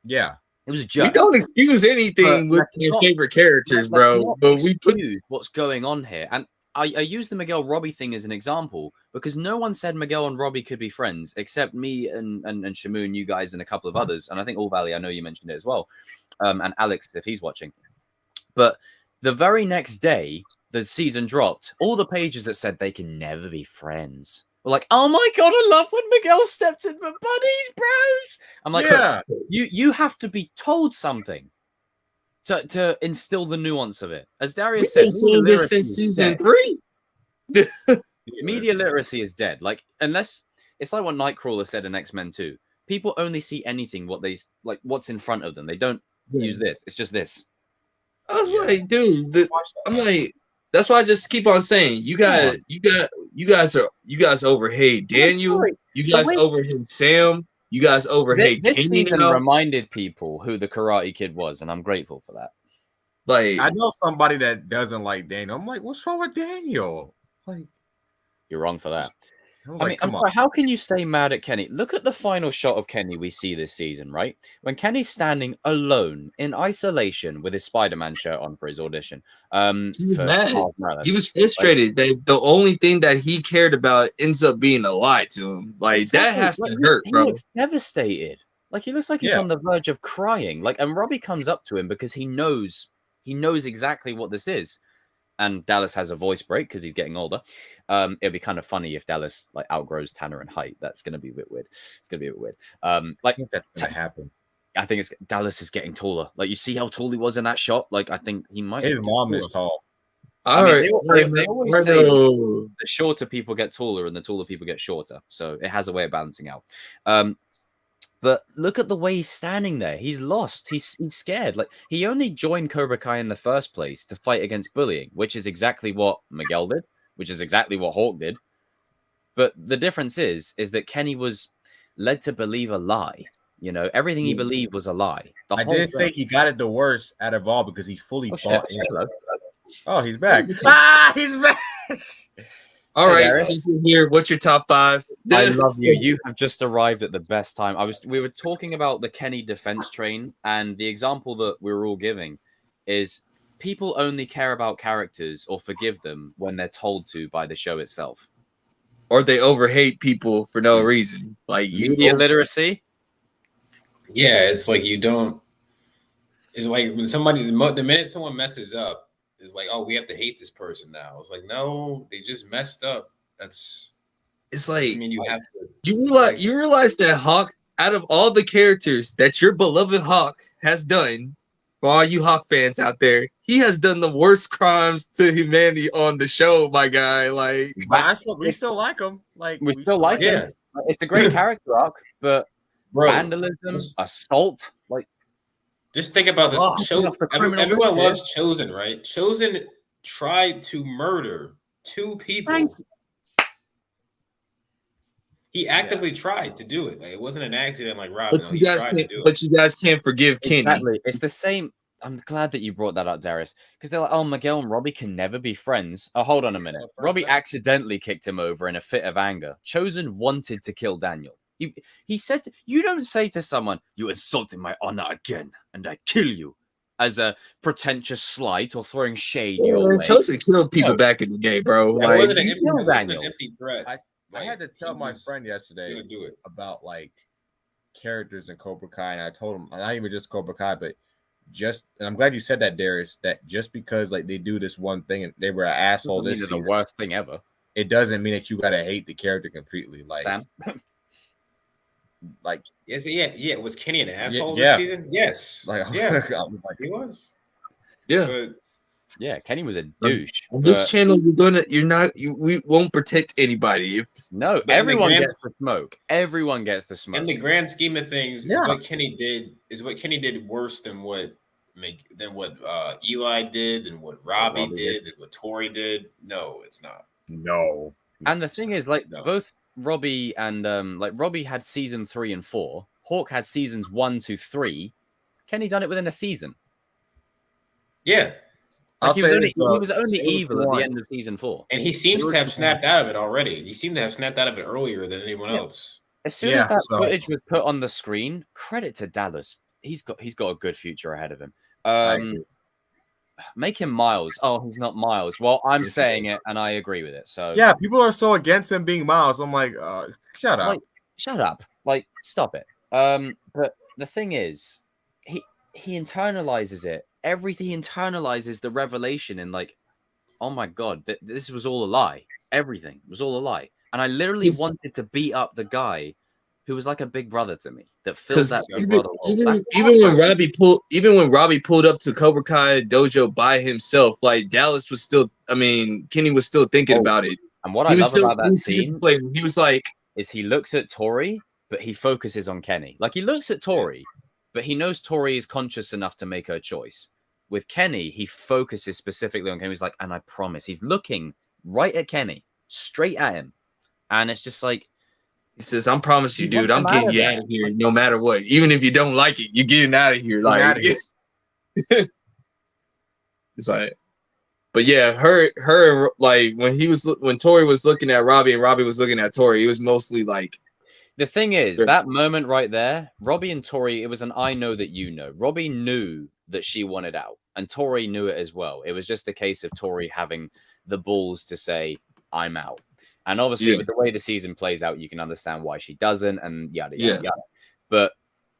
Speaker 4: Yeah.
Speaker 1: It was a joke.
Speaker 3: We don't excuse anything with your favorite characters, bro. But we put
Speaker 1: what's going on here. And I use the Miguel Robbie thing as an example because no one said Miguel and Robbie could be friends except me and Shamu and you guys and a couple of others. And I think All Valley, I know you mentioned it as well. And Alex, if he's watching. But the very next day, the season dropped. All the pages that said they can never be friends. We're like, oh my god, I love when Miguel steps in for buddies, bros. I'm like, yeah. You have to be told something to instill the nuance of it. As Darius said,
Speaker 3: this since season 3.
Speaker 1: Media literacy is dead. Like, unless it's like what Nightcrawler said in X-Men 2. People only see anything what's in front of them. They don't use this. It's just this.
Speaker 3: I was like, dude, I'm like, that's why I just keep on saying, you guys overhate Daniel. You guys overhate Sam. You guys overhate
Speaker 1: This
Speaker 3: Kenny
Speaker 1: season
Speaker 3: now.
Speaker 1: reminded people who the Karate Kid was, and I'm grateful for that.
Speaker 3: Like,
Speaker 4: I know somebody that doesn't like Daniel. I'm like, what's wrong with Daniel? Like,
Speaker 1: you're wrong for that.
Speaker 4: I mean,
Speaker 1: I'm sorry, how can you stay mad at Kenny? Look at the final shot of Kenny we see this season, right? When Kenny's standing alone in isolation with his Spider-Man shirt on for his audition.
Speaker 3: He was mad. He was frustrated that the only thing that he cared about ends up being a lie to him. Like, that has to hurt, bro.
Speaker 1: He looks devastated. Like, he looks like he's on the verge of crying. Like, and Robbie comes up to him because he knows exactly what this is. And Dallas has a voice break because he's getting older. It'd be kind of funny if Dallas like outgrows Tanner in height. That's gonna be a bit weird. It's gonna be a bit weird.
Speaker 4: I think that's gonna happen.
Speaker 1: I think it's Dallas is getting taller. Like, you see how tall he was in that shot. Like, I think he might.
Speaker 4: His mom is tall.
Speaker 1: They always say the shorter people get taller and the taller people get shorter. So it has a way of balancing out. But look at the way he's standing there. He's lost. He's scared. Like, he only joined Cobra Kai in the first place to fight against bullying, which is exactly what Miguel did, which is exactly what Hawk did. But the difference is that Kenny was led to believe a lie. You know, everything he believed was a lie.
Speaker 4: I did say he got it the worst out of all because he fully bought in. Oh, he's back. He's back.
Speaker 3: All right, since you're here, what's your top 5?
Speaker 1: I love you. You have just arrived at the best time. We were talking about the Kenny defense train, and the example that we were all giving is people only care about characters or forgive them when they're told to by the show itself.
Speaker 3: Or they overhate people for no reason. Like,
Speaker 1: media literacy.
Speaker 2: Yeah, it's like you don't. It's like when the minute someone messes up, it's like, oh, we have to hate this person now. It's like, no, they just messed up. It's like, I mean, you have to.
Speaker 3: You realize that Hawk, out of all the characters that your beloved Hawk has done, for all you Hawk fans out there, he has done the worst crimes to humanity on the show, my guy. Like,
Speaker 4: we still like him. Like,
Speaker 1: we still like him. It's a great character arc, but vandalism, assault, like.
Speaker 2: Just think about this. Everyone loves Chosen, right? Chosen tried to murder 2 people. He actively tried to do it. Like, it wasn't an accident like Robin.
Speaker 3: But you guys can't forgive Kenny.
Speaker 1: Exactly. It's the same. I'm glad that you brought that up, Darius, because they're like, oh, Miguel and Robbie can never be friends. Oh, hold on a minute. Robbie accidentally kicked him over in a fit of anger. Chosen wanted to kill Daniel. He said, you don't say to someone, you insulted my honor again, and I kill you, as a pretentious slight or throwing shade your way.
Speaker 3: Chosen killed people back in the day, bro.
Speaker 2: It wasn't an empty threat.
Speaker 4: I had to tell my friend yesterday about like characters in Cobra Kai, and I told him, not even just Cobra Kai, but and I'm glad you said that, Darius, that just because like they do this one thing and they were an asshole this season,
Speaker 1: the worst thing ever,
Speaker 4: it doesn't mean that you gotta hate the character completely. Like,
Speaker 1: Sam?
Speaker 4: Like,
Speaker 2: was Kenny an asshole this season? Yes.
Speaker 4: Like,
Speaker 2: he was.
Speaker 3: Yeah.
Speaker 2: But,
Speaker 1: yeah, Kenny was a douche.
Speaker 3: On this channel, we won't protect anybody.
Speaker 1: No, everyone gets the smoke. Everyone gets the smoke.
Speaker 2: In the grand scheme of things, what Kenny did worse than what Eli did, and what Robbie did, and what Tori did. No, it's not.
Speaker 4: No.
Speaker 1: And the thing is, like, both Robbie and Robbie had season 3 and 4. Hawk had seasons 1 to 3. Kenny done it within a season.
Speaker 2: Yeah.
Speaker 1: Like, he was only evil at the end of season 4.
Speaker 2: And he seems to have snapped out of it already. He seemed to have snapped out of it earlier than anyone else.
Speaker 1: As soon as that footage was put on the screen, credit to Dallas. He's got a good future ahead of him. Make him Miles. Oh, he's not Miles. Well, I'm saying it, and I agree with it. So
Speaker 4: yeah, people are so against him being Miles. I'm like, shut up.
Speaker 1: Like, shut up. Like, stop it. But the thing is, he internalizes it. He internalizes the revelation and like, oh my god, this was all a lie. Everything was all a lie. And I literally wanted to beat up the guy who was like a big brother to me that filled that big
Speaker 3: even,
Speaker 1: brother role.
Speaker 3: even when Robbie pulled up to Cobra Kai dojo by himself, like Dallas was still, I mean, Kenny was still thinking about it.
Speaker 1: And what I love about that scene
Speaker 3: he was like,
Speaker 1: is he looks at Tori, but he focuses on Kenny. Like he looks at Tori, but he knows Tori is conscious enough to make her choice. With Kenny, he focuses specifically on Kenny. He's like, and I promise, he's looking right at Kenny, straight at him, and it's just like.
Speaker 3: He says, "I promise you, dude, I'm getting you out of here, no matter what. Even if you don't like it, you're getting out of here." Like, it's like, but yeah, her, like when Tori was looking at Robbie and Robbie was looking at Tori, it was mostly like.
Speaker 1: The thing is, that moment right there, Robbie and Tori, it was an I know that you know. Robbie knew that she wanted out, and Tori knew it as well. It was just a case of Tori having the balls to say, "I'm out." And obviously, with the way the season plays out, you can understand why she doesn't, and yada, yada, yada. But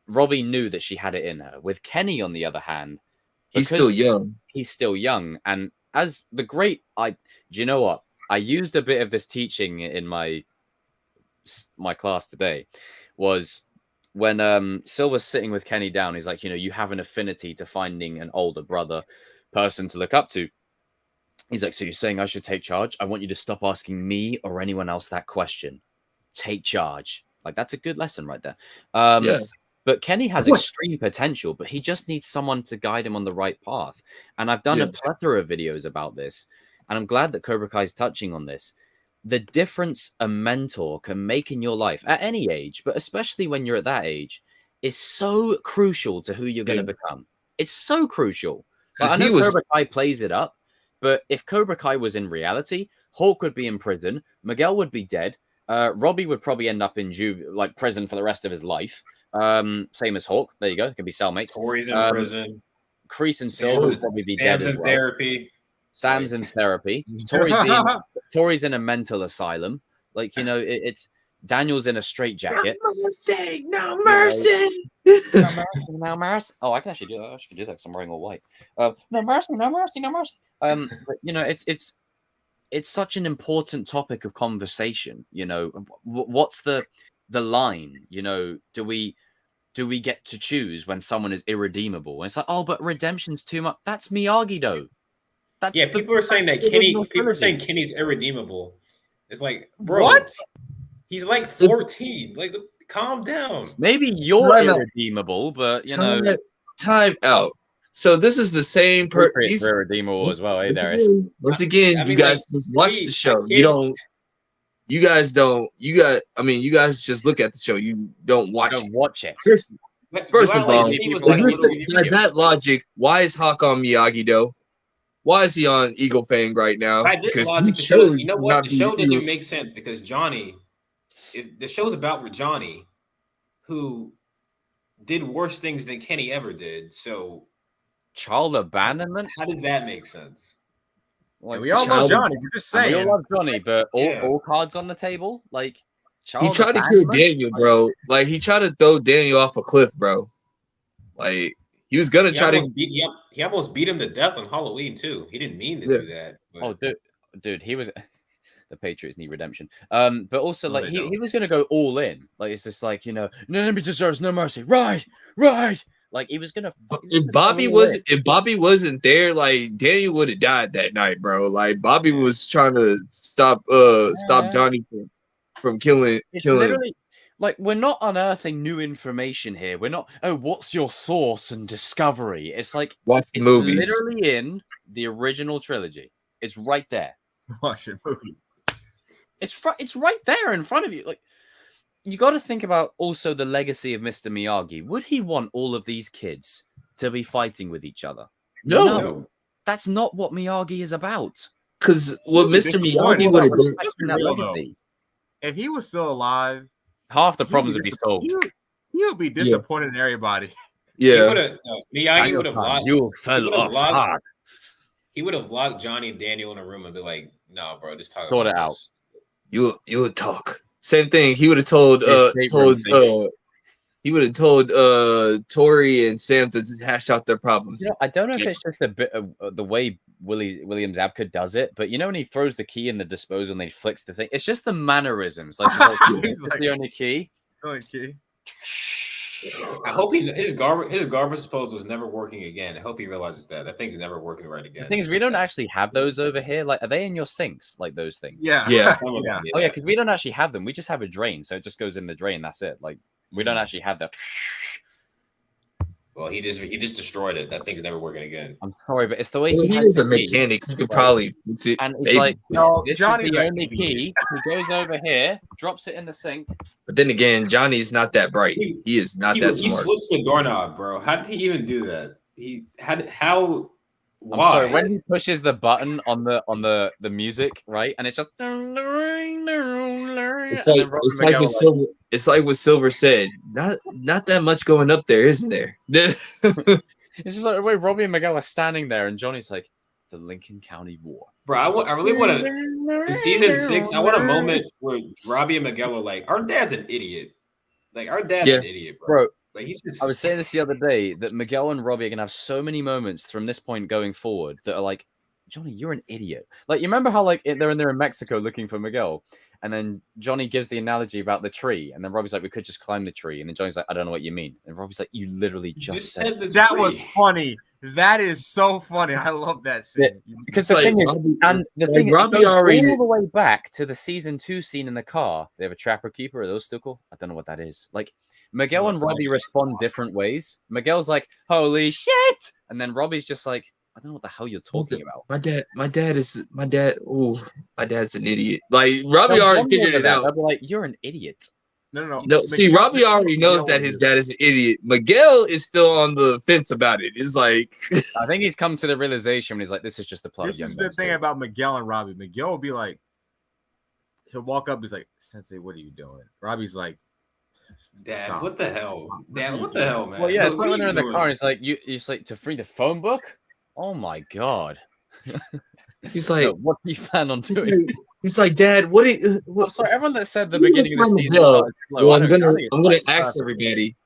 Speaker 1: Robbie knew that she had it in her. With Kenny, on the other hand,
Speaker 3: he's still young.
Speaker 1: He's still young. And as the great, do you know what? I used a bit of this teaching in my class today, was when Silver's sitting with Kenny down, he's like, you have an affinity to finding an older brother person to look up to. He's like, so you're saying I should take charge? I want you to stop asking me or anyone else that question. Take charge. Like, that's a good lesson right there. Yes. But Kenny has extreme potential, but he just needs someone to guide him on the right path. And I've done a plethora of videos about this, and I'm glad that Cobra Kai is touching on this. The difference a mentor can make in your life at any age, but especially when you're at that age, is so crucial to who you're going to become. It's so crucial. Like, I know Cobra Kai plays it up, but if Cobra Kai was in reality, Hulk would be in prison, Miguel would be dead, Robbie would probably end up in prison for the rest of his life. Same as Hulk. There you go. It could be cellmates.
Speaker 2: Tori's in prison.
Speaker 1: Kreese and Silver would probably be dead as well.
Speaker 2: Therapy.
Speaker 1: Sam's in therapy. Tori's in a mental asylum. Like, it's Daniel's in a straitjacket.
Speaker 3: No mercy.
Speaker 1: No mercy. Oh, I can actually do that. I should do that because I'm wearing all white. No mercy, no mercy, no mercy. But it's such an important topic of conversation. What's the line? Do we get to choose when someone is irredeemable? And it's like, oh, but redemption's too much. That's Miyagi, though.
Speaker 2: People are saying that Kenny. People are saying Kenny's irredeemable. It's like, bro,
Speaker 4: what?
Speaker 2: He's like 14. Like, calm down.
Speaker 1: Maybe you're irredeemable, but
Speaker 3: time out. So this is the same person.
Speaker 1: He's irredeemable as well, Darius.
Speaker 3: Once again, you guys just watch the show. You guys just look at the show. You don't watch it.
Speaker 1: Don't watch it.
Speaker 3: First of all, by that logic, why is Hawk on Miyagi-Do? Why is he on Eagle Fang right now?
Speaker 2: By this logic, the show, you know what? The show doesn't make sense because Johnny, the show's about Johnny, who did worse things than Kenny ever did. So,
Speaker 1: child abandonment?
Speaker 2: How does that make sense?
Speaker 4: Like, we all love Johnny. We're just saying.
Speaker 1: We all love Johnny, but all cards on the table? Like,
Speaker 3: he tried to kill Daniel, bro. Like, he tried to throw Daniel off a cliff, bro. Like, he was gonna try to.
Speaker 2: He almost beat him to death on Halloween too. He didn't mean to do that. But...
Speaker 1: Oh, dude, he was. The Patriots need redemption. But also, like, he was gonna go all in. Like, it's just like, no enemy deserves no mercy. Right. Like, he was gonna.
Speaker 3: If Bobby wasn't there, like, Daniel would have died that night, bro. Like, Bobby was trying to stop Johnny from killing.
Speaker 1: Literally, like, we're not unearthing new information here. We're not. Oh, what's your source and discovery? It's like
Speaker 3: watch the movies.
Speaker 1: Literally in the original trilogy. It's right there.
Speaker 4: Watch your movie.
Speaker 1: It's right there in front of you. Like, you got to think about also the legacy of Mr. Miyagi. Would he want all of these kids to be fighting with each other?
Speaker 3: No.
Speaker 1: That's not what Miyagi is about.
Speaker 3: Because what Mr. Miyagi would have done.
Speaker 4: If he was still alive,
Speaker 1: half the problems would be solved.
Speaker 4: He would be disappointed in everybody.
Speaker 3: Yeah.
Speaker 2: Miyagi would have locked.
Speaker 1: You fell off hard.
Speaker 2: He would have locked Johnny and Daniel in a room and be like, "No, bro, just talk
Speaker 1: sort
Speaker 2: about
Speaker 1: it out."
Speaker 2: This.
Speaker 3: You would talk. Same thing. He would have told Tori and Sam to hash out their problems.
Speaker 1: I don't know if it's just a bit of the way William Zabka does it, but when he throws the key in the disposal and he flicks the thing, it's just the mannerisms. Like, the only key.
Speaker 4: Go ahead, Kitty.
Speaker 2: I hope his garbage disposal is never working again. I hope he realizes that thing's never working right again.
Speaker 1: The thing is, we don't actually have those over here. Like, are they in your sinks? Like those things?
Speaker 4: Yeah.
Speaker 3: Yeah.
Speaker 2: Some of them,
Speaker 1: Oh yeah, because we don't actually have them. We just have a drain, so it just goes in the drain. That's it. Like, we don't actually have that.
Speaker 2: Well, he just destroyed it. That thing's never working again.
Speaker 1: I'm sorry, but it's the way
Speaker 3: Well,
Speaker 1: he
Speaker 3: he
Speaker 1: has
Speaker 3: is
Speaker 1: the
Speaker 3: a
Speaker 1: key.
Speaker 3: mechanic. He could probably fix it.
Speaker 1: And it's
Speaker 3: maybe.
Speaker 1: like,
Speaker 4: No,
Speaker 1: this
Speaker 4: Johnny's
Speaker 1: is the
Speaker 4: an
Speaker 1: only
Speaker 4: idiot.
Speaker 1: key. He goes over here, drops it in the sink.
Speaker 3: But then again, Johnny's not that bright. He is not that
Speaker 2: He
Speaker 3: smart.
Speaker 2: switched the doorknob, bro. How did he even do that?
Speaker 1: I'm
Speaker 2: Why?
Speaker 1: sorry, when he pushes the button on the music, right, and it's just
Speaker 3: It's like what Silver said. Not that much going up there, isn't there?
Speaker 1: It's just like the way Robbie and Miguel are standing there, and Johnny's like, the Lincoln County War.
Speaker 2: Bro, I really want to. In season 6, I want a moment where Robbie and Miguel are like, "Our dad's an idiot." Like, our dad's an idiot, bro. Like, he's just.
Speaker 1: I was saying this the other day that Miguel and Robbie are gonna have so many moments from this point going forward that are like, Johnny, you're an idiot. Like, you remember how like they're in Mexico looking for Miguel, and then Johnny gives the analogy about the tree, and then Robbie's like, we could just climb the tree, and then Johnny's like, I don't know what you mean, and Robbie's like, you literally just said
Speaker 2: the
Speaker 4: That
Speaker 2: tree.
Speaker 4: was funny. That is so funny. I love that scene.
Speaker 1: because
Speaker 3: It's
Speaker 1: the thing is,
Speaker 3: Robbie-
Speaker 1: and the
Speaker 3: like
Speaker 1: thing is,
Speaker 3: Robbie
Speaker 1: it goes
Speaker 3: already-
Speaker 1: all the way back to the season 2 scene in the car. They have a trapper keeper. Are those still cool? I don't know what that is. Like, Miguel and Robbie respond different ways. Miguel's like, holy shit, and then Robbie's just like, I don't know what the hell you're talking about.
Speaker 3: My dad. Ooh, my dad's an idiot. Like Robbie already figured it out.
Speaker 1: I'll be like, you're an idiot.
Speaker 4: No.
Speaker 3: No, see, Robbie already knows that his dad is an idiot. Miguel is still on the fence about it. It's like
Speaker 1: I think he's come to the realization when he's like, this is just the plot.
Speaker 4: This
Speaker 1: of
Speaker 4: is
Speaker 1: Young
Speaker 4: the
Speaker 1: Guns
Speaker 4: thing
Speaker 1: 2.
Speaker 4: about Miguel and Robbie. Miguel will be like, he'll walk up, he's like, Sensei, what are you doing? Robbie's like,
Speaker 2: Dad,
Speaker 4: stop.
Speaker 2: what the hell? Dad, what the hell, man?
Speaker 1: Well, yeah, it's
Speaker 2: What
Speaker 1: like when
Speaker 2: are
Speaker 1: they're in
Speaker 2: you
Speaker 1: the
Speaker 2: doing?
Speaker 1: car. And it's like it's like to free the phone book. Oh my god!
Speaker 3: he's like,
Speaker 1: So what do you plan on doing?
Speaker 3: he's like, Dad, what?
Speaker 1: I'm sorry, everyone that said the
Speaker 3: What are you
Speaker 1: beginning of the
Speaker 3: trying to
Speaker 1: season
Speaker 3: do?
Speaker 1: started slow.
Speaker 3: Well,
Speaker 1: I
Speaker 3: I'm
Speaker 1: don't
Speaker 3: gonna
Speaker 1: get it.
Speaker 3: ask
Speaker 1: Perfect.
Speaker 3: everybody.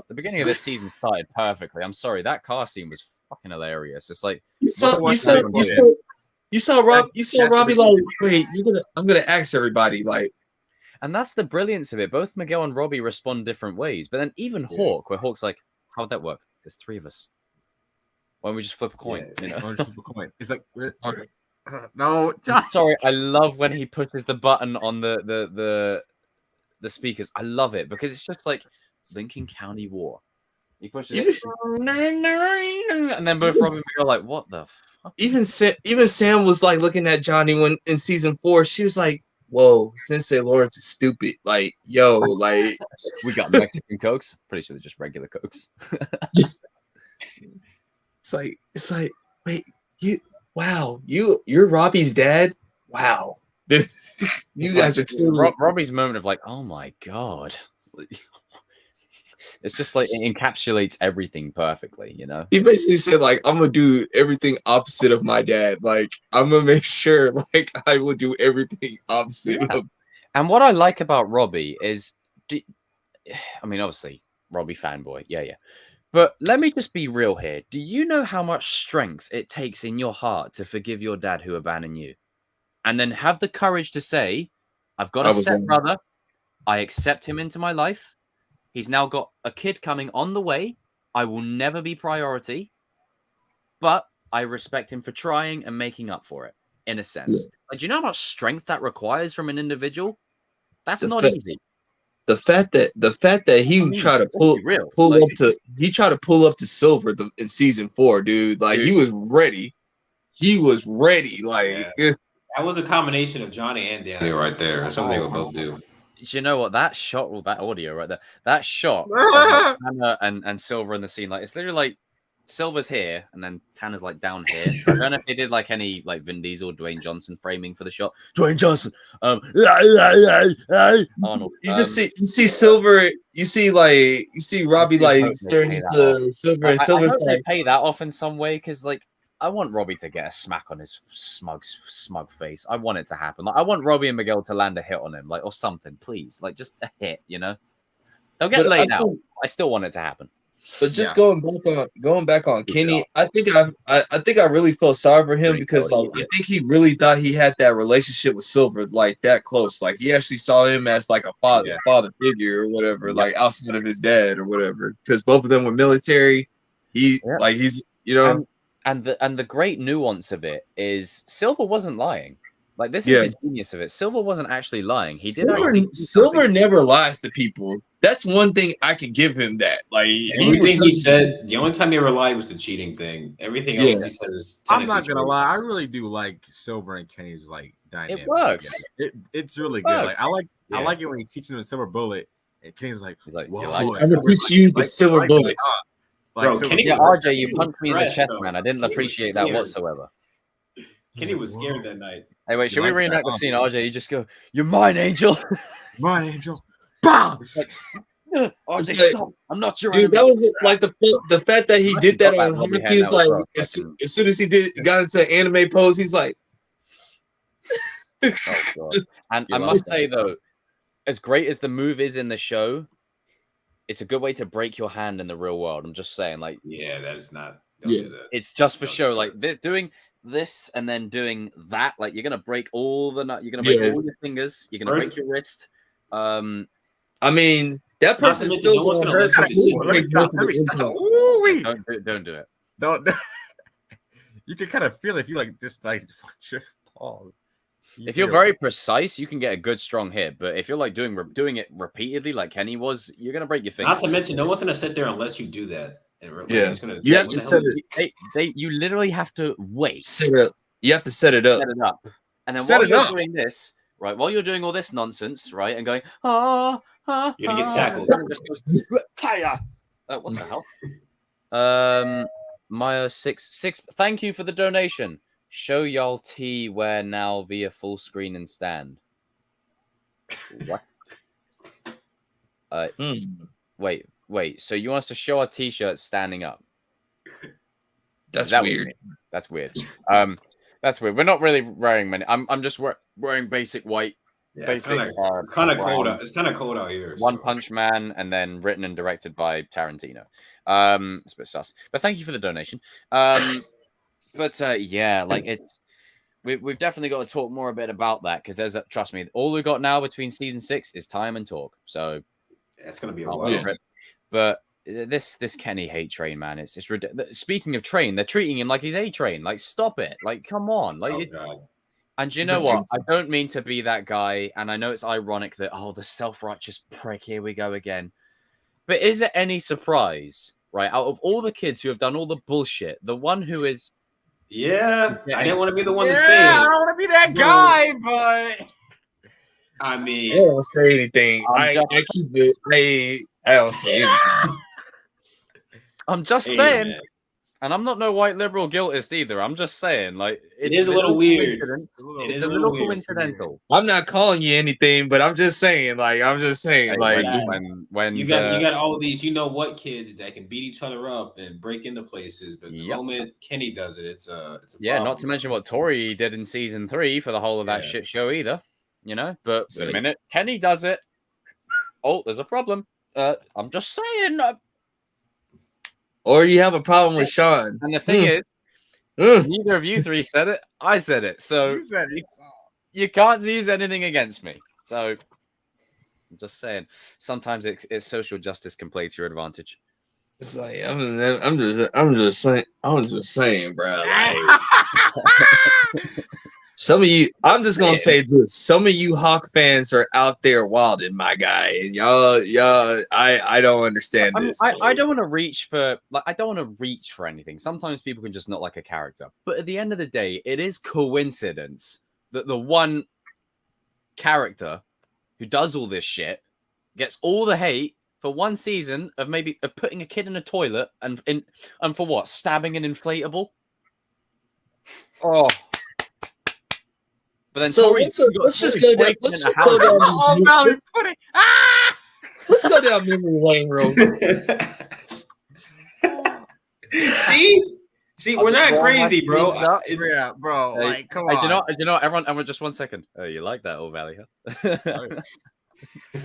Speaker 1: The beginning of this season started perfectly. I'm sorry, that car scene was fucking hilarious. It's like
Speaker 3: You saw
Speaker 1: Robbie
Speaker 3: Robbie like, wait, I'm gonna ask everybody like,
Speaker 1: and that's the brilliance of it. Both Miguel and Robbie respond different ways, but then even Hawk, where Hawk's like, how'd that work? There's 3 of us. Why don't we just flip a coin? You know?
Speaker 4: Orange flip a coin. It's like, no, John.
Speaker 1: Sorry, I love when he pushes the button on the speakers. I love it because it's just like Lincoln County War. He pushes it, and then both Robbie and Miguel are like, what the fuck?
Speaker 3: even Sam was like looking at Johnny when in season 4. She was like, whoa, Sensei Lawrence is stupid. Like, yo, like
Speaker 1: We got Mexican Cokes. Pretty sure they're just regular Cokes.
Speaker 3: it's like, wait, you're Robbie's dad? Wow. You guys are too
Speaker 1: Robbie's moment of like, oh my god. It's just like it encapsulates everything perfectly, you know.
Speaker 3: He basically said, like, I'm gonna do everything opposite of my dad. Like, I'm gonna make sure, like, I will do everything opposite of.
Speaker 1: And what I like about Robbie is, I mean, obviously, Robbie fanboy, yeah. But let me just be real here. Do you know how much strength it takes in your heart to forgive your dad who abandoned you, and then have the courage to say, "I've got a stepbrother. I accept him into my life. He's now got a kid coming on the way. I will never be priority, but I respect him for trying and making up for it, in a sense.
Speaker 3: Yeah.
Speaker 1: Like, do you know how much strength that requires from an individual? That's
Speaker 3: The
Speaker 1: not
Speaker 3: fact-
Speaker 1: easy.
Speaker 3: The fact that he tried to pull up to Silver in season 4, dude. Like, he was ready. Like,
Speaker 2: That was a combination of Johnny and Danny right there. That's something they would both do.
Speaker 1: Do you know what that shot, well, that audio right there, that shot of Tanner and Silver in the scene, like, it's literally like Silver's here and then Tanner's like down here. I don't know if they did like any like Vin Diesel, Dwayne Johnson framing for the shot. Dwayne Johnson, Arnold.
Speaker 3: you see Silver, you see Robbie like staring into Silver, and
Speaker 1: I
Speaker 3: Silver's
Speaker 1: hope they
Speaker 3: like,
Speaker 1: pay that off in some way, because like I want Robbie to get a smack on his smug face. I want it to happen. Like, I want Robbie and Miguel to land a hit on him, like, or something, please. Like, just a hit, you know? They'll get laid out. I still want it to happen.
Speaker 3: But just going back on Kenny, I think I really feel sorry for him because like I think he really thought he had that relationship with Silver like that close. Like he actually saw him as like a father figure or whatever, like outside of his dad or whatever. Because both of them were military. He's
Speaker 1: and the great nuance of it is Silver wasn't lying. Like this is the genius of it. Silver wasn't actually lying. He did.
Speaker 3: Silver never lies to people. That's one thing I can give him. That like
Speaker 2: he said the only time he ever lied was the cheating thing. Everything else he says is.
Speaker 4: I'm not gonna lie. I really do like Silver and Kenny's like dynamic.
Speaker 1: It works.
Speaker 4: It's really good. Like I like it when he's teaching him the silver bullet, and Kenny's like,
Speaker 3: "Whoa, I'm gonna teach you the silver bullet."
Speaker 2: Bro,
Speaker 1: RJ, you punched me in the chest, man. I didn't appreciate that whatsoever.
Speaker 2: Kenny was scared that night.
Speaker 1: Hey, wait, should we reenact the scene? RJ, you just go, "You're mine, Angel."
Speaker 4: Mine, Angel. Bam!
Speaker 1: RJ, stop. I'm not your
Speaker 3: dude. That was like the fact that he did that on Harley. He was like, as soon as he got into anime pose, he's like,
Speaker 1: oh god. And I must say though, as great as the move is in the show, it's a good way to break your hand in the real world. I'm just saying, like,
Speaker 2: that is not.
Speaker 3: Do
Speaker 2: that.
Speaker 1: It's just for show. Like doing this and then doing that, like you're gonna break all the you're gonna break all your fingers. You're gonna break your wrist.
Speaker 3: I mean, that person's still going to hurt.
Speaker 4: Let me stop.
Speaker 1: Don't do it.
Speaker 4: Don't. You can kind of feel it if you like just like your paw.
Speaker 1: If you're very precise, you can get a good strong hit. But if you're like doing it repeatedly, like Kenny was, you're gonna break your fingers.
Speaker 2: Not to mention, no one's gonna sit there unless you do that.
Speaker 3: You have to set
Speaker 1: it. You literally have to wait.
Speaker 3: You have to set it up.
Speaker 1: Set it up, and then while you're doing this, right? While you're doing all this nonsense, right, and going,
Speaker 2: you're gonna get tackled.
Speaker 1: What the hell? Maya 6. Thank you for the donation. Show y'all T wear now via full screen and stand. What? Wait. So you want us to show our t-shirts standing up?
Speaker 3: That's weird.
Speaker 1: That's weird. That's weird. We're not really wearing many. I'm just wearing basic white.
Speaker 2: Yeah,
Speaker 1: basic.
Speaker 2: It's kind of cold. It's kind of cold out here.
Speaker 1: One Punch Man, and then written and directed by Tarantino. It's a bit sus. But thank you for the donation. But like it's. We've definitely got to talk more a bit about that because trust me, all we've got now between season 6 is time and talk. So
Speaker 2: it's gonna be a while.
Speaker 1: But this Kenny hate train, man, it's ridiculous. Speaking of train, they're treating him like he's A train. Like, stop it. Like, come on. Like, and you know what? I don't mean to be that guy, and I know it's ironic that the self-righteous prick, here we go again. But is it any surprise, right? Out of all the kids who have done all the bullshit, the one who is
Speaker 2: I didn't want to be the one to say it.
Speaker 4: I don't want to be that guy, but
Speaker 2: I mean,
Speaker 3: I don't say anything. I keep it. I don't say anything.
Speaker 1: I'm just saying, man. And I'm not no white liberal guiltist either. I'm just saying, like,
Speaker 2: it is a little weird.
Speaker 1: It's a little coincidental.
Speaker 3: I'm not calling you anything, but I'm just saying, like,
Speaker 2: when you got all of these, kids that can beat each other up and break into places, but the moment Kenny does it, it's a problem.
Speaker 1: Not to mention what Tori did in season 3 for the whole of that shit show either. But the minute Kenny does it, there's a problem. I'm just saying.
Speaker 3: Or you have a problem with Sean.
Speaker 1: And the thing is, neither of you three said it. I said it. So you can't use anything against me. So I'm just saying. Sometimes it's social justice can play to your advantage.
Speaker 3: It's like I'm just saying, bro. Like, some of you, I'm just gonna say this. Some of you Hawk fans are out there wilding, my guy, and y'all, I don't understand this.
Speaker 1: I don't want to reach for anything. Sometimes people can just not like a character, but at the end of the day, it is coincidence that the one character who does all this shit gets all the hate for one season of putting a kid in a toilet and for what? Stabbing an inflatable. Oh. But then let's just go down. Let's
Speaker 3: go down memory lane real quick.
Speaker 2: See, we're not crazy, bro.
Speaker 4: Bro. Like, come on.
Speaker 1: You know, everyone, just 1 second. Oh, you like that, Old Valley, huh?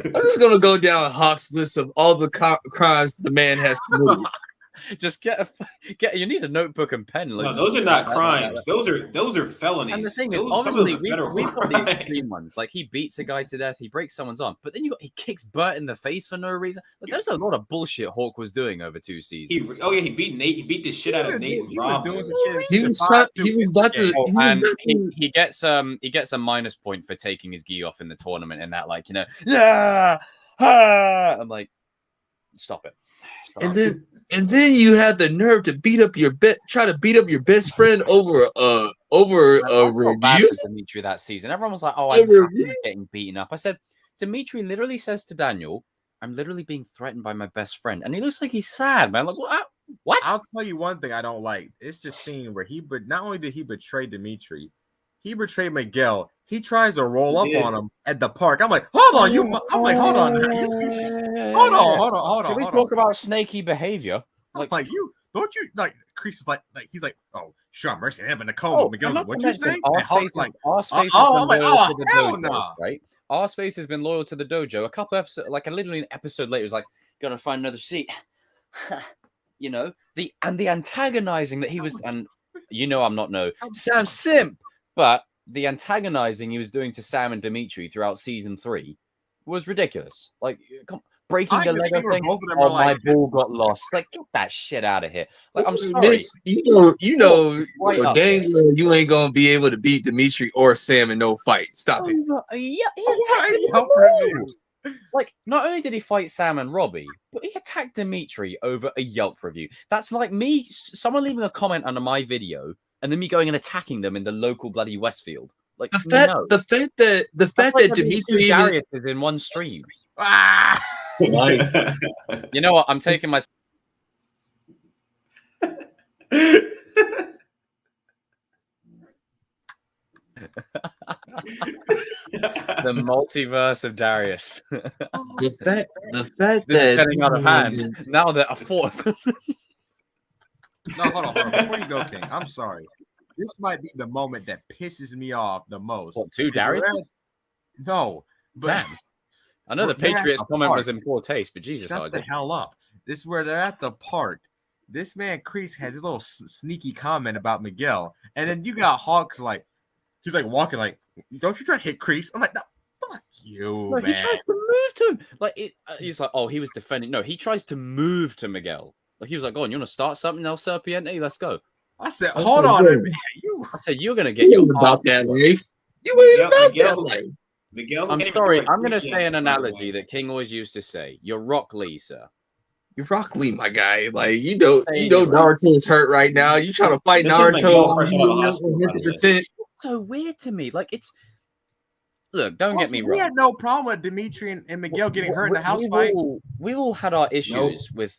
Speaker 3: I'm just gonna go down Hawk's list of all the crimes the man has committed.
Speaker 1: Just get. You need a notebook and pen.
Speaker 2: No, those are not crimes. Those are felonies.
Speaker 1: And the thing is,
Speaker 2: Those, some of
Speaker 1: obviously,
Speaker 2: them are federal
Speaker 1: we've got the
Speaker 2: crimes.
Speaker 1: extreme ones. Like he beats a guy to death, he breaks someone's arm, but then he kicks Bert in the face for no reason. Like, there's a lot of bullshit Hawk was doing over 2 seasons.
Speaker 2: He beat Nate. He beat the shit out of Nate.
Speaker 4: He was doing some shit.
Speaker 3: He was about to.
Speaker 1: And he gets a minus point for taking his gi off in the tournament, and that, like, you know, yeah. I'm like, stop it.
Speaker 3: And then you had the nerve to try to beat up your best friend over a review.
Speaker 1: Dimitri that season, everyone was like, "Oh, I'm getting beaten up." I said, Dimitri literally says to Daniel, "I'm literally being threatened by my best friend," and he looks like he's sad, man. Like, what?
Speaker 4: I'll tell you one thing I don't like. It's the scene where not only did he betray Dimitri, he betrayed Miguel. He tries to roll up on him at the park. I'm like, hold on, I'm like, hold on. Hold on.
Speaker 1: Can we talk about snaky behavior?
Speaker 4: Like you, don't you like? Kreese is like he's like, oh, sure, mercy him in the coma. Miguel's like, what you say? And Hulk's like, I'm like, oh, hell no.
Speaker 1: Right? Arsface has been loyal to the dojo. A couple episodes, like literally an episode later, is like, gotta find another seat. You know, the antagonizing that he was, and you know, I'm not Sam simp, but the antagonizing he was doing to Sam and Dimitri throughout season 3 was ridiculous. Like, breaking the Lego thing. Oh, my ball got lost. Like, get that shit out of here. Like, I'm sorry.
Speaker 3: You know, dang well you ain't gonna be able to beat Dimitri or Sam in no fight. Stop it.
Speaker 1: Like, not only did he fight Sam and Robbie, but he attacked Dimitri over a Yelp review. That's like me, someone leaving a comment under my video, and then me going and attacking them in the local bloody Westfield. Like,
Speaker 3: the fact that Dimitri
Speaker 1: Darius is in one stream.
Speaker 3: Nice.
Speaker 1: You know what? I'm taking my. The multiverse of Darius.
Speaker 3: the fact
Speaker 1: this
Speaker 3: that
Speaker 1: is getting out of hand. Now that a fourth.
Speaker 4: No, hold on. Before you go, King, I'm sorry. This might be the moment that pisses me off the most.
Speaker 1: What, 2 Darius?
Speaker 4: No, but
Speaker 1: damn. I know the Patriots comment was in poor taste, but Jesus,
Speaker 4: shut the hell up. This is where they're at the park. This man Kreese has a little sneaky comment about Miguel, and then you got Hawks like he's like walking like, don't you try to hit Kreese? I'm like, no, fuck you, man.
Speaker 1: He tries to move to him. Like he's like, oh, he was defending. No, he tries to move to Miguel. Like he was like, go on, you want to start something, El Serpiente? Let's go.
Speaker 4: I said, hold on, man.
Speaker 1: I said, you're gonna get your
Speaker 3: about that life. You ain't about that life.
Speaker 2: Miguel,
Speaker 1: I'm sorry. I'm going to say an analogy that King always used to say. You're Rock Lee, sir.
Speaker 3: You're Rock Lee, my guy. Like, you know Naruto is hurt right now. You trying to fight Naruto 100%.
Speaker 1: It's so weird to me. Like, it's... Look, don't get me wrong.
Speaker 4: We had no problem with Dimitri and Miguel getting hurt in the house fight.
Speaker 1: We all had our issues with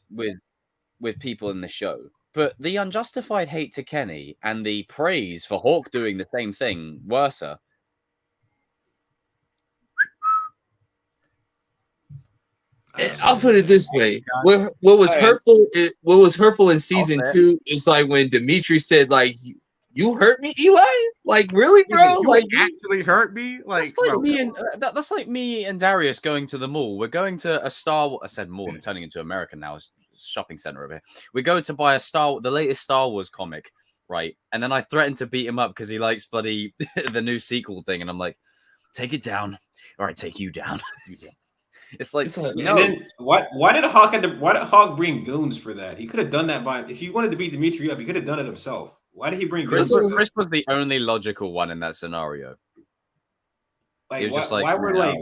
Speaker 1: people in the show. But the unjustified hate to Kenny and the praise for Hawk doing the same thing, worse.
Speaker 3: I'll put it this way: what was hurtful in season 2 is like when Dimitri said, "Like you hurt me, Eli." Like, really, bro?
Speaker 4: Like, you actually hurt me? Like,
Speaker 1: that's like me and Darius going to the mall. We're going to a Star Wars. I said mall. I'm turning into American now. It's a shopping center over here. We go to buy the latest Star Wars comic, right? And then I threatened to beat him up because he likes bloody the new sequel thing, and I'm like, "Take it down, or I take you down." It's like,
Speaker 2: and then why did Hawk bring goons for that? He could have done that if he wanted to beat Dimitri up, he could have done it himself. Why did he bring goons?
Speaker 1: Chris was the only logical one in that scenario.
Speaker 2: Like,
Speaker 1: he was just
Speaker 2: why were like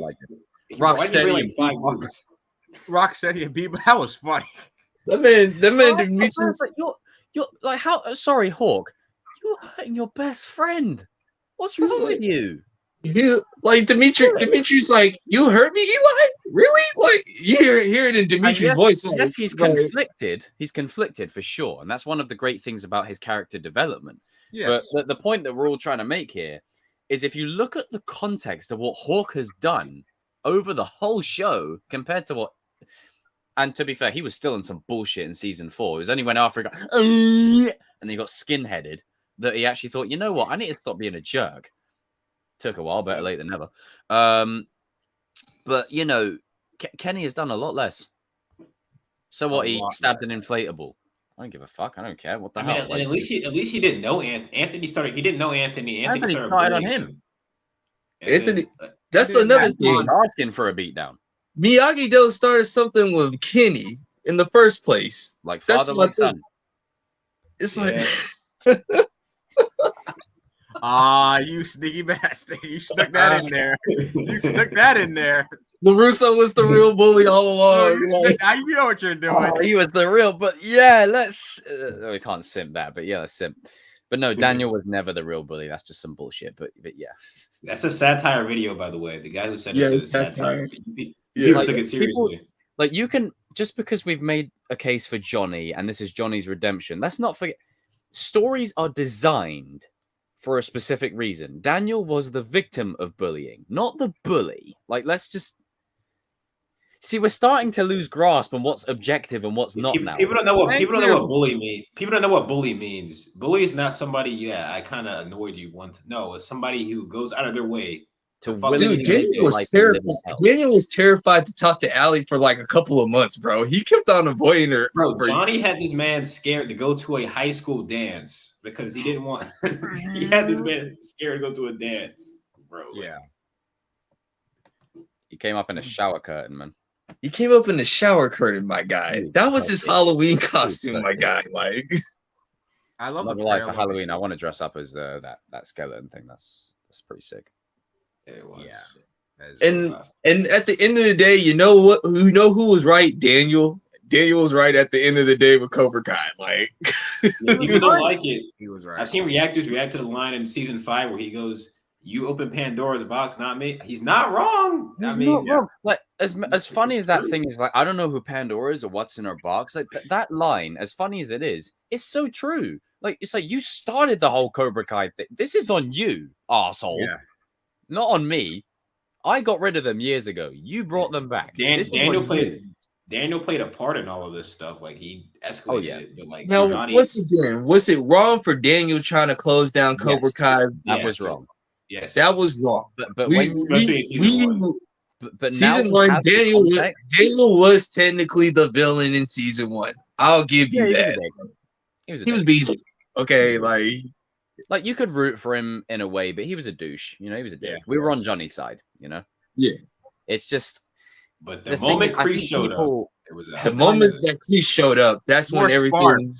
Speaker 1: Rocksteady
Speaker 2: and
Speaker 4: Rocksteady and Bieber? That was funny.
Speaker 3: That man Dimitri.
Speaker 1: You're like, how? Sorry, Hawk. You're hurting your best friend. What's wrong with you?
Speaker 3: Like Dimitri's like, you hurt me, Eli? Really? Like, you hear it in Dimitri's voice.
Speaker 1: Yes, he's conflicted. He's conflicted for sure, and that's one of the great things about his character development.
Speaker 4: Yes.
Speaker 1: But the point that we're all trying to make here is, if you look at the context of what Hawk has done over the whole show compared to what, and to be fair, he was still in some bullshit in season 4. It was only when after he got and then he got skinheaded that he actually thought, you know what, I need to stop being a jerk. Took a while, better late than never. But But you know, Kenny has done a lot less. So what? He stabbed an inflatable. I don't give a fuck. I don't care. What the hell?
Speaker 2: And at least he didn't know Anthony started. He didn't know Anthony. Anthony
Speaker 1: started on him.
Speaker 3: Anthony. That's another thing.
Speaker 1: He was asking for a beatdown.
Speaker 3: Miyagi Do started something with Kenny in the first place.
Speaker 1: Like father like son.
Speaker 3: It's like
Speaker 4: you sneaky bastard. You snuck that in there. You snuck that in there.
Speaker 3: LaRusso was the real bully all along.
Speaker 4: You know what you're doing.
Speaker 1: He was the real, but yeah, let's we can't simp that, but yeah, let's simp. But no, Daniel was never the real bully. That's just some bullshit. But yeah.
Speaker 2: That's a satire video, by the way. The guy who said
Speaker 3: it's satire.
Speaker 2: People took it seriously.
Speaker 1: Like you can just because we've made a case for Johnny and this is Johnny's redemption. Let's not forget stories are designed for a specific reason. Daniel was the victim of bullying, not the bully. Like let's just see. We're starting to lose grasp on what's objective and what's not now.
Speaker 2: People don't know what bully means. People don't know what bully means. Bully is not somebody. I kind of annoyed you once. No, it's somebody who goes out of their way.
Speaker 3: Dude, Daniel was terrified. Daniel was terrified to talk to Allie for like a couple of months, bro. He kept on avoiding her.
Speaker 2: Bro, Johnny had this man scared to go to a high school dance because he didn't want. He had this man scared to go to a dance, bro.
Speaker 4: Yeah.
Speaker 1: He came up in a shower curtain, man.
Speaker 3: He came up in the shower curtain, my guy. That was his Halloween costume, my guy. Like,
Speaker 4: I love
Speaker 1: the
Speaker 4: trailer.
Speaker 1: for Halloween. I want to dress up as that skeleton thing. That's pretty sick.
Speaker 2: It was.
Speaker 3: Yeah. And at the end of the day, you know what? You know who was right? Daniel. Daniel was right at the end of the day with Cobra Kai. Like,
Speaker 2: people don't like it.
Speaker 4: He was right.
Speaker 2: I've seen reactors react to the line in season 5 where he goes, "You open Pandora's box, not me." He's not wrong.
Speaker 1: He's not wrong. Like as funny as that thing is, like I don't know who Pandora is or what's in her box. Like that line, as funny as it is so true. Like it's like you started the whole Cobra Kai thing. This is on you, arsehole.
Speaker 4: Yeah.
Speaker 1: Not on me. I got rid of them years ago. You brought them back.
Speaker 2: Daniel played a part in all of this stuff. Like he escalated it. But like
Speaker 3: now,
Speaker 2: Johnny,
Speaker 3: once again, was it wrong for Daniel trying to close down Cobra Kai?
Speaker 1: That was wrong.
Speaker 2: Yes,
Speaker 3: that was wrong.
Speaker 1: But
Speaker 3: season one, Daniel was technically the villain in season 1. I'll give you that. He was beaten. Okay,
Speaker 1: like you could root for him in a way, but he was a douche. You know, he was a dick. Yeah, we were on Johnny's side. You know.
Speaker 3: Yeah.
Speaker 1: It's just.
Speaker 2: But the moment Kreese showed up, it was
Speaker 3: the moment that Kreese showed up. That's when everything.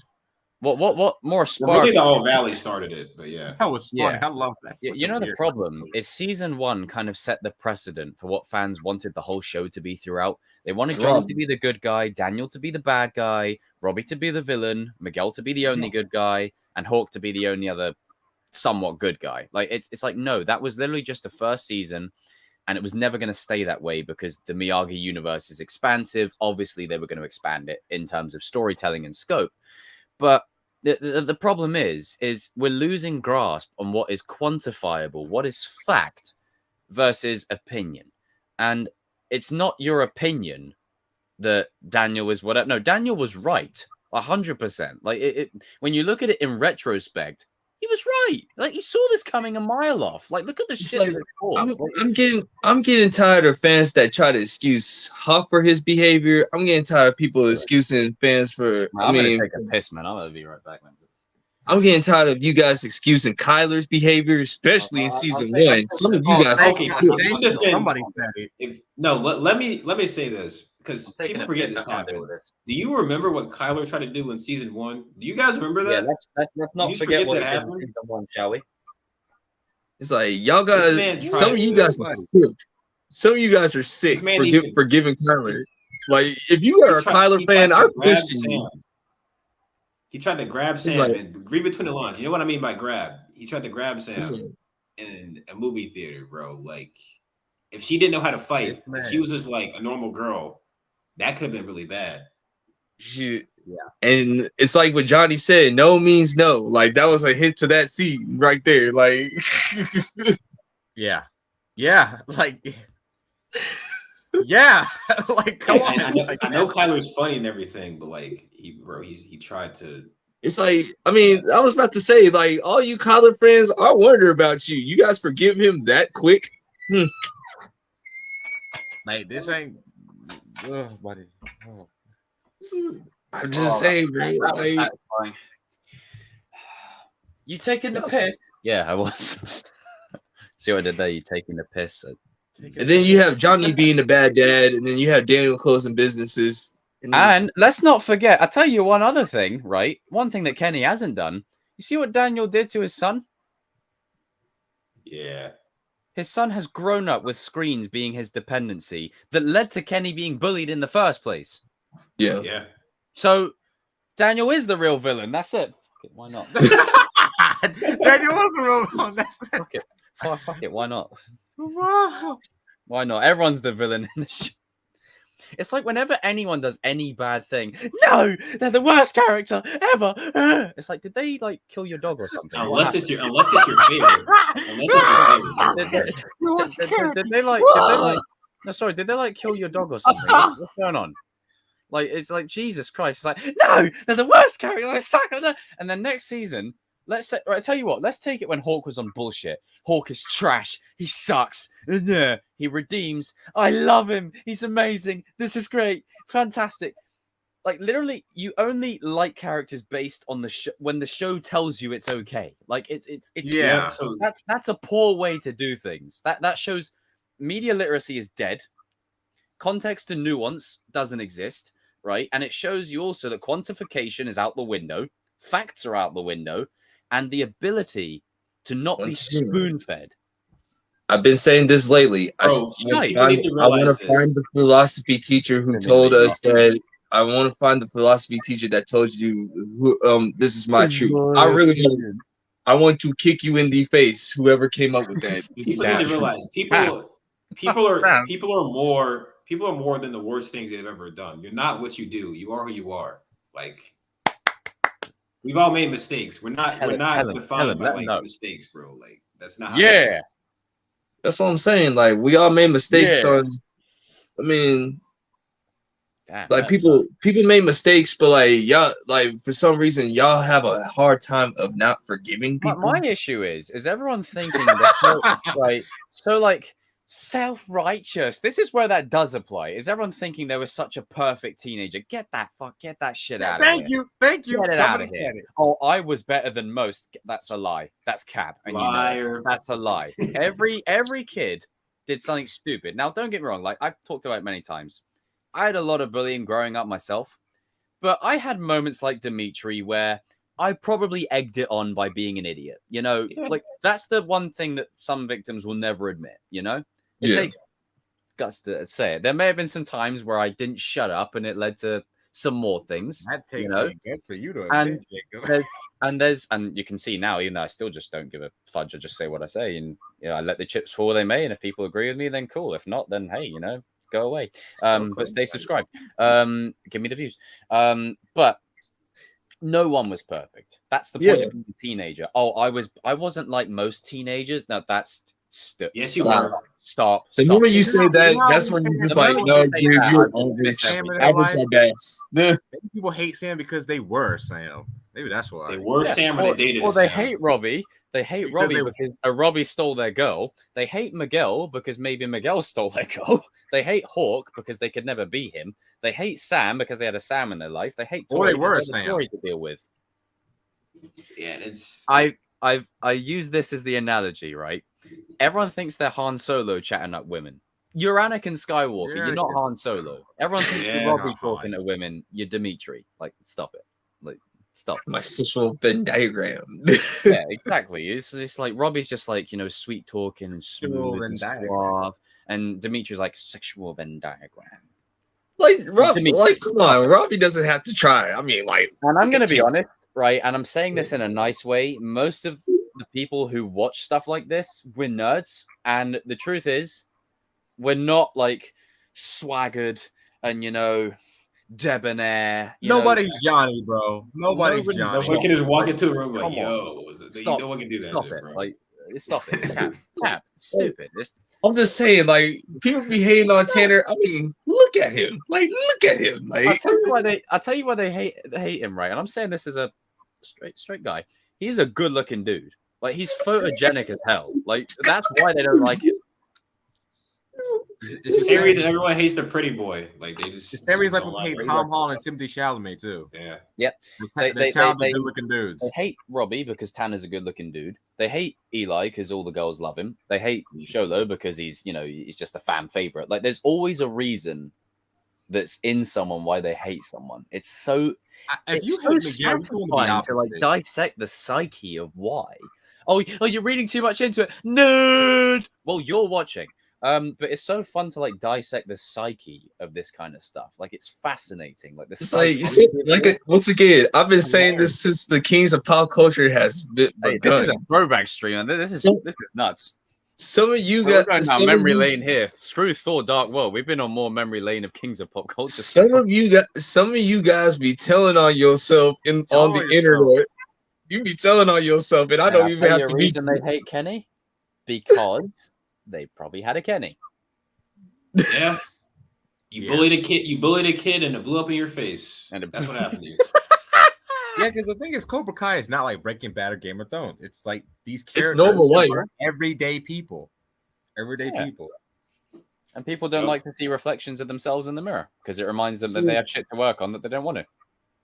Speaker 1: What more spark?
Speaker 2: Really, the whole Valley started it, but yeah,
Speaker 4: that was fun. Yeah. I love that.
Speaker 1: You know, the problem is season 1 kind of set the precedent for what fans wanted the whole show to be throughout. They wanted Johnny to be the good guy, Daniel to be the bad guy, Robbie to be the villain, Miguel to be the only good guy, and Hawk to be the only other somewhat good guy. Like it's like no, that was literally just the first season. And it was never going to stay that way because the Miyagi universe is expansive. Obviously, they were going to expand it in terms of storytelling and scope. But the problem is we're losing grasp on what is quantifiable, what is fact versus opinion. And it's not your opinion that Daniel was whatever. No, Daniel was right, 100%. Like when you look at it in retrospect, he was right. Like he saw this coming a mile off. Like look at the shit.
Speaker 3: I'm getting tired of fans that try to excuse Huff for his behavior. I'm getting tired of people excusing fans for.
Speaker 1: I'm gonna take a piss, man. I'm gonna be right back, man.
Speaker 3: I'm getting tired of you guys excusing Kyler's behavior, especially in season 1. Some of you guys.
Speaker 4: Somebody said it.
Speaker 2: Let me say this. Because people forget this happened. Do you remember what Kyler tried to do in season 1? Do you guys remember that?
Speaker 1: Yeah, let's not forget what happened in season 1, shall we?
Speaker 3: It's like y'all guys. Some of you guys are sick. Some of you guys are sick for giving Kyler. Like if you are a Kyler fan, I question you.
Speaker 2: He tried to grab Sam and read between the lines. You know what I mean by grab? He tried to grab Sam in a movie theater, bro. Like if she didn't know how to fight, if she was just like a normal girl. That could have been really bad.
Speaker 3: Yeah. And it's like what Johnny said, no means no. Like that was a hint to that scene right there. Like
Speaker 4: Yeah. Like yeah. Like come on.
Speaker 2: I know Kyler's funny and everything, but like he tried to.
Speaker 3: It's like, I mean, I was about to say, like, all you Kyler fans, I wonder about you. You guys forgive him that quick?
Speaker 4: Like this ain't, buddy. Oh.
Speaker 3: I'm just saying, bro.
Speaker 1: That was
Speaker 3: Like,
Speaker 1: satisfying. You taking the
Speaker 3: That's-
Speaker 1: piss? Yeah, I was. See what I did there? You taking the piss?
Speaker 3: and then you have Johnny being the bad dad, and then you have Daniel closing businesses.
Speaker 1: And let's not forget, I'll tell you one other thing, right? One thing that Kenny hasn't done. You see what Daniel did to his son?
Speaker 2: Yeah.
Speaker 1: His son has grown up with screens being his dependency that led to Kenny being bullied in the first place.
Speaker 3: Yeah.
Speaker 2: Yeah.
Speaker 1: So Daniel is the real villain. That's it. Fuck it, why not?
Speaker 4: Daniel was a real one. That's it.
Speaker 1: Fuck it. Oh, fuck it. Why not? Why not? Everyone's the villain in the show. It's like whenever anyone does any bad thing, no, they're the worst character ever. It's like, did they like kill your dog or something?
Speaker 2: Unless it's your favorite. Unless it's your favorite.
Speaker 1: Did they like? No, sorry. Did they like kill your dog or something? What's going on? Like, it's like Jesus Christ. It's like, no, they're the worst character. They suck. And then next season, let's say, right, I tell you what. Let's take it when Hawk was on bullshit. Hawk is trash. He sucks. He redeems. I love him. He's amazing. This is great. Fantastic. Like literally, you only like characters based on the show when the show tells you it's okay. Like it's
Speaker 4: Yeah.
Speaker 2: So
Speaker 1: that's a poor way to do things. That shows media literacy is dead. Context and nuance doesn't exist, right? And it shows you also that quantification is out the window, facts are out the window, and the ability to not be spoon-fed.
Speaker 3: I've been saying this lately. I want to find the philosophy teacher who told us that. I want to find the philosophy teacher that told you, this is my truth. I want to kick you in the face. Whoever came up with that.
Speaker 2: People need to realize people are more than the worst things they've ever done. You're not what you do. You are who you are. Like we've all made mistakes. We're not defined by like mistakes, bro. Like that's not. How
Speaker 3: that's what I'm saying. Like we all made mistakes on. I mean. Like people make mistakes, but like y'all, like for some reason, y'all have a hard time of not forgiving people.
Speaker 1: My issue is everyone thinking that right? So like self-righteous. This is where that does apply. Is everyone thinking they were such a perfect teenager? Get that shit out of here.
Speaker 4: Thank you.
Speaker 1: Get it out of here. Oh, I was better than most. That's a lie. That's cap. And
Speaker 2: Liar.
Speaker 1: You know, that's a lie. Every kid did something stupid. Now, don't get me wrong. Like I've talked about it many times. I had a lot of bullying growing up myself, but I had moments like Dimitri where I probably egged it on by being an idiot. You know, like that's the one thing that some victims will never admit, you know? It takes guts to say it. There may have been some times where I didn't shut up and it led to some more things.
Speaker 4: That takes guts for you to
Speaker 1: admit,
Speaker 4: Jacob.
Speaker 1: And you can see now, even though I still just don't give a fudge, I just say what I say. And, you know, I let the chips fall where they may. And if people agree with me, then cool. If not, then hey, you know, go away. But stay subscribed. Give me the views. But no one was perfect. That's the point of being a teenager. Oh, I wasn't like most teenagers. Now that's
Speaker 2: yes, you were.
Speaker 1: Stop.
Speaker 3: The moment you say that, that's when you're just like, no, dude, you're average at best.
Speaker 4: Maybe people hate Sam because they were Sam. Maybe that's why.
Speaker 2: They were Sam when they dated.
Speaker 1: Or they hate Robbie. They hate Robbie because Robbie stole their girl. They hate Miguel because maybe Miguel stole their girl. They hate Hawk because they could never be him. They hate Sam because they had a Sam in their life. They hate Tori
Speaker 4: or they were
Speaker 1: because they had a Tori to deal with.
Speaker 2: Yeah, it's.
Speaker 1: I use this as the analogy, right? Everyone thinks they're Han Solo chatting up women. You're Anakin Skywalker. You're not Han Solo. Everyone thinks you're Robbie talking to women. You're Dimitri. Like, stop it. Like, stop.
Speaker 3: My sexual Venn diagram.
Speaker 1: Yeah, exactly. It's like Robbie's just like, you know, sweet talking and smooth and suave. And Dimitri's like sexual Venn diagram.
Speaker 3: Like Robbie, like come on, Robbie doesn't have to try. I mean, like,
Speaker 1: and I'm gonna be honest, right? And I'm saying this in a nice way. Most of the people who watch stuff like this, we're nerds, and the truth is, we're not like swaggered and you know debonair.
Speaker 4: Nobody's Johnny, bro. Nobody's Johnny.
Speaker 2: No one can just walk into a room like, yo,
Speaker 1: stop.
Speaker 2: No one can do that.
Speaker 1: Stop
Speaker 2: shit,
Speaker 1: it.
Speaker 2: bro.
Speaker 1: Like, stop it. Cap. Stupid.
Speaker 3: I'm just saying, like, people be hating on Tanner. I mean, look at him. Like, look at him. Like,
Speaker 1: I'll tell you why they hate him, right? And I'm saying this as a straight guy. He's a good-looking dude. Like, he's photogenic as hell. Like, that's why they don't like him.
Speaker 2: It's the same reason everyone hates the pretty boy. Like they just.
Speaker 4: The same reason like
Speaker 2: don't
Speaker 4: people hate
Speaker 2: Pretty
Speaker 4: Tom
Speaker 2: Boy.
Speaker 4: Holland and Timothy Chalamet too.
Speaker 2: Yeah.
Speaker 1: Yep.
Speaker 4: They sound the good-looking dudes.
Speaker 1: They hate Robbie because Tanner's a good-looking dude. They hate Eli because all the girls love him. They hate Sholo because he's just a fan favorite. Like, there's always a reason that's in someone why they hate someone. It's so satisfying to like dissect the psyche of why. Oh, you're reading too much into it, nerd. Well, you're watching. But it's so fun to like dissect the psyche of this kind of stuff. Like, it's fascinating. Like this.
Speaker 3: Once again, I've been saying this since the Kings of Pop Culture has begun.
Speaker 1: This is a throwback stream, and this is nuts.
Speaker 3: Some of you guys
Speaker 1: going down memory lane here. Screw Thor: Dark World. We've been on more memory lane of Kings of Pop Culture.
Speaker 3: Some of you guys be telling on yourself on the internet. You be telling on yourself, and I don't even have to be.
Speaker 1: Reason they hate Kenny because they probably had a Kenny.
Speaker 2: Yeah. You bullied a kid, and it blew up in your face. And that's what happened to you.
Speaker 4: Yeah, because the thing is, Cobra Kai is not like Breaking Bad or Game of Thrones. It's like these characters
Speaker 3: normal life.
Speaker 4: are everyday people. People.
Speaker 1: And people don't like to see reflections of themselves in the mirror because it reminds them that they have shit to work on that they don't want to.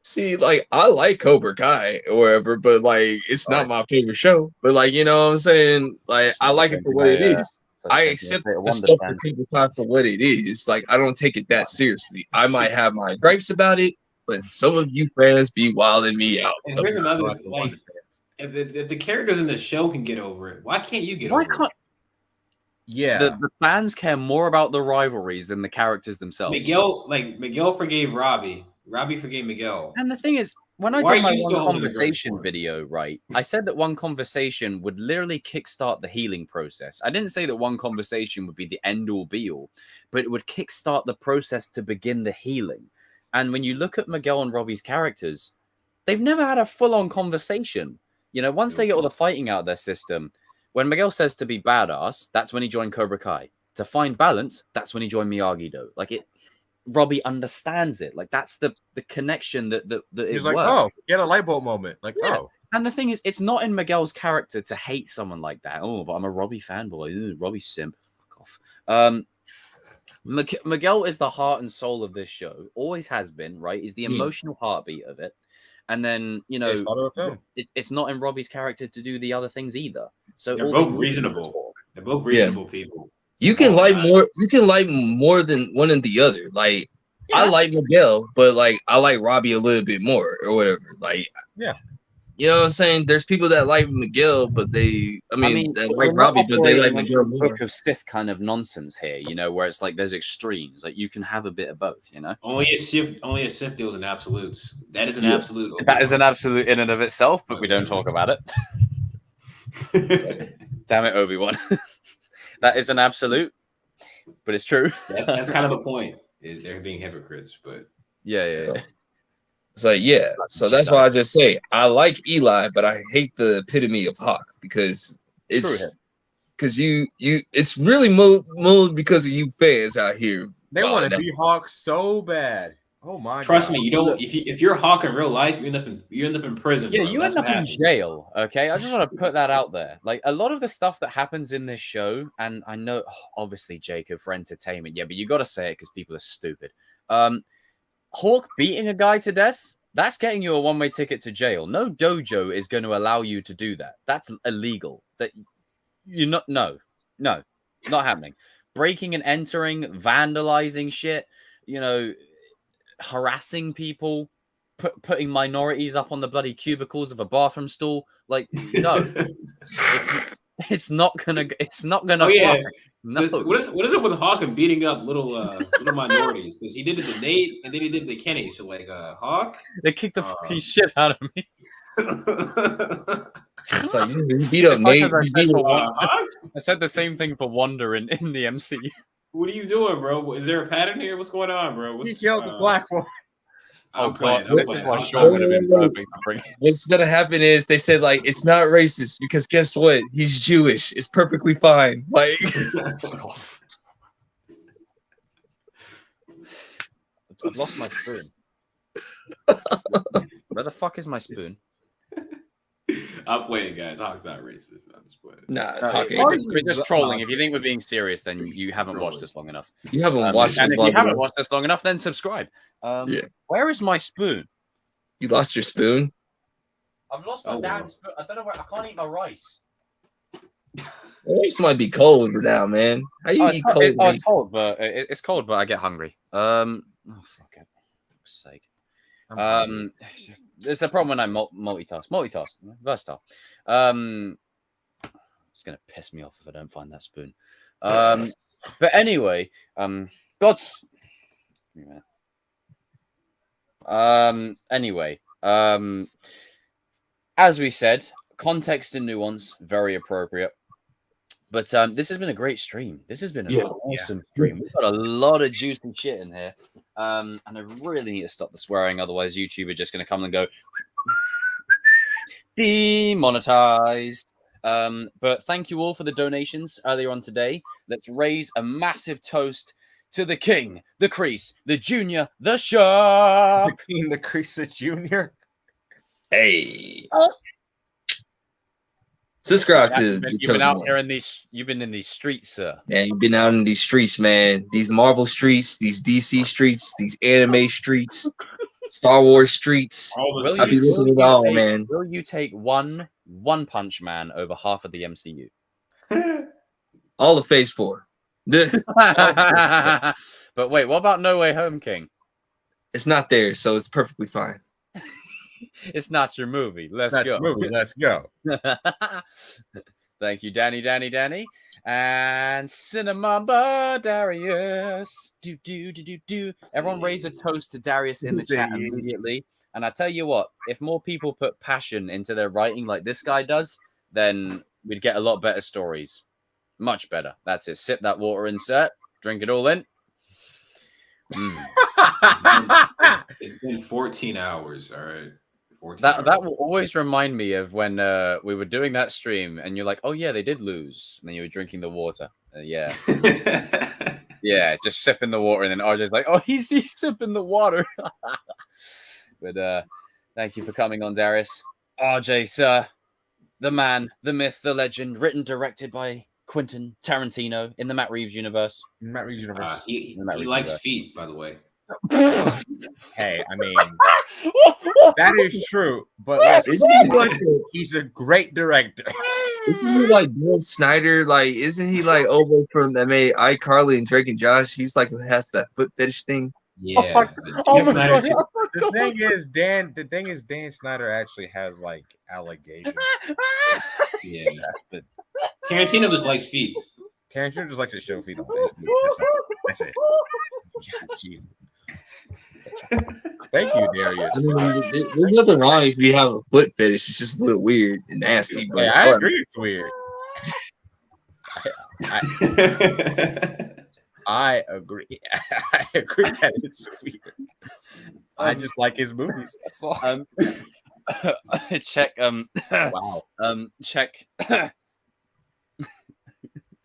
Speaker 3: See, like, I like Cobra Kai or whatever, but like, it's not my favorite show. But like, you know what I'm saying? Like, I like it for what it is. I accept the stuff that people talk for what it is. Like, I don't take it that seriously. I might have my gripes about it, but some of you fans be wilding me out.
Speaker 2: And here's another one. Like, if the characters in the show can get over it, why can't you get over it?
Speaker 1: Yeah, the fans care more about the rivalries than the characters themselves.
Speaker 2: Miguel forgave Robbie. Robbie forgave Miguel.
Speaker 1: And the thing is, when I did my one conversation video, right, I said that one conversation would literally kickstart the healing process. I didn't say that one conversation would be the end-all be-all, but it would kickstart the process to begin the healing. And when you look at Miguel and Robbie's characters, they've never had a full-on conversation. You know, once they get all the fighting out of their system, when Miguel says to be badass, that's when he joined Cobra Kai. To find balance, that's when he joined Miyagi-Do. Like, Robbie understands it. Like, that's the connection that
Speaker 4: he's like, oh, he had a light bulb moment. Like, oh.
Speaker 1: And the thing is, it's not in Miguel's character to hate someone like that. Oh, but I'm a Robbie fanboy. Ooh, Robbie simp. Fuck off. Miguel is the heart and soul of this show. Always has been, right? He's the emotional heartbeat of it. And then, you know, it's not in Robbie's character to do the other things either. So
Speaker 2: they're both reasonable. They're both reasonable people.
Speaker 3: You can like more. You can like more than one and the other. Like, I like Miguel, but like I like Robbie a little bit more or whatever. Like, you know what I'm saying? There's people that like Miguel, but that like Robbie, but they like Miguel more.
Speaker 1: Book of Sith kind of nonsense here, you know, where it's like there's extremes. Like, you can have a bit of both, you know.
Speaker 2: Only a Sith deals in absolutes. That is an absolute.
Speaker 1: That is an absolute in and of itself, but we don't talk about it. Damn it, Obi-Wan. That is an absolute, but it's true.
Speaker 2: That's kind of the point. They're being hypocrites, but
Speaker 3: so that's why I just say I like Eli, but I hate the epitome of Hawk because it's it's really moved because of you fans out here.
Speaker 4: They want to be Hawk so bad. Oh my!
Speaker 2: Trust me, you don't. If you're Hawk in real life, you end up in prison.
Speaker 1: Yeah,
Speaker 2: bro.
Speaker 1: you end up in jail. Okay, I just want to put that out there. Like, a lot of the stuff that happens in this show, and I know, obviously, Jacob, for entertainment. Yeah, but you got to say it because people are stupid. Hawk beating a guy to death, that's getting you a one-way ticket to jail. No dojo is going to allow you to do that. That's illegal. That not happening. Breaking and entering, vandalizing shit. You know. Harassing people, putting minorities up on the bloody cubicles of a bathroom stall. Like, no, it's not gonna fly. No.
Speaker 2: What is it with Hawk and beating up little minorities? Because he did it to Nate and then he did it to Kenny. So like Hawk,
Speaker 1: they kicked the fucking shit out of me.
Speaker 3: It's like you beat up Nate.
Speaker 1: I said the same thing for Wanda in the MCU.
Speaker 2: What are you doing, bro? Is there a pattern here? What's going on, bro?
Speaker 4: He killed the black one.
Speaker 2: I'm playing.
Speaker 3: What's gonna happen is they said like it's not racist because guess what? He's Jewish. It's perfectly fine. Like
Speaker 1: I've lost my spoon. Where the fuck is my spoon?
Speaker 8: I'm playing, guys. Hawk's not racist. I'm just playing.
Speaker 3: Nah,
Speaker 1: No,
Speaker 3: Hawk
Speaker 1: we're
Speaker 3: ain't.
Speaker 1: just trolling. If you think we're being serious, then you haven't watched this long enough.
Speaker 3: You haven't watched
Speaker 1: And
Speaker 3: this
Speaker 1: if
Speaker 3: long
Speaker 1: you haven't
Speaker 3: enough.
Speaker 1: watched this long enough, then subscribe.
Speaker 3: Yeah.
Speaker 1: Where is my spoon?
Speaker 3: You lost your spoon?
Speaker 1: I've lost my damn spoon. I don't know where. I can't eat my rice.
Speaker 3: Rice might be cold now, man. How you eat cold rice?
Speaker 1: It's cold, but it's cold, but I get hungry. Oh fuck it, for sake. There's the problem when I multitask, versatile. It's gonna piss me off if I don't find that spoon. But anyway, God's. Anyway, as we said, context and nuance very appropriate. But this has been a great stream. This has been an awesome stream. We've got a lot of juicy shit in here. And I really need to stop the swearing, otherwise YouTube are just going to come and go demonetized. But thank you all for the donations earlier on today. Let's raise a massive toast to the King, the Crease, the Junior, the Shark.
Speaker 4: The King, the Crease, the Junior.
Speaker 3: Hey. Subscribe to the
Speaker 1: You've been out
Speaker 3: one.
Speaker 1: here in these. You've been in these streets, sir.
Speaker 3: Man, you've been out in these streets, man. These Marvel streets, these DC streets, these anime streets, Star Wars streets. I'll be looking at it all, man.
Speaker 1: Will you take One Punch Man over half of the MCU?
Speaker 3: All of Phase 4.
Speaker 1: But wait, what about No Way Home, King?
Speaker 3: It's not there, so it's perfectly fine.
Speaker 1: It's not your movie. Let's go.
Speaker 4: Let's go.
Speaker 1: Thank you, Danny, and Cinnamamba Darius. Do. Everyone raise a toast to Darius in the chat immediately. And I tell you what, if more people put passion into their writing like this guy does, then we'd get a lot better stories. Much better. That's it. Sip that water insert. Drink it all in.
Speaker 8: It's been 14 hours. All right.
Speaker 1: That will always remind me of when we were doing that stream and you're like, oh yeah, they did lose. And then you were drinking the water. Yeah. Yeah, just sipping the water. And then RJ's like, oh, he's sipping the water. But thank you for coming on, Darius. RJ, sir. The man, the myth, the legend, written, directed by Quentin Tarantino in the Matt Reeves universe.
Speaker 4: Matt Reeves universe.
Speaker 8: He likes feet, by the way.
Speaker 4: Hey, I mean, that is true, but he's a great director.
Speaker 3: Isn't he like Dan Snyder? Like, isn't he like over from that made iCarly and Drake and Josh? He's like has that foot fetish thing.
Speaker 8: Yeah.
Speaker 4: The thing is, Dan Snyder actually has like allegations.
Speaker 8: Yeah. Tarantino just likes feet.
Speaker 4: Tarantino just likes to show feet on That's it. Yeah, geez. Thank you, Darius.
Speaker 3: I mean, there's nothing wrong if you have a foot fetish. It's just a little weird and nasty. But
Speaker 4: I agree, it's weird. I agree. I agree that it's weird. I just like his movies. That's all.
Speaker 1: Check.
Speaker 4: Wow.
Speaker 1: Check.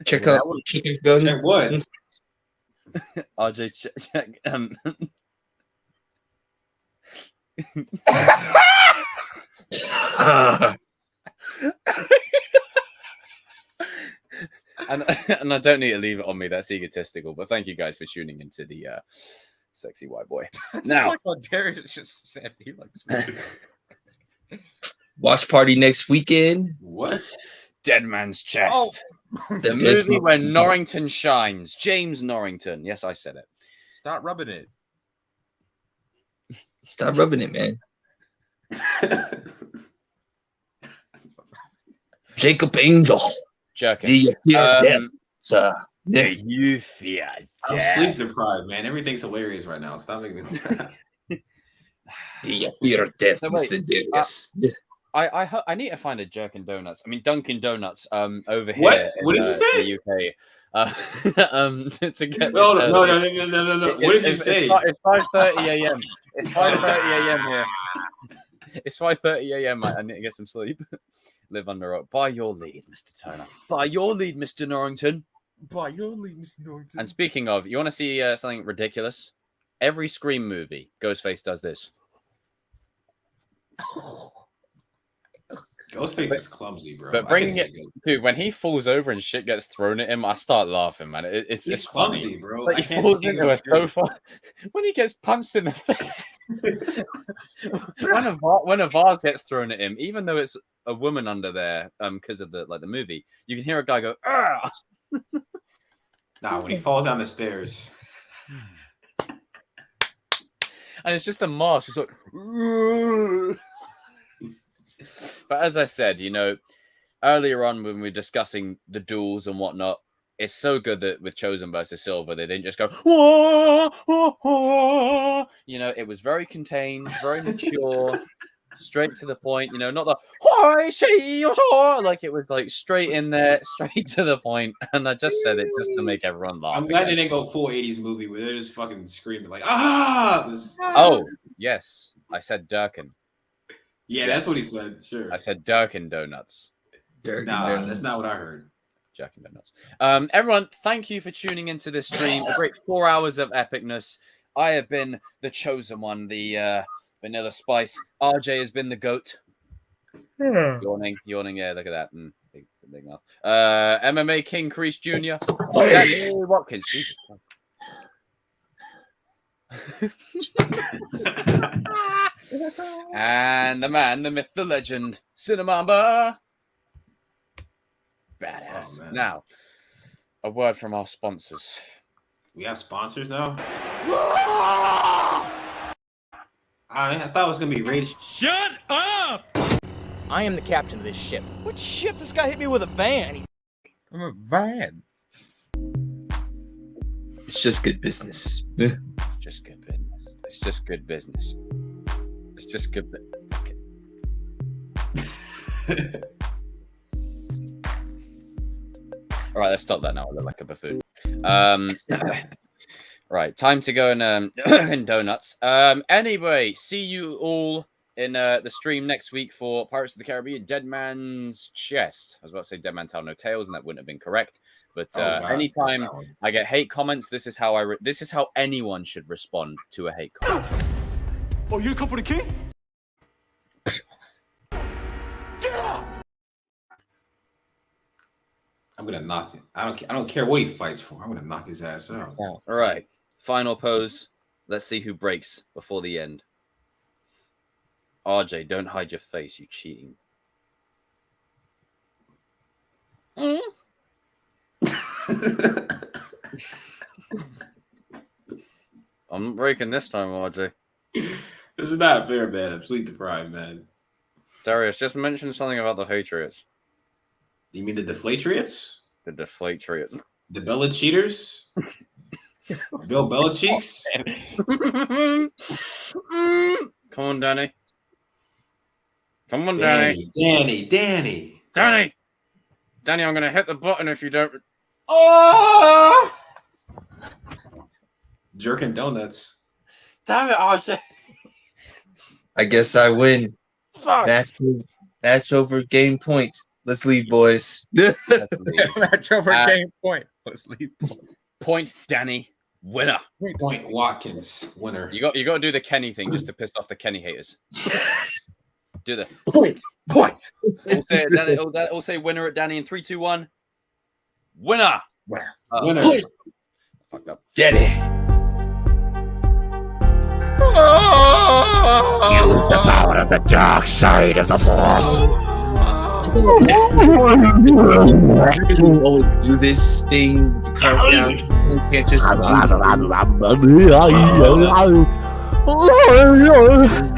Speaker 3: Check out.
Speaker 8: Check what?
Speaker 1: RJ, check. And I don't need to leave it on me. That's egotistical. But thank you guys for tuning into the sexy white boy. Now,
Speaker 4: like what Darius just said. He likes
Speaker 3: watch party next weekend.
Speaker 8: What?
Speaker 1: Dead Man's Chest.
Speaker 3: Oh.
Speaker 1: The movie where Norrington shines. James Norrington. Yes, I said it.
Speaker 4: Stop rubbing it.
Speaker 3: Stop rubbing it, man. Jacob Angel.
Speaker 1: Jerking.
Speaker 3: Do you fear death, sir?
Speaker 1: Do you fear
Speaker 8: I'm
Speaker 1: death?
Speaker 8: sleep deprived, man. Everything's hilarious right now. Stop making me laugh.
Speaker 3: Do you fear death,
Speaker 1: So wait,
Speaker 3: Mr. Darius?
Speaker 1: I need to find a Dunkin' Donuts over here.
Speaker 8: What? What did you say?
Speaker 1: The UK. To get
Speaker 8: No. What did you say?
Speaker 1: It's 5:30 a.m. It's 5:30 a.m. here. It's 5:30 a.m. I need to get some sleep. Live under rock. By your lead, Mr. Turner. By your lead, Mr. Norrington.
Speaker 4: By your lead, Mr. Norrington.
Speaker 1: And speaking of, you want to see something ridiculous? Every Scream movie, Ghostface does this.
Speaker 2: Ghostface is clumsy, bro.
Speaker 1: But bringing it, dude, when he falls over and shit gets thrown at him, I start laughing, man. It's
Speaker 2: clumsy,
Speaker 1: funny,
Speaker 2: bro.
Speaker 1: Like he falls into a sofa when he gets punched in the face. when a vase gets thrown at him, even though it's a woman under there, because of the movie, you can hear a guy go, "Ah!"
Speaker 2: Nah, when he falls down the stairs,
Speaker 1: and it's just a mask. It's like. But as I said, earlier on when we were discussing the duels and whatnot, it's so good that with Chosen versus Silver, they didn't just go, whoa, whoa, whoa. It was very contained, very mature, straight to the point, not the, like it was like straight in there, straight to the point. And I just said it just to make everyone laugh.
Speaker 2: I'm glad they didn't go full 80s movie where they're just fucking screaming like, ah!
Speaker 1: Oh, yes. I said Durkin.
Speaker 2: Yeah, that's what he said. Sure.
Speaker 1: I said Durkin Donuts.
Speaker 2: Nah, that's not what I heard.
Speaker 1: Jack and Donuts. Everyone, thank you for tuning into this stream. A great 4 hours of epicness. I have been the chosen one, the vanilla spice. RJ has been the goat.
Speaker 4: Yeah.
Speaker 1: Yawning. Yeah, look at that. Big mouth. MMA King Crease Jr. Danny Watkins. Jesus and the man, the myth, the legend, Cinnamamba. Badass.
Speaker 2: Oh,
Speaker 1: now, a word from our sponsors.
Speaker 2: We have sponsors now? I thought it was going to be rated.
Speaker 6: Shut up! I am the captain of this ship. What ship? This guy hit me with a van.
Speaker 4: I'm a van.
Speaker 3: It's just good business.
Speaker 1: It's just good business. It's just good business. It's just good. All right, let's stop that now. I look like a buffoon. Right, time to go and in donuts. Anyway, see you all in the stream next week for Pirates of the Caribbean: Dead Man's Chest. I was about to say Dead Man Tell No Tales, and that wouldn't have been correct. But anytime I get hate comments, this is how this is how anyone should respond to a hate comment.
Speaker 6: Oh, you come for the king?
Speaker 2: I'm gonna knock it. I don't care what he fights for. I'm gonna knock his ass out.
Speaker 1: All right, final pose. Let's see who breaks before the end. RJ, don't hide your face, you cheating. I'm not breaking this time, RJ.
Speaker 2: This is not fair, man. I'm sleep deprived, man.
Speaker 1: Darius, just mention something about the Patriots.
Speaker 2: You mean the Deflatriots?
Speaker 1: The Deflatriots.
Speaker 2: The Bella Cheaters? Bill Belichick's?
Speaker 1: Come on, Danny. Come on, Danny.
Speaker 2: Danny.
Speaker 1: Danny, I'm going to hit the button if you don't.
Speaker 2: Oh! Jerking donuts.
Speaker 1: Damn it, RJ.
Speaker 3: I guess I win.
Speaker 1: Fuck.
Speaker 3: Match over game point. Let's leave, boys.
Speaker 4: Match over game point. Let's leave.
Speaker 1: Point, Danny. Winner.
Speaker 2: Point Watkins. Winner.
Speaker 1: You got to do the Kenny thing just to piss off the Kenny haters. Do the
Speaker 3: Point.
Speaker 1: All say winner at Danny in 3, 2, 1. Winner.
Speaker 2: Winner.
Speaker 1: Fucked up.
Speaker 3: Danny.
Speaker 7: Use the power of the dark side of the Force.
Speaker 3: You always do this thing with the countdown. You can't just.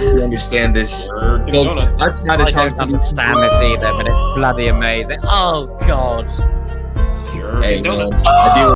Speaker 3: You understand this. Folks, that's not a time to
Speaker 1: understand this either, but it's bloody amazing. Oh, God.
Speaker 3: Hey, man. I do